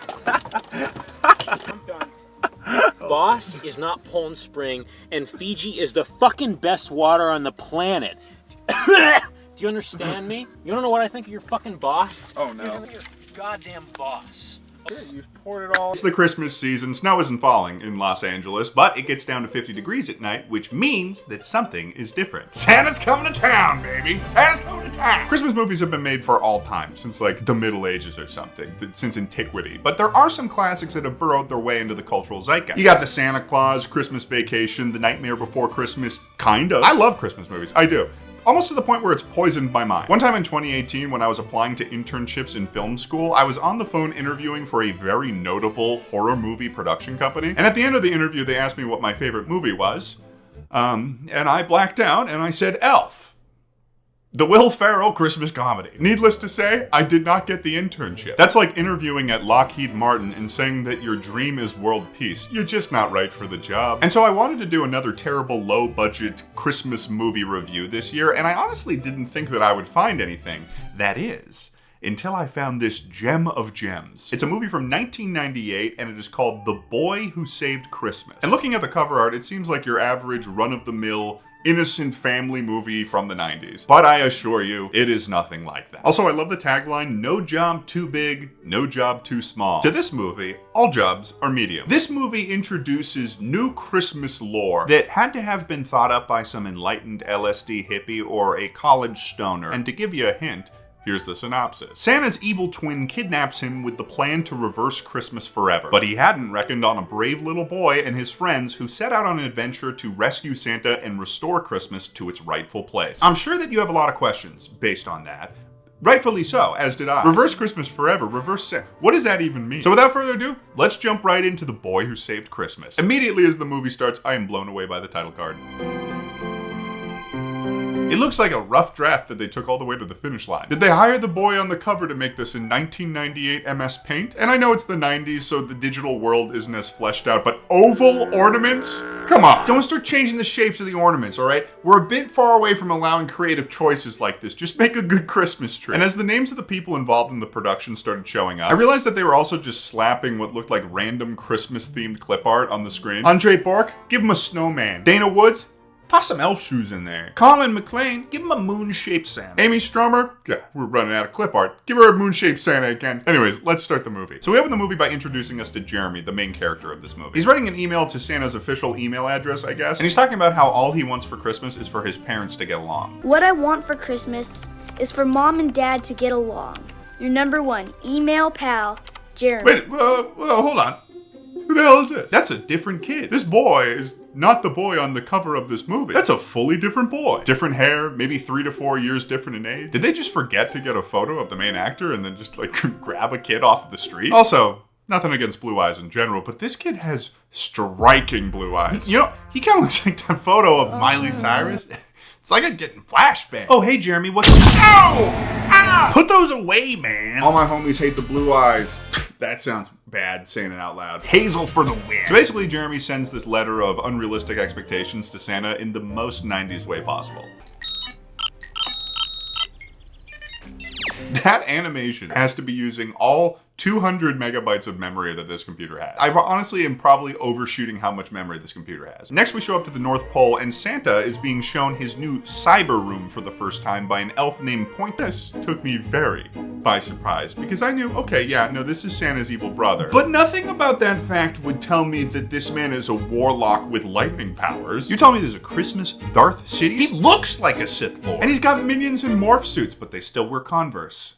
S3: I'm done. Voss is not Poland Spring, and Fiji is the fucking best water on the planet. Do you understand me? You don't know what I think of your fucking boss?
S22: Oh no.
S3: Your goddamn boss.
S22: You poured it all.
S2: It's the Christmas season. Snow isn't falling in Los Angeles, but it gets down to 50 degrees at night, which means that something is different.
S18: Santa's coming to town, baby. Santa's coming to town.
S2: Christmas movies have been made for all time, since like the Middle Ages or something, since antiquity. But there are some classics that have burrowed their way into the cultural zeitgeist. You got the Santa Claus, Christmas Vacation, The Nightmare Before Christmas, kind of. I love Christmas movies, I do. Almost to the point where it's poisoned my mind. One time in 2018, when I was applying to internships in film school, I was on the phone interviewing for a very notable horror movie production company. And at the end of the interview, they asked me what my favorite movie was. And I blacked out and I said Elf. The Will Ferrell Christmas comedy. Needless to say, I did not get the internship. That's like interviewing at Lockheed Martin and saying that your dream is world peace. You're just not right for the job. And so I wanted to do another terrible low-budget Christmas movie review this year, and I honestly didn't think that I would find anything. That is, until I found this gem of gems. It's a movie from 1998, and it is called The Boy Who Saved Christmas. And looking at the cover art, it seems like your average run-of-the-mill innocent family movie from the 90s. But I assure you, it is nothing like that. Also, I love the tagline, no job too big, no job too small. To this movie, all jobs are medium. This movie introduces new Christmas lore that had to have been thought up by some enlightened LSD hippie or a college stoner. And to give you a hint, here's the synopsis. Santa's evil twin kidnaps him with the plan to reverse Christmas forever. But he hadn't reckoned on a brave little boy and his friends who set out on an adventure to rescue Santa and restore Christmas to its rightful place. I'm sure that you have a lot of questions based on that. Rightfully so, as did I. Reverse Christmas forever, reverse Santa. What does that even mean? So without further ado, let's jump right into The Boy Who Saved Christmas. Immediately as the movie starts, I am blown away by the title card. It looks like a rough draft that they took all the way to the finish line. Did they hire the boy on the cover to make this in 1998 MS Paint? And I know it's the 90s, so the digital world isn't as fleshed out, but oval ornaments? Come on. Don't start changing the shapes of the ornaments, all right? We're a bit far away from allowing creative choices like this. Just make a good Christmas tree. And as the names of the people involved in the production started showing up, I realized that they were also just slapping what looked like random Christmas-themed clip art on the screen. Andre Bork, give him a snowman. Dana Woods, toss some elf shoes in there. Colin McLean, give him a moon-shaped Santa. Amy Stromer, yeah, we're running out of clip art. Give her a moon-shaped Santa again. Anyways, let's start the movie. So we open the movie by introducing us to Jeremy, the main character of this movie. He's writing an email to Santa's official email address, I guess, and he's talking about how all he wants for Christmas is for his parents to get along.
S10: What I want for Christmas is for Mom and Dad to get along. Your number one email pal, Jeremy.
S2: Wait, hold on. Who the hell is this? That's a different kid. This boy is not the boy on the cover of this movie. That's a fully different boy. Different hair, maybe 3 to 4 years different in age. Did they just forget to get a photo of the main actor and then just like grab a kid off of the street? Also, nothing against blue eyes in general, but this kid has striking blue eyes. You know, he kind of looks like that photo of Miley Cyrus. It's like I'm getting flashbang. Oh, hey, Jeremy, what's... Ow! Ow! Put those away, man. All my homies hate the blue eyes. That sounds bad saying it out loud. Hazel for the win. So basically, Jeremy sends this letter of unrealistic expectations to Santa in the most 90s way possible. That animation has to be using all 200 megabytes of memory that this computer has. I honestly am probably overshooting how much memory this computer has. Next, we show up to the North Pole, and Santa is being shown his new cyber room for the first time by an elf named Point. This took me very by surprise, because I knew, okay, yeah, no, this is Santa's evil brother. But nothing about that fact would tell me that this man is a warlock with lightning powers. You tell me there's a Christmas Darth Sidious? He looks like a Sith Lord. And he's got minions in morph suits, but they still wear Converse.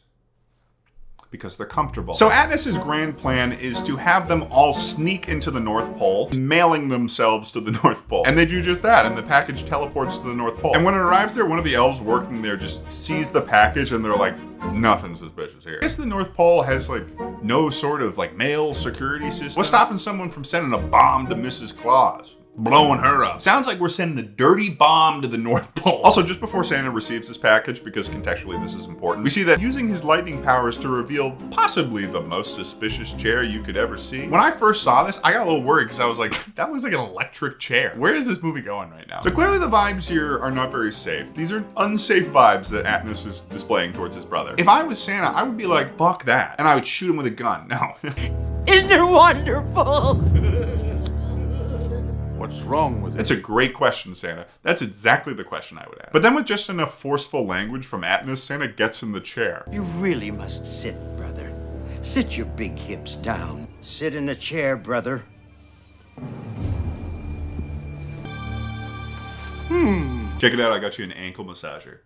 S2: Because they're comfortable. So Atlas's grand plan is to have them all sneak into the North Pole, mailing themselves to the North Pole. And they do just that, and the package teleports to the North Pole. And when it arrives there, one of the elves working there just sees the package and they're like, nothing suspicious here. I guess the North Pole has like no sort of like mail security system. What's stopping someone from sending a bomb to Mrs. Claus? Blowing her up. Sounds like we're sending a dirty bomb to the North Pole. Also, just before Santa receives this package, because contextually this is important, we see that using his lightning powers to reveal possibly the most suspicious chair you could ever see. When I first saw this, I got a little worried because I was like, that looks like an electric chair. Where is this movie going right now? So clearly the vibes here are not very safe. These are unsafe vibes that Atlas is displaying towards his brother. If I was Santa, I would be like, fuck that. And I would shoot him with a gun. No.
S13: Isn't it wonderful?
S2: What's wrong with it? That's a great question, Santa. That's exactly the question I would ask. But then with just enough forceful language from Atlas, Santa gets in the chair.
S13: You really must sit, brother. Sit your big hips down. Sit in the chair, brother.
S2: Check it out, I got you an ankle massager.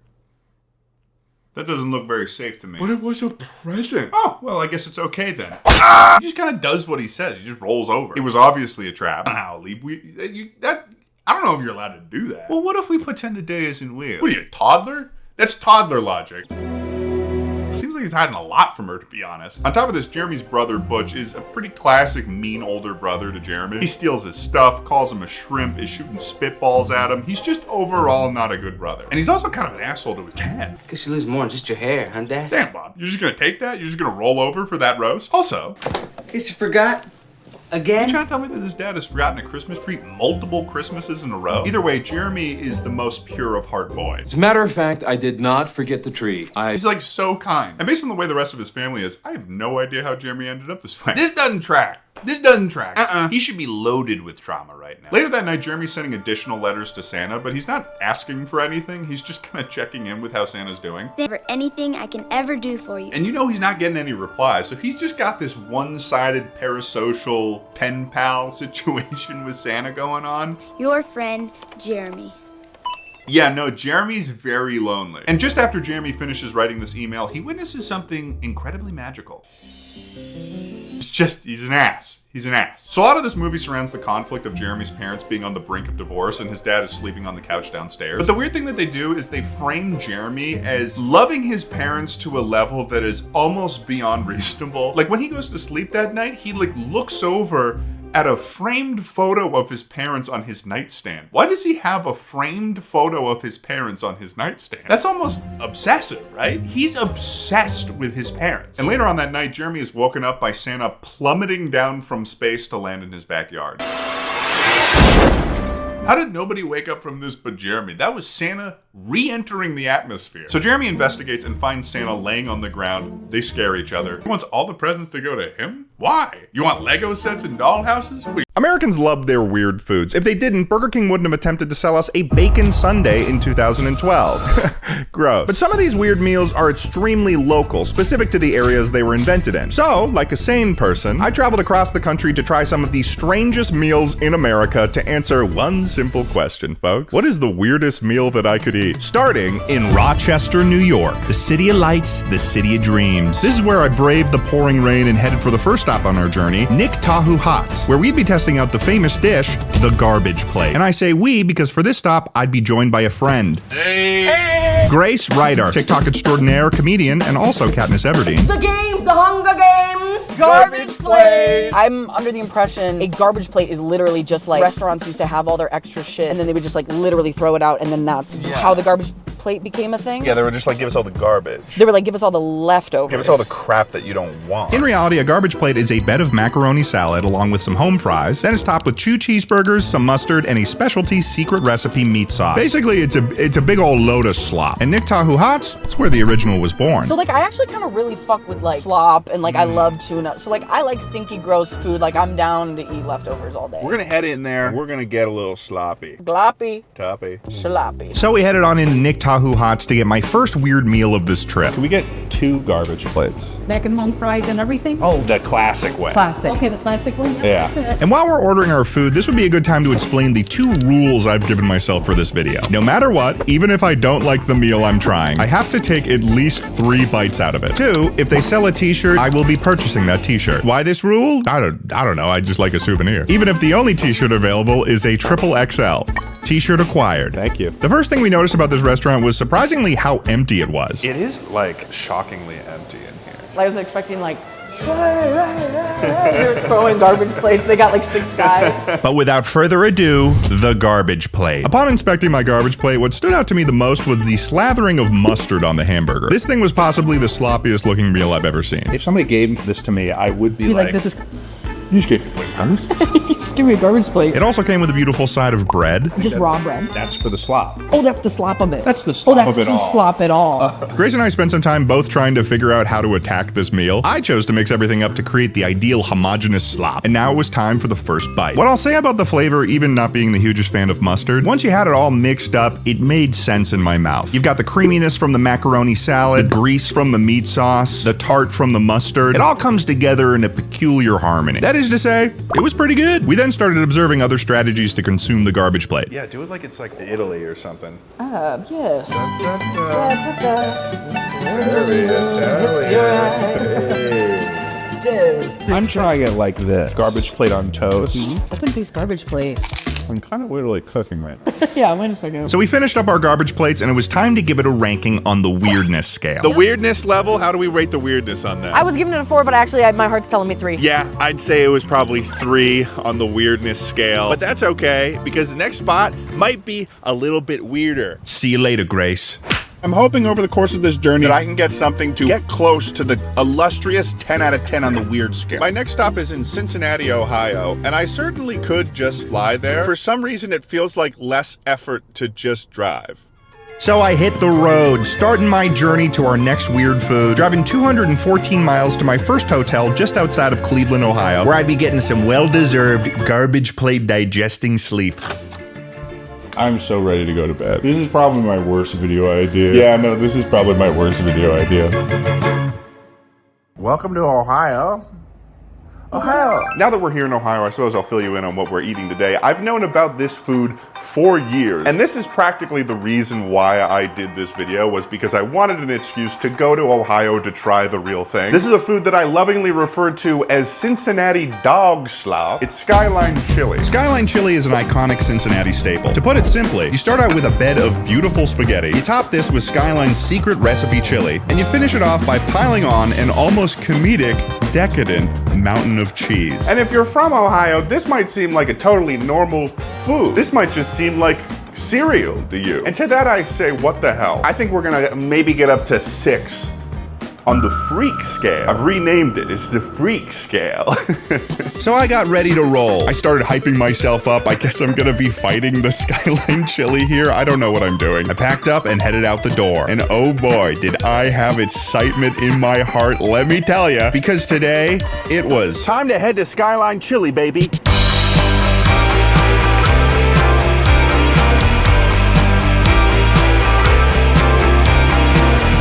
S2: That doesn't look very safe to me. But it was a present. Oh, well, I guess it's okay then. He just kind of does what he says. He just rolls over. It was obviously a trap. I don't know if you're allowed to do that. Well, what if we pretend a day isn't real? What are you, a toddler? That's toddler logic. Seems like he's hiding a lot from her, to be honest. On top of this, Jeremy's brother, Butch, is a pretty classic mean older brother to Jeremy. He steals his stuff, calls him a shrimp, is shooting spitballs at him. He's just overall not a good brother. And he's also kind of an asshole to his dad.
S17: Guess you lose more than just your hair, huh, Dad?
S2: Damn, Bob. You're just gonna take that? You're just gonna roll over for that roast? Also,
S17: Guess you forgot? Again?
S2: You trying to tell me that his dad has forgotten a Christmas tree multiple Christmases in a row? Either way, Jeremy is the most pure of heart boy.
S20: As a matter of fact, I did not forget the tree.
S2: He's like so kind. And based on the way the rest of his family is, I have no idea how Jeremy ended up this way. This doesn't track. He should be loaded with trauma right now. Later that night, Jeremy's sending additional letters to Santa, but he's not asking for anything. He's just kind of checking in with how Santa's doing.
S10: Never anything I can ever do for you.
S2: And you know he's not getting any replies, so he's just got this one-sided parasocial pen pal situation with Santa going on.
S10: Your friend, Jeremy.
S2: Yeah, no, Jeremy's very lonely. And just after Jeremy finishes writing this email, he witnesses something incredibly magical. He's an ass. He's an ass. So a lot of this movie surrounds the conflict of Jeremy's parents being on the brink of divorce and his dad is sleeping on the couch downstairs. But the weird thing that they do is they frame Jeremy as loving his parents to a level that is almost beyond reasonable. Like when he goes to sleep that night, he like looks over at a framed photo of his parents on his nightstand. Why does he have a framed photo of his parents on his nightstand? That's almost obsessive, right? He's obsessed with his parents. And later on that night, Jeremy is woken up by Santa plummeting down from space to land in his backyard. How did nobody wake up from this but Jeremy? That was Santa re-entering the atmosphere. So Jeremy investigates and finds Santa laying on the ground. They scare each other. He wants all the presents to go to him? Why? You want Lego sets and dollhouses? Americans love their weird foods. If they didn't, Burger King wouldn't have attempted to sell us a bacon sundae in 2012. Gross. But some of these weird meals are extremely local, specific to the areas they were invented in. So, like a sane person, I traveled across the country to try some of the strangest meals in America to answer one simple question, folks. What is the weirdest meal that I could eat? Starting in Rochester, New York. The city of lights, the city of dreams. This is where I braved the pouring rain and headed for the first stop on our journey, Nick Tahu Hots, where we'd be testing out the famous dish, the garbage plate. And I say we because for this stop, I'd be joined by a friend. Hey! Grace Ryder, TikTok extraordinaire, comedian, and also Katniss Everdeen.
S6: The games, the Hunger Games, garbage plate. I'm under the impression a garbage plate is literally just like restaurants used to have all their extra shit and then they would just like literally throw it out and then that's how the garbage plate became a thing.
S22: Yeah, they were just like, give us all the garbage.
S6: They were like, give us all the leftovers.
S22: Give us all the crap that you don't want.
S2: In reality, a garbage plate is a bed of macaroni salad along with some home fries. Then it's topped with 2 cheeseburgers, some mustard, and a specialty secret recipe meat sauce. Basically, it's a big old load of slop. And Nick Tahu Hots, that's where the original was born.
S6: So like I actually kind of really fuck with like slop and like I love tuna. So like I like stinky gross food. Like I'm down to eat leftovers all day.
S22: We're gonna head in there. We're gonna get a little sloppy.
S6: Gloppy.
S22: Toppy.
S6: Sloppy.
S2: So we headed on into Nick Tahu Hots to get my first weird meal of this trip.
S22: Can we get 2 garbage plates?
S7: Mac and home fries and everything?
S22: Oh, the classic way.
S7: Classic. Okay, the classic one?
S22: Yeah.
S7: That's it.
S2: And while we're ordering our food, this would be a good time to explain the 2 rules I've given myself for this video. No matter what, even if I don't like the meal I'm trying, I have to take at least 3 bites out of it. 2, if they sell a t-shirt, I will be purchasing that t-shirt. Why this rule? I don't know, I just like a souvenir. Even if the only t-shirt available is a XXL. T-shirt acquired.
S22: Thank you.
S2: The first thing we noticed about this restaurant was surprisingly how empty it was.
S22: It is like shockingly empty in here.
S6: I was expecting like they're throwing garbage plates. They got like 6 guys.
S2: But without further ado, the garbage plate. Upon inspecting my garbage plate, what stood out to me the most was the slathering of mustard on the hamburger. This thing was possibly the sloppiest looking meal I've ever seen.
S22: If somebody gave this to me, I would be like,
S7: this is...
S22: You just gave me $40.
S7: Just give me a garbage plate.
S2: It also came with a beautiful side of bread.
S7: Just raw bread.
S22: That's for the slop.
S7: Oh, that's the slop of it.
S22: That's the slop of it all.
S7: Oh, that's too slop at all.
S2: Grace and I spent some time both trying to figure out how to attack this meal. I chose to mix everything up to create the ideal homogeneous slop. And now it was time for the first bite. What I'll say about the flavor, even not being the hugest fan of mustard, once you had it all mixed up, it made sense in my mouth. You've got the creaminess from the macaroni salad, the grease from the meat sauce, the tart from the mustard. It all comes together in a peculiar harmony. That is to say, it was pretty good. We then started observing other strategies to consume the garbage plate.
S22: Yeah, do it like it's like Italy or something.
S6: Yes.
S22: I'm trying it like this. Garbage plate on toast.
S7: Open face garbage plate.
S22: I'm kind of literally cooking right.
S7: Yeah, wait a second.
S2: So we finished up our garbage plates and it was time to give it a ranking on the weirdness scale.
S22: The weirdness level, how do we rate the weirdness on that?
S6: I was giving it a 4, but actually my heart's telling me 3.
S22: Yeah, I'd say it was probably 3 on the weirdness scale. But that's okay, because the next spot might be a little bit weirder.
S2: See you later, Grace.
S22: I'm hoping over the course of this journey that I can get something to get close to the illustrious 10 out of 10 on the weird scale. My next stop is in Cincinnati, Ohio, and I certainly could just fly there. For some reason, it feels like less effort to just drive.
S2: So I hit the road, starting my journey to our next weird food, driving 214 miles to my first hotel just outside of Cleveland, Ohio, where I'd be getting some well-deserved garbage plate digesting sleep.
S22: I'm so ready to go to bed. This is probably my worst video idea. Yeah, no, this is probably my worst video idea.
S18: Welcome to Ohio. Ohio.
S22: Now that we're here in Ohio, I suppose I'll fill you in on what we're eating today. I've known about this food for years, and this is practically the reason why I did this video, was because I wanted an excuse to go to Ohio to try the real thing. This is a food that I lovingly refer to as Cincinnati dog slop. It's Skyline chili.
S2: Skyline chili is an iconic Cincinnati staple. To put it simply, you start out with a bed of beautiful spaghetti, you top this with Skyline's secret recipe chili, and you finish it off by piling on an almost comedic decadent mountain of cheese. And if you're from Ohio, this might seem like a totally normal food. This might just seem like cereal to you. And to that I say, what the hell? I think we're gonna maybe get up to 6 on the freak scale. I've renamed it. It's the freak scale. So I got ready to roll. I started hyping myself up. I guess I'm gonna be fighting the Skyline Chili here. I don't know what I'm doing. I packed up and headed out the door. And oh boy, did I have excitement in my heart, let me tell you. Because today, it was time to head to Skyline Chili, baby.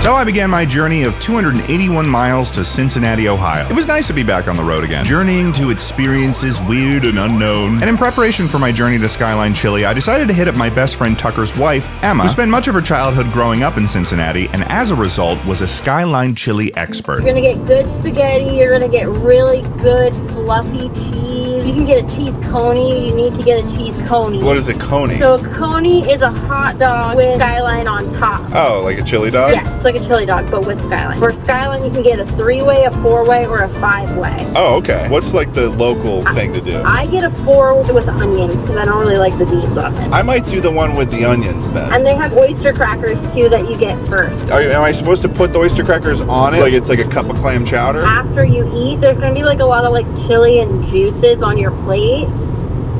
S2: So I began my journey of 281 miles to Cincinnati, Ohio. It was nice to be back on the road again, journeying to experiences weird and unknown. And in preparation for my journey to Skyline Chili, I decided to hit up my best friend Tucker's wife, Emma, who spent much of her childhood growing up in Cincinnati, and as a result, was a Skyline Chili expert.
S8: You're gonna get good spaghetti, you're gonna get really good fluffy cheese. You can get a cheese coney, you need to get a cheese coney.
S2: What is a coney?
S8: So a coney is a hot dog with Skyline on top.
S2: Oh, like a chili dog?
S8: Yes, it's like a chili dog, but with Skyline. For Skyline, you can get a 3-way, a 4-way, or a 5-way.
S2: Oh, okay. What's like the local thing to do?
S8: I get a 4 with onions because I don't really like the beans on it.
S2: I might do the one with the onions then.
S8: And they have oyster crackers too that you get first.
S2: Am I supposed to put the oyster crackers on it? Like it's like a cup of clam chowder?
S8: After you eat, there's gonna be like a lot of like chili and juices on your plate.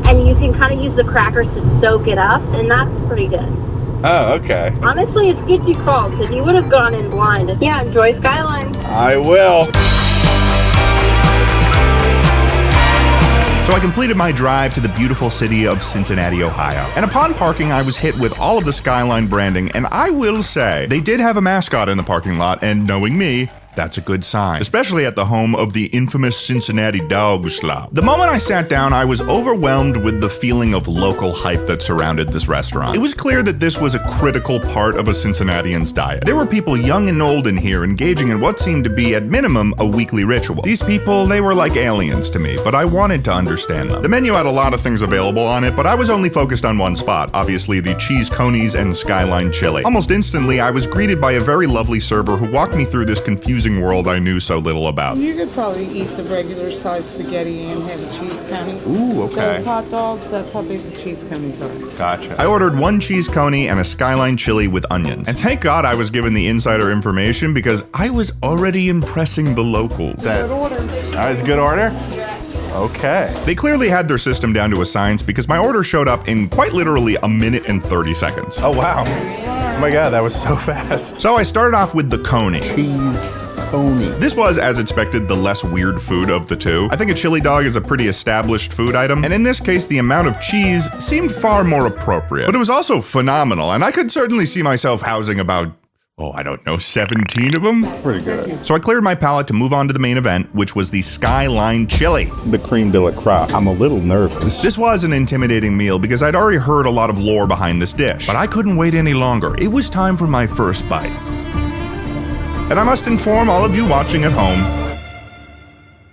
S8: And you can kind of use the crackers to soak it up, and that's pretty good.
S2: Oh, okay.
S8: Honestly, it's good you called, because you would have gone in blind. Yeah, enjoy Skyline.
S2: I will. So I completed my drive to the beautiful city of Cincinnati, Ohio. And upon parking, I was hit with all of the Skyline branding, and I will say, they did have a mascot in the parking lot, and knowing me, that's a good sign, especially at the home of the infamous Cincinnati dog slop. The moment I sat down, I was overwhelmed with the feeling of local hype that surrounded this restaurant. It was clear that this was a critical part of a Cincinnatian's diet. There were people young and old in here engaging in what seemed to be, at minimum, a weekly ritual. These people, they were like aliens to me, but I wanted to understand them. The menu had a lot of things available on it, but I was only focused on one spot, obviously the cheese conies and Skyline Chili. Almost instantly, I was greeted by a very lovely server who walked me through this confusing world I knew so little about.
S12: You could probably eat the regular size spaghetti and have a cheese coney.
S2: Ooh, okay.
S12: Those hot dogs, that's how big the cheese conies are.
S2: Gotcha. I ordered 1 cheese coney and a Skyline Chili with onions. And thank God I was given the insider information because I was already impressing the locals.
S12: Good order.
S2: That is a good order? Okay. They clearly had their system down to a science because my order showed up in quite literally a minute and 30 seconds. Oh, wow. Oh my God, that was so fast. So I started off with the coney. Cheese coney. This was, as expected, the less weird food of the two. I think a chili dog is a pretty established food item, and in this case, the amount of cheese seemed far more appropriate. But it was also phenomenal, and I could certainly see myself housing about, I don't know, 17 of them? Pretty good. So I cleared my palate to move on to the main event, which was the Skyline Chili. The creme de la crop. I'm a little nervous. This was an intimidating meal because I'd already heard a lot of lore behind this dish, but I couldn't wait any longer. It was time for my first bite. And I must inform all of you watching at home,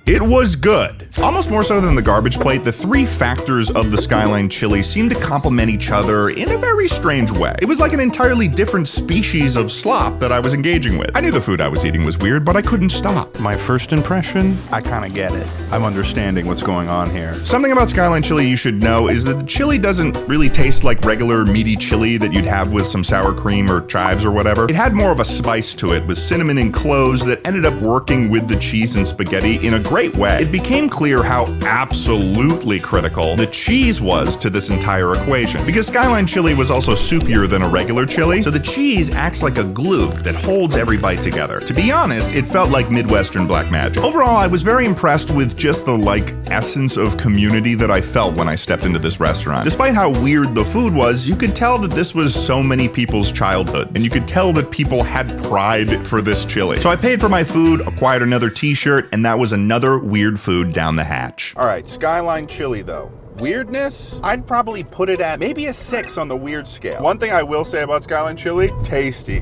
S2: it was good. Almost more so than the garbage plate, the 3 factors of the Skyline Chili seemed to complement each other in a very strange way. It was like an entirely different species of slop that I was engaging with. I knew the food I was eating was weird, but I couldn't stop. My first impression? I kind of get it. I'm understanding what's going on here. Something about Skyline Chili you should know is that the chili doesn't really taste like regular meaty chili that you'd have with some sour cream or chives or whatever. It had more of a spice to it with cinnamon and cloves that ended up working with the cheese and spaghetti in a great way. It became clear how absolutely critical the cheese was to this entire equation. Because Skyline Chili was also soupier than a regular chili, so the cheese acts like a glue that holds every bite together. To be honest, it felt like Midwestern black magic. Overall, I was very impressed with just the essence of community that I felt when I stepped into this restaurant. Despite how weird the food was, you could tell that this was so many people's childhood, and you could tell that people had pride for this chili. So I paid for my food, acquired another t-shirt, and that was another weird food down the hatch. All right, Skyline Chili though. Weirdness? I'd probably put it at maybe a 6 on the weird scale. One thing I will say about Skyline Chili, tasty.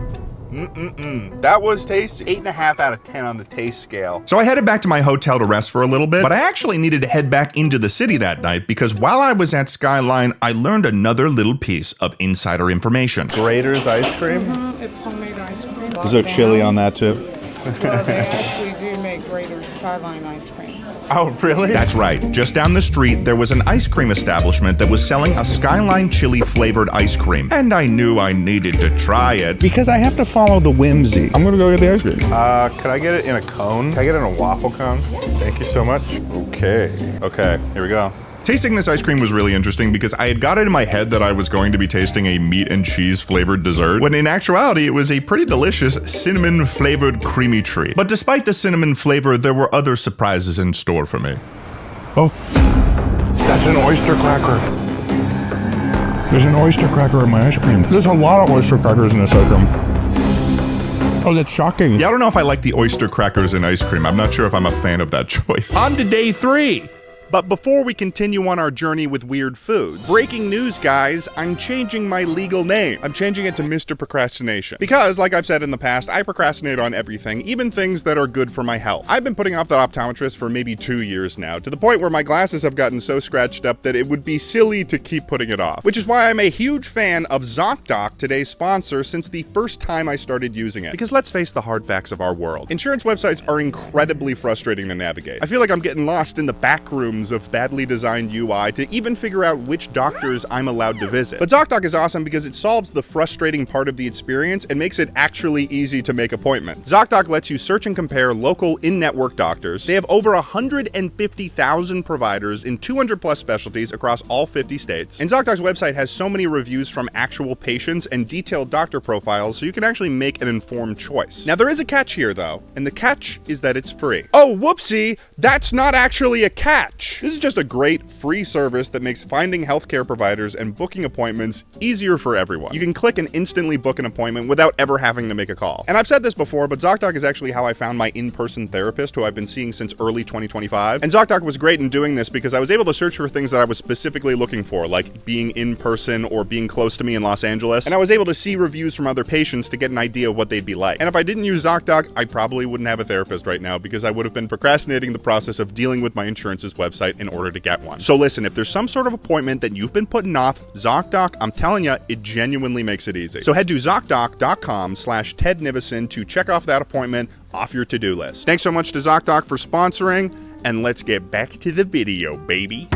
S2: That was tasty. 8.5 out of 10 on the taste scale. So I headed back to my hotel to rest for a little bit, but I actually needed to head back into the city that night because while I was at Skyline, I learned another little piece of insider information. Grater's ice cream?
S12: It's homemade ice cream.
S2: Is there chili on that too?
S12: Well, they actually do make ninth graders Skyline ice cream.
S2: Oh, really? That's right. Just down the street, there was an ice cream establishment that was selling a Skyline chili flavored ice cream. And I knew I needed to try it.
S18: Because I have to follow the whimsy. I'm gonna go get the ice cream. Could I get it in a cone? Can I get it in a waffle cone? Thank you so much. Okay, here we go.
S2: Tasting this ice cream was really interesting because I had got it in my head that I was going to be tasting a meat and cheese flavored dessert, when in actuality it was a pretty delicious cinnamon flavored creamy treat. But despite the cinnamon flavor, there were other surprises in store for me.
S18: Oh, that's an oyster cracker. There's an oyster cracker in my ice cream. There's a lot of oyster crackers in this ice cream. Oh, that's shocking.
S2: Yeah, I don't know if I like the oyster crackers in ice cream. I'm not sure if I'm a fan of that choice. On to day 3. But before we continue on our journey with weird foods, breaking news, guys, I'm changing my legal name. I'm changing it to Mr. Procrastination. Because, like I've said in the past, I procrastinate on everything, even things that are good for my health. I've been putting off the optometrist for maybe 2 years now, to the point where my glasses have gotten so scratched up that it would be silly to keep putting it off. Which is why I'm a huge fan of ZocDoc, today's sponsor, since the first time I started using it. Because let's face the hard facts of our world. Insurance websites are incredibly frustrating to navigate. I feel like I'm getting lost in the back rooms of badly designed UI to even figure out which doctors I'm allowed to visit. But ZocDoc is awesome because it solves the frustrating part of the experience and makes it actually easy to make appointments. ZocDoc lets you search and compare local in-network doctors. They have over 150,000 providers in 200 plus specialties across all 50 states. And ZocDoc's website has so many reviews from actual patients and detailed doctor profiles so you can actually make an informed choice. Now there is a catch here though, and the catch is that it's free. Oh, whoopsie, that's not actually a catch. This is just a great free service that makes finding healthcare providers and booking appointments easier for everyone. You can click and instantly book an appointment without ever having to make a call. And I've said this before, but ZocDoc is actually how I found my in-person therapist, who I've been seeing since early 2025. And ZocDoc was great in doing this because I was able to search for things that I was specifically looking for, like being in person or being close to me in Los Angeles. And I was able to see reviews from other patients to get an idea of what they'd be like. And if I didn't use ZocDoc, I probably wouldn't have a therapist right now because I would have been procrastinating the process of dealing with my insurance's website in order to get one. So listen, if there's some sort of appointment that you've been putting off, ZocDoc, I'm telling you, it genuinely makes it easy. So head to ZocDoc.com/Ted Nivison to check off that appointment off your to-do list. Thanks so much to ZocDoc for sponsoring, and let's get back to the video, baby.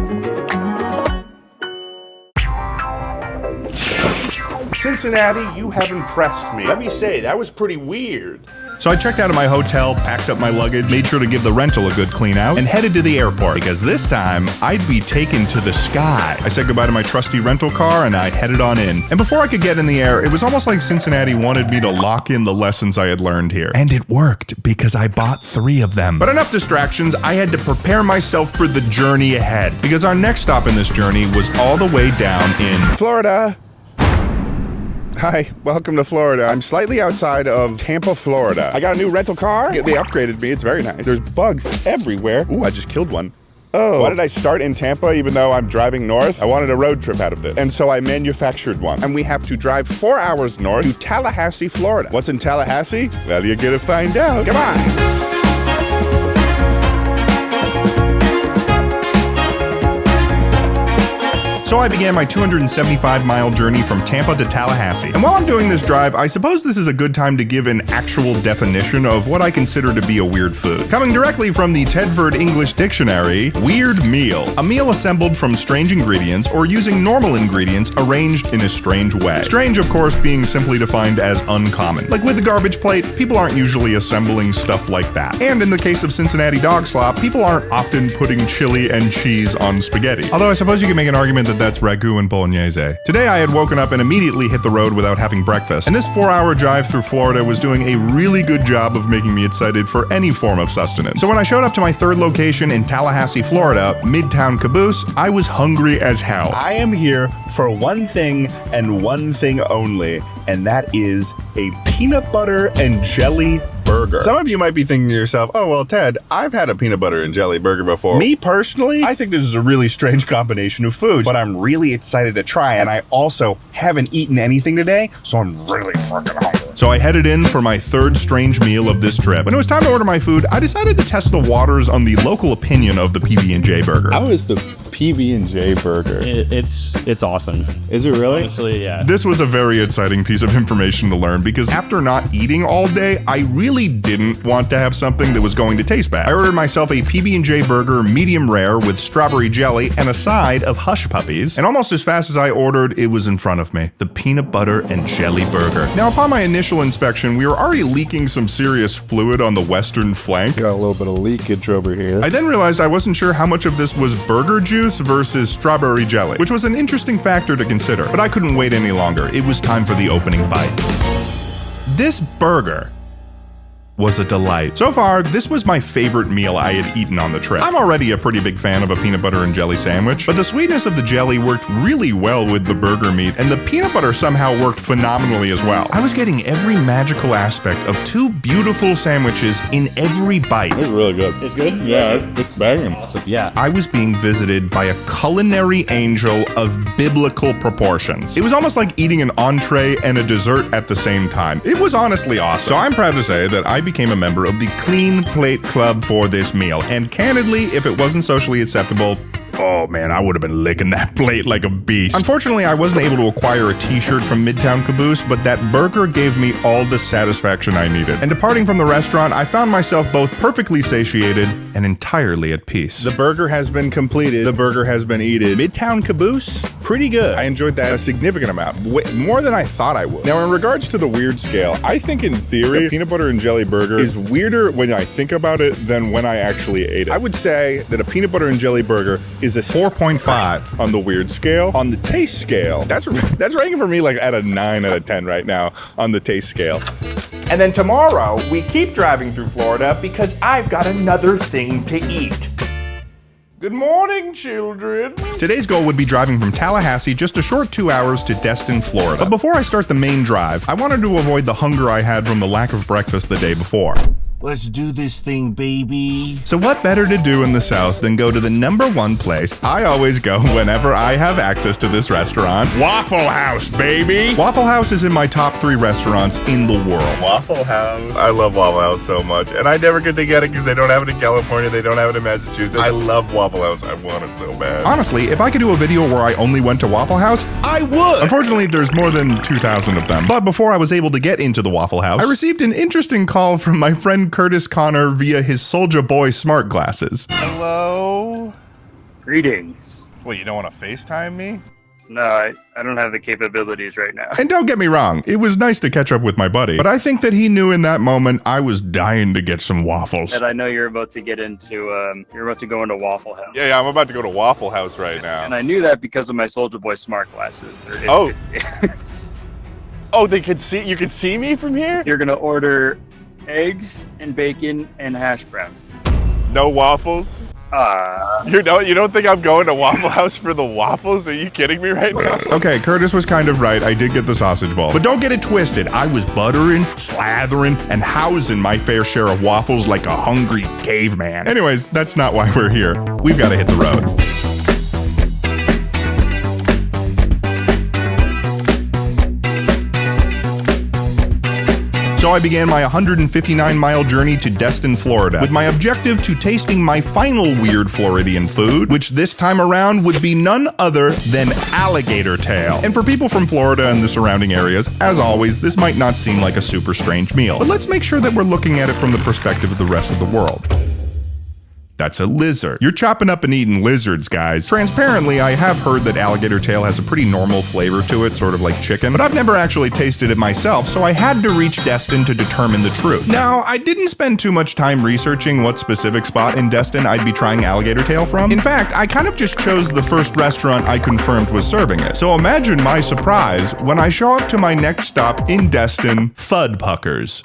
S2: Cincinnati, you have impressed me. Let me say, that was pretty weird. So I checked out of my hotel, packed up my luggage, made sure to give the rental a good clean out, and headed to the airport, because this time, I'd be taken to the sky. I said goodbye to my trusty rental car, and I headed on in. And before I could get in the air, it was almost like Cincinnati wanted me to lock in the lessons I had learned here. And it worked, because I bought 3 of them. But enough distractions, I had to prepare myself for the journey ahead, because our next stop in this journey was all the way down in
S18: Florida. Hi, welcome to Florida. I'm slightly outside of Tampa, Florida. I got a new rental car. They upgraded me. It's very nice. There's bugs everywhere. Ooh, I just killed one. Oh, why did I start in Tampa even though I'm driving north? I wanted a road trip out of this. And so I manufactured one. And we have to drive 4 hours north to Tallahassee, Florida. What's in Tallahassee? Well, you're gonna find out. Come on.
S2: So I began my 275-mile journey from Tampa to Tallahassee. And while I'm doing this drive, I suppose this is a good time to give an actual definition of what I consider to be a weird food. Coming directly from the Tedford English Dictionary, weird meal. A meal assembled from strange ingredients or using normal ingredients arranged in a strange way. Strange, of course, being simply defined as uncommon. Like with the garbage plate, people aren't usually assembling stuff like that. And in the case of Cincinnati dog slop, people aren't often putting chili and cheese on spaghetti. Although I suppose you could make an argument that that's ragu and bolognese. Today I had woken up and immediately hit the road without having breakfast, and this 4-hour drive through Florida was doing a really good job of making me excited for any form of sustenance. So when I showed up to my 3rd location in Tallahassee, Florida, Midtown Caboose, I was hungry as hell.
S18: I am here for one thing and one thing only, and that is a peanut butter and jelly burger. Some of you might be thinking to yourself, oh, well, Ted, I've had a peanut butter and jelly burger before. Me personally, I think this is a really strange combination of foods, but I'm really excited to try, and I also haven't eaten anything today, so I'm really fucking hungry.
S2: So I headed in for my 3rd strange meal of this trip. When it was time to order my food, I decided to test the waters on the local opinion of the PB&J burger.
S18: How is the PB&J burger.
S5: It's awesome.
S18: Is it really?
S5: Honestly, yeah.
S2: This was a very exciting piece of information to learn because after not eating all day, I really didn't want to have something that was going to taste bad. I ordered myself a PB&J burger medium rare with strawberry jelly and a side of Hush Puppies. And almost as fast as I ordered, it was in front of me. The peanut butter and jelly burger. Now, upon my initial inspection, we were already leaking some serious fluid on the western flank.
S18: Got a little bit of leakage over here.
S2: I then realized I wasn't sure how much of this was burger juice versus strawberry jelly, which was an interesting factor to consider, but I couldn't wait any longer. It was time for the opening bite. This burger was a delight. So far, this was my favorite meal I had eaten on the trip. I'm already a pretty big fan of a peanut butter and jelly sandwich, but the sweetness of the jelly worked really well with the burger meat, and the peanut butter somehow worked phenomenally as well. I was getting every magical aspect of two beautiful sandwiches in every bite.
S18: It's really good.
S5: It's good?
S18: Yeah, it's banging.
S5: Awesome. Yeah.
S2: I was being visited by a culinary angel of biblical proportions. It was almost like eating an entree and a dessert at the same time. It was honestly awesome. So I'm proud to say that I became a member of the Clean Plate Club for this meal. And candidly, if it wasn't socially acceptable, oh man, I would have been licking that plate like a beast. Unfortunately, I wasn't able to acquire a t-shirt from Midtown Caboose, but that burger gave me all the satisfaction I needed. And departing from the restaurant, I found myself both perfectly satiated and entirely at peace. The burger has been completed. The burger has been eaten. Midtown Caboose, pretty good. I enjoyed that a significant amount, more than I thought I would. Now, in regards to the weird scale, I think in theory, a peanut butter and jelly burger is weirder when I think about it than when I actually ate it. I would say that a peanut butter and jelly burger is a 4.5 on the weird scale. On the taste scale, that's ranking for me like at a 9 out of 10 right now on the taste scale. And then tomorrow, we keep driving through Florida because I've got another thing to eat. Good morning, children. Today's goal would be driving from Tallahassee just a short 2 hours to Destin, Florida. But before I start the main drive, I wanted to avoid the hunger I had from the lack of breakfast the day before.
S13: Let's do this thing, baby.
S2: So what better to do in the South than go to the #1 place I always go whenever I have access to this restaurant? Waffle House, baby! Waffle House is in my top 3 restaurants in the world.
S18: Waffle House. I love Waffle House so much. And I never get to get it because they don't have it in California. They don't have it in Massachusetts. I love Waffle House. I want it so bad.
S2: Honestly, if I could do a video where I only went to Waffle House, I would! Unfortunately, there's more than 2,000 of them. But before I was able to get into the Waffle House, I received an interesting call from my friend Curtis Connor via his Soulja Boy smart glasses.
S18: Hello?
S14: Greetings.
S18: Wait, you don't want to FaceTime me?
S14: No, I don't have the capabilities right now.
S2: And don't get me wrong, it was nice to catch up with my buddy, but I think that he knew in that moment I was dying to get some waffles.
S14: And I know you're about to get into, you're about to go into Waffle House.
S18: Yeah, I'm about to go to Waffle House right now.
S14: And I knew that because of my Soulja Boy smart glasses.
S18: Oh. Oh, they could see, you could see me from here?
S14: You're gonna order eggs and bacon and hash browns.
S18: No waffles? You don't think I'm going to Waffle House for the waffles? Are you kidding me right now?
S2: Okay, Curtis was kind of right. I did get the sausage ball. But don't get it twisted. I was buttering, slathering, and housing my fair share of waffles like a hungry caveman. Anyways, that's not why we're here. We've got to hit the road. So I began my 159-mile journey to Destin, Florida, with my objective to tasting my final weird Floridian food, which this time around would be none other than alligator tail. And for people from Florida and the surrounding areas, as always, this might not seem like a super strange meal, but let's make sure that we're looking at it from the perspective of the rest of the world. That's a lizard. You're chopping up and eating lizards, guys. Transparently, I have heard that alligator tail has a pretty normal flavor to it, sort of like chicken, but I've never actually tasted it myself, so I had to reach Destin to determine the truth. Now, I didn't spend too much time researching what specific spot in Destin I'd be trying alligator tail from. In fact, I kind of just chose the first restaurant I confirmed was serving it. So imagine my surprise when I show up to my next stop in Destin, Fuddpuckers.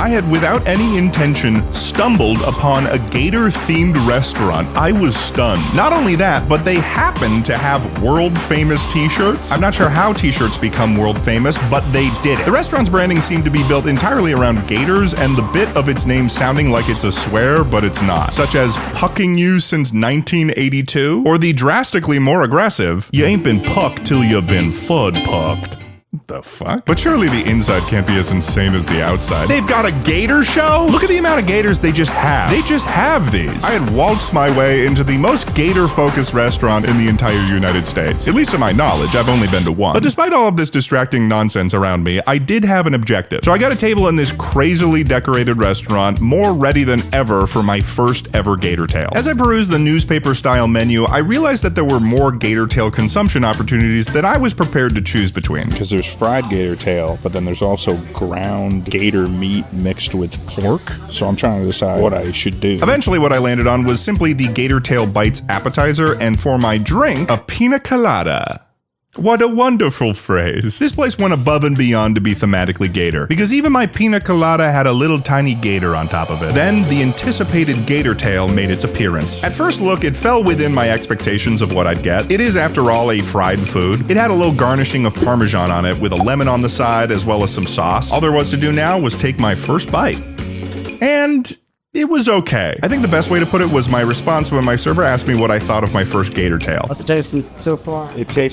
S2: I had, without any intention, stumbled upon a gator-themed restaurant. I was stunned. Not only that, but they happened to have world-famous t-shirts. I'm not sure how t-shirts become world-famous, but they did it. The restaurant's branding seemed to be built entirely around gators, and the bit of its name sounding like it's a swear, but it's not. Such as, pucking you since 1982, or the drastically more aggressive, you ain't been pucked till you've been fud-pucked. The fuck? But surely the inside can't be as insane as the outside. They've got a gator show? Look at the amount of gators they just have. They just have these. I had waltzed my way into the most gator-focused restaurant in the entire United States. At least to my knowledge, I've only been to one. But despite all of this distracting nonsense around me, I did have an objective. So I got a table in this crazily decorated restaurant, more ready than ever for my first ever gator tail. As I perused the newspaper-style menu, I realized that there were more gator tail consumption opportunities that I was prepared to choose between.
S18: Because there's fried gator tail, but then there's also ground gator meat mixed with pork. So I'm trying to decide what I should do.
S2: Eventually what I landed on was simply the gator tail bites appetizer, and for my drink, a pina colada. What a wonderful phrase. This place went above and beyond to be thematically gator, because even my pina colada had a little tiny gator on top of it. Then the anticipated gator tail made its appearance. At first look, it fell within my expectations of what I'd get. It is, after all, a fried food. It had a little garnishing of Parmesan on it with a lemon on the side as well as some sauce. All there was to do now was take my first bite. And it was okay. I think the best way to put it was my response when my server asked me what I thought of my first gator tail.
S12: What's it tasting so far?
S18: It tastes